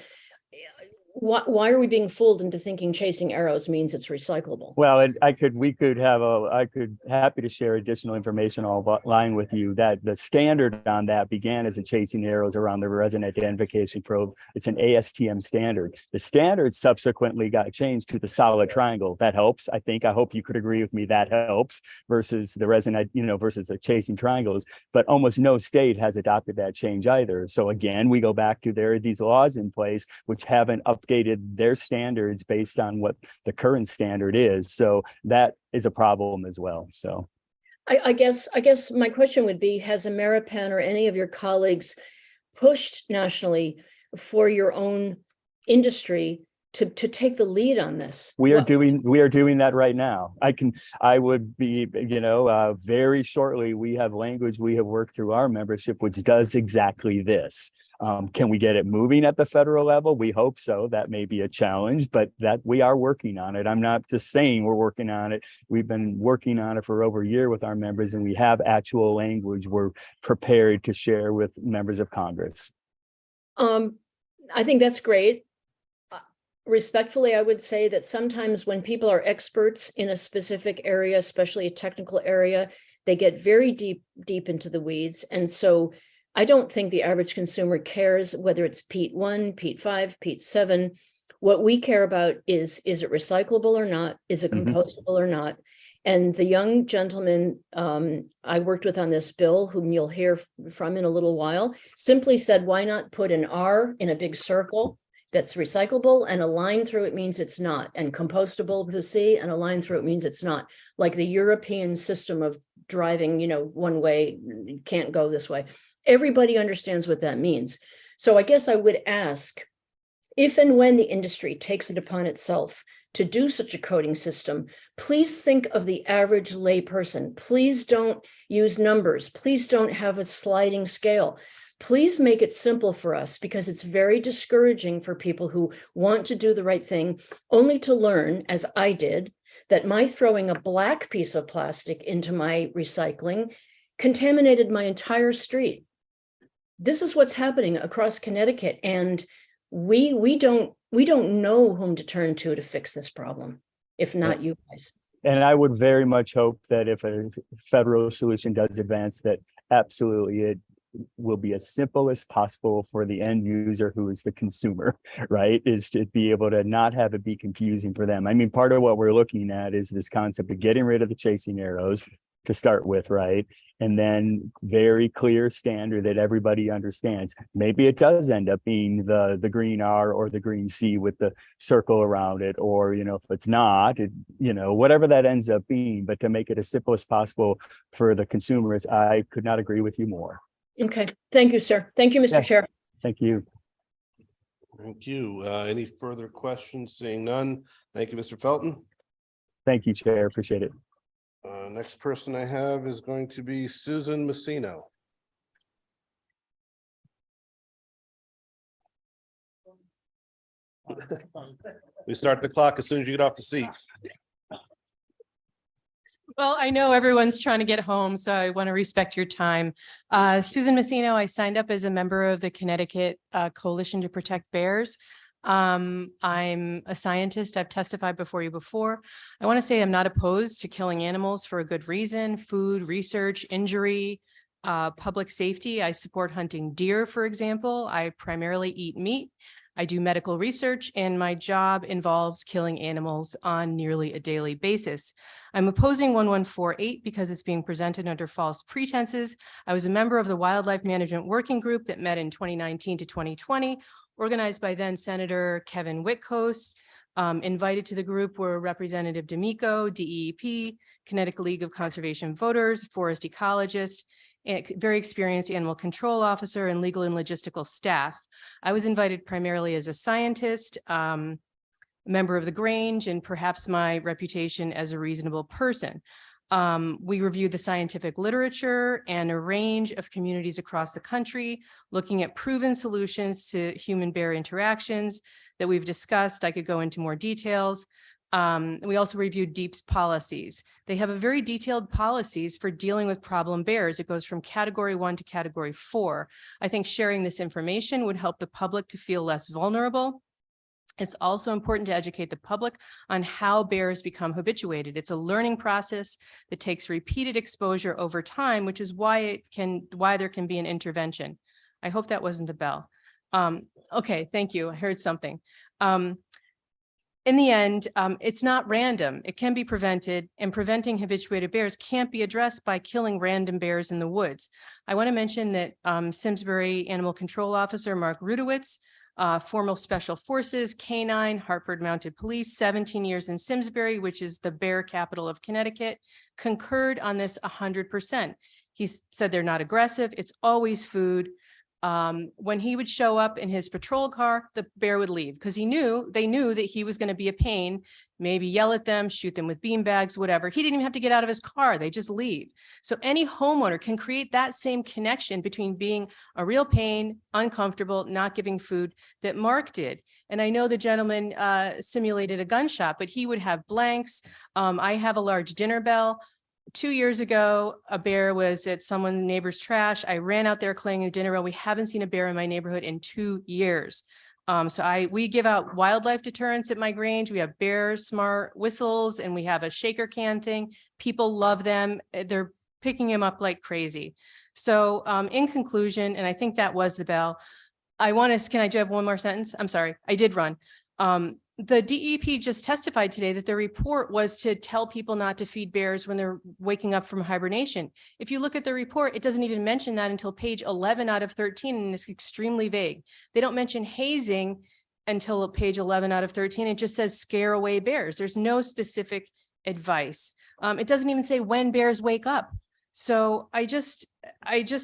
why are we being fooled into thinking chasing arrows means it's recyclable? Well, I could happy to share additional information online with you that the standard on that began as a chasing arrows around the resident identification probe. It's an ASTM standard. The standard subsequently got changed to the solid triangle. That helps. I hope you could agree with me. That helps versus the resident, versus the chasing triangles. But almost no state has adopted that change either. So again, we go back to there are these laws in place which haven't updated their standards based on what the current standard is. So that is a problem as well. So I guess my question would be, has Ameripen or any of your colleagues pushed nationally for your own industry to take the lead on this? We are doing that right now. I would be, very shortly, we have language we have worked through our membership, which does exactly this. Can we get it moving at the federal level? We hope so. That may be a challenge, but that we are working on it. I'm not just saying we're working on it. We've been working on it for over a year with our members, and we have actual language we're prepared to share with members of Congress. I think that's great. Respectfully, I would say that sometimes when people are experts in a specific area, especially a technical area, they get very deep into the weeds. And so I don't think the average consumer cares whether it's Pete 1, Pete 5, Pete 7. What we care about is it recyclable or not? Is it compostable or not? And the young gentleman I worked with on this bill, whom you'll hear from in a little while, simply said, why not put an R in a big circle that's recyclable, and a line through it means it's not, and compostable with a C, and a line through it means it's not, like the European system of driving, one way, can't go this way. Everybody understands what that means. So I guess I would ask, if and when the industry takes it upon itself to do such a coding system, please think of the average layperson. Please don't use numbers. Please don't have a sliding scale. Please make it simple for us, because it's very discouraging for people who want to do the right thing, only to learn, as I did, that my throwing a black piece of plastic into my recycling contaminated my entire street. This is what's happening across Connecticut, and we don't know whom to turn to fix this problem, if not you guys. And I would very much hope that if a federal solution does advance, that absolutely it will be as simple as possible for the end user, who is the consumer, right? Is to be able to not have it be confusing for them. I mean, part of what we're looking at is this concept of getting rid of the chasing arrows to start with, right? And then very clear standard that everybody understands. Maybe it does end up being the green R or the green C with the circle around it, or, you know, if it's not, it, you know, whatever that ends up being, but to make it as simple as possible for the consumers, I could not agree with you more. Okay, thank you, sir. Thank you, Mr. Yeah. Chair. Thank you. Thank you. Any further questions? Seeing none. Thank you, Mr. Felton. Thank you, Chair. Appreciate it. Next person I have is going to be Susan Messino. We start the clock as soon as you get off the seat. Well, I know everyone's trying to get home, so I want to respect your time. Susan Messino, I signed up as a member of the Connecticut Coalition to Protect Bears. I'm a scientist. I've testified before you before. I want to say I'm not opposed to killing animals for a good reason: food, research, injury, public safety. I support hunting deer, for example. I primarily eat meat. I do medical research, and my job involves killing animals on nearly a daily basis. I'm opposing 1148 because it's being presented under false pretenses. I was a member of the Wildlife Management Working Group that met in 2019 to 2020, organized by then Senator Kevin Whitcoast. Invited to the group were Representative D'Amico, DEEP, Connecticut League of Conservation Voters, forest ecologist, very experienced animal control officer, and legal and logistical staff. I was invited primarily as a scientist, member of the Grange, and perhaps my reputation as a reasonable person. We reviewed the scientific literature and a range of communities across the country, looking at proven solutions to human-bear interactions that we've discussed. I could go into more details. We also reviewed DEEP's policies. They have a very detailed policies for dealing with problem bears. It goes from category 1 to category 4. I think sharing this information would help the public to feel less vulnerable. It's also important to educate the public on how bears become habituated. It's a learning process that takes repeated exposure over time, which is why there can be an intervention. I hope that wasn't the bell. Okay, thank you. I heard something. In the end, it's not random. It can be prevented, and preventing habituated bears can't be addressed by killing random bears in the woods. I want to mention that Simsbury Animal Control Officer Mark Rudowitz, former Special Forces, K-9, Hartford Mounted Police, 17 years in Simsbury, which is the bear capital of Connecticut, concurred on this 100%. He said they're not aggressive. It's always food. When he would show up in his patrol car, the bear would leave because they knew that he was going to be a pain, maybe yell at them, shoot them with beanbags, whatever. He didn't even have to get out of his car. They just leave. So any homeowner can create that same connection between being a real pain, uncomfortable, not giving food that Mark did. And I know the gentleman simulated a gunshot, but he would have blanks. I have a large dinner bell. 2 years ago, a bear was at someone's neighbor's trash. I ran out there cleaning the dinner bell. We haven't seen a bear in my neighborhood in 2 years. We give out wildlife deterrents at my Grange. We have bear smart whistles, and we have a shaker can thing. People love them. They're picking them up like crazy. So in conclusion, and I think that was the bell, can I have one more sentence? I'm sorry, I did run. The DEP just testified today that their report was to tell people not to feed bears when they're waking up from hibernation. If you look at the report, it doesn't even mention that until page 11 out of 13, and it's extremely vague. They don't mention hazing until page 11 out of 13. It just says scare away bears. There's no specific advice. It doesn't even say when bears wake up. So I just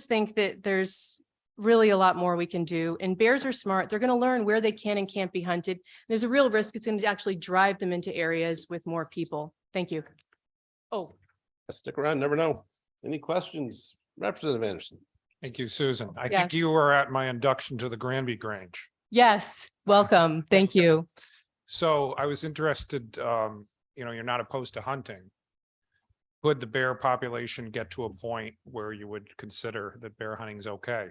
think that there's really a lot more we can do. And bears are smart. They're going to learn where they can and can't be hunted. There's a real risk it's going to actually drive them into areas with more people. Thank you. Oh, Stick around, never know. Any questions? Representative Anderson. Thank you, Susan. I Yes. think you were at my induction to the Granby Grange. yes. Welcome. Thank you. So I was interested, you're not opposed to hunting. Could the bear population get to a point where you would consider that bear hunting is okay?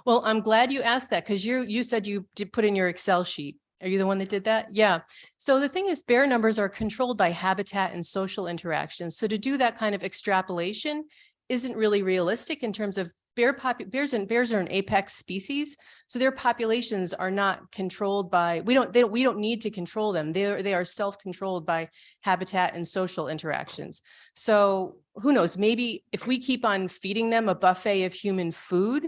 Well, I'm glad you asked that because you said you did put in your Excel sheet. Are you the one that did that? Yeah. So the thing is, bear numbers are controlled by habitat and social interactions. So to do that kind of extrapolation isn't really realistic in terms of bears are an apex species. So their populations are not controlled by, we don't need to control them. They are self-controlled by habitat and social interactions. So who knows, maybe if we keep on feeding them a buffet of human food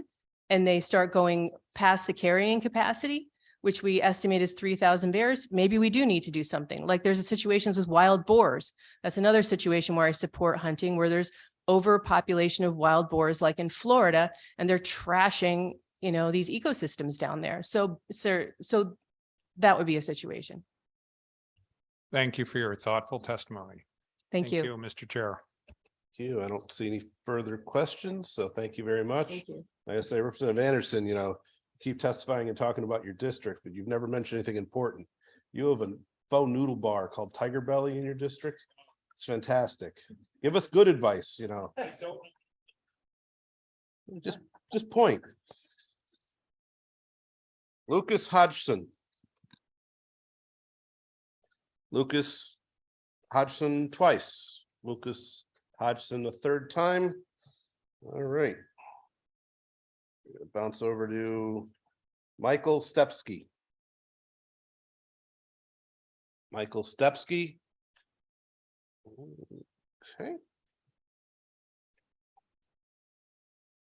and they start going past the carrying capacity, which we estimate is 3,000 bears, maybe we do need to do something. Like there's situations with wild boars. That's another situation where I support hunting, where there's overpopulation of wild boars, like in Florida, and they're trashing, these ecosystems down there. So that would be a situation. Thank you for your thoughtful testimony. Thank you. Mr. Chair. Thank you. I don't see any further questions, so thank you very much. Thank you. Like I say, Representative Anderson, keep testifying and talking about your district, but you've never mentioned anything important. You have a faux noodle bar called Tiger Belly in your district. It's fantastic. Give us good advice, Just point. Lucas Hodgson. Lucas Hodgson twice. Lucas Hodgson a third time. All right. Bounce over to Michael Stepsky. Michael Stepsky. Okay.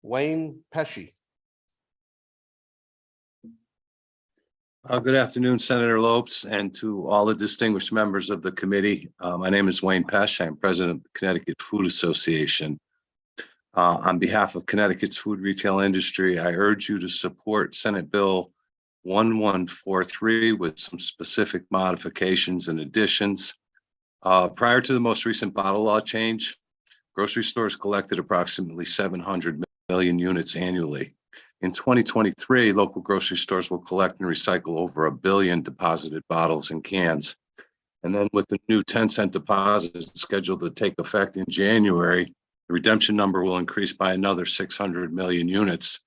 Wayne Pesci. Good afternoon, Senator Lopes, and to all the distinguished members of the committee. My name is Wayne Pesch. I'm president of the Connecticut Food Association. On behalf of Connecticut's food retail industry, I urge you to support Senate Bill 1143 with some specific modifications and additions. Prior to the most recent bottle law change, grocery stores collected approximately 700 million units annually. In 2023, local grocery stores will collect and recycle over 1 billion deposited bottles and cans. And then with the new 10-cent deposit scheduled to take effect in January, the redemption number will increase by another 600 million units.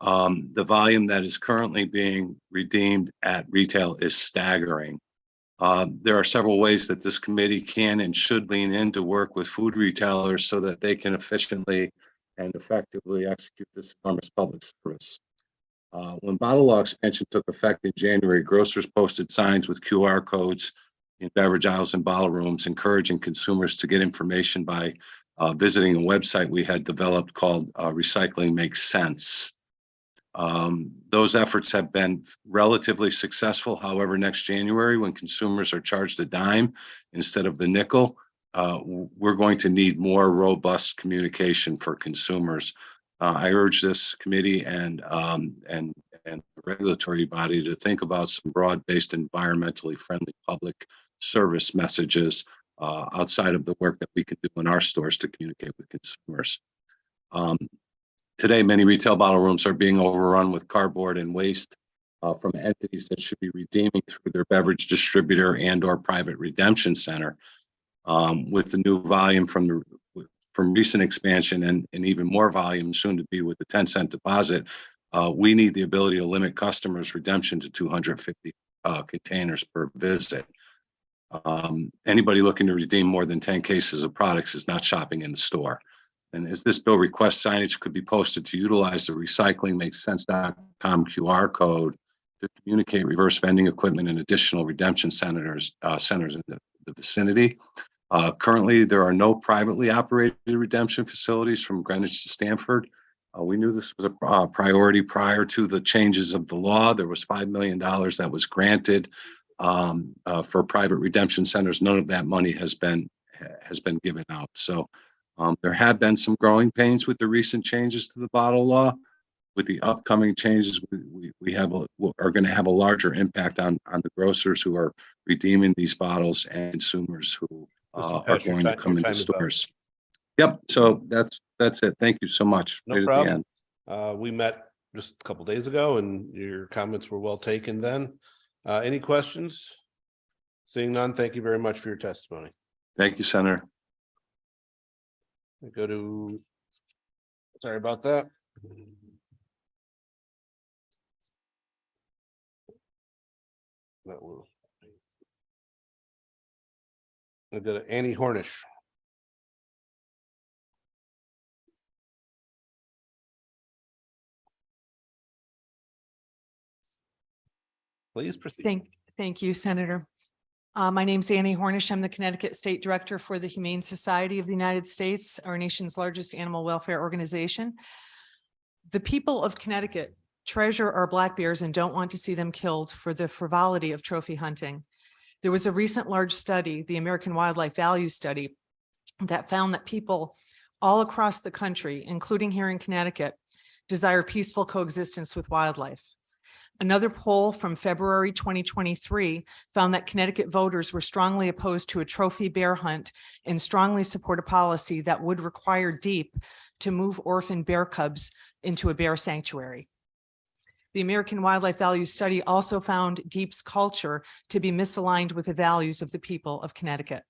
The volume that is currently being redeemed at retail is staggering. There are several ways that this committee can and should lean in to work with food retailers so that they can efficiently and effectively execute this enormous public service. When bottle law expansion took effect in January, grocers posted signs with QR codes in beverage aisles and bottle rooms, encouraging consumers to get information by visiting a website we had developed called Recycling Makes Sense. Those efforts have been relatively successful. However, next January, when consumers are charged a dime instead of the nickel, we're going to need more robust communication for consumers. I urge this committee and the regulatory body to think about some broad-based, environmentally friendly public service messages outside of the work that we can do in our stores to communicate with consumers. Today, many retail bottle rooms are being overrun with cardboard and waste from entities that should be redeeming through their beverage distributor and/or private redemption center. With the new volume from recent expansion and even more volume soon to be with the 10-cent deposit, we need the ability to limit customers' redemption to 250 containers per visit. Anybody looking to redeem more than 10 cases of products is not shopping in the store. And as this bill requests, signage could be posted to utilize the recyclingmakesense.com QR code to communicate reverse vending equipment and additional redemption centers in the vicinity. Currently, there are no privately operated redemption facilities from Greenwich to Stamford. We knew this was a priority prior to the changes of the law. There was $5 million that was granted for private redemption centers. None of that money has been given out. So there have been some growing pains with the recent changes to the bottle law, with the upcoming changes, we are going to have a larger impact on the grocers who are redeeming these bottles and consumers who are Pash, your going to time- come your into time is up. stores. Yep. So that's it. Thank you so much. No Right at the problem. end. We met just a couple days ago and your comments were well taken then. Any questions? Seeing none, thank you very much for your testimony. Thank you, Senator. We go to, sorry about that. That will. I go to Annie Hornish. Please proceed. Thank you, Senator. My name's Annie Hornish. I'm the Connecticut State Director for the Humane Society of the United States, our nation's largest animal welfare organization. The people of Connecticut treasure our black bears and don't want to see them killed for the frivolity of trophy hunting. There was a recent large study, the American Wildlife Value Study, that found that people all across the country, including here in Connecticut, desire peaceful coexistence with wildlife. Another poll from February 2023 found that Connecticut voters were strongly opposed to a trophy bear hunt and strongly support a policy that would require DEEP to move orphan bear cubs into a bear sanctuary. The American Wildlife Values Study also found DEEP's culture to be misaligned with the values of the people of Connecticut.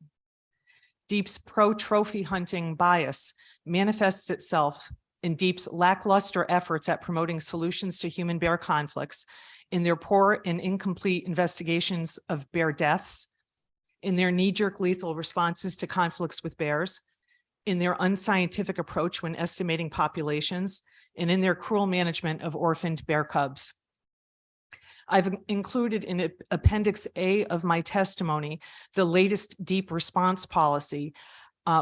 DEEP's pro-trophy hunting bias manifests itself in DEEP's lackluster efforts at promoting solutions to human bear conflicts, in their poor and incomplete investigations of bear deaths, in their knee-jerk lethal responses to conflicts with bears, in their unscientific approach when estimating populations, and in their cruel management of orphaned bear cubs. I've included in Appendix A of my testimony the latest DEEP response policy,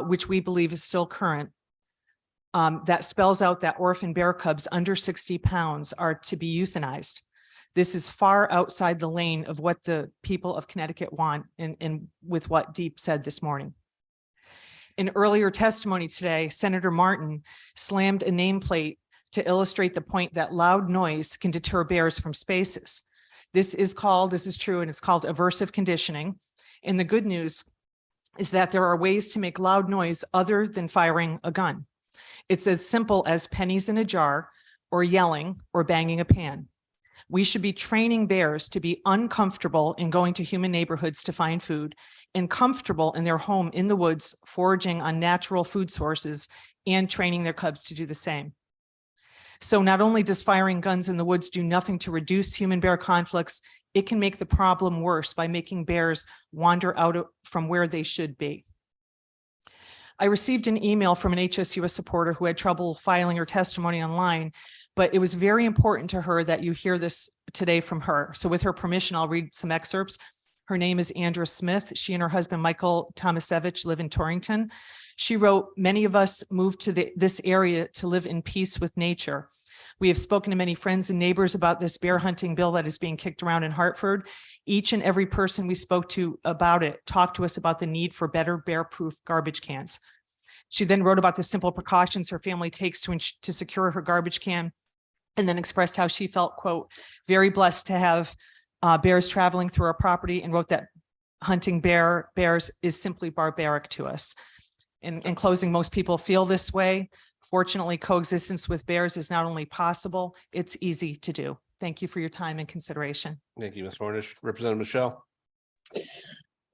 which we believe is still current, that spells out that orphan bear cubs under 60 pounds are to be euthanized. This is far outside the lane of what the people of Connecticut want and with what DEEP said this morning. In earlier testimony today, Senator Martin slammed a nameplate to illustrate the point that loud noise can deter bears from spaces. This is true, and it's called aversive conditioning. And the good news is that there are ways to make loud noise other than firing a gun. It's as simple as pennies in a jar, or yelling, or banging a pan. We should be training bears to be uncomfortable in going to human neighborhoods to find food and comfortable in their home in the woods, foraging on natural food sources and training their cubs to do the same. So not only does firing guns in the woods do nothing to reduce human bear conflicts, it can make the problem worse by making bears wander out from where they should be. I received an email from an HSUS supporter who had trouble filing her testimony online, but it was very important to her that you hear this today from her. So with her permission, I'll read some excerpts. Her name is Andra Smith. She and her husband, Michael Tomasevich, live in Torrington. She wrote, "Many of us moved to this area to live in peace with nature. We have spoken to many friends and neighbors about this bear hunting bill that is being kicked around in Hartford. Each and every person we spoke to about it talked to us about the need for better bear-proof garbage cans." She then wrote about the simple precautions her family takes to secure her garbage can, and then expressed how she felt, quote, "very blessed to have bears traveling through our property," and wrote that hunting bears is simply barbaric to us. In closing, most people feel this way. Fortunately, coexistence with bears is not only possible, it's easy to do. Thank you for your time and consideration. Thank you, Ms. Hornish. Representative Michelle.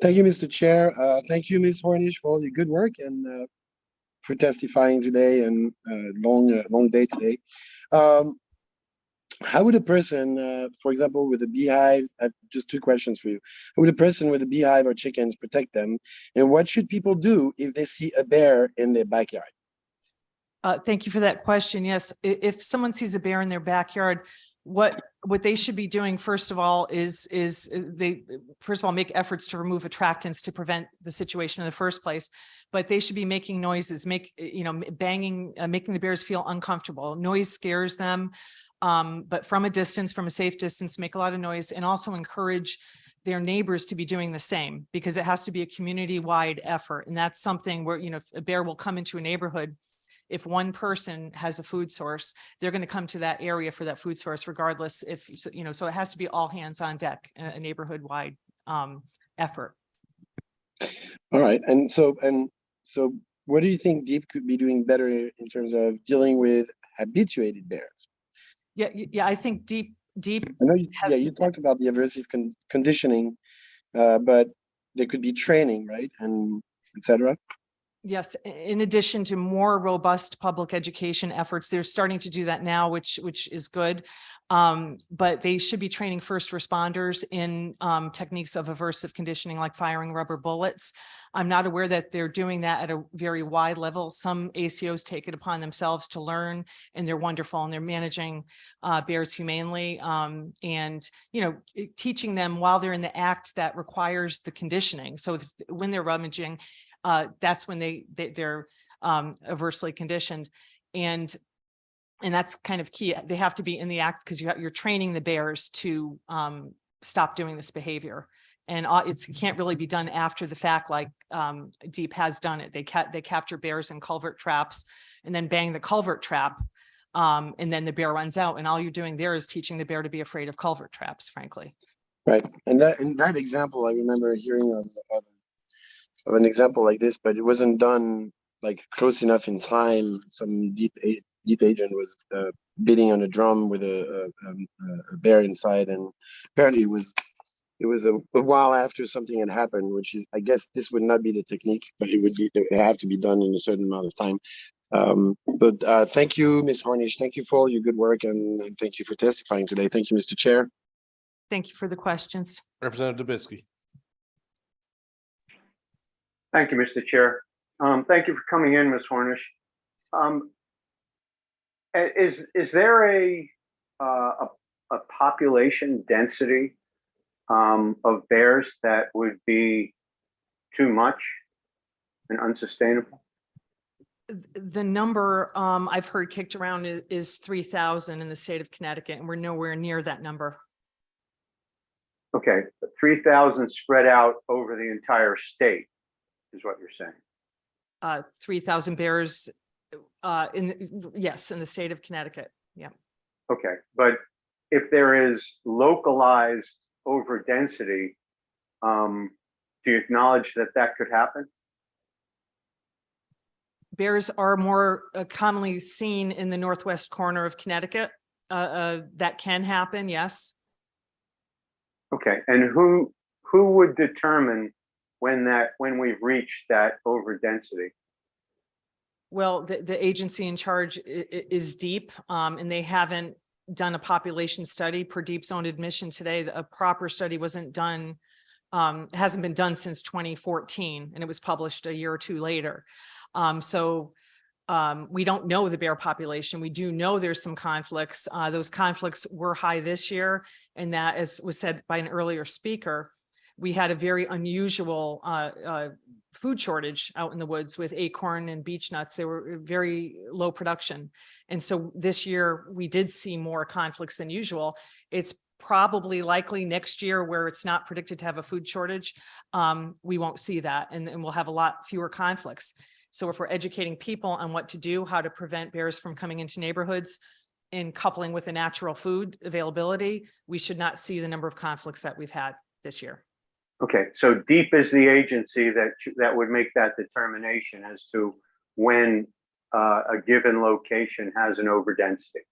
Thank you, Mr. Chair. Thank you, Ms. Hornish, for all your good work and for testifying today, and long day today. How would a person, for example, with a beehive, I have just two questions for you. How would a person with a beehive or chickens protect them? And what should people do if they see a bear in their backyard? Thank you for that question. Yes, if someone sees a bear in their backyard, what they should be doing, first of all, is they make efforts to remove attractants to prevent the situation in the first place. But they should be making noises, banging, making the bears feel uncomfortable. Noise scares them, but from a distance, from a safe distance, make a lot of noise, and also encourage their neighbors to be doing the same, because it has to be a community-wide effort. And that's something where, if a bear will come into a neighborhood, if one person has a food source, they're going to come to that area for that food source regardless if, you know, so it has to be all hands on deck, a neighborhood-wide effort. All right, and so what do you think Deep could be doing better in terms of dealing with habituated bears? Yeah, I think Deep I know you talked about the aversive conditioning, but there could be training, right, and etc. Yes, in addition to more robust public education efforts, they're starting to do that now, which is good. But they should be training first responders in techniques of aversive conditioning, like firing rubber bullets. I'm not aware that they're doing that at a very wide level. Some ACOs take it upon themselves to learn, and they're wonderful, and they're managing bears humanely. And, you know, teaching them while they're in the act that requires the conditioning. So when they're rummaging, that's when they're aversely conditioned, and that's kind of key. They have to be in the act because you're training the bears to stop doing this behavior, and it can't really be done after the fact like Deep has done it. They capture bears in culvert traps and then bang the culvert trap, and then the bear runs out, and all you're doing there is teaching the bear to be afraid of culvert traps, frankly. Right, and that example, I remember hearing of an example like this, but it wasn't done like close enough in time. Some deep agent was beating on a drum with a bear inside, and apparently it was a while after something had happened, which is, I guess this would not be the technique, but it would have to be done in a certain amount of time. But thank you, Ms. Hornish. Thank you for all your good work, and thank you for testifying today. Thank you, Mr. Chair. Thank you for the questions. Representative Dubitsky. Thank you, Mr. Chair. Thank you for coming in, Ms. Hornish. Is there a population density of bears that would be too much and unsustainable? The number I've heard kicked around is 3,000 in the state of Connecticut, and we're nowhere near that number. Okay, 3,000 spread out over the entire state is what you're saying. 3,000 bears in the state of Connecticut. Yeah. Okay, but if there is localized overdensity, do you acknowledge that could happen? Bears are more commonly seen in the northwest corner of Connecticut. That can happen, yes. Okay, and who would determine when we've reached that overdensity? Well, the agency in charge is Deep, and they haven't done a population study. Per Deep's own admission today, a proper study wasn't done, hasn't been done since 2014, and it was published a year or two later. So we don't know the bear population. We do know there's some conflicts. Those conflicts were high this year, and that, as was said by an earlier speaker, we had a very unusual food shortage out in the woods with acorn and beech nuts. They were very low production. And so this year we did see more conflicts than usual. It's probably likely next year, where it's not predicted to have a food shortage, we won't see that, and we'll have a lot fewer conflicts. So if we're educating people on what to do, how to prevent bears from coming into neighborhoods, and coupling with the natural food availability, we should not see the number of conflicts that we've had this year. Okay, so Deep is the agency that would make that determination as to when a given location has an overdensity.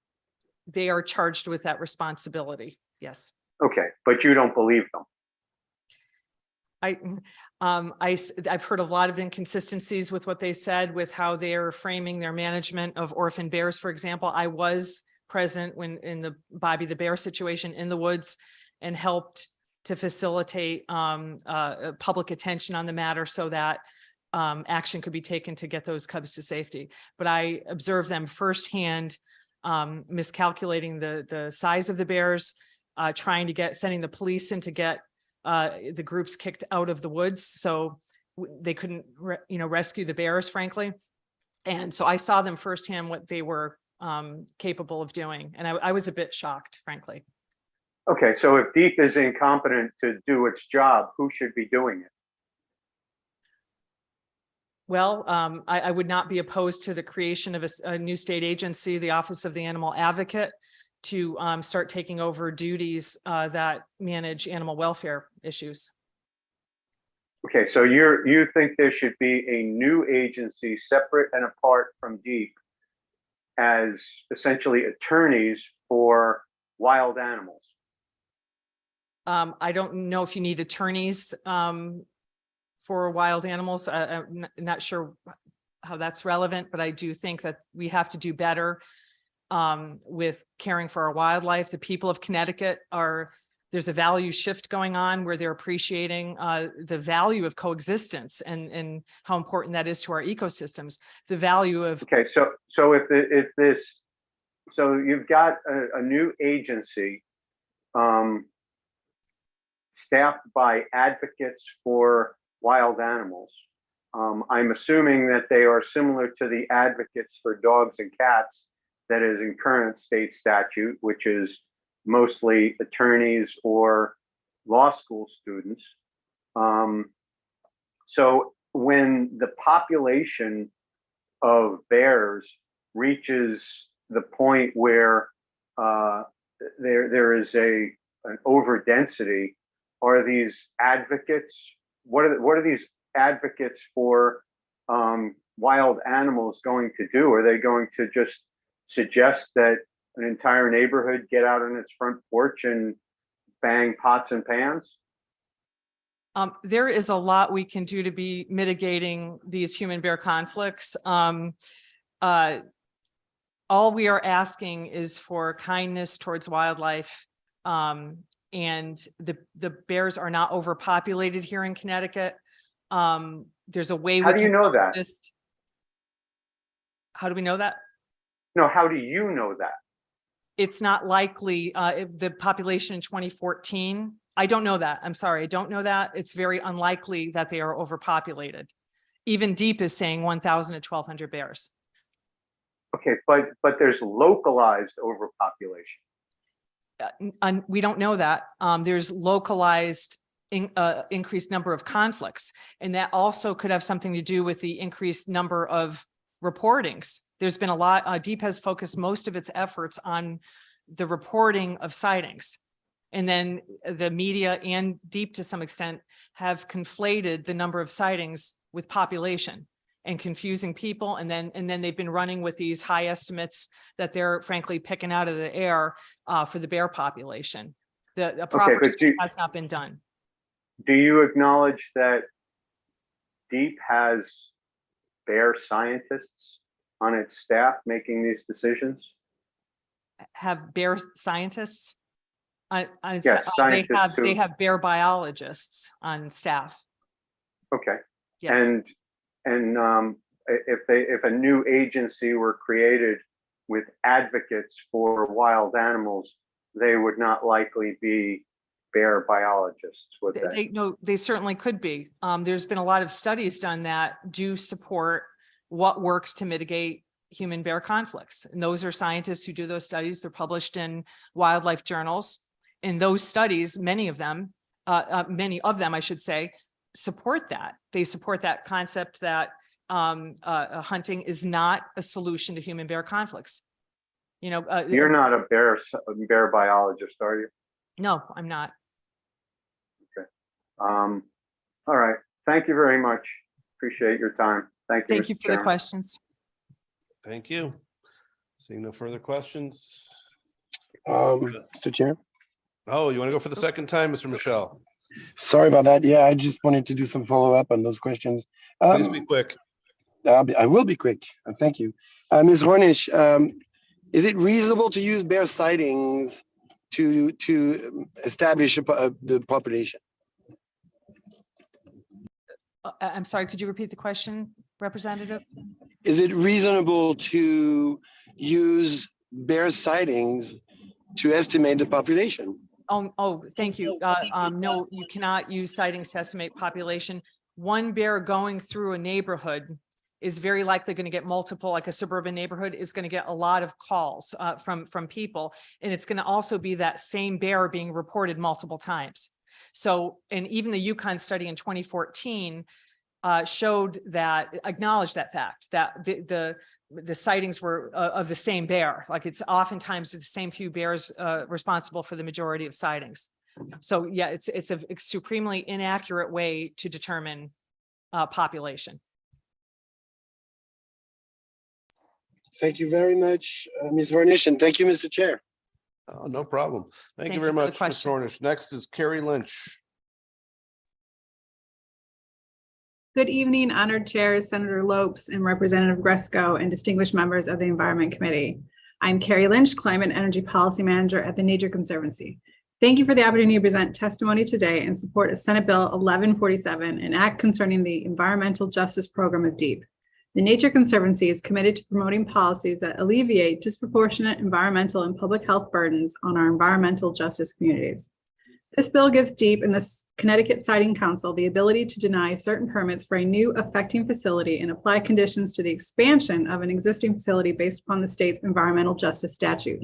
They are charged with that responsibility. Yes. Okay, but you don't believe them. I've heard a lot of inconsistencies with what they said, with how they're framing their management of orphan bears. For example, I was present when in the Bobby the Bear situation in the woods, and helped to facilitate public attention on the matter so that action could be taken to get those cubs to safety. But I observed them firsthand miscalculating the size of the bears, sending the police in to get the groups kicked out of the woods, so they couldn't rescue the bears, frankly. And so I saw them firsthand what they were capable of doing, and I was a bit shocked, frankly. Okay, so if Deep is incompetent to do its job, who should be doing it? Well, I would not be opposed to the creation of a new state agency, the Office of the Animal Advocate, to start taking over duties that manage animal welfare issues. Okay, so you think there should be a new agency separate and apart from DEEP as essentially attorneys for wild animals? I don't know if you need attorneys for wild animals. I'm not sure how that's relevant, but I do think that we have to do better with caring for our wildlife. The people of Connecticut there's a value shift going on where they're appreciating the value of coexistence and how important that is to our ecosystems. The value of— Okay, so so you've got a new agency staffed by advocates for wild animals. I'm assuming that they are similar to the advocates for dogs and cats that is in current state statute, which is mostly attorneys or law school students. So when the population of bears reaches the point where there is an overdensity, are these advocates, what are these advocates for wild animals going to do? Are they going to just suggest that an entire neighborhood get out on its front porch and bang pots and pans? There is a lot we can do to be mitigating these human-bear conflicts. All we are asking is for kindness towards wildlife, and the bears are not overpopulated here in Connecticut. There's a way. How do you know that? How do we know that? No, how do you know that? It's not likely. The population in 2014, I don't know that. I'm sorry, I don't know that. It's very unlikely that they are overpopulated. Even DEEP is saying 1,000 to 1,200 bears. Okay, but there's localized overpopulation. We don't know that. There's localized increased number of conflicts, and that also could have something to do with the increased number of reportings. There's been a lot. DEEP has focused most of its efforts on the reporting of sightings, and then the media and DEEP to some extent have conflated the number of sightings with population and confusing people, and then they've been running with these high estimates that they're frankly picking out of the air for the bear population. The proper study has not been done. Do you acknowledge that DEEP has bear scientists on its staff making these decisions? Have bear scientists? Yes, scientists they have bear biologists on staff. Okay. Yes. And if a new agency were created with advocates for wild animals, they would not likely be bear biologists, would they? No, they certainly could be. There's been a lot of studies done that do support what works to mitigate human bear conflicts. And those are scientists who do those studies. They're published in wildlife journals. And those studies, many of them, I should say, support that. They support that concept that hunting is not a solution to human bear conflicts. You're not a bear biologist, are you? No, I'm not. Okay. All right. Thank you very much. Appreciate your time. Thank you. Thank you for the questions. Thank you. Seeing no further questions. Mr. Chair. Oh, you want to go for the second time, Mr. Michelle? Sorry about that. Yeah, I just wanted to do some follow-up on those questions. Please be quick. I will be quick. Thank you. Ms. Hornish, is it reasonable to use bear sightings to establish the population? I'm sorry, could you repeat the question, Representative? Is it reasonable to use bear sightings to estimate the population? Oh, thank you. No, you cannot use sightings to estimate population. One bear going through a neighborhood is very likely going to get multiple, like a suburban neighborhood is going to get a lot of calls from people. And it's going to also be that same bear being reported multiple times. So, and even the Yukon study in 2014 showed that, acknowledged that fact, that the sightings were of the same bear. Like it's oftentimes the same few bears responsible for the majority of sightings. So yeah, it's a supremely inaccurate way to determine population. Thank you very much, Ms. Hornish, and thank you, Mr. Chair. Oh, no problem. Thank you Thank very you for the much, Ms. questions. Cornish. Next is Carrie Lynch. Good evening, honored chairs, Senator Lopes and Representative Gresco, and distinguished members of the Environment Committee. I'm Carrie Lynch, Climate Energy Policy Manager at the Nature Conservancy. Thank you for the opportunity to present testimony today in support of Senate Bill 1147, an act concerning the Environmental Justice Program of DEEP. The Nature Conservancy is committed to promoting policies that alleviate disproportionate environmental and public health burdens on our environmental justice communities. This bill gives DEEP and the Connecticut Siting Council the ability to deny certain permits for a new affecting facility and apply conditions to the expansion of an existing facility based upon the state's environmental justice statute.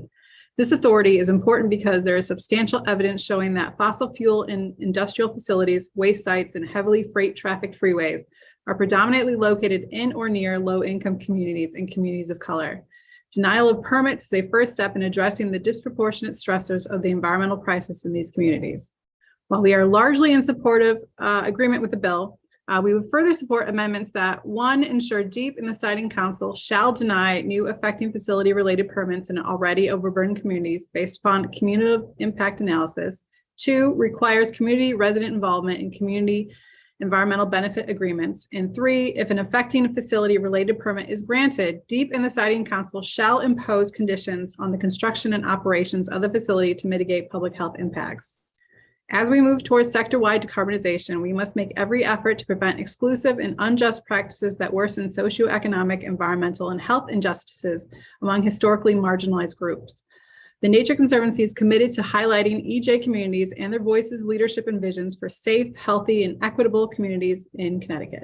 This authority is important because there is substantial evidence showing that fossil fuel in industrial facilities, waste sites, and heavily freight trafficked freeways are predominantly located in or near low-income communities and communities of color. Denial of permits is a first step in addressing the disproportionate stressors of the environmental crisis in these communities. While we are largely in supportive agreement with the bill, we would further support amendments that, one, ensure DEEP and the Siting Council shall deny new affecting facility-related permits in already overburdened communities based upon cumulative impact analysis. Two, requires community resident involvement in community environmental benefit agreements. And three, if an affecting facility related permit is granted, DEEP and the Siting Council shall impose conditions on the construction and operations of the facility to mitigate public health impacts. As we move towards sector-wide decarbonization, we must make every effort to prevent exclusive and unjust practices that worsen socioeconomic, environmental, and health injustices among historically marginalized groups. The Nature Conservancy is committed to highlighting EJ communities and their voices, leadership, and visions for safe, healthy, and equitable communities in Connecticut.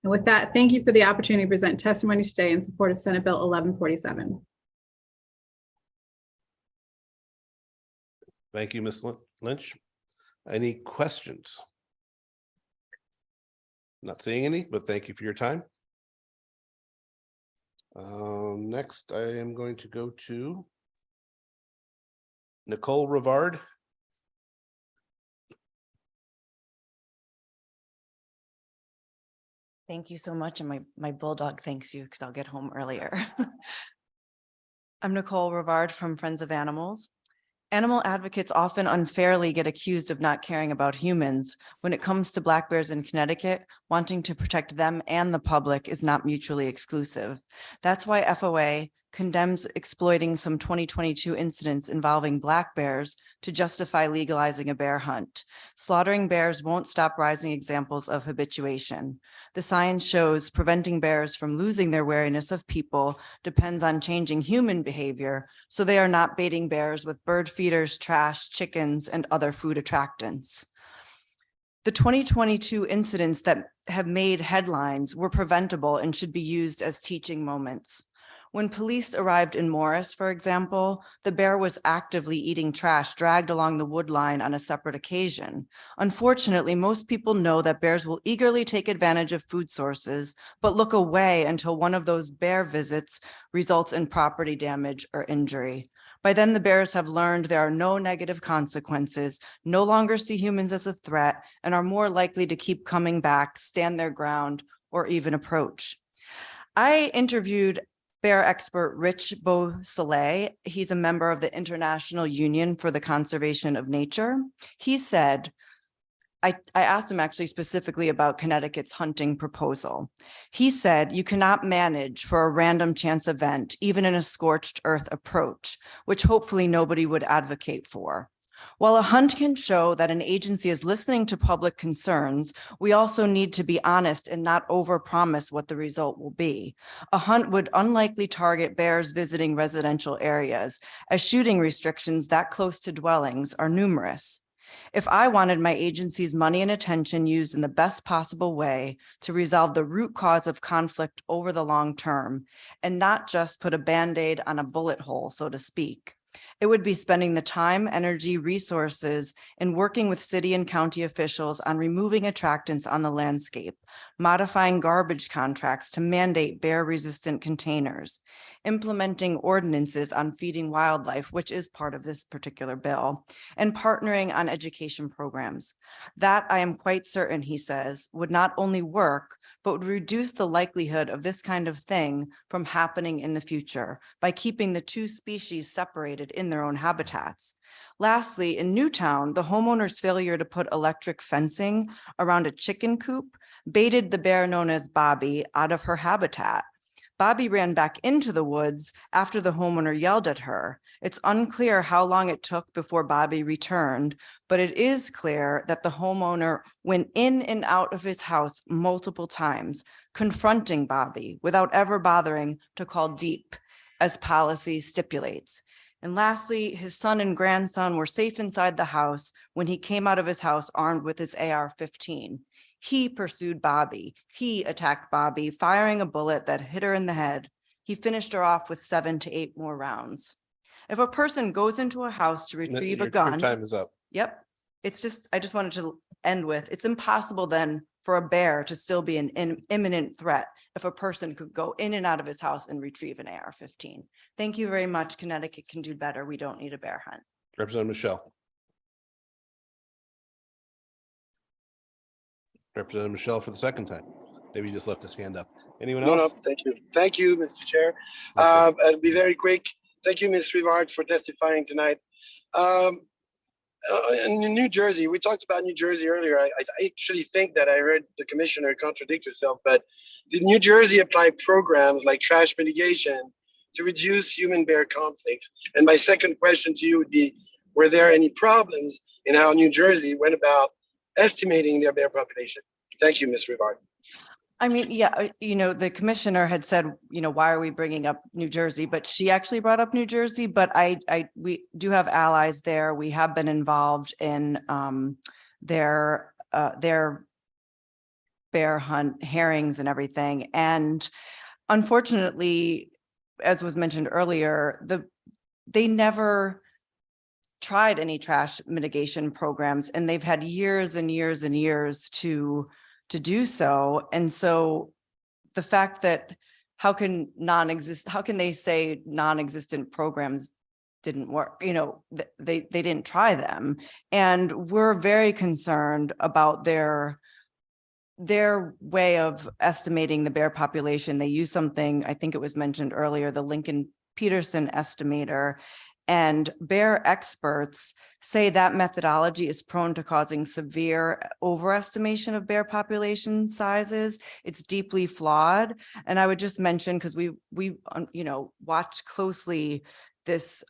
And with that, thank you for the opportunity to present testimony today in support of Senate Bill 1147. Thank you, Ms. Lynch. Any questions? Not seeing any, but thank you for your time. Next, I am going to go to Nicole Rivard. Thank you so much. And my bulldog thanks you because I'll get home earlier. I'm Nicole Rivard from Friends of Animals. Animal advocates often unfairly get accused of not caring about humans. When it comes to black bears in Connecticut, wanting to protect them and the public is not mutually exclusive. That's why FOA condemns exploiting some 2022 incidents involving black bears to justify legalizing a bear hunt. Slaughtering bears won't stop rising examples of habituation. The science shows preventing bears from losing their wariness of people depends on changing human behavior, so they are not baiting bears with bird feeders, trash, chickens, and other food attractants. The 2022 incidents that have made headlines were preventable and should be used as teaching moments. When police arrived in Morris, for example, the bear was actively eating trash dragged along the wood line on a separate occasion. Unfortunately, most people know that bears will eagerly take advantage of food sources, but look away until one of those bear visits results in property damage or injury. By then, the bears have learned there are no negative consequences, no longer see humans as a threat, and are more likely to keep coming back, stand their ground, or even approach. I interviewed bear expert Rich Beausoleil. He's a member of the International Union for the Conservation of Nature. He said, I asked him actually specifically about Connecticut's hunting proposal. He said, you cannot manage for a random chance event, even in a scorched earth approach, which hopefully nobody would advocate for. While a hunt can show that an agency is listening to public concerns, we also need to be honest and not overpromise what the result will be. A hunt would unlikely target bears visiting residential areas, as shooting restrictions that close to dwellings are numerous. If I wanted my agency's money and attention used in the best possible way to resolve the root cause of conflict over the long term, and not just put a Band-Aid on a bullet hole, so to speak, It would be spending the time, energy, resources, and working with city and county officials on removing attractants on the landscape, modifying garbage contracts to mandate bear-resistant containers, implementing ordinances on feeding wildlife, which is part of this particular bill, and partnering on education programs. That, I am quite certain, he says, would not only work, but would reduce the likelihood of this kind of thing from happening in the future by keeping the two species separated in their own habitats. Lastly, in Newtown, the homeowner's failure to put electric fencing around a chicken coop baited the bear known as Bobby out of her habitat. Bobby ran back into the woods after the homeowner yelled at her. It's unclear how long it took before Bobby returned, but it is clear that the homeowner went in and out of his house multiple times, confronting Bobby without ever bothering to call deep, as policy stipulates. And lastly, his son and grandson were safe inside the house when he came out of his house armed with his AR-15. He pursued Bobby. He attacked Bobby, firing a bullet that hit her in the head. He finished her off with 7 to 8 more rounds. If a person goes into a house to retrieve a gun. Your time is up. Yep. I just wanted to end with, it's impossible then for a bear to still be an imminent threat if a person could go in and out of his house and retrieve an AR-15. Thank you very much. Connecticut can do better. We don't need a bear hunt. Representative Michelle. Representative Michelle for the second time. Maybe he just left his hand up. Anyone No, else? thank you. Thank you, Mr. Chair. Okay. I'll be very quick. Thank you, Ms. Rivard, for testifying tonight. In New Jersey, we talked about New Jersey earlier. I actually think that I heard the commissioner contradict herself, but did New Jersey apply programs like trash mitigation to reduce human-bear conflicts? And my second question to you would be, were there any problems in how New Jersey went about estimating their bear population? Thank you, Ms. Rivard. I mean, yeah, the commissioner had said, why are we bringing up New Jersey? But she actually brought up New Jersey, but we do have allies there. We have been involved in their bear hunt herrings and everything. And unfortunately, as was mentioned earlier, they never tried any trash mitigation programs, and they've had years and years and years to do so. And so the fact that how can they say non-existent programs didn't work? They didn't try them. And we're very concerned about their way of estimating the bear population. They use something, I think it was mentioned earlier, the Lincoln-Peterson estimator. And bear experts say that methodology is prone to causing severe overestimation of bear population sizes. It's deeply flawed. And I would just mention, because we watched closely this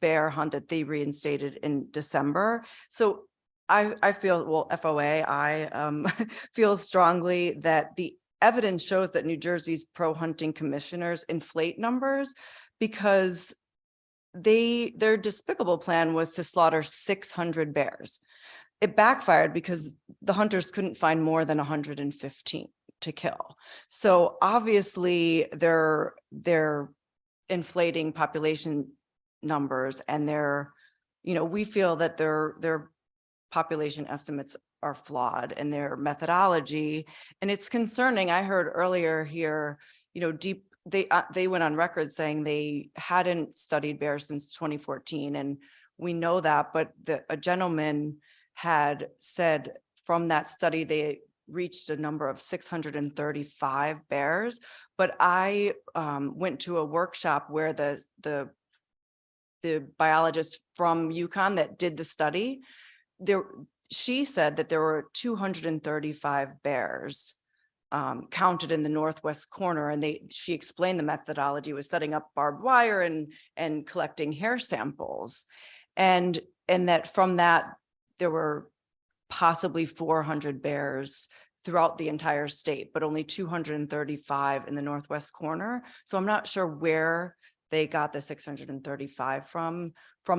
bear hunt that they reinstated in December. So I feel, well, FOA, I feel strongly that the evidence shows that New Jersey's pro-hunting commissioners inflate numbers, because their despicable plan was to slaughter 600 bears. It backfired because the hunters couldn't find more than 115 to kill. So obviously they're inflating population numbers, and we feel that their population estimates are flawed and their methodology. And it's concerning. I heard earlier here, they went on record saying they hadn't studied bears since 2014. And we know that, but a gentleman had said from that study, they reached a number of 635 bears. But I went to a workshop where the biologist from UConn that did the study, she said that there were 235 bears counted in the northwest corner, and she explained the methodology was setting up barbed wire and collecting hair samples, and that from that there were possibly 400 bears throughout the entire state, but only 235 in the northwest corner. So I'm not sure where they got the 635 from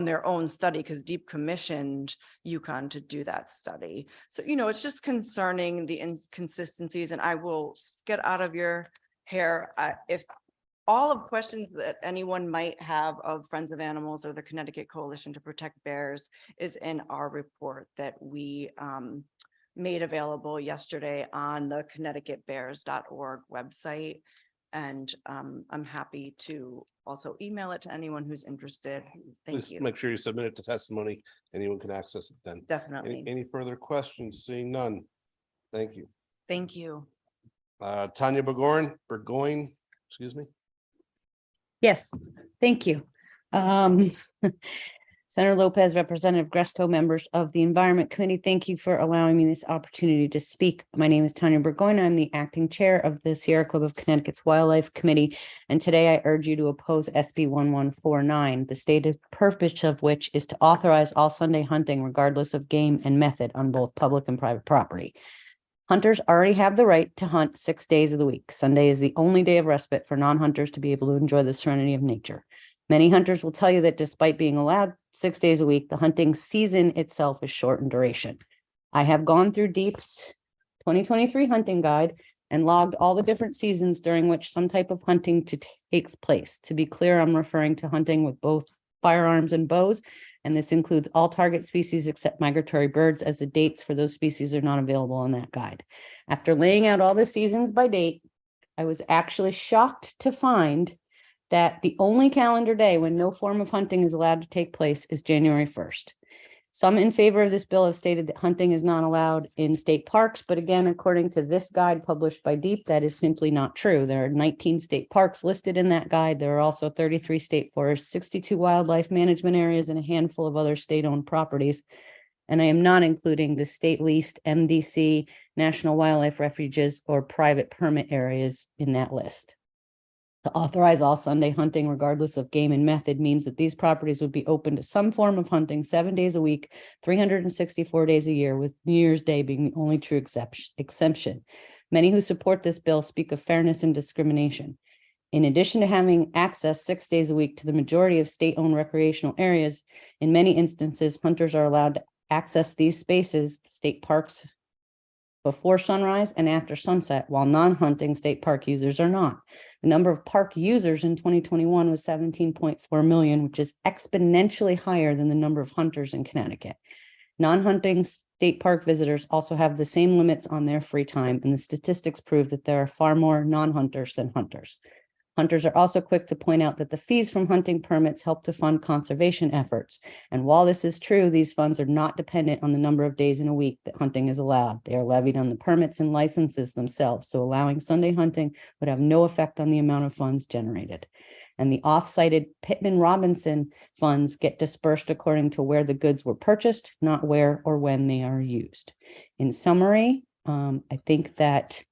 their own study, because Deep commissioned UConn to do that study. So, it's just concerning the inconsistencies, and I will get out of your hair if all of questions that anyone might have of Friends of Animals or the Connecticut Coalition to Protect Bears is in our report that we made available yesterday on the connecticutbears.org website. And I'm happy to also email it to anyone who's interested. Thank Please you. make sure you submit it to testimony. Anyone can access it then. Definitely. Any further questions? Seeing none. Thank you. Thank you. Tanya Burgoyne, excuse me. Yes, thank you. Senator Lopez, Representative Gresco, members of the Environment Committee, thank you for allowing me this opportunity to speak. My name is Tanya Burgoyne. I'm the acting chair of the Sierra Club of Connecticut's Wildlife Committee. And today I urge you to oppose SB 1149, the stated purpose of which is to authorize all Sunday hunting regardless of game and method on both public and private property. Hunters already have the right to hunt 6 days of the week. Sunday is the only day of respite for non-hunters to be able to enjoy the serenity of nature. Many hunters will tell you that despite being allowed 6 days a week, the hunting season itself is short in duration. I have gone through Deep's 2023 hunting guide and logged all the different seasons during which some type of hunting takes place. To be clear, I'm referring to hunting with both firearms and bows, and this includes all target species except migratory birds, as the dates for those species are not available on that guide. After laying out all the seasons by date, I was actually shocked to find that the only calendar day when no form of hunting is allowed to take place is January 1st. Some in favor of this bill have stated that hunting is not allowed in state parks, but again, according to this guide published by Deep, that is simply not true. There are 19 state parks listed in that guide. There are also 33 state forests, 62 wildlife management areas, and a handful of other state-owned properties. And I am not including the state-leased MDC, National Wildlife Refuges, or private permit areas in that list. To authorize all Sunday hunting, regardless of game and method, means that these properties would be open to some form of hunting 7 days a week, 364 days a year, with New Year's Day being the only true exemption. Many who support this bill speak of fairness and discrimination. In addition to having access 6 days a week to the majority of state-owned recreational areas, in many instances, hunters are allowed to access these spaces, state parks, before sunrise and after sunset, while non-hunting state park users are not. The number of park users in 2021 was 17.4 million, which is exponentially higher than the number of hunters in Connecticut. Non-hunting state park visitors also have the same limits on their free time, and the statistics prove that there are far more non-hunters than hunters. Hunters are also quick to point out that the fees from hunting permits help to fund conservation efforts. And while this is true, these funds are not dependent on the number of days in a week that hunting is allowed. They are levied on the permits and licenses themselves. So allowing Sunday hunting would have no effect on the amount of funds generated. And the off-cited Pittman-Robinson funds get dispersed according to where the goods were purchased, not where or when they are used. In summary, I think that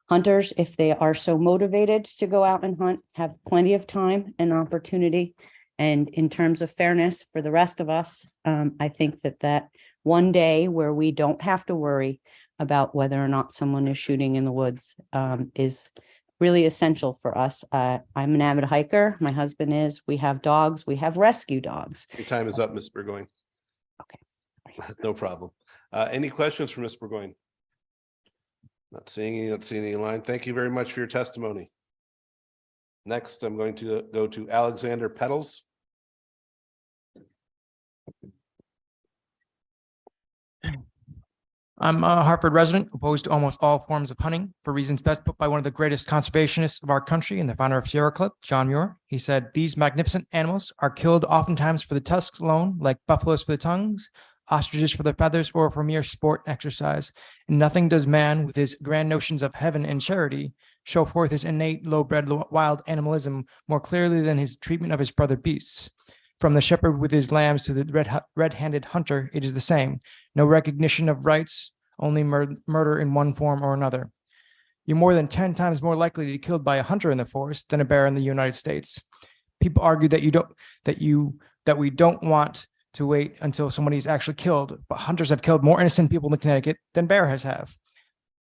hunters, if they are so motivated to go out and hunt, have plenty of time and opportunity. And in terms of fairness for the rest of us, I think that one day where we don't have to worry about whether or not someone is shooting in the woods is really essential for us. I'm an avid hiker. My husband is. We have dogs. We have rescue dogs. Your time is up, Ms. Burgoyne. Okay. No problem. Any questions for Ms. Burgoyne? Not seeing any line. Thank you very much for your testimony. Next, I'm going to go to Alexander Petals. I'm a Hartford resident, opposed to almost all forms of hunting for reasons best put by one of the greatest conservationists of our country and the founder of Sierra Club, John Muir. He said, "These magnificent animals are killed oftentimes for the tusks alone, like buffaloes for the tongues, ostriches for their feathers, or for mere sport exercise. And nothing does man, with his grand notions of heaven and charity, show forth his innate low-bred wild animalism more clearly than his treatment of his brother beasts. From the shepherd with his lambs to the red-handed hunter, it is the same. No recognition of rights, only murder in one form or another. You're more than 10 times more likely to be killed by a hunter in the forest than a bear in the United States. People argue that we don't want to wait until somebody is actually killed, but hunters have killed more innocent people in Connecticut than bears have.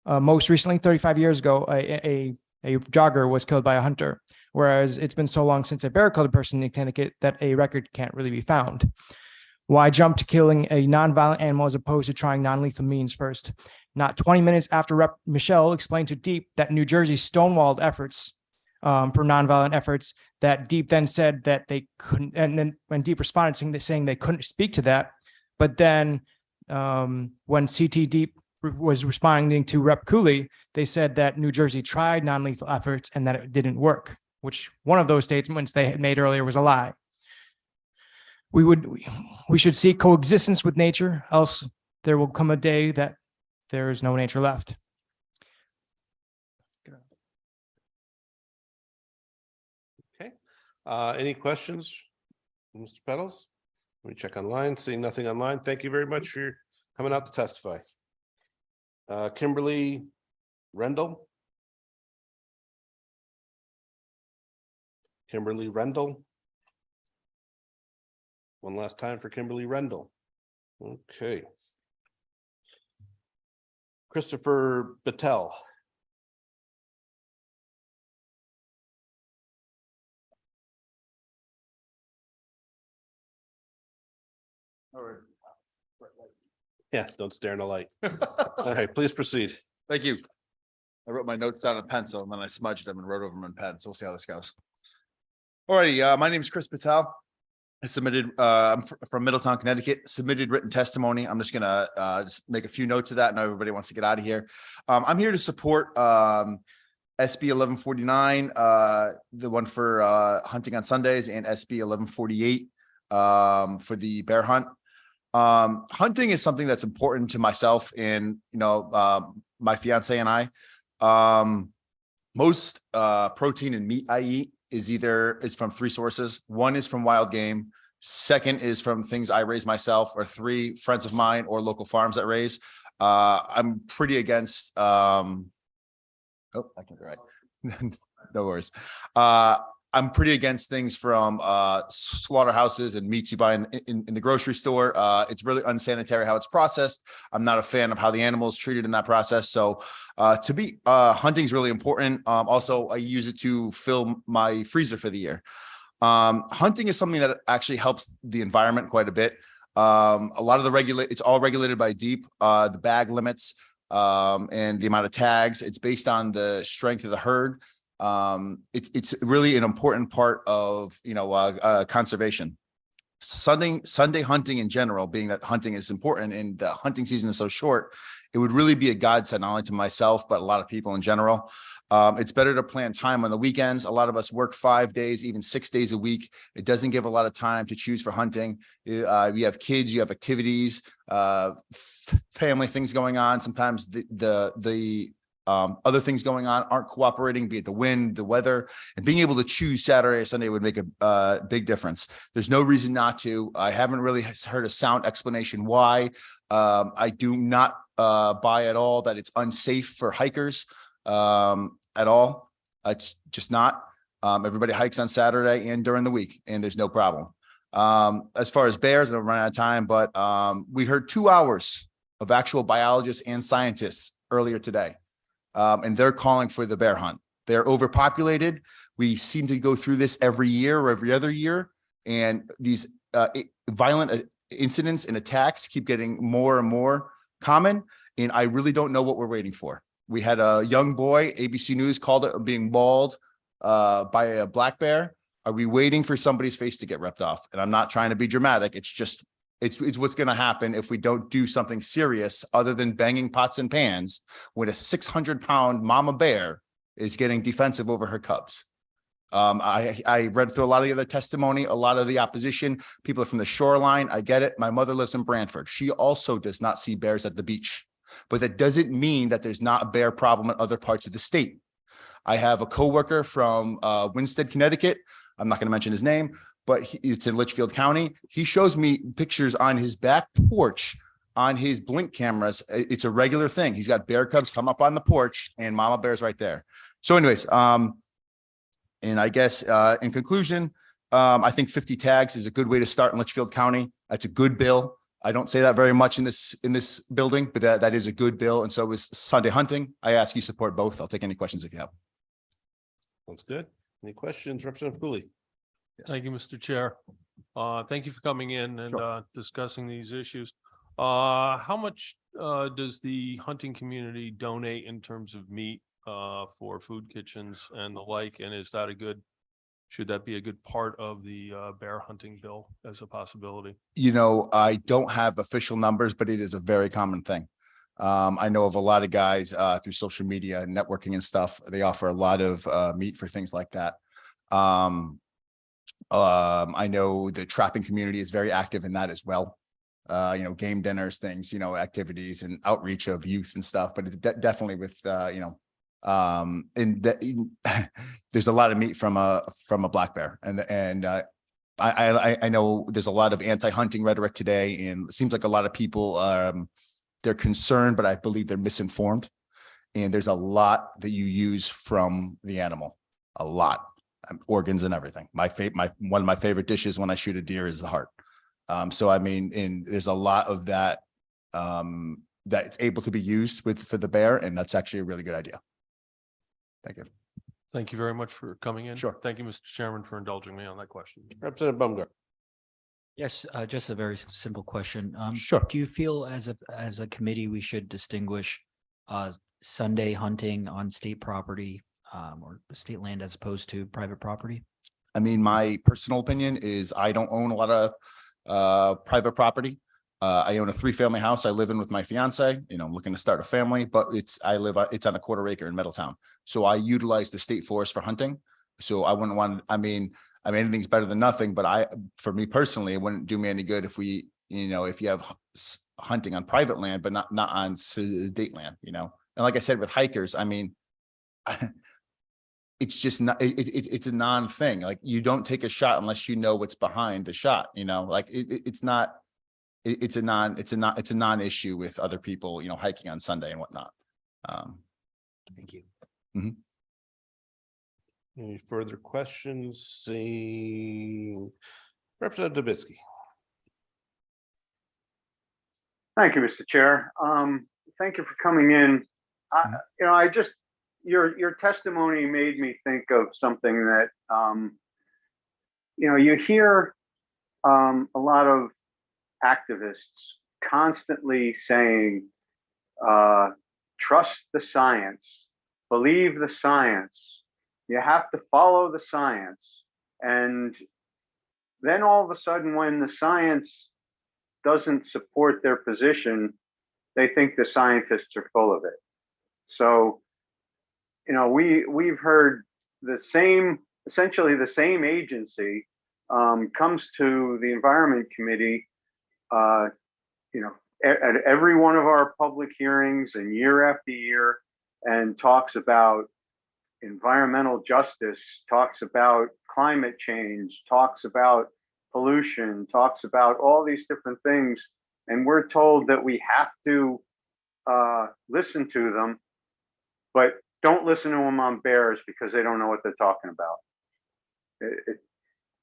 Most recently, 35 years ago, a jogger was killed by a hunter, whereas it's been so long since a bear killed a person in Connecticut that a record can't really be found. Why jump to killing a non-violent animal as opposed to trying non-lethal means first? Not 20 minutes after Rep. Michelle explained to Deep that New Jersey stonewalled efforts for nonviolent efforts, that Deep then said that they couldn't, and then when Deep responded saying they couldn't speak to that, but then when CT Deep was responding to Rep. Cooley, they said that New Jersey tried non-lethal efforts and that it didn't work, which one of those statements they had made earlier was a lie. We should seek coexistence with nature, else there will come a day that there is no nature left. Okay. Any questions, Mr. Pettles? Let me check online. Seeing nothing online. Thank you very much for coming out to testify. Kimberly Rendell. Kimberly Rendell. One last time for Kimberly Rendell. Okay. Christopher Battelle. Yeah, don't stare in the light. All right, please proceed. Thank you. I wrote my notes down in pencil and then I smudged them and wrote over them in pen. So we'll see how this goes. Alrighty, my name is Chris Patel. I submitted, I'm from Middletown, Connecticut, submitted written testimony. I'm just gonna just make a few notes of that. I know everybody wants to get out of here. I'm here to support SB 1149, the one for hunting on Sundays, and SB 1148 for the bear hunt. Hunting is something that's important to myself and, my fiance and I. Most protein and meat I eat is from three sources. One is from wild game. Second is from things I raise myself, or three, friends of mine or local farms that raise. I'm pretty against, oh, I can't be right. No worries. I'm pretty against things from slaughterhouses and meats you buy in the grocery store. It's really unsanitary how it's processed. I'm not a fan of how the animal is treated in that process. So to me, hunting is really important. Also, I use it to fill my freezer for the year. Hunting is something that actually helps the environment quite a bit. A lot of the it's all regulated by DEEP, the bag limits and the amount of tags. It's based on the strength of the herd. It's really an important part of conservation. Sunday hunting in general, being that hunting is important and the hunting season is so short, it would really be a godsend not only to myself but a lot of people in general. It's better to plan time on the weekends. A lot of us work 5 days, even 6 days a week. It doesn't give a lot of time to choose for hunting. You have kids, you have activities, family things going on. Sometimes the other things going on aren't cooperating, be it the wind, the weather, and being able to choose Saturday or Sunday would make a big difference. There's no reason not to. I haven't really heard a sound explanation why. I do not buy at all that it's unsafe for hikers at all. It's just not. Everybody hikes on Saturday and during the week, and there's no problem. As far as bears, I'm running out of time, but we heard 2 hours of actual biologists and scientists earlier today. And they're calling for the bear hunt. They're overpopulated. We seem to go through this every year or every other year. And these violent incidents and attacks keep getting more and more common. And I really don't know what we're waiting for. We had a young boy, ABC News called it being mauled by a black bear. Are we waiting for somebody's face to get ripped off? And I'm not trying to be dramatic. It's just, it's what's going to happen if we don't do something serious other than banging pots and pans when a 600-pound mama bear is getting defensive over her cubs. I read through a lot of the other testimony, a lot of the opposition. People are from the shoreline. I get it. My mother lives in Brantford. She also does not see bears at the beach, but that doesn't mean that there's not a bear problem in other parts of the state. I have a coworker from Winsted, Connecticut. I'm not going to mention his name, but it's in Litchfield County. He shows me pictures on his back porch on his Blink cameras. It's a regular thing. He's got bear cubs come up on the porch and mama bear's right there. So anyways, and I guess in conclusion, I think 50 tags is a good way to start in Litchfield County. That's a good bill. I don't say that very much in this building, but that is a good bill. And so is Sunday hunting. I ask you support both. I'll take any questions if you have. Sounds good. Any questions, Representative Cooley? Yes. Thank you, Mr. Chair. Thank you for coming in and discussing these issues. How much does the hunting community donate in terms of meat for food kitchens and the like? And is that should that be a good part of the bear hunting bill as a possibility? You know, I don't have official numbers, but it is a very common thing. I know of a lot of guys through social media and networking and stuff. They offer a lot of meat for things like that. I know the trapping community is very active in that as well. You know, game dinners, things, you know, activities and outreach of youth and stuff, but it definitely with, you know, there's a lot of meat from a black bear, and I know there's a lot of anti-hunting rhetoric today, and it seems like a lot of people, they're concerned, but I believe they're misinformed. And there's a lot that you use from the animal, a lot, organs and everything. One of my favorite dishes when I shoot a deer is the heart. So I mean, there's a lot of that that's able to be used for the bear, and that's actually a really good idea. Thank you. Thank you very much for coming in. Sure. Thank you, Mr. Chairman, for indulging me on that question. Representative Bumgarner. Yes, just a very simple question. Sure. Do you feel as a committee, we should distinguish Sunday hunting on state property or state land as opposed to private property? I mean, my personal opinion is I don't own a lot of private property. I own a 3-family house I live in with my fiance. You know, I'm looking to start a family, but it's on a 1/4 acre in Middletown. So I utilize the state forest for hunting. So I wouldn't want, I mean, anything's better than nothing, but for me personally, it wouldn't do me any good if we, you know, if you have hunting on private land, but not on state land, you know? And like I said, with hikers, I mean, it's just not, it's a non-thing. Like, you don't take a shot unless you know what's behind the shot, you know, like it's a non-issue with other people, you know, hiking on Sunday and whatnot. Thank you. Mhm. Any further questions? Seeing Representative Dubitsky. Thank you, Mr. Chair. Thank you for coming in. You know, your testimony made me think of something that, you know, you hear a lot of activists constantly saying, trust the science, believe the science, you have to follow the science. And then all of a sudden, when the science doesn't support their position, they think the scientists are full of it. So, you know, we've heard essentially the same agency comes to the Environment Committee, you know, at every one of our public hearings and year after year, and talks about environmental justice, talks about climate change, talks about pollution, talks about all these different things. And we're told that we have to listen to them, but don't listen to them on bears because they don't know what they're talking about.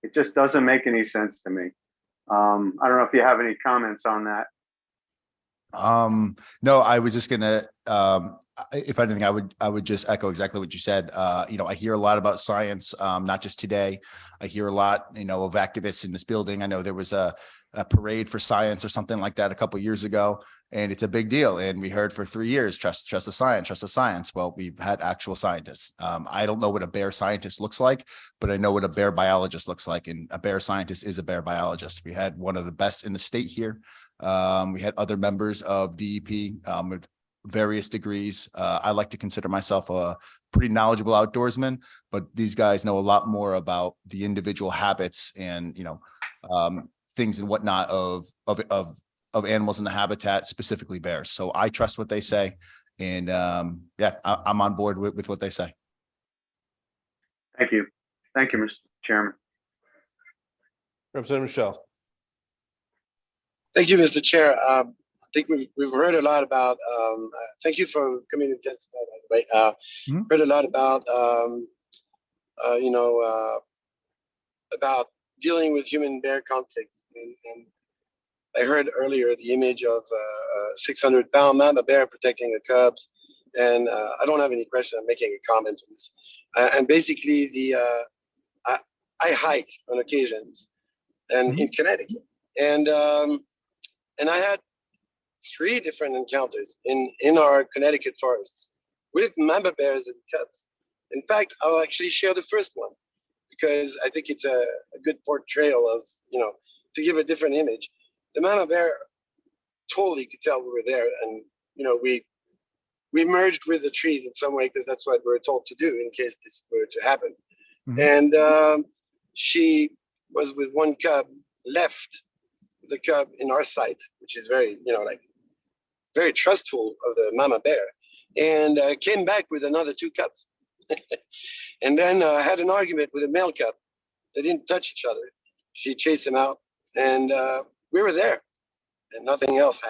It just doesn't make any sense to me. I don't know if you have any comments on that. No, I was just gonna, if anything, I would just echo exactly what you said. You know, I hear a lot about science, not just today. I hear a lot, you know, of activists in this building. I know there was a parade for science or something like that a couple of years ago, and it's a big deal. And we heard for 3 years, trust the science, trust the science. Well, we've had actual scientists. I don't know what a bear scientist looks like, but I know what a bear biologist looks like. And a bear scientist is a bear biologist. We had one of the best in the state here. We had other members of DEP with various degrees. I like to consider myself a pretty knowledgeable outdoorsman, but these guys know a lot more about the individual habits and, you know, things and whatnot of animals in the habitat, specifically bears. So I trust what they say, and yeah, I'm on board with what they say. Thank you, Mr. Chairman. Representative Michelle. Thank you, Mr. Chair. I think we've heard a lot about, thank you for coming to testify, by the way. Heard a lot about, you know, about dealing with human bear conflicts. And I heard earlier the image of a 600-pound mama bear protecting the cubs. And I don't have any question. I'm making a comment on this. And basically, I hike on occasions and in Connecticut. And I had 3 different encounters in our Connecticut forests with mama bears and cubs. In fact, I'll actually share the first one because I think it's a good portrayal of, to give a different image. The mama bear totally could tell we were there, and we merged with the trees in some way because that's what we're told to do in case this were to happen. And she was with one cub, left the cub in our sight, which is very, very trustful of the mama bear, and came back with another 2 cubs. And then had an argument with a male cub. They didn't touch each other. She chased him out, and we were there, and nothing else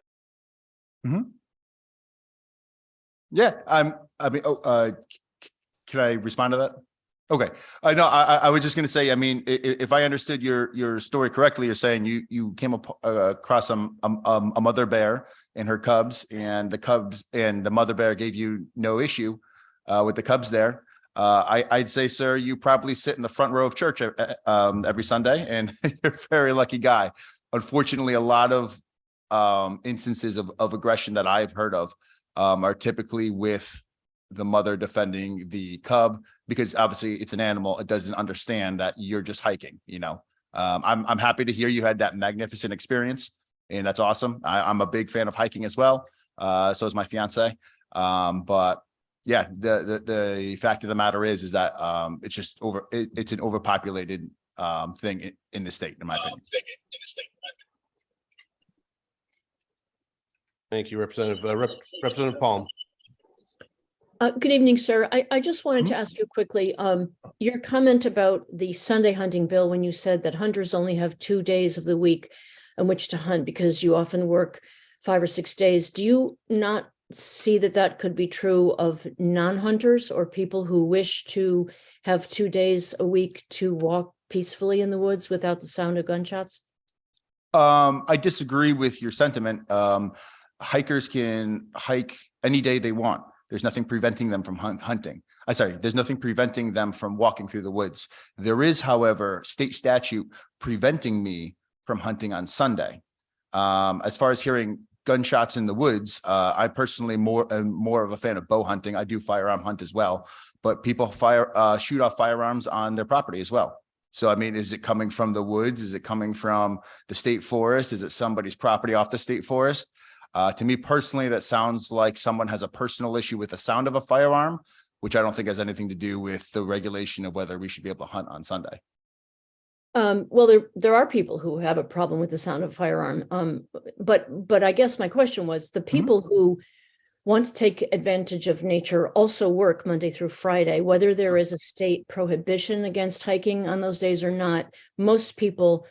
happened. Yeah, can I respond to that? Okay, no, I was just going to say, I mean, if I understood your story correctly, you're saying you came across a mother bear and her cubs, and the mother bear gave you no issue with the cubs there. I'd say, sir, you probably sit in the front row of church every Sunday, and you're a very lucky guy. Unfortunately, a lot of instances of aggression that I've heard of are typically with the mother defending the cub, because obviously it's an animal. It doesn't understand that you're just hiking, I'm happy to hear you had that magnificent experience, and that's awesome. I'm a big fan of hiking as well. So is my fiance. But yeah, the fact of the matter is that it's just it's an overpopulated thing in the state, in my opinion. Thank you, Representative. Representative Palm. Good evening, sir. I just wanted to ask you quickly, your comment about the Sunday hunting bill, when you said that hunters only have 2 days of the week in which to hunt because you often work 5 or 6 days. Do you not see that could be true of non-hunters or people who wish to have 2 days a week to walk peacefully in the woods without the sound of gunshots? I disagree with your sentiment. Hikers can hike any day they want. There's nothing preventing them from hunting. There's nothing preventing them from walking through the woods. There is, however, state statute preventing me from hunting on Sunday. As far as hearing gunshots in the woods, I personally am more of a fan of bow hunting. I do firearm hunt as well, but people shoot off firearms on their property as well. So, I mean, is it coming from the woods? Is it coming from the state forest? Is it somebody's property off the state forest? To me personally, that sounds like someone has a personal issue with the sound of a firearm, which I don't think has anything to do with the regulation of whether we should be able to hunt on Sunday. Well, there are people who have a problem with the sound of a firearm. But I guess my question was, the people who want to take advantage of nature also work Monday through Friday, whether there is a state prohibition against hiking on those days or not. Most people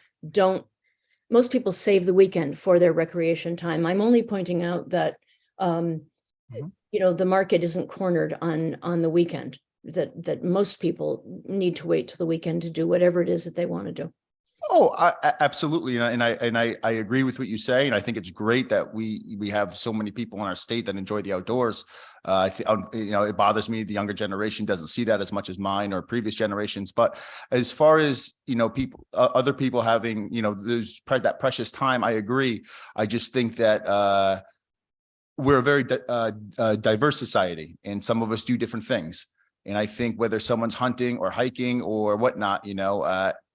save the weekend for their recreation time. I'm only pointing out that, the market isn't cornered on the weekend, that most people need to wait till the weekend to do whatever it is that they want to do. Oh, absolutely. And I agree with what you say. And I think it's great that we have so many people in our state that enjoy the outdoors. It bothers me the younger generation doesn't see that as much as mine or previous generations. But as far as, other people having, that precious time, I agree. I just think that we're a very diverse society, and some of us do different things. And I think whether someone's hunting or hiking or whatnot,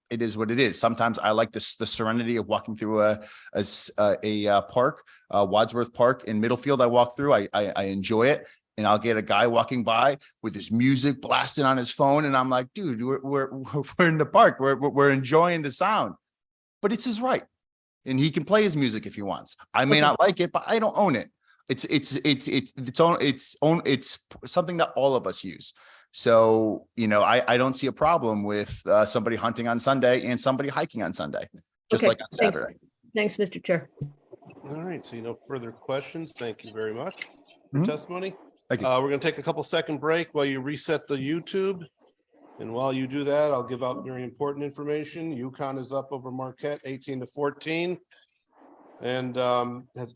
it is what it is. Sometimes I like the serenity of walking through a park, Wadsworth Park in Middlefield. I walk through, I enjoy it, and I'll get a guy walking by with his music blasting on his phone, and I'm like, dude, we're in the park, we're enjoying the sound, but it's his right, and he can play his music if he wants. I may not like it, but I don't own it. It's something that all of us use. So, I don't see a problem with somebody hunting on Sunday and somebody hiking on Sunday, just like on Saturday. Thanks, Mr. Chair. All right, so no further questions. Thank you very much for testimony. Thank you. We're going to take a couple-second break while you reset the YouTube. And while you do that, I'll give out very important information. UConn is up over Marquette, 18-14, and has